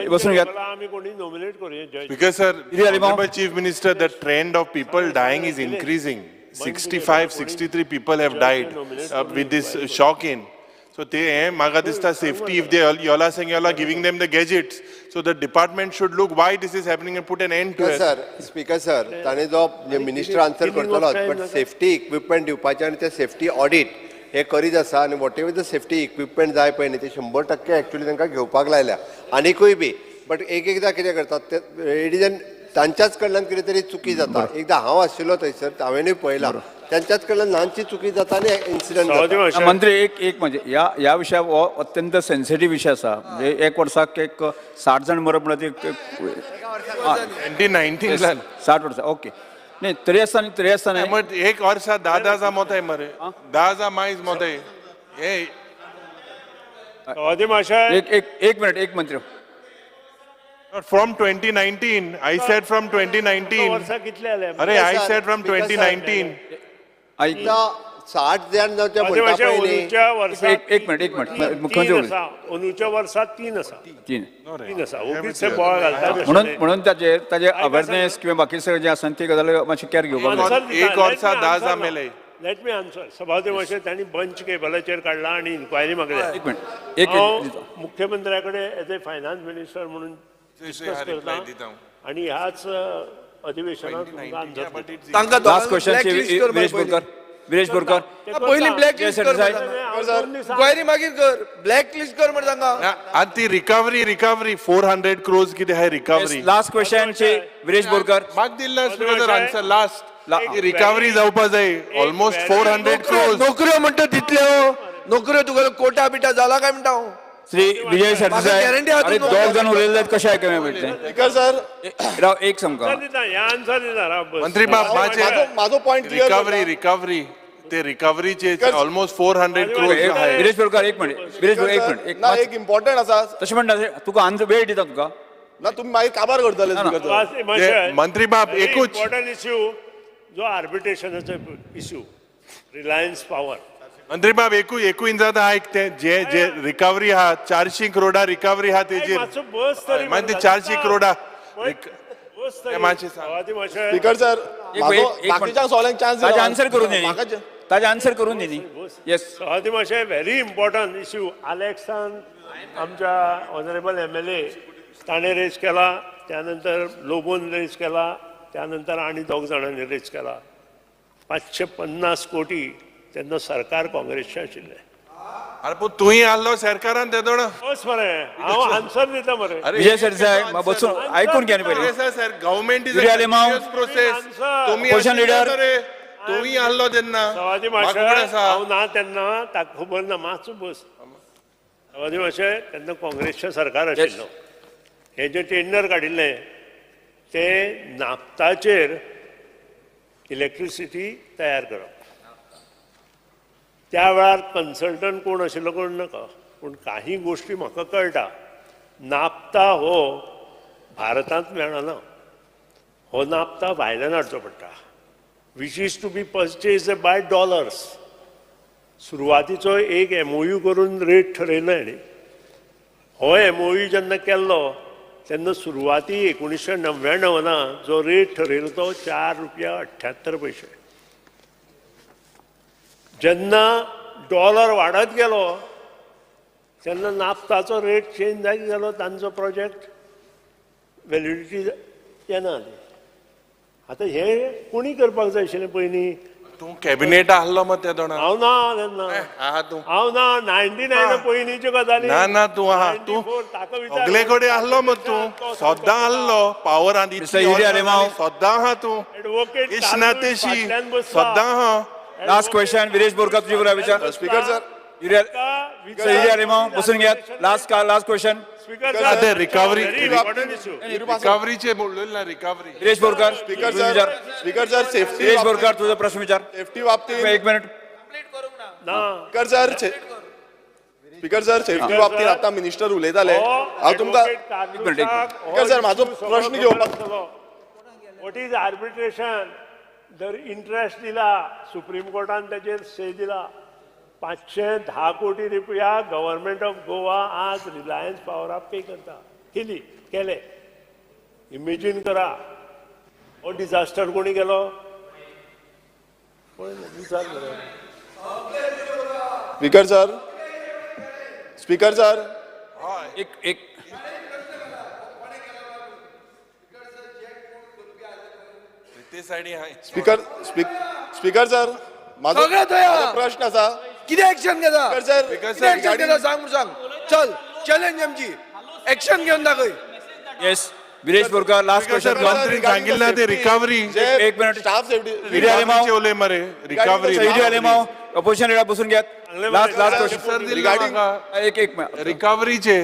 बसून घ्या. आम्ही कोणी नॉमिनेट करूया जज. Because sir, Really, Ma'am? Honorable Chief Minister, the trend of people dying is increasing. 65, 63 people have died with this shock in. So they maga dista safety, if they y'all are saying y'all are giving them the gadgets, so the department should look why this is happening and put an end to it. Speaker sir ताणे जो मिनिस्टर आन्सर करतलो बट सेफ्टी इक्विपमेंट दिवपाचे आनी ते सेफ्टी ऑडिट हे करीत आसा आनी what ever the safety equipment जाय पळय न्ही ते 100% एक्चुअली तांकां घेवपाक लायल्या आनीकूय बी बट एकदां कितें करतात ते इट इज एन तांच्याच कडल्यान कितें तरी चुकी जाता एकदां हांव आशिल्लो थंयसर हांवेनूय पळयलां त्यांच्याच कडल्यान ल्हानशी चुकी जाता आनी इन्सिडंट मंत्री एक म्हणजे या विषयावर हो अत्यंत सेन्सिटिव्ह विषय असा म्हणजे एक वर्साक एक 60 जण मरप म्हणल्यार ते 2019 ला 60 वर्सां ओके नाही तरी असताना मग एक वर्षा 10 मोताय मरे 10 माईज मोताय हे एक मिनिट एक मंत्री from 2019 I said from 2019 वर्षा कितले आले अरे I said from 2019 एकदा 60 जण जावचे म्हणटा पळय न्ही एक मिनिट मुख्यमंत्री अनुच्या वर्सात 3 आसा तीन आसा ओबीसी बोळ घालता म्हणून ताजे अवेअरनेस किंवा बाकी सगळे जे आसा ती गजाल मातशी केअर घेवपाक एक वर्सा 10 मेले लेट मी आन्सर सभापती मातशें तांणी बंच केबलाचेर काडला आनी इन्क्वायरी मागल्या एक मिनिट मुख्यमंत्र्या कडेन एज ए फायनान्स मिनिस्टर म्हणून डिस्कस करता आणि ह्याच अधिवेशनात लास्ट क्वेश्चन विरेश बोरकर पहिली ब्लॅक लिस्ट कर इन्क्वायरी मागीर कर ब्लॅक लिस्ट कर म्हण तांकां आणि ती रिकव्हरी 400 crores किती आहे recovery last question Viresh Borkar माग दिल्ला स्पीकर आन्सर लास्ट रिकव्हरी जावपा जाय ऑलमोस्ट 400 crores नोकऱ्यो म्हणटा तितल्यो नोकऱ्यो तुका कोटा बिटा जाला काय म्हणटा हांव श्री विजय सरदेसाई अरे 2 जण उरलेले आहेत कशे ऐकाय भेटले स्पीकर सर राव एक समका मंत्री बाब माझो पॉइंट रिकव्हरी ते रिकव्हरीचे ऑलमोस्ट 400 crores आहे विरेश बोरकर एक मिनिट एक इम्पॉर्टंट आसा तशें म्हणटा तुका आन्सर वेळ दिता तुका ना तुम्ही मागीर काबार करतले मंत्री बाब एकूच इम्पॉर्टंट इश्यू जो आर्बिट्रेशनाचो इश्यू रिलायन्स पॉवर मंत्री बाब एकू जाता ऐकते जे रिकव्हरी हा 400 crores रिकव्हरी हा तेजेर मागीर 400 crores स्पीकर सर बाकीच्या सवालांक चान्स ताजे आन्सर करून दी येस सभापती मातशें व्हेरी इम्पॉर्टंट इश्यू आलेक्सान आमच्या ऑनरेबल MLA ताणें रेज केला त्यानंतर लोबोन रेज केला त्यानंतर आणि 2 जाणांनी रेज केला 550 कोटी तेन्ना सरकार काँग्रेसचें आशिल्लें अरे पण तुही आल्लो सरकारान ते दोन बस मरे हांव आन्सर दिता मरे विजय सरदेसाई बसून ऐकून घ्या पहिले सर गव्हर्नमेंट इज विजय लेमाव प्रोसेस तुम्ही पोझिशन लीडर तुम्ही आल्लो तेन्ना सवादी मातशें हांव ना तेन्ना ताका खबर ना मातसो बस सवादी मातशें तेन्ना काँग्रेसचें सरकार आशिल्लो हे जे टेंडर काडिल्लें ते नाफ्ताचेर इलेक्ट्रिसिटी तयार करप त्या वेळार कन्सल्टंट कोण आशिल्लो कोण नाका पूण काही गोश्टी म्हाका कळटा नाफ्ता हो भारतांत मेळना हो नाफ्ता भायल्यान हाडचो पडटा which is to be purchase by dollars सुरवातीचो एक MOU करून रेट ठरयलो हेणी हो MOU जेन्ना केल्लो तेन्ना सुरवाती 1999 जो रेट ठरयलो तो ₹4.78 जेन्ना डॉलर वाडत गेलो तेन्ना नाफ्ताचो रेट चेंज जायत गेलो तांचो प्रोजेक्ट व्हॅलिडिटी येना आतां हे कोणी करपाक जाय आशिल्लें पयलीं तूं कॅबिनेट आसलो मग त्या दोना हांव ना तेन्ना हांव ना 99 पयलींच्यो गजाली ना तूं आहा तूं सगळे कडेन आसलो मग तूं सद्दां आसलो पावर आनी सद्दां आहा तूं इश्ना तेशी सद्दां आहा लास्ट क्वेश्चन विरेश बोरकर तुझे बरोबर विचार स्पीकर सर युरिया रेमाव बसून घ्या लास्ट क्वेश्चन रिकव्हरीचे बोललेलं ना recovery Viresh Borkar speaker sir safety Viresh Borkar तुझा प्रश्न विचार सेफ्टी बाबतीत एक मिनिट स्पीकर सर सेफ्टी बाबतीत आता मिनिस्टर उलयताले हांव तुमकां स्पीकर सर म्हाजो प्रश्न घेवपाक वॉट इज आर्बिट्रेशन जर इंटरेस्ट दिला सुप्रीम कोर्टान ताचेर से दिला 510 कोटी रुपया गव्हर्नमेंट ऑफ गोवा आज रिलायन्स पॉवराक पे करता केले इमेजिन करा हो डिझास्टर कोणी केलो विचार करा स्पीकर सर एक ते सायडी हाय स्पीकर सर माझो प्रश्न असा किती ऍक्शन घेता स्पीकर सर ऍक्शन घेता सांग चल चॅलेंज आमची ऍक्शन घेऊन दाखय yes Viresh Borkar last question मंत्री सांगितलं ते रिकव्हरी एक मिनिट स्टाफ सेफ्टी ठेवले मरे रिकव्हरी अपोजिशन लीडर बसून घ्या लास्ट क्वेश्चन एक रिकव्हरीचे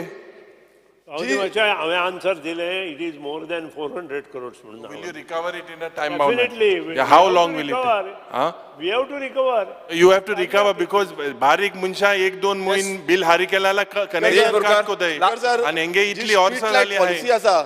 हांवें आन्सर दिले it is more than 400 crores म्हणून Will you recover it in a time bound? Definitely. Yeah, how long will it recover. take? Huh? We have to recover. You have to recover because बारीक मनशा एक दोन मोहीन बिल हारी केल्याला कनेक्शन काट कोताय आणि हेंगे इतली ऑर्डर आली आहे पॉलिसी आसा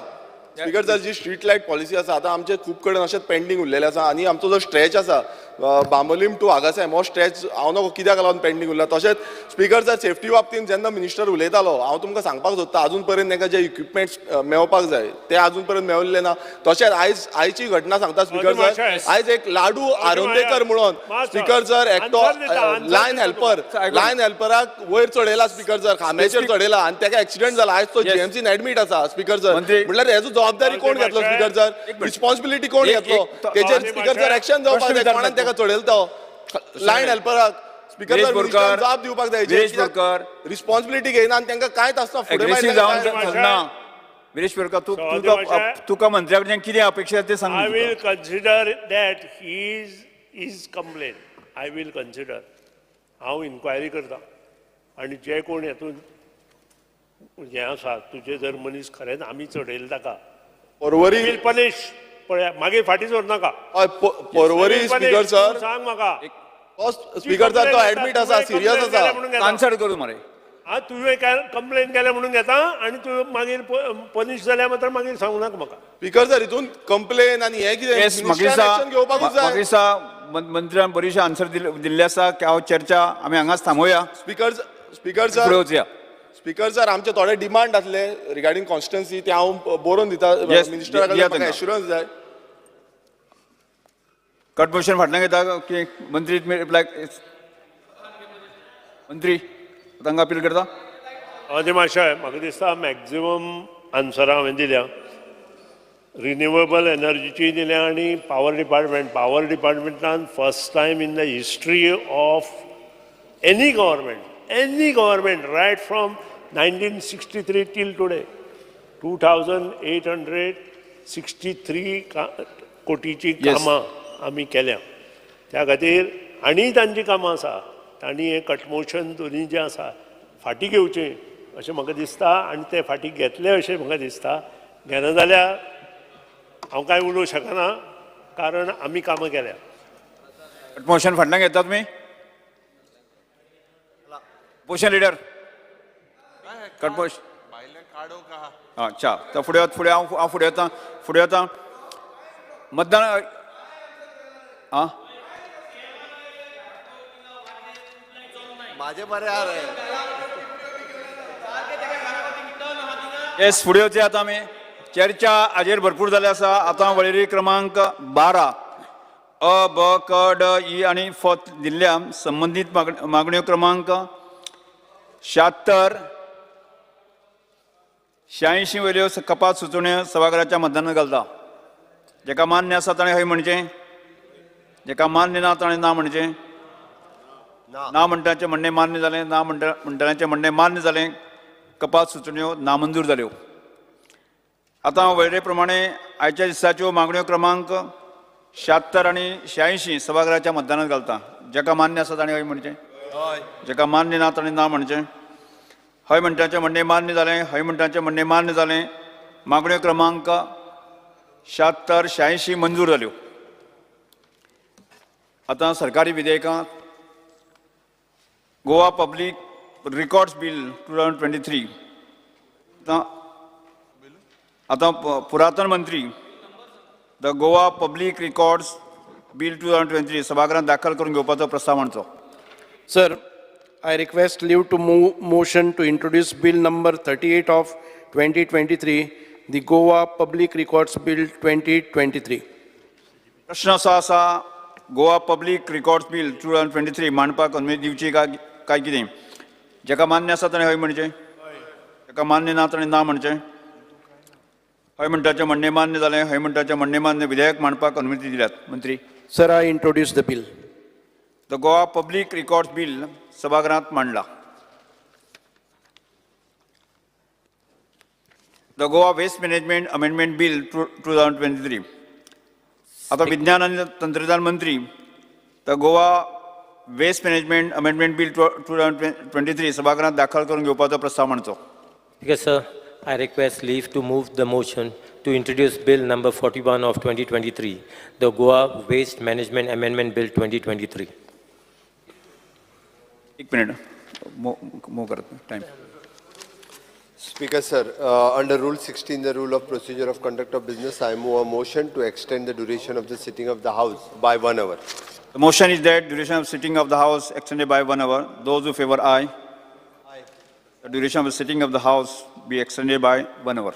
स्पीकर सर जी स्ट्रीट लायट पॉलिसी आसा आतां आमचे खूब कडेन अशेंच पेंडींग उरलेले आसा आनी आमचो जो स्ट्रेच आसा बांबोलीम टू आगासाम हो स्ट्रेच हांव नको कित्याक लागून पेंडींग उरला तशेंच स्पीकर सर सेफ्टी बाबतींत जेन्ना मिनिस्टर उलयतालो हांव तुमकां सांगपाक सोदता अजून पर्यंत ताका जे इक्विपमेंट्स मेळपाक जाय ते अजून पर्यंत मेळिल्ले ना तशेंच आयची घटना सांगता स्पीकर सर आयज एक लाडू आरोंदेकर म्हणून स्पीकर सर एकटो लायन हेल्पराक वयर चडयला स्पीकर सर खांब्याचेर चडयला आनी ताका एक्सिडेंट जाला आयज तो जीएमसीन एडमीट आसा स्पीकर सर म्हटल्यार हेजो जबाबदारी कोण घेतलो स्पीकर सर रिस्पॉन्सिबिलिटी कोण घेतलो तेचेर स्पीकर सर एक्शन जावपाक जाय कोणान ताका चडयलो तो लायन हेल्पराक स्पीकर सर मिनिस्टरान जबाब दिवपाक जाय रिस्पॉन्सिबिलिटी घेयना आनी तांकां कांयच आसना फुडें विरेश बोरकर तुका मंत्र्या कडच्यान कितें अपेक्षा ते सांग I will consider that his complaint. I will consider. हांव इन्क्वायरी करता आनी जे कोण हेतून हें आसा तुजे जर मनीस खरेंच आमी चडयले ताका परवरी विल पनिश पळया मागीर फाटीं सोड नाका परवरी स्पीकर सर सांग म्हाका स्पीकर सर तो एडमीट आसा सिरियस आसा आन्सर करू मरे तुवें कंप्लेन केल्या म्हणून घेता आनी तूं मागीर पनिश जाल्या मात्र मागीर सांगू नाका म्हाका स्पीकर सर हितून कंप्लेन आनी हें कितें एक्शन घेवपाकूच जाय मागीर मंत्र्यान बरीशी आन्सर दिल्ले आसा की हांव चर्चा आमी हांगाच थांबोवया स्पीकर सर स्पीकर सर आमचे थोडे डिमांड आसले रिगार्डिंग कॉन्स्टिट्युएन्सी ते हांव बरोवन दिता मिनिस्टराक एश्युरन्स जाय कट मोशन फाटल्यान घेता की मंत्री रिप्लाय मंत्री तांकां अपील करता मातशें म्हाका दिसता मॅक्झिमम आन्सरां हांवें दिल्या रिन्युएबल एनर्जीची दिल्या आनी पावर डिपार्टमेंटान first time in the history of any government right from 1963 till today 2863 कोटीची कामां आमी केल्या त्या खातीर आनी तांची कामां आसा तांणी हें कटमोशन दोनी जें आसा फाटीं घेवचें अशें म्हाका दिसता आनी ते फाटीं घेतले अशें म्हाका दिसता घेना जाल्यार हांव कांय उलोवंक शकना कारण आमी कामां केल्या कटमोशन फाटल्यान घेता तुमी पोशन लिडर कटमोशन अच्छा तर फुडें हांव फुडें येता मतदान आं माझे बरे आहे येस फुडें येवचें आतां आमी चर्चा हाजेर भरपूर जाल्ली आसा आतां वळेरी क्रमांक 12 अ ब क ड ई आनी फ दिल्ल्या संबंदीत मागण्यो क्रमांक 76 86 वयल्यो कपात सुचोवण्यो सभागृहाच्या मतदानात घालता जेका मान्य आसा ताणें हय म्हणचें जेका मान्य ना ताणें ना म्हणचें ना म्हणटाचें म्हणणें मान्य जालें ना म्हणटाचें म्हणणें मान्य जालें कपात सुचोवण्यो नामंजूर जाल्यो आतां वळेरे प्रमाणे आयच्या दिसाच्यो मागण्यो क्रमांक 76 आनी 86 सभागृहाच्या मतदानात घालता जेका मान्य आसा ताणें हय म्हणचें जेका मान्य ना ताणें ना म्हणचें हय म्हणटाचें म्हणणें मान्य जालें हय म्हणटाचें म्हणणें मान्य जालें मागण्यो क्रमांक 76 86 मंजूर जाल्यो आतां सरकारी विधेयकां गोवा पब्लीक रिकॉर्ड्स बिल 2023 आतां पुरातन मंत्री the Goa public records bill 2023 सभागृहांत दाखल करून घेवपाचो प्रस्ताव मांडचो sir I request leave to move motion to introduce Bill number 38 of 2023, the Goa Public Records Bill 2023. प्रश्न असो आसा गोवा पब्लीक रिकॉर्ड्स बील 2023 मांडपाक अनुमती दिवची काय कितें जेका मान्य आसा ताणें हय म्हणचें जेका मान्य ना ताणें ना म्हणचें हय म्हणटाचें म्हणणें मान्य जालें हय म्हणटाचें म्हणणें मान्य विधेयक मांडपाक अनुमती दिल्यात मंत्री Sir, I introduce the bill. The Goa public records bill सभागृहांत मांडला the Goa waste management amendment bill 2023 आता विज्ञान आणि तंत्रज्ञान मंत्री the Goa waste management amendment bill 2023 सभागृहांत दाखल करून घेवपाचो प्रस्ताव मांडचो Because, sir, I request leave to move the motion to introduce Bill number 41 of 2023, the Goa Waste Management Amendment Bill 2023. एक मिनिट मूव करत time Speaker, sir, under Rule 16, the rule of procedure of conduct of business, I move a motion to extend the duration of the sitting of the House by 1 hour. The motion is that duration of sitting of the House extended by 1 hour. Those who favor aye. Aye. The duration of the sitting of the House be extended by 1 hour.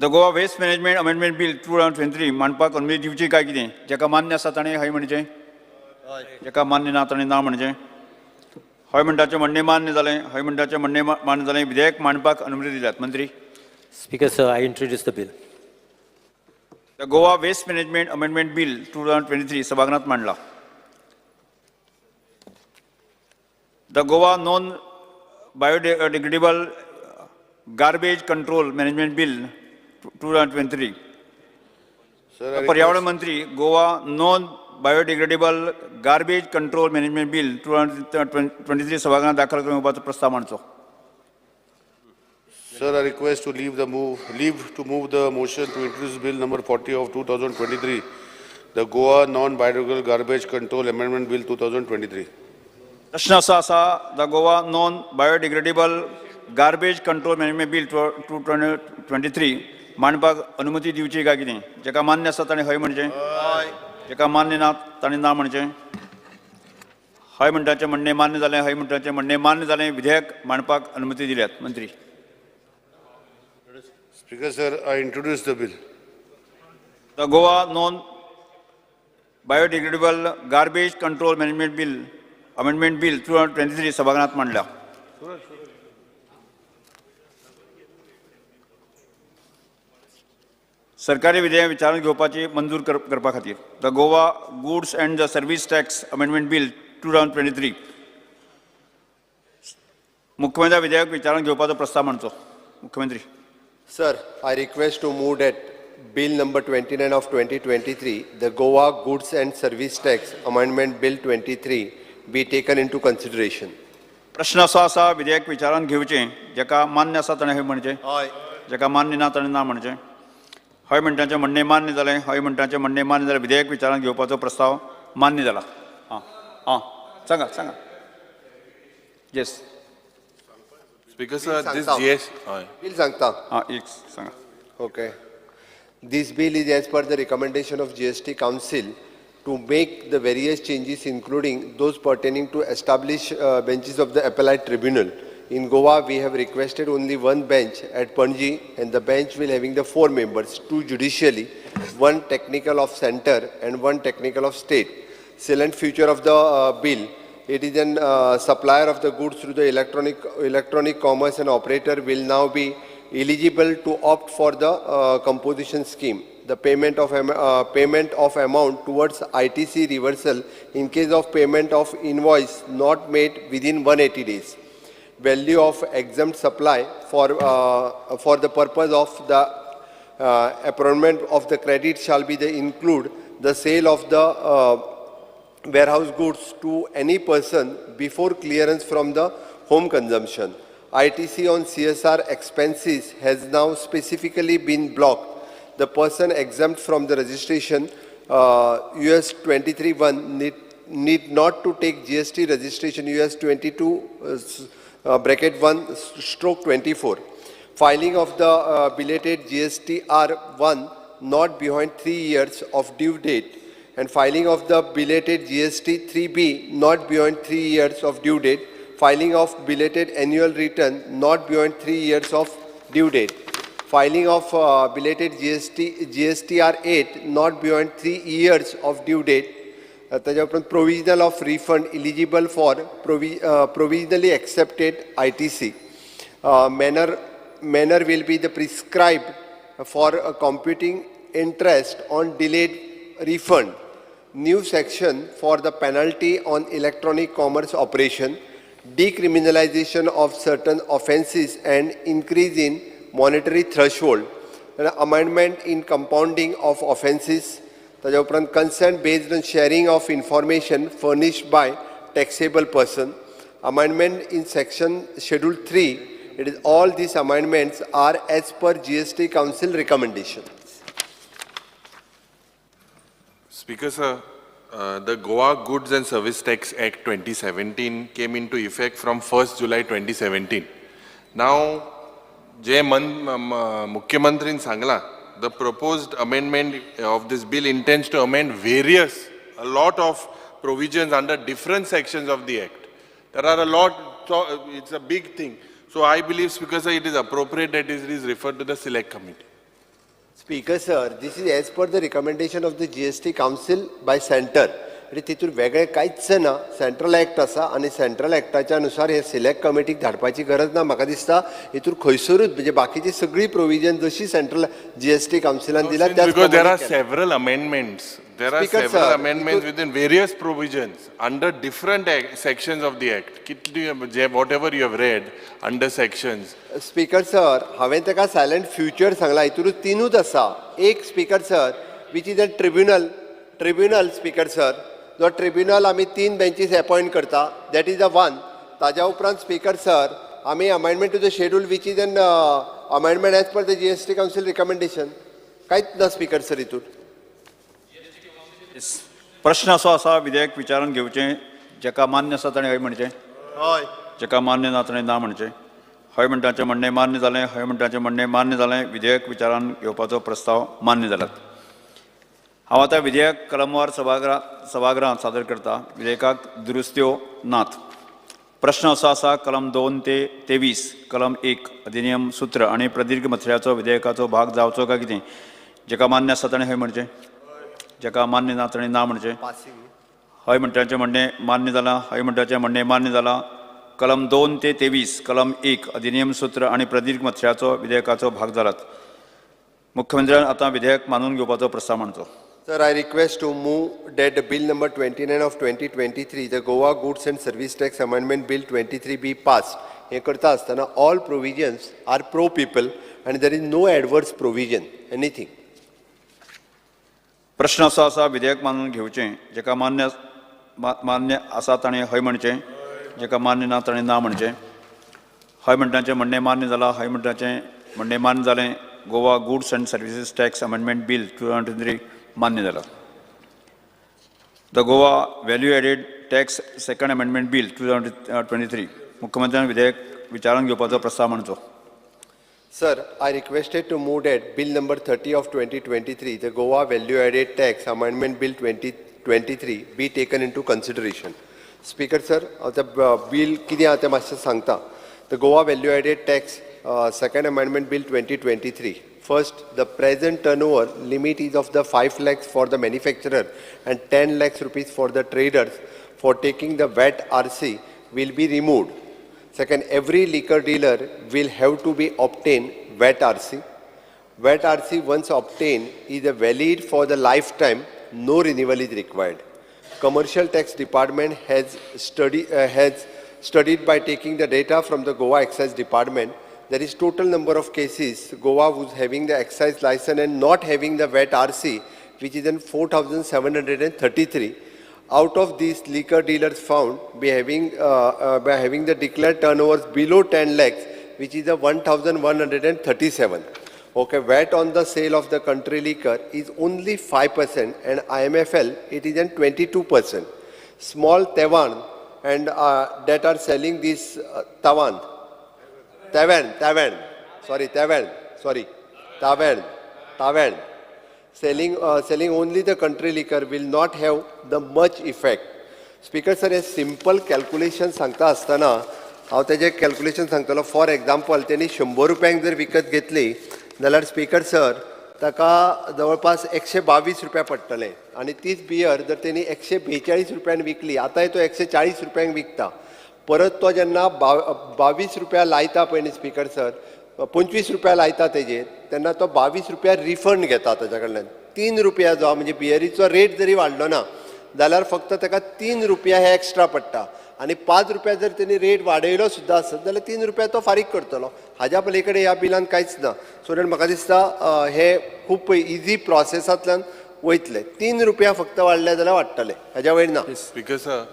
The Goa Waste Management Amendment Bill 2023 मांडपाक अनुमती दिवची काय कितें जेका मान्य आसा ताणें हय म्हणचें जेका मान्य ना ताणें ना म्हणचें हय म्हणटाचें म्हणणें मान्य जालें हय म्हणटाचें म्हणणें मान्य जालें विधेयक मांडपाक अनुमती दिल्यात मंत्री Speaker, sir, I introduce the bill. The Goa Waste Management Amendment Bill 2023 सभागृहांत मांडला The Goa Non-Biodegradable Garbage Control Management Bill 2023 पर्यावरण मंत्री Goa non biodegradable garbage control management bill 2023 सभागृहांत दाखल करून घेवपाचो प्रस्ताव मांडचो Sir, I request to leave the motion to introduce Bill number 40 of 2023, the Goa Non-Biodegradable Garbage Control Amendment Bill 2023. प्रश्न असो आसा the Goa non biodegradable garbage control management bill 2023 मांडपाक अनुमती दिवची काय कितें जेका मान्य आसा ताणें हय म्हणचें जेका मान्य ना ताणें ना म्हणचें हय म्हणटाचें म्हणणें मान्य जालें हय म्हणटाचें म्हणणें मान्य जालें विधेयक मांडपाक अनुमती दिल्यात मंत्री Speaker, sir, I introduce the bill. The Goa Non-Biodegradable Garbage Control Management Bill, Amendment Bill 2023 सभागृहांत मांडला. सरकारी विधेयक विचारून घेवपाची मंजूर करपा खातीर the Goa goods and the service tax amendment bill 2023 मुख्यमंत्री विधेयक विचारून घेवपाचो प्रस्ताव मांडचो मुख्यमंत्री Sir, I request to move that Bill number 29 of 2023, the Goa Goods and Service Tax Amendment Bill 23, be taken into consideration. प्रश्न असो आसा विधेयक विचारान घेवचें जेका मान्य आसा ताणें हय म्हणचें जेका मान्य ना ताणें ना म्हणचें हय म्हणटाचें म्हणणें मान्य जालें हय म्हणटाचें म्हणणें मान्य जालें विधेयक विचारान घेवपाचो प्रस्ताव मान्य जाला सांगा yes Speaker, sir, this GS. Bill Sangta. Okay. This bill is as per the recommendation of GST Council to make the various changes, including those pertaining to establish benches of the appellate tribunal. In Goa, we have requested only one bench at Panji, and the bench will having the 4 members, 2 judicially, 1 technical of center, and 1 technical of state. Salient feature of the bill. It is an supplier of the goods through the electronic commerce and operator will now be eligible to opt for the composition scheme. The payment of amount towards ITC reversal in case of payment of invoice not made within 180 days. Value of exempt supply for the purpose of the apportionment of the credit shall be include the sale of the warehouse goods to any person before clearance from the home consumption. ITC on CSR expenses has now specifically been blocked. The person exempt from the registration US 23(1) need not to take GST registration US 22(1)/24. Filing of the belated GST R1 not behind 3 years of due date and filing of the belated GST 3B not beyond 3 years of due date, filing of belated annual return not beyond 3 years of due date, filing of belated GSTR 8 not beyond 3 years of due date, provisional of refund eligible for provisionally accepted ITC. Manner will be the prescribed for computing interest on delayed refund. New section for the penalty on electronic commerce operation, decriminalization of certain offences and increase in monetary threshold, amendment in compounding of offences, consent based on sharing of information furnished by taxable person, amendment in section schedule 3. It is all these amendments are as per GST Council recommendation. Speaker sir, the Goa Goods and Service Tax Act 2017 came into effect from 1st July 2017. Now, Mukhyamantrin Sangla, the proposed amendment of this bill intends to amend a lot of provisions under different sections of the Act. There are a lot, it's a big thing. So I believe, Speaker sir, it is appropriate that it is referred to the Select Committee. Speaker sir, this is as per the recommendation of the GST Council by Center. तितून वेगळे कांयच ना, सेंट्रल एक्ट आसा आनी सेंट्रल एक्टाच्या अनुसार हे सिलेक्ट कमिटीक धाडपाची गरज ना. म्हाका दिसता हितून खंयसरूच म्हणजे बाकीची सगळी प्रोविजन जशी सेंट्रल GST काउन्सिलान दिला त्याच Because there are several amendments. There are Speaker, several sir, amendments within various provisions under different sections of the Act. Whatever you have read under sections. Speaker sir, हांवें ताका सायलेंट फ्युचर सांगला, हितून तीनूच आसा. एक speaker sir which is a tribunal speaker sir, जो ट्रिब्युनल आमी 3 बेंचीस अपॉइंट करता, दॅट इज द वन. ताज्या उपरांत स्पीकर सर आमी amendment to the schedule which is an amendment as per the GST council recommendation. कांयच ना स्पीकर सर हितून. प्रश्न असो आसा विधेयक विचारान घेवचें, जेका मान्य आसा ताणें हय म्हणचें, हय, जेका मान्य ना ताणें ना म्हणचें. हय म्हणटाचें म्हणणें मान्य जालें, हय म्हणटाचें म्हणणें मान्य जालें. विधेयक विचारान घेवपाचो प्रस्ताव मान्य जाल्यात. हांव आतां विधेयक कलमवार सभागृहांत सादर करता. विधेयकाक दुरुस्त्यो नात. प्रश्न असो आसा, कलम 2 ते 23, कलम 1 अधिनियम सूत्र आनी प्रदीर्घ मथळ्याचो विधेयकाचो भाग जावचो काय कितें. जेका मान्य आसा ताणें हय म्हणचें, जेका मान्य ना ताणें ना म्हणचें. हय म्हणटाचें म्हणणें मान्य जालां, हय म्हणटाचें म्हणणें मान्य जालां. कलम 2 ते 23, कलम 1 अधिनियम सूत्र आनी प्रदीर्घ मथळ्याचो विधेयकाचो भाग जालात. मुख्यमंत्र्यान आतां विधेयक मानून घेवपाचो प्रस्ताव मांडचो. Sir, I request to move that the Bill number 29 of 2023, the Goa Goods and Service Tax Amendment Bill 23 be passed. हे करता असताना all provisions are pro people and there is no adverse provision, anything. प्रश्न असो आसा, विधेयक मानून घेवचें, जेका मान्य आसा ताणें हय म्हणचें, जेका मान्य ना ताणें ना म्हणचें. हय म्हणटाचें म्हणणें मान्य जालां, हय म्हणटाचें म्हणणें मान्य जालें. Goa goods and services tax amendment bill 2023 मान्य जालां. The Goa value added tax second amendment bill 2023, मुख्यमंत्र्यान विधेयक विचारान घेवपाचो प्रस्ताव मांडचो. Sir, I requested to move that Bill number 30 of 2023, the Goa Value Added Tax Amendment Bill 2023 be taken into consideration. Speaker sir, the bill कितें आहा तें मातशें सांगता. The Goa Value Added Tax Second Amendment Bill 2023. First, the present turnover limit is of the 5 lakhs for the manufacturer and 10 lakhs rupees for the traders for taking the VAT RC will be removed. Second, every liquor dealer will have to be obtained VAT RC. VAT RC once obtained is valid for the lifetime, no renewal is required. Commercial Tax Department has studied by taking the data from the Goa Excise Department. There is total number of cases Goa was having the excise license and not having the VAT RC, which is in 4,733. Out of these, liquor dealers found by having the declared turnovers below 10 lakhs, which is a 1,137. Okay, VAT on the sale of the country liquor is only 5% and IMFL it is in 22%. Small Tavan and that are selling this Tavan. selling only the country liquor will not have the much effect. Speaker sir, हे simple calculation सांगता असताना हांव तेजें calculation सांगतलो. फॉर एग्जाम्पल त्यांनी 100 रुपयांक जर विकत घेतली जाल्यार स्पीकर सर ताका जवळपास 122 रुपया पडटले आणि तीच बियर जर त्यांनी 142 रुपयान विकली, आतांय तो 140 रुपयांक विकता. परत तो जेन्ना 22 रुपया लायता पळय न्ही स्पीकर सर, 25 रुपया लायता तेजेर, तेन्ना तो 22 रुपया रिफंड घेता ताच्या कडल्यान. 3 रुपया जो म्हणजे बियरीचो रेट जरी वाडलो ना जाल्यार फक्त ताका 3 रुपया हे एक्स्ट्रा पडटा. आणि 5 रुपया जर त्यांनी रेट वाडयलो सुद्दां आसत जाल्यार 3 रुपया तो फारीक करतलो. हाज्या पलीकडे ह्या बिलान कांयच ना. सो म्हाका दिसता हे खूब इजी प्रोसेसांतल्यान वयतले. 3 रुपया फक्त वाडले जाल्यार वाडटले, हाज्या वयर ना. Speaker sir,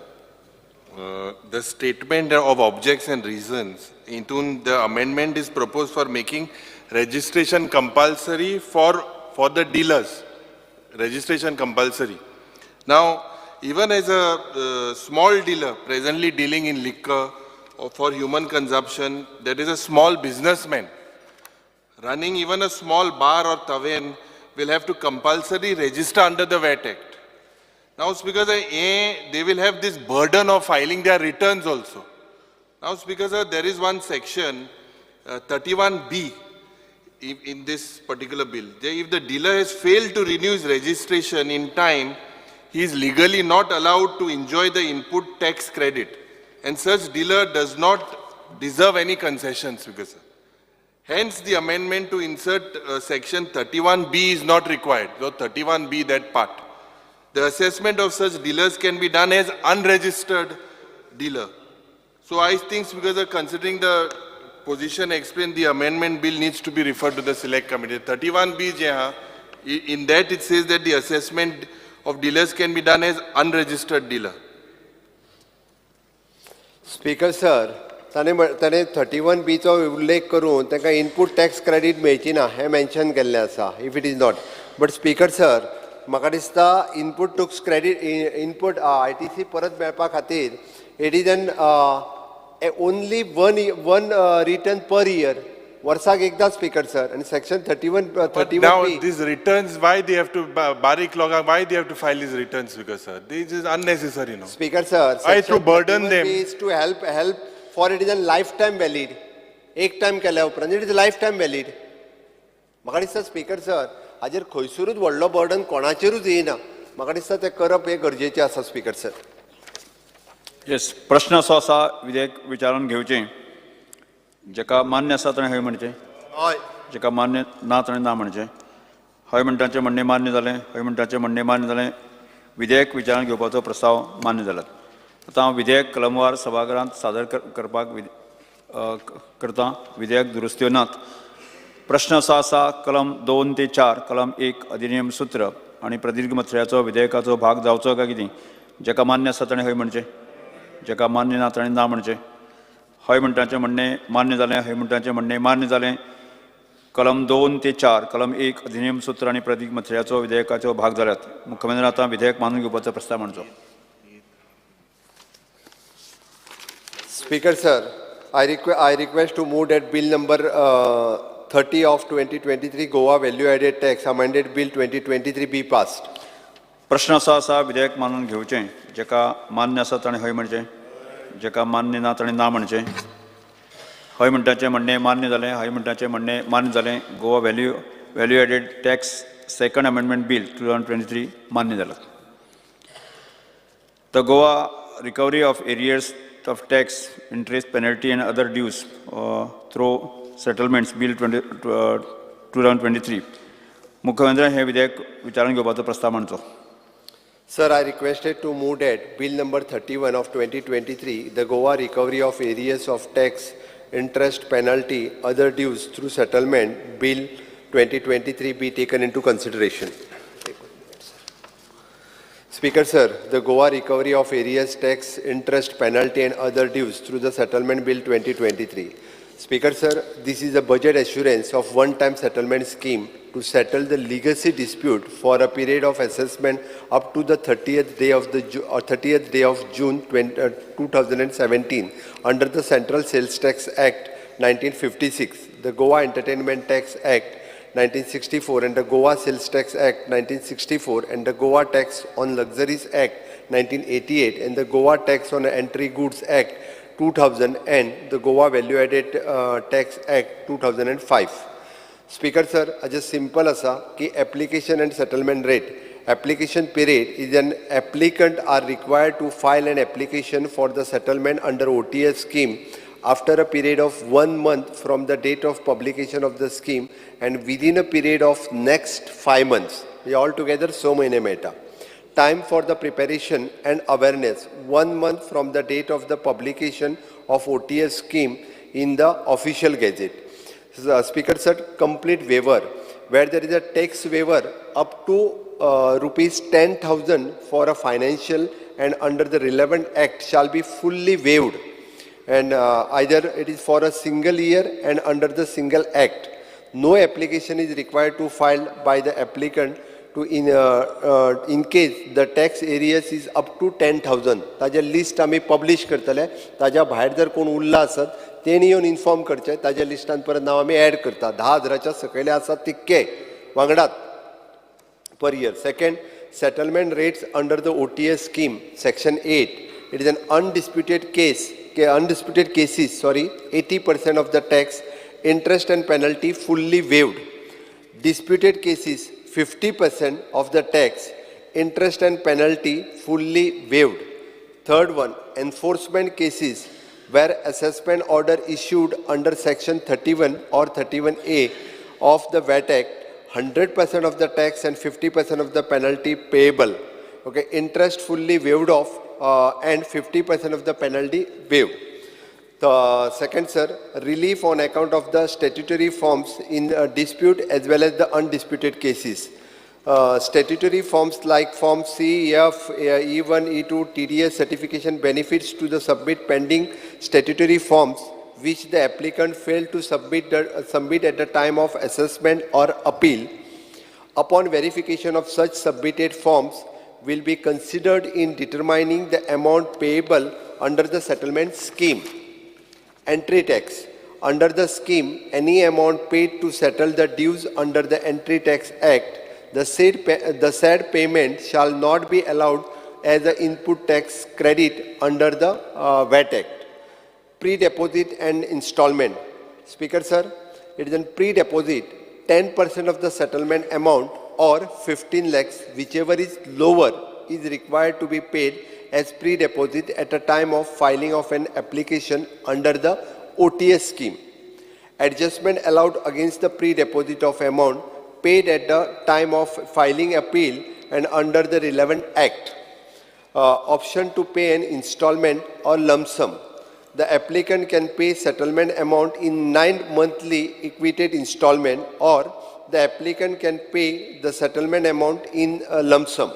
the statement of objects and reasons into the amendment is proposed for making registration compulsory for the dealers. Registration compulsory. Now, even as a small dealer presently dealing in liquor or for human consumption, there is a small businessman running even a small bar or tavern will have to compulsory register under the VAT Act. Now, Speaker, they will have this burden of filing their returns also. Now, Speaker, there is one section, 31B, in this particular bill. If the dealer has failed to renew his registration in time, he is legally not allowed to enjoy the input tax credit, and such dealer does not deserve any concessions, Speaker, sir. Hence, the amendment to insert section 31B is not required. So, 31B, that part. The assessment of such dealers can be done as unregistered dealer. So, I think, Speaker, sir, considering the position explained, the amendment bill needs to be referred to the select committee. 31B, in that it says that the assessment of dealers can be done as unregistered dealer. Speaker sir, ताणे 31B चो उल्लेख करून ताका इनपूट टॅक्स क्रेडिट मेळची ना हे मेन्शन केल्लें आसा. If it is not, but speaker sir म्हाका दिसता input tax credit input ITC परत मेळपा खातीर it is an only one return per year. वर्साक एकदा स्पीकर सर, आणि section 31B. Now these returns, why they have to barik log, why they have to file these returns, Speaker sir? This is unnecessary, no? Speaker sir, why to burden them? Is to help for it is a lifetime valid. एक टाइम केल्या उपरांत it is life time valid. म्हाका दिसता स्पीकर सर हाजेर खंयसरूच व्हडलो बर्डन कोणाचेरूच येना. म्हाका दिसता तें करप हे गरजेचें आसा स्पीकर सर. येस, प्रश्न असो आसा विधेयक विचारून घेवचें. जेका मान्य आसा ताणें हय म्हणचें, हय. जेका मान्य ना ताणें ना म्हणचें. हय म्हणटाचें म्हणणें मान्य जालें, हय म्हणटाचें म्हणणें मान्य जालें. विधेयक विचारान घेवपाचो प्रस्ताव मान्य जाल्यात. आतां हांव विधेयक कलमवार सभागृहांत सादर करपाक करता. विधेयक दुरुस्त्यो नात. प्रश्न असो आसा कलम 2 ते 4, कलम 1 अधिनियम सूत्र आनी प्रदीर्घ मथळ्याचो विधेयकाचो भाग जावचो काय कितें. जेका मान्य आसा ताणें हय म्हणचें, जेका मान्य ना ताणें ना म्हणचें. हय म्हणटाचें म्हणणें मान्य जालें, हय म्हणटाचें म्हणणें मान्य जालें. कलम 2 ते 4, कलम 1 अधिनियम सूत्र आनी प्रदीर्घ मथळ्याचो विधेयकाचो भाग जाल्यात. मुख्यमंत्र्यान आतां विधेयक मानून घेवपाचो प्रस्ताव मांडचो. Speaker sir, I request to move that bill number 30 of 2023 Goa Value Added Tax Amended Bill 2023 be passed. प्रश्न असो आसा विधेयक मानून घेवचें. जेका मान्य आसा ताणें हय म्हणचें, जेका मान्य ना ताणें ना म्हणचें. हय म्हणटाचें म्हणणें मान्य जालें, हय म्हणटाचें म्हणणें मान्य जालें. Goa value added tax second amendment bill 2023 मान्य जालां. The Goa recovery of arrears of tax, interest, penalty and other dues through settlements bill 2023. मुख्यमंत्र्यान हे विधेयक विचारून घेवपाचो प्रस्ताव मांडचो. Sir, I requested to move that bill number 31 of 2023, the Goa recovery of areas of tax, interest, penalty, other dues through settlement bill 2023 be taken into consideration. Speaker sir, the Goa recovery of areas tax, interest, penalty and other dues through the settlement bill 2023. Speaker sir, this is a budget assurance of one-time settlement scheme to settle the legacy dispute for a period of assessment up to the 30th day of June 2017 under the Central Sales Tax Act 1956, the Goa Entertainment Tax Act 1964 and the Goa Sales Tax Act 1964 and the Goa Tax on Luxuries Act 1988 and the Goa Tax on Entry Goods Act 2000 and the Goa Value Added Tax Act 2005. Speaker sir, just simple asa ki application and settlement rate. Application period is an applicant are required to file an application for the settlement under OTS scheme after a period of 1 month from the date of publication of the scheme and within a period of next 5 months. Altogether so many meta. Time for the preparation and awareness 1 month from the date of the publication of OTS scheme in the official gazette. Speaker said complete waiver where there is a tax waiver up to rupees 10,000 for a financial and under the relevant act shall be fully waived and either it is for a single year and under the single act. No application is required to file by the applicant to in case the tax areas is up to 10,000. ताजे list आम्ही publish करतले ताज्या भायर जर कोण उरला असत तेणी येवन इन्फॉर्म करचे ताज्या लिस्टान परत नाव आम्ही ऍड करता 10,000च्या सकयले आसात तितके वांगडात per year. Second, settlement rates under the OTS scheme, Section 8. It is an undisputed cases, 80% of the tax, interest and penalty fully waived. Disputed cases, 50% of the tax, interest and penalty fully waived. Third one, enforcement cases where assessment order issued under Section 31 or 31A of the VAT Act, 100% of the tax and 50% of the penalty payable. Okay, interest fully waived off and 50% of the penalty waived. The second, sir, relief on account of the statutory forms in dispute as well as the undisputed cases. Statutory forms like Form C, F, E1, E2, TDS certification benefits to the submit pending statutory forms which the applicant failed to submit at the time of assessment or appeal. Upon verification of such submitted forms will be considered in determining the amount payable under the settlement scheme. Entry tax. Under the scheme, any amount paid to settle the dues under the Entry Tax Act, the said payment shall not be allowed as an input tax credit under the VAT Act. Pre-deposit and installment. Speaker sir, it is a pre-deposit, 10% of the settlement amount or 15 lakhs, whichever is lower, is required to be paid as pre-deposit at the time of filing of an application under the OTS scheme. Adjustment allowed against the pre-deposit of amount paid at the time of filing appeal and under the relevant act. Option to pay an installment or lump sum. The applicant can pay settlement amount in 9 monthly equated installment or the applicant can pay the settlement amount in a lump sum.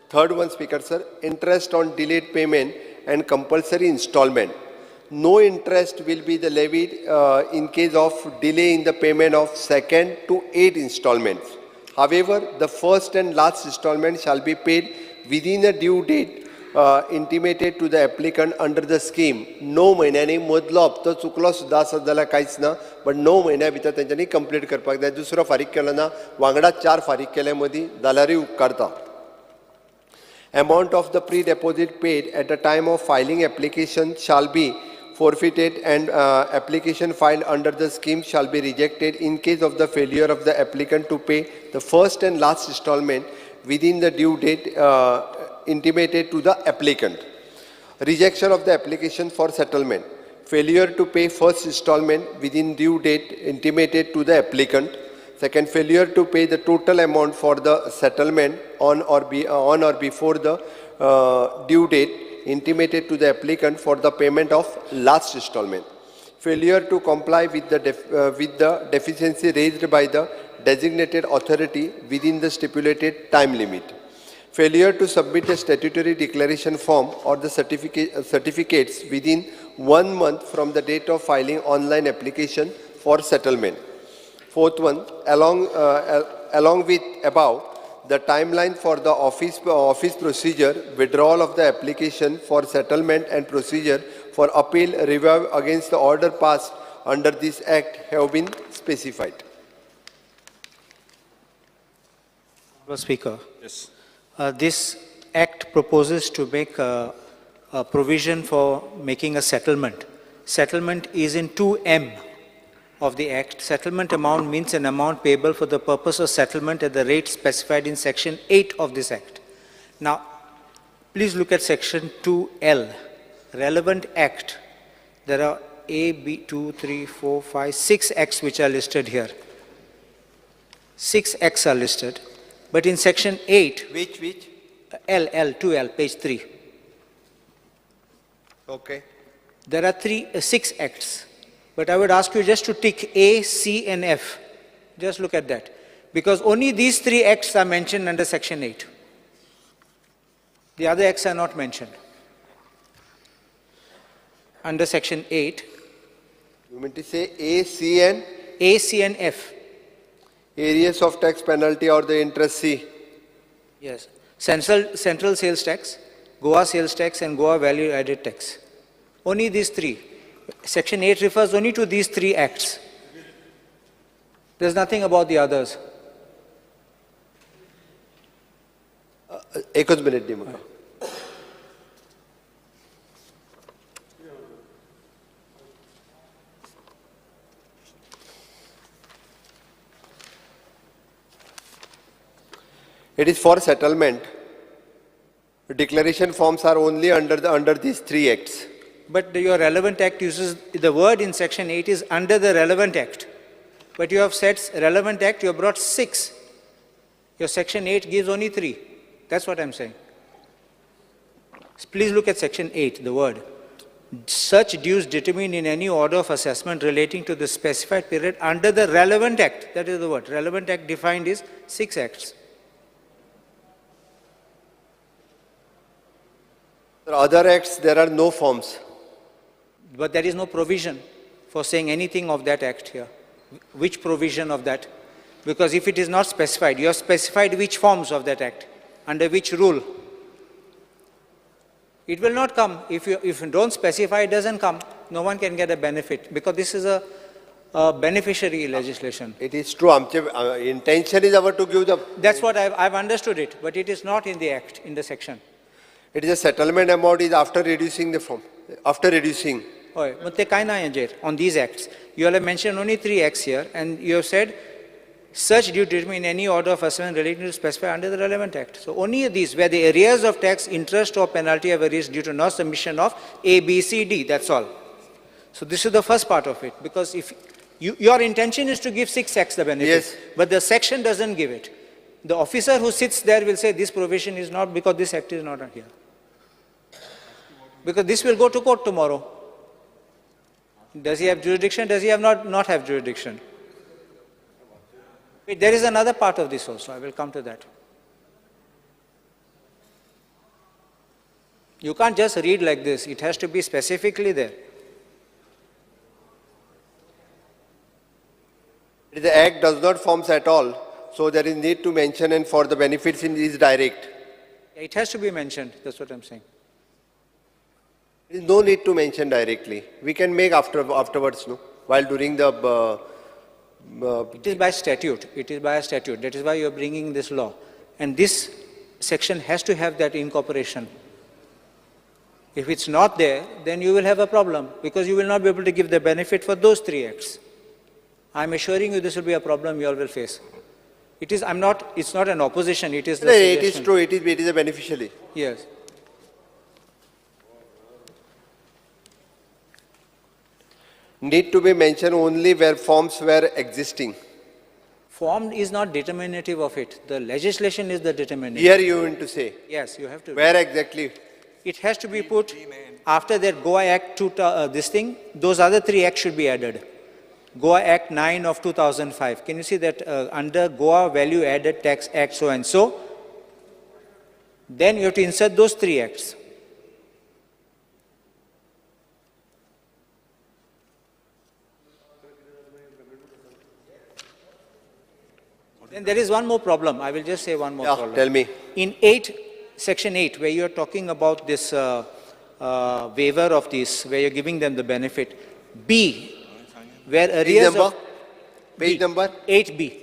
Third one, Speaker sir, interest on delayed payment and compulsory installment. No interest will be levied in case of delay in the payment of 2nd to 8 installments. However, the first and last installment shall be paid within the due date intimated to the applicant under the scheme. 9 महिन्यांनी मदलो हप्तो चुकलो सुद्धा आसत जाल्यार कांयच ना, बट 9 महिन्या भितर तेंच्यांनी कंप्लीट करपाक जाय. दुसरो फारीक केलो ना, वांगडा 4 फारीक केले मदीं जाल्यारूय उपकारता. Amount of the pre-deposit paid at the time of filing application shall be forfeited and application filed under the scheme shall be rejected in case of the failure of the applicant to pay the first and last installment within the due date intimated to the applicant. Rejection of the application for settlement. Failure to pay first installment within due date intimated to the applicant. Second, failure to pay the total amount for the settlement on or before the due date intimated to the applicant for the payment of last installment. Failure to comply with the deficiency raised by the designated authority within the stipulated time limit. Failure to submit a statutory declaration form or the certificates within 1 month from the date of filing online application for settlement. Fourth one, along with above, the timeline for the office procedure, withdrawal of the application for settlement and procedure for appeal review against the order passed under this act have been specified. Speaker, Yes. this act proposes to make a provision for making a settlement. Settlement is in 2M of the act. Settlement amount means an amount payable for the purpose of settlement at the rate specified in section 8 of this act. Now, please look at section 2L, relevant act. There are A, B, 2, 3, 4, 5, 6 acts which are listed here. 6 acts are listed. But in section 8, Which? 2L, page 3. Okay. There are 6 acts. But I would ask you just to tick A, C, and F. Just look at that. Because only these 3 acts are mentioned under section 8. The other acts are not mentioned. Under section 8. You mean to say A, C, and? A, C, and F. Areas of tax penalty or the interest C? Yes. Central sales tax, Goa sales tax, and Goa value added tax. Only these 3. Section 8 refers only to these 3 acts. There's nothing about the others. एकच मिनिट दी म्हाका. It is for settlement. Declaration forms are only under these 3 acts. But your relevant act uses, the word in section 8 is under the relevant act. But you have said relevant act, you have brought 6. Your section 8 gives only 3. That's what I'm saying. Please look at section 8, the word. Such dues determined in any order of assessment relating to the specified period under the relevant act. That is the word. Relevant act defined is 6 acts. Other acts, there are no forms. But there is no provision for saying anything of that act here. Which provision of that? Because if it is not specified, you have specified which forms of that act, under which rule. It will not come. If you don't specify, it doesn't come. No one can get a benefit, because this is a beneficiary legislation. It is true. Intention is our to give the... That's what I've understood it, but it is not in the act, in the section. It is a settlement amount is after reducing the form. After reducing. But they kind of on these acts. You all have mentioned only 3 acts here, and you have said such due determined in any order of assessment relating to specify under the relevant act. So only these, where the arrears of tax, interest or penalty have arisen due to not submission of A, B, C, D. That's all. So this is the first part of it, because if your intention is to give 6 acts the benefit, yes, but the section doesn't give it. The officer who sits there will say this provision is not, because this act is not here. Because this will go to court tomorrow. Does he have jurisdiction? Does he have not have jurisdiction? Wait, there is another part of this also. I will come to that. You can't just read like this. It has to be specifically there. The act does not forms at all. So there is need to mention, and for the benefits in is direct. It has to be mentioned. That's what I'm saying. There is no need to mention directly. We can make afterwards, no? While during the... it is by statute. It is by a statute. That is why you are bringing this law. And this section has to have that incorporation. If it's not there, then you will have a problem, because you will not be able to give the benefit for those 3 acts. I'm assuring you this will be a problem you all will face. It's not an opposition, it is the it suggestion. is true, it is a beneficiary. Yes. Need to be mentioned only where forms were existing. Form is not determinative of it. The legislation is the determinative. Here you want to say? Yes, you have to. Where exactly? It has to be put after that Goa Act, this thing, those other 3 acts should be added. Goa Act 9 of 2005. Can you see that under Goa Value Added Tax Act so and so? Then you have to insert those 3 acts. Then there is one more problem. I will just say one more problem. Tell me. In section 8, where you are talking about this waiver of this, where you're giving them the benefit, B, where arrears of... Page number? 8B.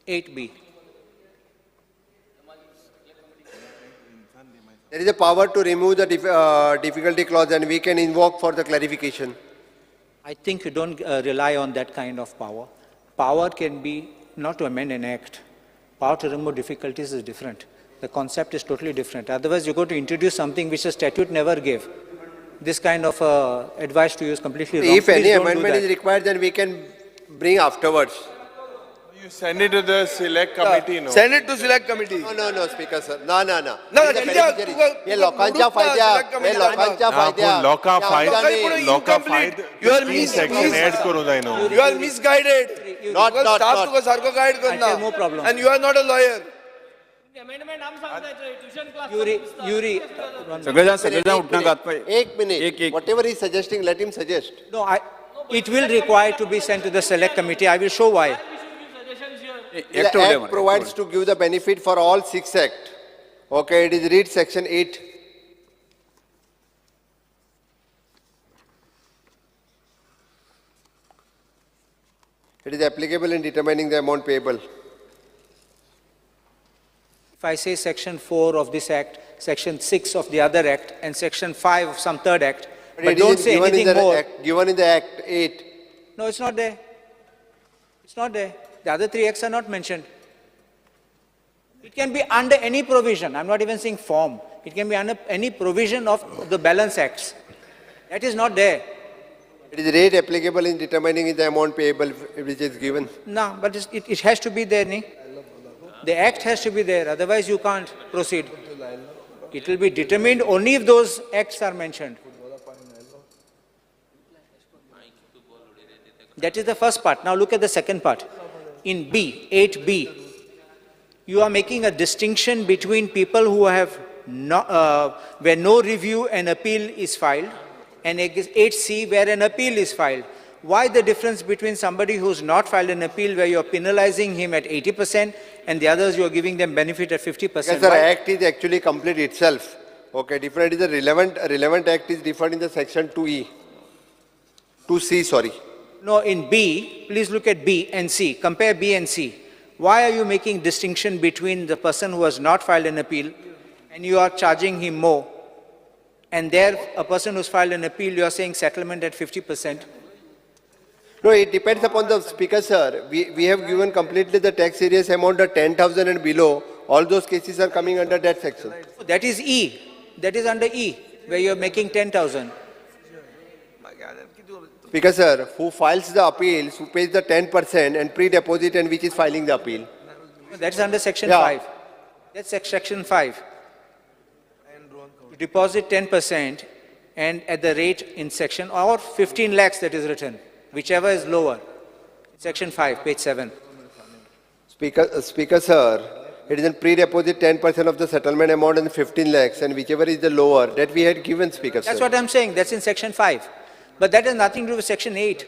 8B. There is a power to remove the difficulty clause and we can invoke for the clarification. I think you don't rely on that kind of power. Power can be not to amend an act. Power to remove difficulties is different. The concept is totally different. Otherwise, you're going to introduce something which the statute never gave. This kind of advice to you is completely wrong. If any Please don't do amendment that. is required, then we can bring afterwards. You send it to the select committee, no? Send it to select committee. No, Speaker sir. No. No, हे लोकांच्या फायद्या लोका Faez You are section add करू जाय न्हू. You are misguided. Not. Staff तुका सारको guide करना. No problem. And you are not a lawyer. Yuri, सगळेजाण उठना घात पळय. एक minute. Whatever he is suggesting, let him suggest. no, it will require to be sent to the select committee. I will show why. The act provides to give the benefit for all 6 act. Okay, it is read section 8. It is applicable in determining the amount payable. If I say section 4 of this act, section 6 of the other act, and section 5 of some third act, but it don't is say given in anything the more. given in the act 8. No, it's not there. It's not there. The other 3 acts are not mentioned. It can be under any provision. I'm not even saying form. It can be under any provision of the balance acts. That is not there. It is rate applicable in determining the amount payable which is given. No, but it has to be there, ne? The act has to be there, otherwise you can't proceed. It will be determined only if those acts are mentioned. That is the first part. Now look at the second part. In B, 8B, you are making a distinction between people who have where no review and appeal is filed, and 8C where an appeal is filed. Why the difference between somebody who's not filed an appeal where you're penalizing him at 80% and the others you're giving them benefit at 50%? Because the act is actually complete itself. Okay, different is the relevant act is different in the section 2C, sorry. No, in B, please look at B and C. Compare B and C. Why are you making distinction between the person who has not filed an appeal and you are charging him more? And there, a person who's filed an appeal, you are saying settlement at 50%. No, it depends upon the speaker, sir. We have given completely the tax serious amount of 10,000 and below. All those cases are coming under that section. That is E. That is under E, where you are making 10,000. Speaker, sir, who files the appeals, who pays the 10% and pre-deposit and which is filing the appeal. That is under section Yeah. 5. That's section 5. You deposit 10% and at the rate in section, or 15 lakhs that is written, whichever is lower. Section 5, page 7. Speaker, sir, it is a pre-deposit 10% of the settlement amount and 15 lakhs and whichever is the lower, that we had given, Speaker, That's sir. what I'm saying, that's in section 5. But that has nothing to do with section 8.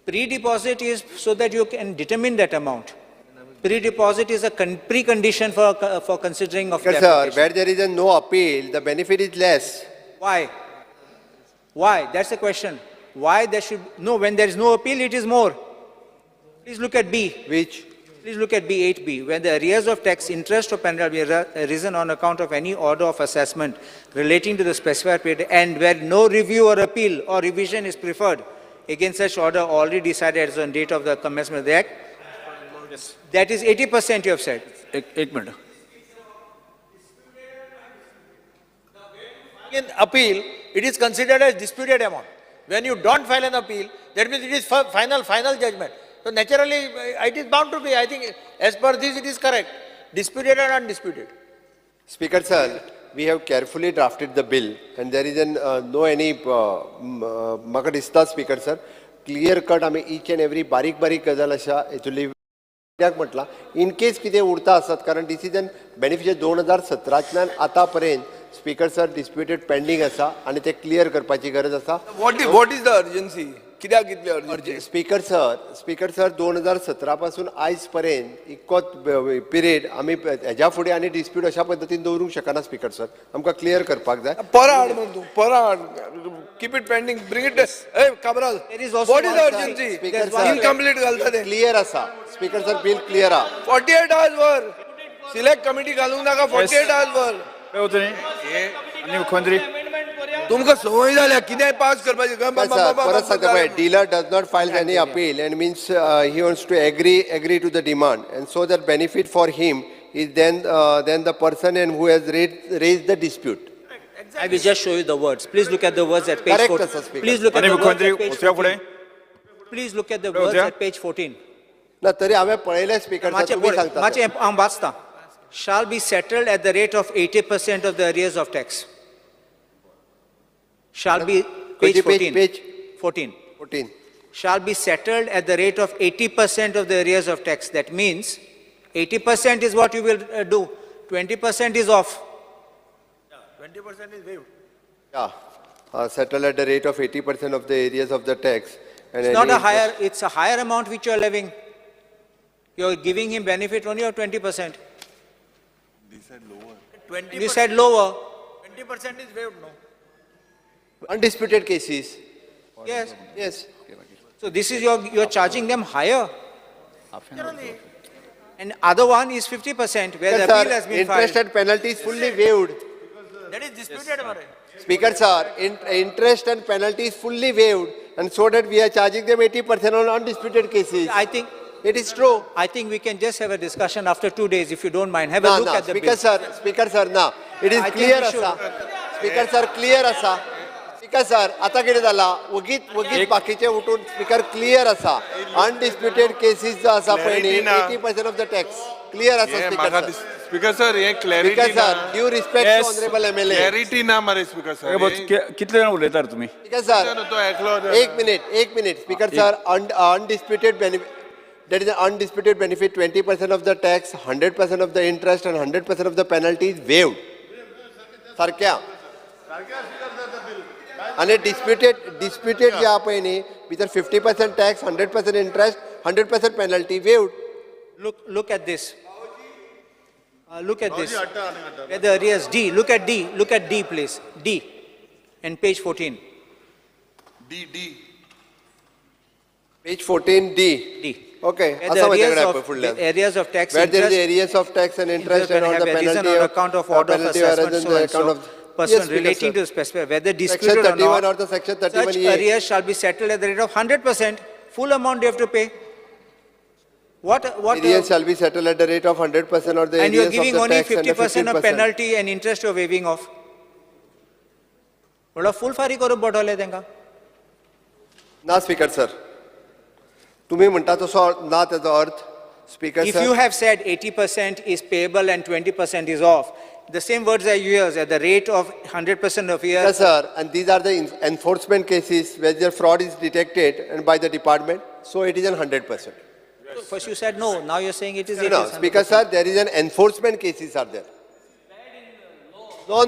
Pre-deposit is so that you can determine that amount. Pre-deposit is a precondition for considering of the Speaker, sir, application. where there is a no appeal, the benefit is less. Why? Why? That's the question. Why there should, no, when there is no appeal, it is more. Please look at B. Which? Please look at B, 8B. When the arrears of tax, interest or penalty are arisen on account of any order of assessment relating to the specified period and where no review or appeal or revision is preferred against such order already decided as on date of the commencement of the act, that is 80% you have said. एक minute. In appeal, it is considered as disputed amount. When you don't file an appeal, that means it is final judgment. So naturally, it is bound to be, I think, as per this, it is correct. Disputed and undisputed. Speaker, sir, we have carefully drafted the bill and there is no any म्हाका दिसता, Speaker, sir, clear cut आमी each and every बारीक गजाल अशा actually कित्याक म्हटला in case कितें उरता आसत कारण डिसिजन बेनिफिशियल 2017 आतापर्यंत स्पीकर सर डिस्प्युटेड पेंडिंग आसा आणि ते क्लियर करपाची गरज आसा. What is the urgency? कित्याक इतली urgency? स्पीकर सर 2017 पासून आयज पर्यंत इतकोच पिरियड आमी हेज्या फुडें आनी डिस्प्यूट अशा पद्दतीन दवरूंक शकना स्पीकर सर. आमकां क्लियर करपाक जाय. परत हाड म्हणून तूं परत हाड keep it pending, bring it. Hey, Cabral, There is also what is the one, sir. urgency? Speaker, sir. Incomplete घालता ते. क्लियर असा स्पीकर सर बिल क्लियर आ 48 hours वर. Select committee घालूंक नाका 48 hours वर. आणि मुख्यमंत्री तुमकां संवय जाल्या कितेंय पास करपाची परत सांगता पळय dealer does not file any appeal and means he wants to agree to the demand and so that benefit for him is then the person and who has raised the dispute. I will just show you the words. Please look at the words at page Correct, 14. Mr. Speaker. Please look at the words at page 14. पुढे Please look at the words at page 14. ना तरी हांवें पळयलें स्पीकर सर तुम्ही सांगता माचे हांव वाचता. Shall be settled at the rate of 80% of the arrears of tax. Shall be page 14. page 14. Shall be settled at the rate of 80% of the arrears of tax. That means 80% is what you will do. 20% is off. 20% is waived. Yeah, settle at the rate of 80% of the areas of the tax. And It's not a higher, it's a higher amount which you are levying. You are giving him benefit only of 20%. They said lower. You said lower. 20% is waived, no? Undisputed cases. Yes. Yes. So this is you're charging them higher. And other one is 50% where the Yes, appeal sir, has been interest filed. and penalty is fully waived. That is disputed, Mare. Speaker sir, interest and penalty is fully waived and so that we are charging them 80% on undisputed cases. I think It is true. I think we can just have a discussion after 2 days if you don't mind. Have a look at the Speaker bill. sir, Speaker sir, na. It is I think clear we should. asa. Speaker sir, clear asa. Speaker sir, आता कितें जाला वगीत बाकीचे उठून स्पीकर क्लियर आसा अनडिस्प्युटेड केसीस जो आसा पळय न्ही 80% ऑफ द टॅक्स क्लियर आसा स्पीकर सर स्पीकर सर हे clarity speaker sir due respect to honourable MLA clarity ना मरे स्पीकर सर कितले जाण उलयतात तुमी स्पीकर सर एक minute speaker sir undisputed benefit that is an undisputed benefit 20% of the tax 100% of the interest and 100% of the penalty is waived सारक्या आणि disputed जे आहा पळय न्ही भितर 50% tax 100% interest 100% penalty waived Look at this. Look at this. Where the arrears D. Look at D. Look at D, please. D. And page 14. D. Page 14 D. D. Okay. Where the areas of tax where there is interest, areas of tax and interest and all the have arisen penalty on account of order of penalty assessment, arisen so on and so, account of person Yes, Speaker, relating sir. to specified, whether Section disputed or 31 not, or the section such 31A. arrears shall be settled at the rate of 100%, full amount you have to pay. What Arrears shall be settled at the rate of 100% or the and you are arrears of giving the only tax and the 50% of 15%. penalty and interest you are waiving off. What full फारी करून बोटवले तेंका? ना स्पीकर सर तुम्ही म्हणता तसो ना त्याचो अर्थ speaker If you sir have said 80% is payable and 20% is off, the same words are used at the rate of 100% of year. Yes, sir, and these are the enforcement cases where the fraud is detected and by the department, so it is an 100%. First you said no, now you're saying it is 80%. No, Speaker sir, there is an enforcement cases are there. No,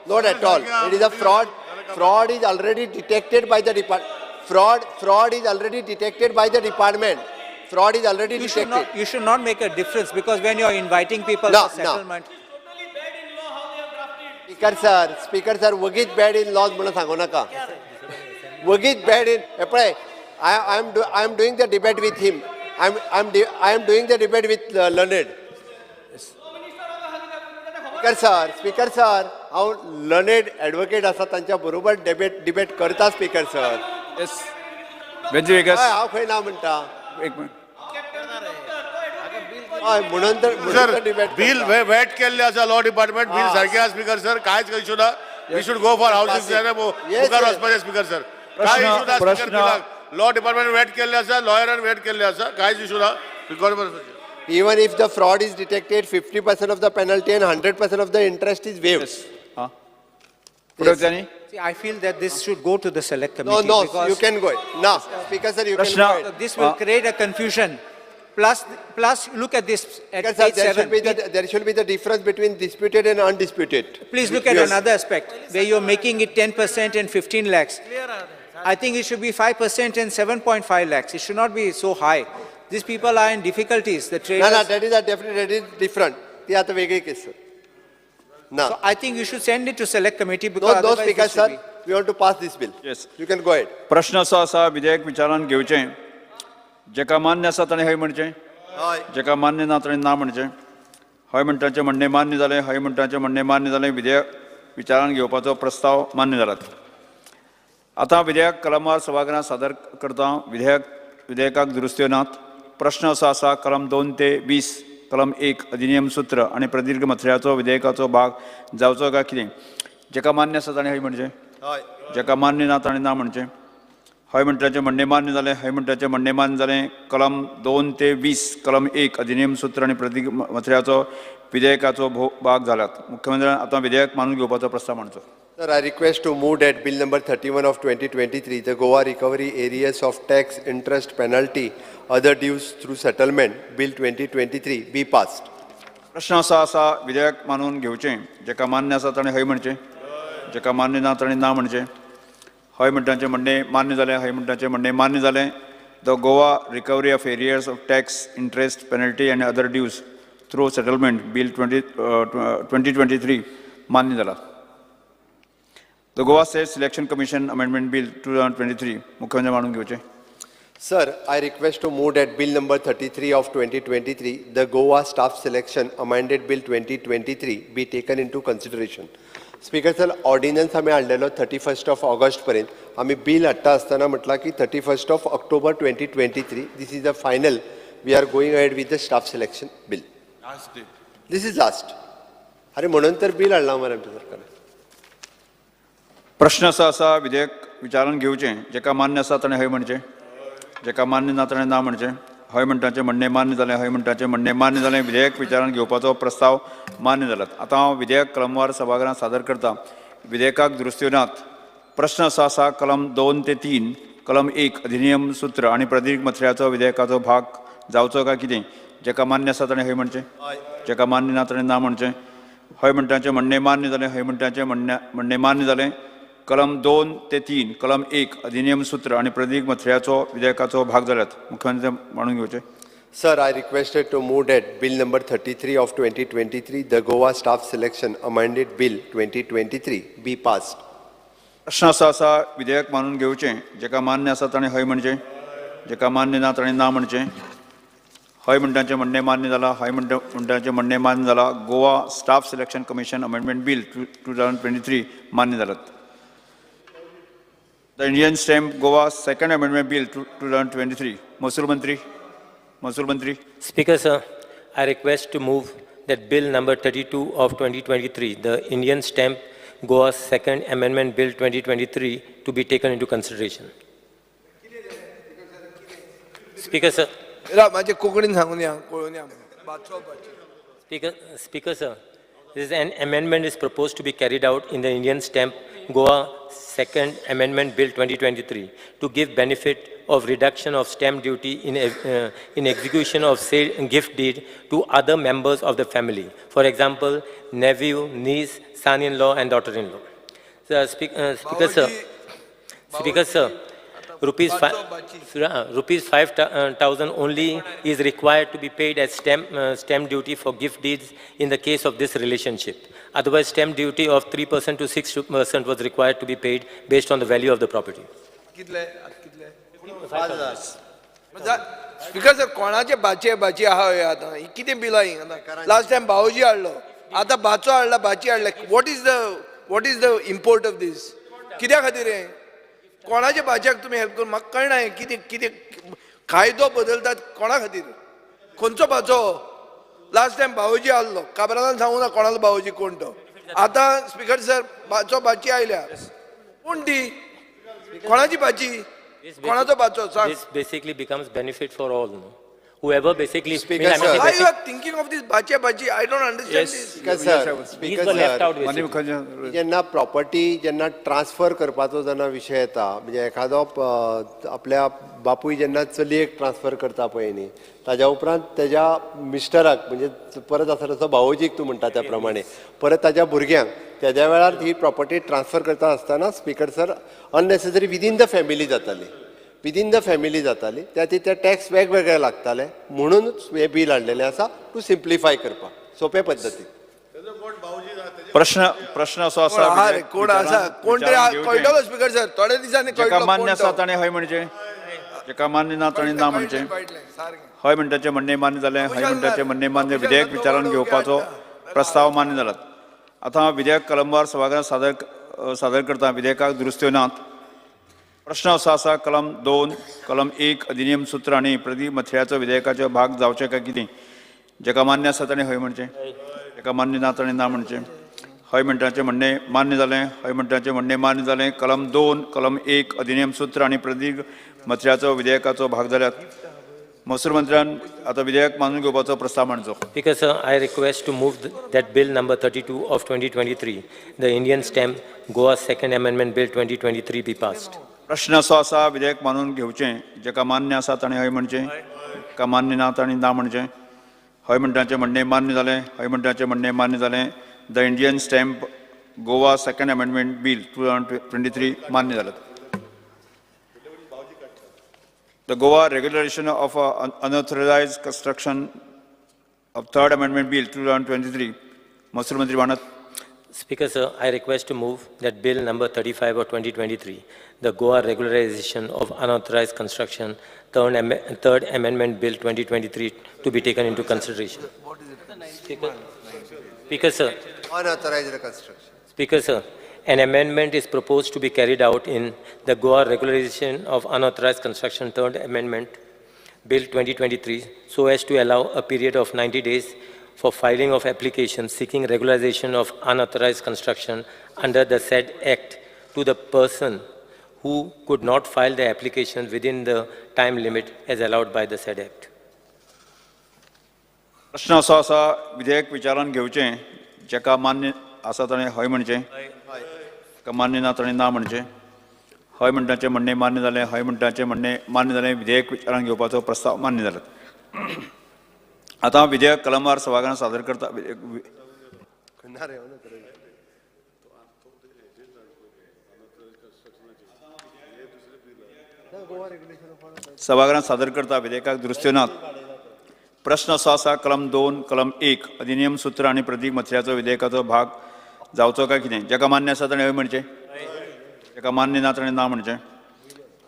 not at all. It is a fraud. Fraud is already detected by the department. Fraud is already detected by the department. Fraud is already detected. You should not make a difference because when you're inviting people No, for settlement. Speaker sir, वगीत bad in laws म्हणून सांगू नका. वगीत bad in. I am doing the debate with him. I am doing the debate with Leonard. Speaker sir, हांव learned advocate आसा तांच्या बरोबर debate करता स्पीकर सर. येस बेंची वेगस हांव खंय ना म्हणटा. एक मिनिट म्हणून तर डिबेट बिल वेट केल्ले आसा लॉ डिपार्टमेंट बिल सारकें आसा स्पीकर सर कांयच इशू ना we should go for housing मुखार वचपाचें स्पीकर सर कांय इशू ना स्पीकर बिलाक लॉ डिपार्टमेंट वेट केल्ले आसा लॉयरान वेट केल्ले आसा कांयच इशू ना Even if the fraud is detected, 50% of the penalty and 100% of the interest is waived. See, I feel that this should go to the select committee. No, because you can go it. No, Speaker sir, you can go it. this will create a confusion. Plus, look at this at Speaker sir, page 7. there should be the difference between disputed and undisputed. Please look at another aspect where you're making it 10% and 15 lakhs. I think it should be 5% and 7.5 lakhs. It should not be so high. These people are in difficulties. The traders. No, that is a definite. That is different. ती आता वेगळी केस. No. So I think you should send it to select committee because No, otherwise Speaker this should sir. We want to pass this bill. Yes. You can go ahead. प्रश्न असो आसा विधेयक विचारान घेवचें जेका मान्य आसा ताणें हय म्हणचें, हय. जेका मान्य ना ताणें ना म्हणचें. हय म्हणटाचें म्हणणें मान्य जालें, हय म्हणटाचें म्हणणें मान्य जालें. विधेयक विचारान घेवपाचो प्रस्ताव मान्य जालात. आतां विधेयक कलमार सभागृहांत सादर करता. विधेयकाक दुरुस्त्यो नात. प्रश्न असो आसा कलम 2 ते 20 कलम 1 अधिनियम सूत्र आनी प्रदीर्घ मथळ्याचो विधेयकाचो भाग जावचो काय कितें. जेका मान्य आसा ताणें हय म्हणचें, हय. जेका मान्य ना ताणें ना म्हणचें. हय म्हणटाचें म्हणणें मान्य जालें, हय म्हणटाचें म्हणणें मान्य जालें. कलम 2 ते 20 कलम 1 अधिनियम सूत्र आनी प्रदीर्घ मथळ्याचो विधेयकाचो भाग जाल्यात. मुख्यमंत्र्यान आतां विधेयक मानून घेवपाचो प्रस्ताव मांडचो. Sir, I request to move that Bill number 31 of 2023, the Goa Recovery Areas of Tax, Interest, Penalty, Other Dues through Settlement, Bill 2023, be passed. प्रश्न असो आसा विधेयक मानून घेवचें जेका मान्य आसा ताणें हय म्हणचें, जेका मान्य ना ताणें ना म्हणचें. हय म्हणटाचें म्हणणें मान्य जालें, हय म्हणटाचें म्हणणें मान्य जालें. The Goa recovery of arrears of tax, interest, penalty आनी other dues through settlement bill 2023 मान्य जाला. The Goa state selection commission amendment bill 2023 मुख्यमंत्री मानून घेवचें. Sir, I request to move that Bill number 33 of 2023, the Goa Staff Selection Amended Bill 2023, be taken into consideration. Speaker sir, ordinance आम्ही हाडलेलो 31st of August पर्यंत. आम्ही बिल हाडटा आसतना म्हटला की 31st of October 2023. This is the final. We are going ahead with the staff selection bill. Last day. This is last. अरे म्हणून तर बिल हाडला मरे आमच्या सरकारान. प्रश्न असो आसा विधेयक विचारान घेवचें जेका मान्य आसा ताणें हय म्हणचें, जेका मान्य ना ताणें ना म्हणचें. हय म्हणटाचें म्हणणें मान्य जालें, हय म्हणटाचें म्हणणें मान्य जालें. विधेयक विचारान घेवपाचो प्रस्ताव मान्य जालात. आतां हांव विधेयक कलमवार सभागृहांत सादर करता. विधेयकाक दुरुस्त्यो नात. प्रश्न असो आसा कलम 2 ते 3 कलम 1 अधिनियम सूत्र आनी प्रदीर्घ मथळ्याचो विधेयकाचो भाग जावचो काय कितें. जेका मान्य आसा ताणें हय म्हणचें, जेका मान्य ना ताणें ना म्हणचें. हय म्हणटाचें म्हणणें मान्य जालें, हय म्हणटाचें म्हणणें मान्य जालें. कलम 2 ते 3 कलम 1 अधिनियम सूत्र आनी प्रदीर्घ मथळ्याचो विधेयकाचो भाग जाल्यात. मुख्यमंत्री मानून घेवचें. Sir, I requested to move that Bill number 33 of 2023, the Goa Staff Selection Amended Bill 2023, be passed. प्रश्न असो आसा विधेयक मानून घेवचें जेका मान्य आसा ताणें हय म्हणचें, जेका मान्य ना ताणें ना म्हणचें. हय म्हणटाचें म्हणणें मान्य जालां, हय म्हणटाचें म्हणणें मान्य जालां. Goa staff selection commission amendment bill 2023 मान्य जालात. The Indian Stamp Goa Second Amendment Bill 2023. Mahsul Mantri. Speaker, sir, I request to move that Bill number 32 of 2023, the Indian Stamp Goa Second Amendment Bill 2023, to be taken into consideration. Speaker, sir. माझे कोंकणीन सांगून या कळून या. Speaker, sir, this an amendment is proposed to be carried out in the Indian Stamp Goa Second Amendment Bill 2023 to give benefit of reduction of stamp duty in execution of sale gift deed to other members of the family. For example, nephew, niece, son-in-law, and daughter-in-law. Speaker, sir, rupees 5,000 only is required to be paid as stamp duty for gift deeds in the case of this relationship. Otherwise, stamp duty of 3% to 6% was required to be paid based on the value of the property. Speaker sir, कोणाचे बाची आहा आता ही कितें बिल ही लास्ट टाइम भाऊजी हाडलो, आता बाचो हाडला, बाची हाडला. What is the import of this? कित्या खातीर हे? कोणाच्या बाच्याक तुम्ही हेल्प करून म्हाका कळना. कितें कायदो बदलतात कोणा खातीर? खंयचो बाचो? लास्ट टाइम भाऊजी हाडलो, काबरान सांगू ना कोणालो भाऊजी कोण तो. आता स्पीकर सर, बाची आयल्या, कोण ती? कोणाची बाची? कोणाचो बाचो? This basically becomes benefit for all. No? Whoever basically. Speaker, sir. Why you are thinking of this bachi? I don't understand this. Speaker, sir, जेन्ना प्रॉपर्टी जेन्ना ट्रान्सफर करपाचो जेन्ना विशय येता, म्हणजे एखादो आपल्या बापूय जेन्ना चलयेक ट्रान्सफर करता पळय न्ही, ताज्या उपरांत तेज्या मिस्टराक म्हणजे परत आसा तसो भावोजीक तूं म्हणटा त्या प्रमाणे परत ताज्या भुरग्यांक तेद्या वेळार ही प्रॉपर्टी ट्रान्सफर करता आसतना speaker sir unnecessary within the family जाताली. त्या टॅक्स वेगवेगळे लागताले म्हणूनच हे बील हाडलेलें आसा टू सिम्प्लिफाय करपाक सोंपे पद्दतीन. प्रश्न असो आसा हा रे कोण आसा कोण तरी कळटलो स्पीकर सर थोड्या दिसांनी जेका कळटलो मान्य आसा ताणें हय म्हणचे, जेका मान्य ना ताणें ना म्हणचे. हय म्हणटाचें म्हणणें मान्य जालें, हय म्हणटाचें म्हणणें मान्य. विधेयक विचारान घेवपाचो प्रस्ताव मान्य जालात. आतां विधेयक कलमवार सभागृहांत सादर करता. विधेयकाक दुरुस्त्यो नात. प्रश्न असो आसा कलम 2 कलम 1 अधिनियम सूत्र आनी प्रतिमथळ्याचो विधेयकाचो भाग जावचे काय कितें. जेका मान्य आसा ताणें हय म्हणचें, जेका मान्य ना ताणें ना म्हणचें. हय म्हणटाचें म्हणणें मान्य जालें, हय म्हणटाचें म्हणणें मान्य जालें. कलम 2 कलम 1 अधिनियम सूत्र आनी प्रतिमथळ्याचो विधेयकाचो भाग जाल्यात. महसूल मंत्र्यान आतां विधेयक मानून घेवपाचो प्रस्ताव मांडचो. Speaker, sir, I request to move that Bill number 32 of 2023, the Indian Stamp Goa Second Amendment Bill 2023 be passed. प्रश्न असो आसा विधेयक मानून घेवचें. जेका मान्य आसा ताणें हय म्हणचें, जेका मान्य ना ताणें ना म्हणचें. हय म्हणटाचें म्हणणें मान्य जालें, हय म्हणटाचें म्हणणें मान्य जालें. The Indian stamp Goa second amendment bill 2023 मान्य जालें. The Goa regulation of unauthorised construction of third amendment bill 2023 महसूल मंत्री मानत. Speaker, sir, I request to move that Bill number 35 of 2023, the Goa Regularization of Unauthorized Construction, Third Amendment Bill 2023, to be taken into consideration. Speaker, sir. Unauthorized construction. Speaker, sir, an amendment is proposed to be carried out in the Goa Regularization of Unauthorized Construction, Third Amendment Bill 2023, so as to allow a period of 90 days for filing of applications seeking regularization of unauthorized construction under the said Act to the person who could not file the application within the time limit as allowed by the said Act. प्रश्न असो आसा विधेयक विचारान घेवचें. जेका मान्य आसा ताणें हय म्हणचें, जेका मान्य ना ताणें ना म्हणचें. हय म्हणटाचें म्हणणें मान्य जालें, हय म्हणटाचें म्हणणें मान्य जालें. विधेयक विचारान घेवपाचो प्रस्ताव मान्य जालो. आतां विधेयक कलमवार सभागृहांत सादर करता. सभागृहांत सादर करता. विधेयकाक दुरुस्त्यो नात. प्रश्न असो आसा कलम 2 कलम 1 अधिनियम सूत्र आनी प्रतिमथळ्याचो विधेयकाचो भाग जावचो काय कितें. जेका मान्य आसा ताणें हय म्हणचें, जेका मान्य ना ताणें ना म्हणचें.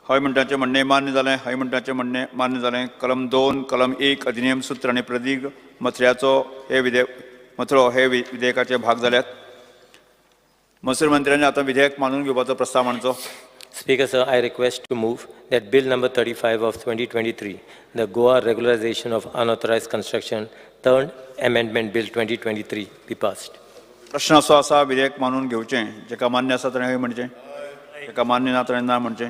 हय म्हणटाचें म्हणणें मान्य जालें, हय म्हणटाचें म्हणणें मान्य जालें. कलम 2 कलम 1 अधिनियम सूत्र आनी प्रतिमथळ्याचो हे विधेयकाचे भाग जाल्यात. महसूल मंत्र्यांनी आतां विधेयक मानून घेवपाचो प्रस्ताव मांडचो. Speaker, sir, I request to move that Bill number 35 of 2023, the Goa Regularization of Unauthorized Construction, Third Amendment Bill 2023 be passed. प्रश्न असो आसा विधेयक मानून घेवचें. जेका मान्य आसा ताणें हय म्हणचें, जेका मान्य ना ताणें ना म्हणचें.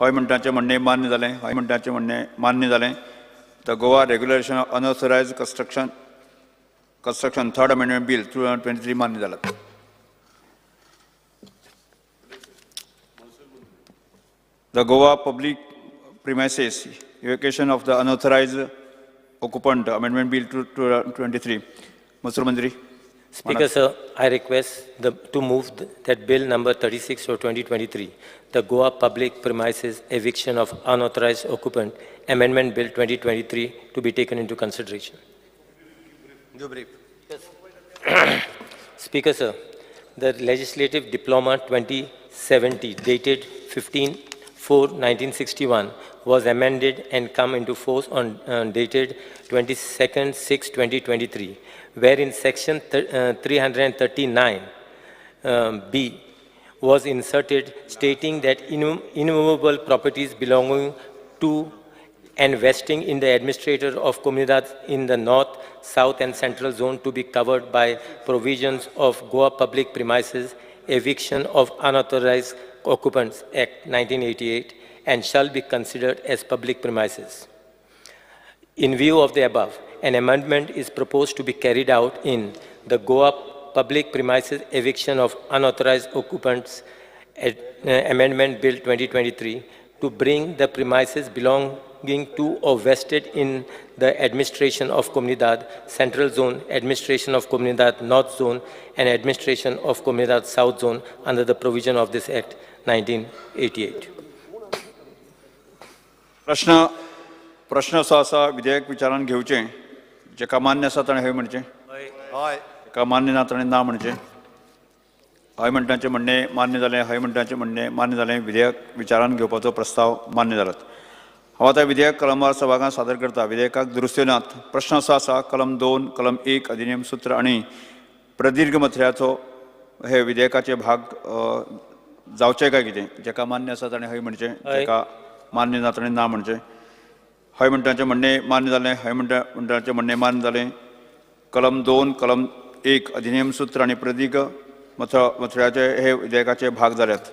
हय म्हणटाचें म्हणणें मान्य जालें, हय म्हणटाचें म्हणणें मान्य जालें. The Goa regulation of unauthorised construction third amendment bill 2023 मान्य जालात. The Goa Public Premises Evacuation of the Unauthorized Occupant Amendment Bill 2023. Mahsul Mantri. Speaker, sir, I request to move that Bill number 36 of 2023, the Goa Public Premises Eviction of Unauthorized Occupant Amendment Bill 2023, to be taken into consideration. Do brief. Speaker, sir, the Legislative Diploma 2070, dated 15/4/1961, was amended and come into force on dated 22/6/2023, wherein Section 339 B was inserted, stating that inmovable properties belonging to and vesting in the administrator of Comunidad in the North, South and Central Zone to be covered by provisions of Goa Public Premises Eviction of Unauthorized Occupants Act 1988 and shall be considered as public premises. In view of the above, an amendment is proposed to be carried out in the Goa Public Premises Eviction of Unauthorized Occupants Amendment Bill 2023 to bring the premises belonging to or vested in the administration of Comunidad Central Zone, administration of Comunidad North Zone, and administration of Comunidad South Zone under the provision of this Act 1988. प्रश्न असो आसा विधेयक विचारान घेवचें. जेका मान्य आसा ताणें हय म्हणचें, जेका मान्य ना ताणें ना म्हणचें. हय मंडळाचें म्हणणें मान्य जालें. हय मंडळाचें म्हणणें मान्य जालें. विधेयक विचारान घेवपाचो प्रस्ताव मान्य जालात. हांव आतां विधेयक कलमार सभागांत सादर करता. विधेयकाक दुरुस्त्यो नात. प्रश्न असो आसा कलम 2, कलम 1 अधिनियम सूत्र आनी प्रदीर्घ मथळ्याचो हे विधेयकाचे भाग जावचे काय कितें? जेका मान्य आसा ताणें हय म्हणचें, जेका मान्य ना ताणें ना म्हणचें. हय मंडळाचें म्हणणें मान्य जालें. हय मंडळाचें म्हणणें मान्य जालें. कलम 2, कलम 1 अधिनियम सूत्र आनी प्रदीर्घ मथळ्याचे हे विधेयकाचे भाग जाल्यात.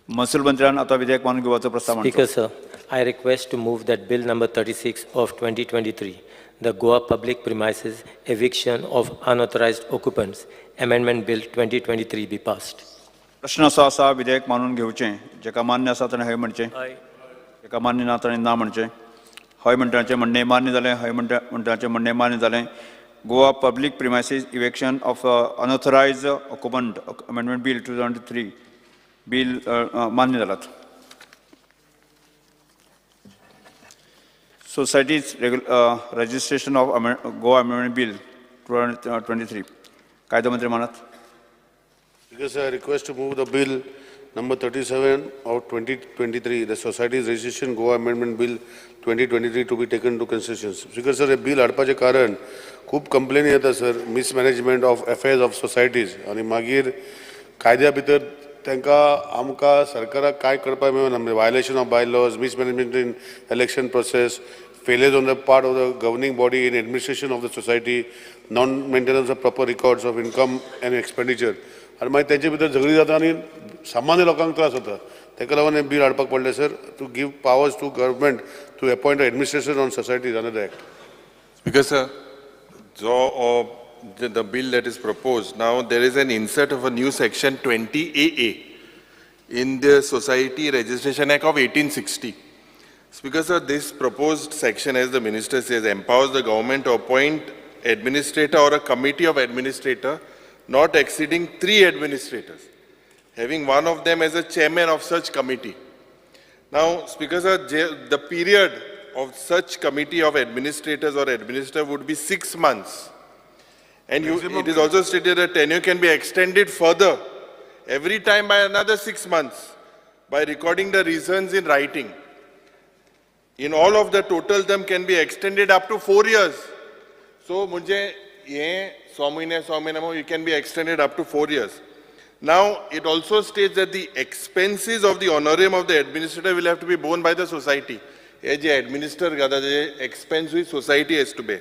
महसूल मंत्र्यान आता विधेयक मानून घेवपाचो प्रस्ताव मांडचो. Speaker, sir, I request to move that Bill number 36 of 2023, the Goa Public Premises Eviction of Unauthorized Occupants, Amendment Bill 2023 be passed. प्रश्न असो आसा विधेयक मानून घेवचें. जेका मान्य आसा ताणें हय म्हणचें, जेका मान्य ना ताणें ना म्हणचें. हय मंडळाचें म्हणणें मान्य जालें. हय मंडळाचें म्हणणें मान्य जालें. Goa public premises eviction of unauthorised occupant amendment bill 2023 bill मान्य जालात. Societies registration of Goa amendment bill 2023 कायदा मंत्री मानत. Because I request to move the bill number 37 of 2023, the Societies Registration Goa Amendment Bill 2023 to be taken into consideration. Speaker sir, हे bill हाडपाचें कारण खूब कंप्लेनी येता sir, mismanagement of affairs of societies आनी मागीर कायद्या भितर तांकां आमकां सरकाराक काय करपाक मेळना. म्हणजे violation of bye lodge, mismanagement in election process, failures on the part of the governing body in administration of the society, non-maintenance of proper records of income and expenditure. आणि मागीर तेंचे भितर झगडी जाता आनी सामान्य लोकांक त्रास जाता. ताका लागून हें बील हाडपाक पडलें sir, to give powers to government to appoint administration on societies under the act. Because the bill that is proposed, now there is an insert of a new section 20AA in the Society Registration Act of 1860. Speaker sir, this proposed section, as the minister says, empowers the government to appoint administrator or a committee of administrator not exceeding 3 administrators, having one of them as a chairman of such committee. Now, Speaker sir, the period of such committee of administrators or administrator would be 6 months. And it is also stated that tenure can be extended further every time by another 6 months by recording the reasons in writing. In all of the total term can be extended up to 4 years. So, you can be extended up to 4 years. Now, it also states that the expenses of the honorarium of the administrator will have to be borne by the society. As the administrator, expense which society has to pay.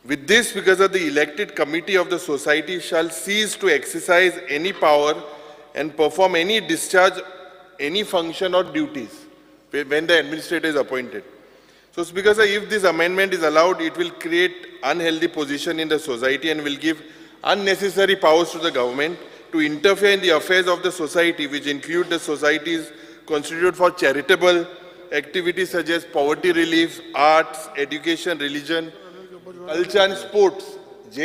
With this, because of the elected committee of the society shall cease to exercise any power and perform any discharge, any function or duties when the administrator is appointed. So, Speaker sir, if this amendment is allowed, it will create unhealthy position in the society and will give unnecessary powers to the government to interfere in the affairs of the society, which include the societies constituted for charitable activities such as poverty relief, arts, education, religion, culture and sports. So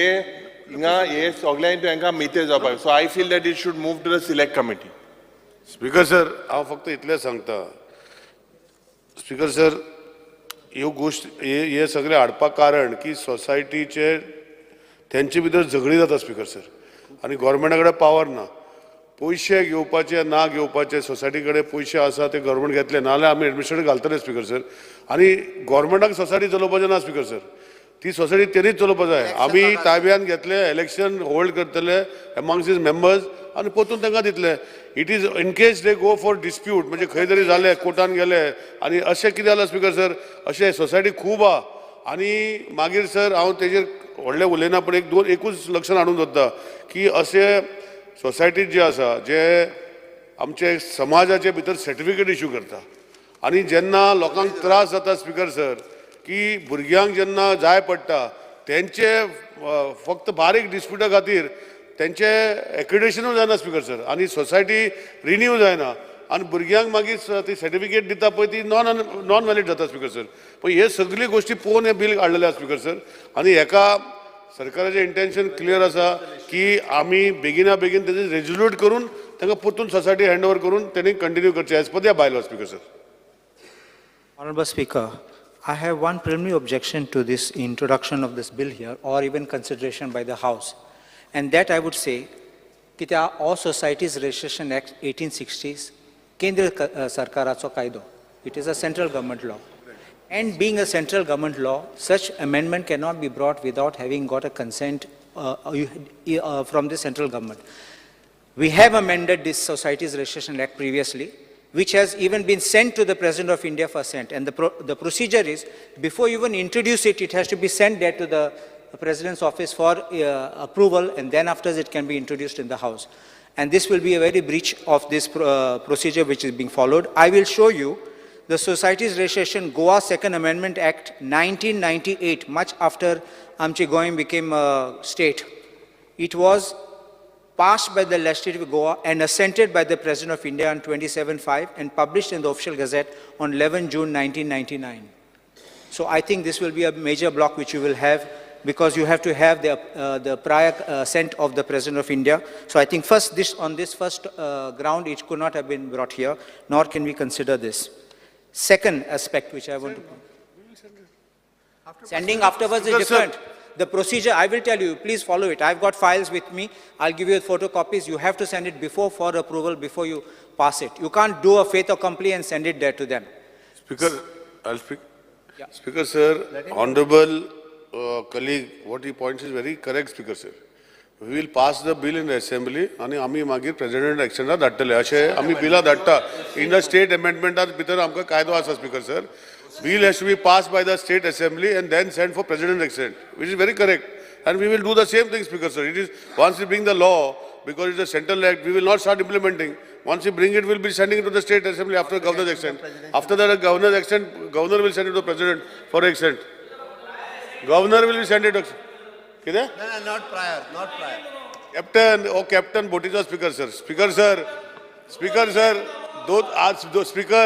I feel that it should move to the select committee. Speaker sir, हांव फक्त इतलें सांगता. स्पीकर सर, ह्यो गोश्ट हे सगळे हाडपाक कारण की सोसायटीचे तेंचे भितर झगडी जाता स्पीकर सर, आनी गव्हर्मेंटा कडेन पावर ना. पयशे घेवपाचे ना घेवपाचे, सोसायटी कडेन पयशे आसा ते गव्हर्मेंट घेतले, नाल्यार आमी एडमिनिस्ट्रेटर घालतले स्पीकर सर. आनी गव्हर्मेंटाक सोसायटी चलोवपाचें ना स्पीकर सर, ती सोसायटी तेणीच चलोवपाक जाय. आमी ताब्यान घेतले, इलेक्शन होल्ड करतले एमॉंग्स इज मेंबर्स आनी परतून तांकां दितले. It is in case they go for dispute, म्हणजे खंय तरी जाले, कोर्टान गेले आनी अशें कितें जालां स्पीकर सर, अशें सोसायटी खूब आहा. आनी मागीर सर हांव तेजेर व्हडलें उलयना, पूण एकूच लक्षांत हाडून दवरता की अशे सोसायटीज जे आसा जे आमचे समाजाचे भितर सर्टिफिकेट इश्यू करता आनी जेन्ना लोकांक त्रास जाता स्पीकर सर, की भुरग्यांक जेन्ना जाय पडटा तेंचे फक्त बारीक डिस्प्युटा खातीर तेंचे एक्रिडेशनूय जायना स्पीकर सर, आनी सोसायटी रिन्यू जायना आनी भुरग्यांक मागीर ती सर्टिफिकेट दिता पळय ती नॉन वॅलीड जाता स्पीकर सर. पण हे सगळी गोश्टी पळोवन हें बील हाडलेलें आसा स्पीकर सर. आनी हेका सरकाराचें इंटेन्शन क्लियर आसा की आमी बेगिना बेगीन तेजें रेजोल्यूट करून तांकां परतून सोसायटी हँड ओवर करून तेणी कंटिन्यू करचें age per the bylaw speaker sir. Honorable Speaker, I have one preliminary objection to this introduction of this bill here, or even consideration by the House. And that I would say, कित्याक हो सोसायटीज रजिस्ट्रेशन एक्ट 1860 केंद्र सरकाराचो कायदो. It is a central government law. And being a central government law, such amendment cannot be brought without having got a consent from the central government. We have amended this Societies Registration Act previously, which has even been sent to the President of India for assent. And the procedure is, before you even introduce it, it has to be sent there to the President's office for approval, and then after it can be introduced in the House. And this will be a very breach of this procedure which is being followed. I will show you the Societies Registration Goa Second Amendment Act 1998, much after Amchi Goa became a state. It was passed by the legislature of Goa and assented by the President of India on 27/5 and published in the Official Gazette on 11 June 1999. So I think this will be a major block which you will have, because you have to have the prior assent of the President of India. So I think on this first ground, it could not have been brought here, nor can we consider this. Second aspect which I want to sending afterwards is different. The procedure, I will tell you, please follow it. I've got files with me. I'll give you photocopies. You have to send it before for approval, before you pass it. You can't do a fait accompli and send it there to them. Speaker, I'll speak. Yeah. Speaker, sir, honorable colleague, what he points is very correct, Speaker, sir. We will pass the bill in the assembly and आमी मागीर president action धाडटले अशें आमी बिलां धाडटा. In the state amendment भितर आमकां कायदो आसा, Speaker, sir. Bill has to be passed by the state assembly and then sent for president action, which is very correct. And we will do the same thing, Speaker, sir. It is, once we bring the law, because it's a central act, we will not start implementing. Once we bring it, we'll be sending it to the state assembly after governor's action. After that, governor's action, governor will send it to the president for action. Governor will be sent it to... No, not prior. Captain Botija, Speaker, sir. Speaker, sir, Speaker,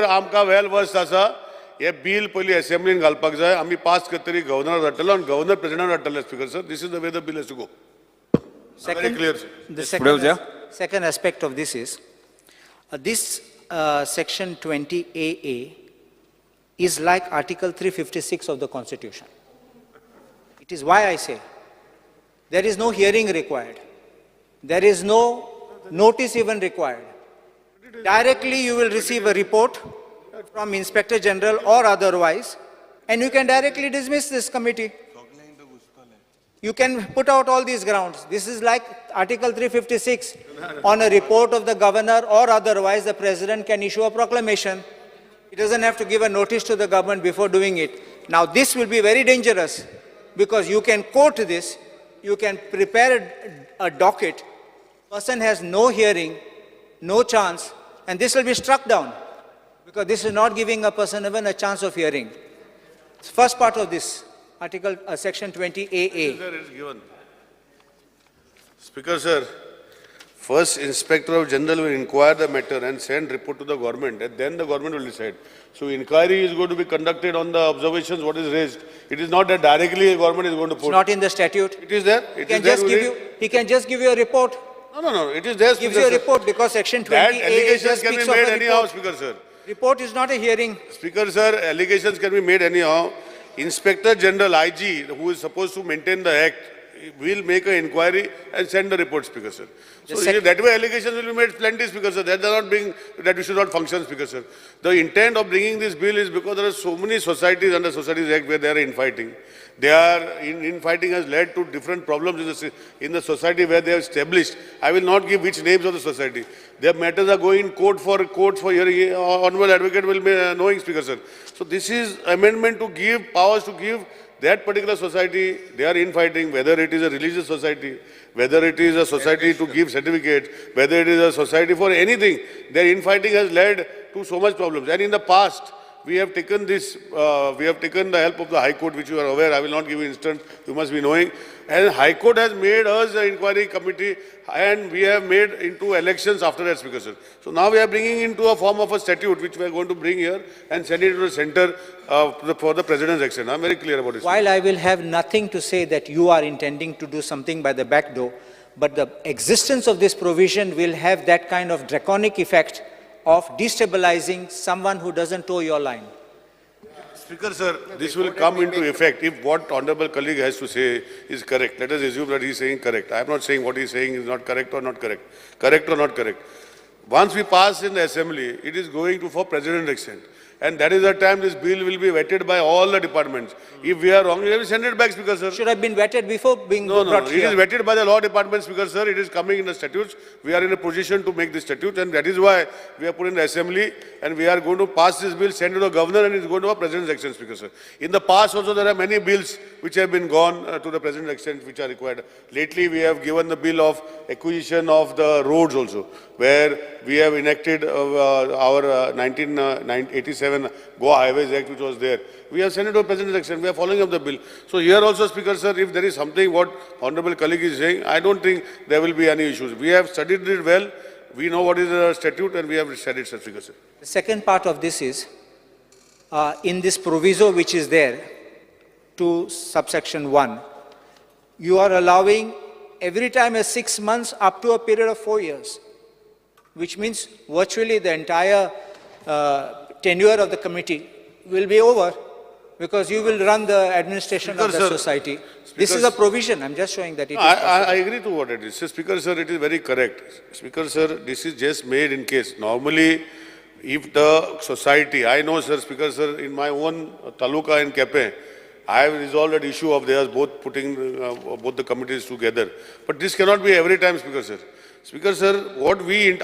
आमकां well versed आसा. हे bill पयली assembly घालपाक जाय. आमी pass करतरी governor धाडटलो and governor president धाडटले, Speaker, sir. This is the way the bill has to go. Very clear, sir. The second aspect of this is, this section 20AA is like Article 356 of the Constitution. It is why I say, there is no hearing required. There is no notice even required. Directly you will receive a report from Inspector General or otherwise, and you can directly dismiss this committee. You can put out all these grounds. This is like Article 356. On a report of the governor or otherwise, the president can issue a proclamation. He doesn't have to give a notice to the government before doing it. Now this will be very dangerous, because you can quote this, you can prepare a docket, person has no hearing, no chance, and this will be struck down, because this is not giving a person even a chance of hearing. First part of this, Article Section 20AA. Sir, it's given. Speaker, sir, first Inspector General will inquire the matter and send report to the government, and then the government will decide. So inquiry is going to be conducted on the observations what is raised. It is not that directly the government is going to put. It's not in the statute. It is there. He can just give you a report. No. It is there. Gives you a report, because Section 20A that allegations can be made anyhow, Speaker, sir. Report is not a hearing. Speaker, sir, allegations can be made anyhow. Inspector General, IG, who is supposed to maintain the act, will make an inquiry and send the report, Speaker, sir. So that way allegations will be made plenty, Speaker, sir. That does not bring, that we should not function, Speaker, sir. The intent of bringing this bill is because there are so many societies under Societies Act where they are infighting. They are, infighting has led to different problems in the society where they have established. I will not give which names of the society. Their matters are going in court for hearing. Honorable Advocate will be knowing, Speaker, sir. So this is amendment to give powers to give that particular society. They are infighting, whether it is a religious society, whether it is a society to give certificates, whether it is a society for anything. Their infighting has led to so much problems. And in the past, we have taken this, we have taken the help of the High Court, which you are aware. I will not give you instance, you must be knowing. And High Court has made us an inquiry committee, and we have made into elections after that, Speaker, sir. So now we are bringing into a form of a statute, which we are going to bring here and send it to the center for the President's action. I am very clear about this. While I will have nothing to say that you are intending to do something by the back door, but the existence of this provision will have that kind of draconic effect of destabilizing someone who doesn't toe your line. Speaker, sir, this will come into effect if what honorable colleague has to say is correct. Let us assume that he is saying correct. I am not saying what he is saying is not correct or not correct. Correct or not correct. Once we pass in the assembly, it is going to for president election. And that is the time this bill will be vetted by all the departments. If we are wrong, we will send it back, Speaker, sir. Should have been vetted before being No, brought it here. is vetted by the law department, Speaker, sir. It is coming in the statutes. We are in a position to make the statute, and that is why we are put in the assembly, and we are going to pass this bill, send to the governor, and it is going to a president's election, Speaker, sir. In the past also, there are many bills which have been gone to the president's election, which are required. Lately, we have given the bill of acquisition of the roads also, where we have enacted our 1987 Goa Highways Act, which was there. We have sent it to president's election. We are following up the bill. So here also, Speaker, sir, if there is something what honorable colleague is saying, I don't think there will be any issues. We have studied it well. We know what is the statute, and we have studied it, Speaker, sir. The second part of this is, in this proviso which is there to subsection 1, you are allowing every time as 6 months up to a period of 4 years, which means virtually the entire tenure of the committee will be over because you will run the administration of the society. This is a provision. I'm just showing that it is I agree to what it is. Speaker, sir, it is very correct. Speaker, sir, this is just made in case. Normally, if the society, I know, sir, Speaker, sir, in my own taluka in Kepe, I have resolved that issue of theirs, both putting both the committees together. But this cannot be every time, Speaker, sir. Speaker, sir,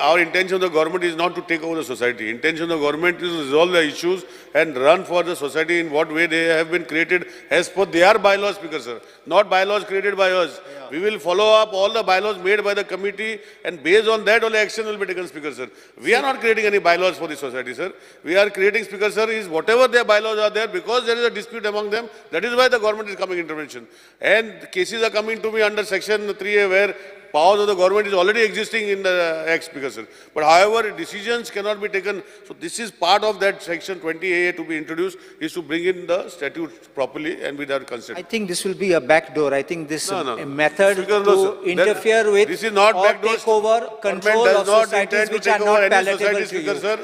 our intention of the government is not to take over the society. Intention of the government is to resolve the issues and run for the society in what way they have been created as per their bylaws, Speaker, sir. Not bylaws created by us. Yeah. We will follow up all the bylaws made by the committee, and based on that only action will be taken, Speaker, sir. We are not creating any bylaws for the society, sir. We are creating, Speaker, sir, is whatever their bylaws are there, because there is a dispute among them, that is why the government is coming intervention. And cases are coming to me under section 3A, where powers of the government is already existing in the Act, Speaker, sir. But however, decisions cannot be taken. So this is part of that section 20AA to be introduced, is to bring in the statute properly and with our consent. I think this will be a backdoor. I think this method Speaker, to interfere with this is not or backdoor. take over control of societies which are not palatable to you. Sir.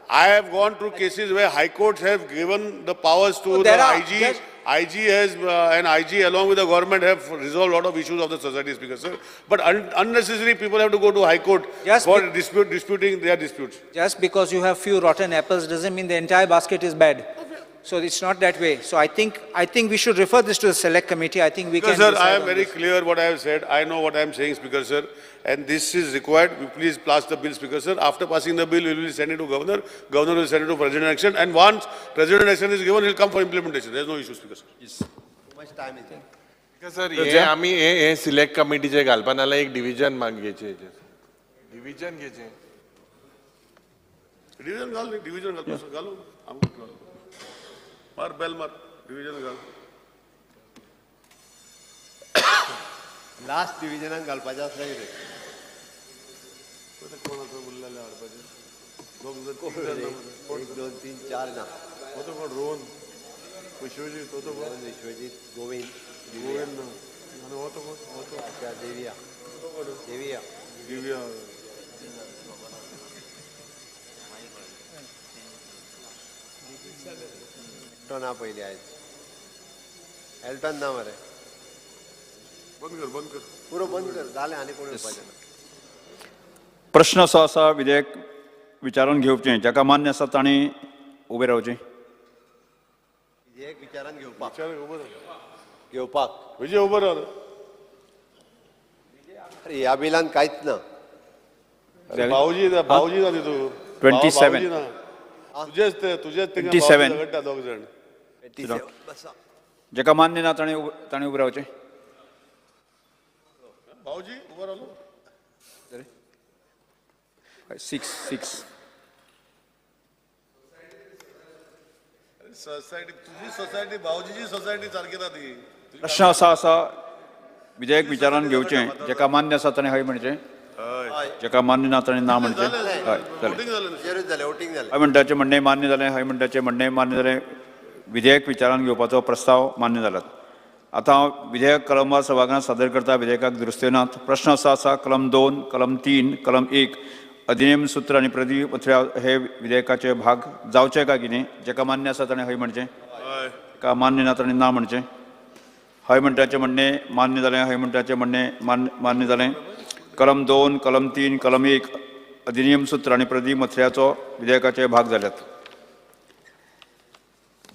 I have gone through cases where high courts have given the powers to the IG. IG has, and IG along with the government have resolved a lot of issues of the society, Speaker, sir. But unnecessarily people have to go to High Court for disputing their disputes. Just because you have few rotten apples doesn't mean the entire basket is bad. So it's not that way. So I think we should refer this to the select committee. I think we can. Sir, I am very clear what I have said. I know what I am saying, Speaker, sir. And this is required. Please pass the bill, Speaker, sir. After passing the bill, we will send it to governor. Governor will send it to president action. And once president action is given, he will come for implementation. There is no issue, Speaker, sir. Yes. Too much time is there. Speaker, sir, हे आम्ही हे सिलेक्ट कमिटीचे घालपानाला एक डिव्हिजन मागयेचे डिव्हिजन घेचे डिव्हिजन घालो मार बेल मार डिव्हिजन घाल लास्ट डिव्हिजनाक घालपाचें आसलें कितें कोणाचं उरलेले हाडपाचे 1 2 3 4 ना तो कोण रोहन विश्वजीत तो कोण विश्वजीत गोविंद आणि होतो कोण अच्छा देविया दिव्या तो ना पहिले आयज एल्टन ना मरे बंद कर पुरो बंद कर जालें आनी कोण येवपाचें ना प्रश्न असो आसा विधेयक विचारून घेवचें जाका मान्य आसा तांणी उबे रावचें विधेयक विचारान घेवपाक विजय उबो राव अरे ह्या बिलान कांयच ना भाऊजी ना तू 27 तुझेच 27 दोग जण जाका मान्य ना तांणी उबे रावचें भाऊजी उबो रावलो 6 सोसायटी तुझी सोसायटी भाऊजीची सोसायटी सारकी ना ती प्रश्न असो आसा विधेयक विचारान घेवचें जाका मान्य आसा ताणें हय म्हणचें जाका मान्य ना ताणें ना म्हणचें हय जालें हय म्हणटाचें म्हणणें मान्य जालें हय म्हणटाचें म्हणणें मान्य जालें विधेयक विचारान घेवपाचो प्रस्ताव मान्य जालात आतां हांव विधेयक कलमवार सभागृहांत सादर करता विधेयकाक दुरुस्त्यो नात प्रश्न असो आसा कलम 2 कलम 3 कलम 1 अधिनियम सूत्र आनी प्रतिपत्र हे विधेयकाचे भाग जावचे काय कितें जाका मान्य आसा ताणें हय म्हणचें जेका मान्य ना ताणें ना म्हणचें. हय म्हणटाचें म्हणणें मान्य जालें. हय म्हणटाचें म्हणणें मान्य जालें. कलम 2, कलम 3, कलम 1 अधिनियम सूत्र आनी प्रतिमथ्र्याचो विधेयकाचे भाग जाल्यात.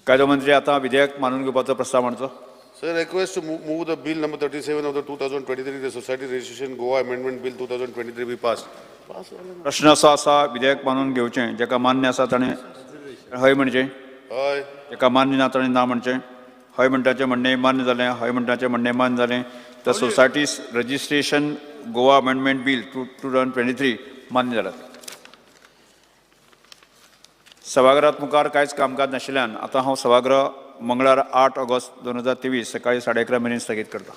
कायदो मंत्री आता विधेयक मानून घेवपाचो प्रस्ताव मांडचो. Sir, request to move the bill number 37 of the 2023, the Society Registration Goa Amendment Bill 2023 be passed. प्रश्न असो आसा विधेयक मानून घेवचें. जेका मान्य आसा ताणें हय म्हणचें. हय. जेका मान्य ना ताणें ना म्हणचें. हय म्हणटाचें म्हणणें मान्य जालें. हय म्हणटाचें म्हणणें मान्य जालें. The society registration Goa amendment bill 2023 मान्य जाल्यात. सभागृहात मुखार कांयच कामकाज नाशिल्ल्यान आतां हांव सभागृह मंगळार 8 ऑगस्ट 2023 सकाळी 11:30 मेरेन स्थगीत करता.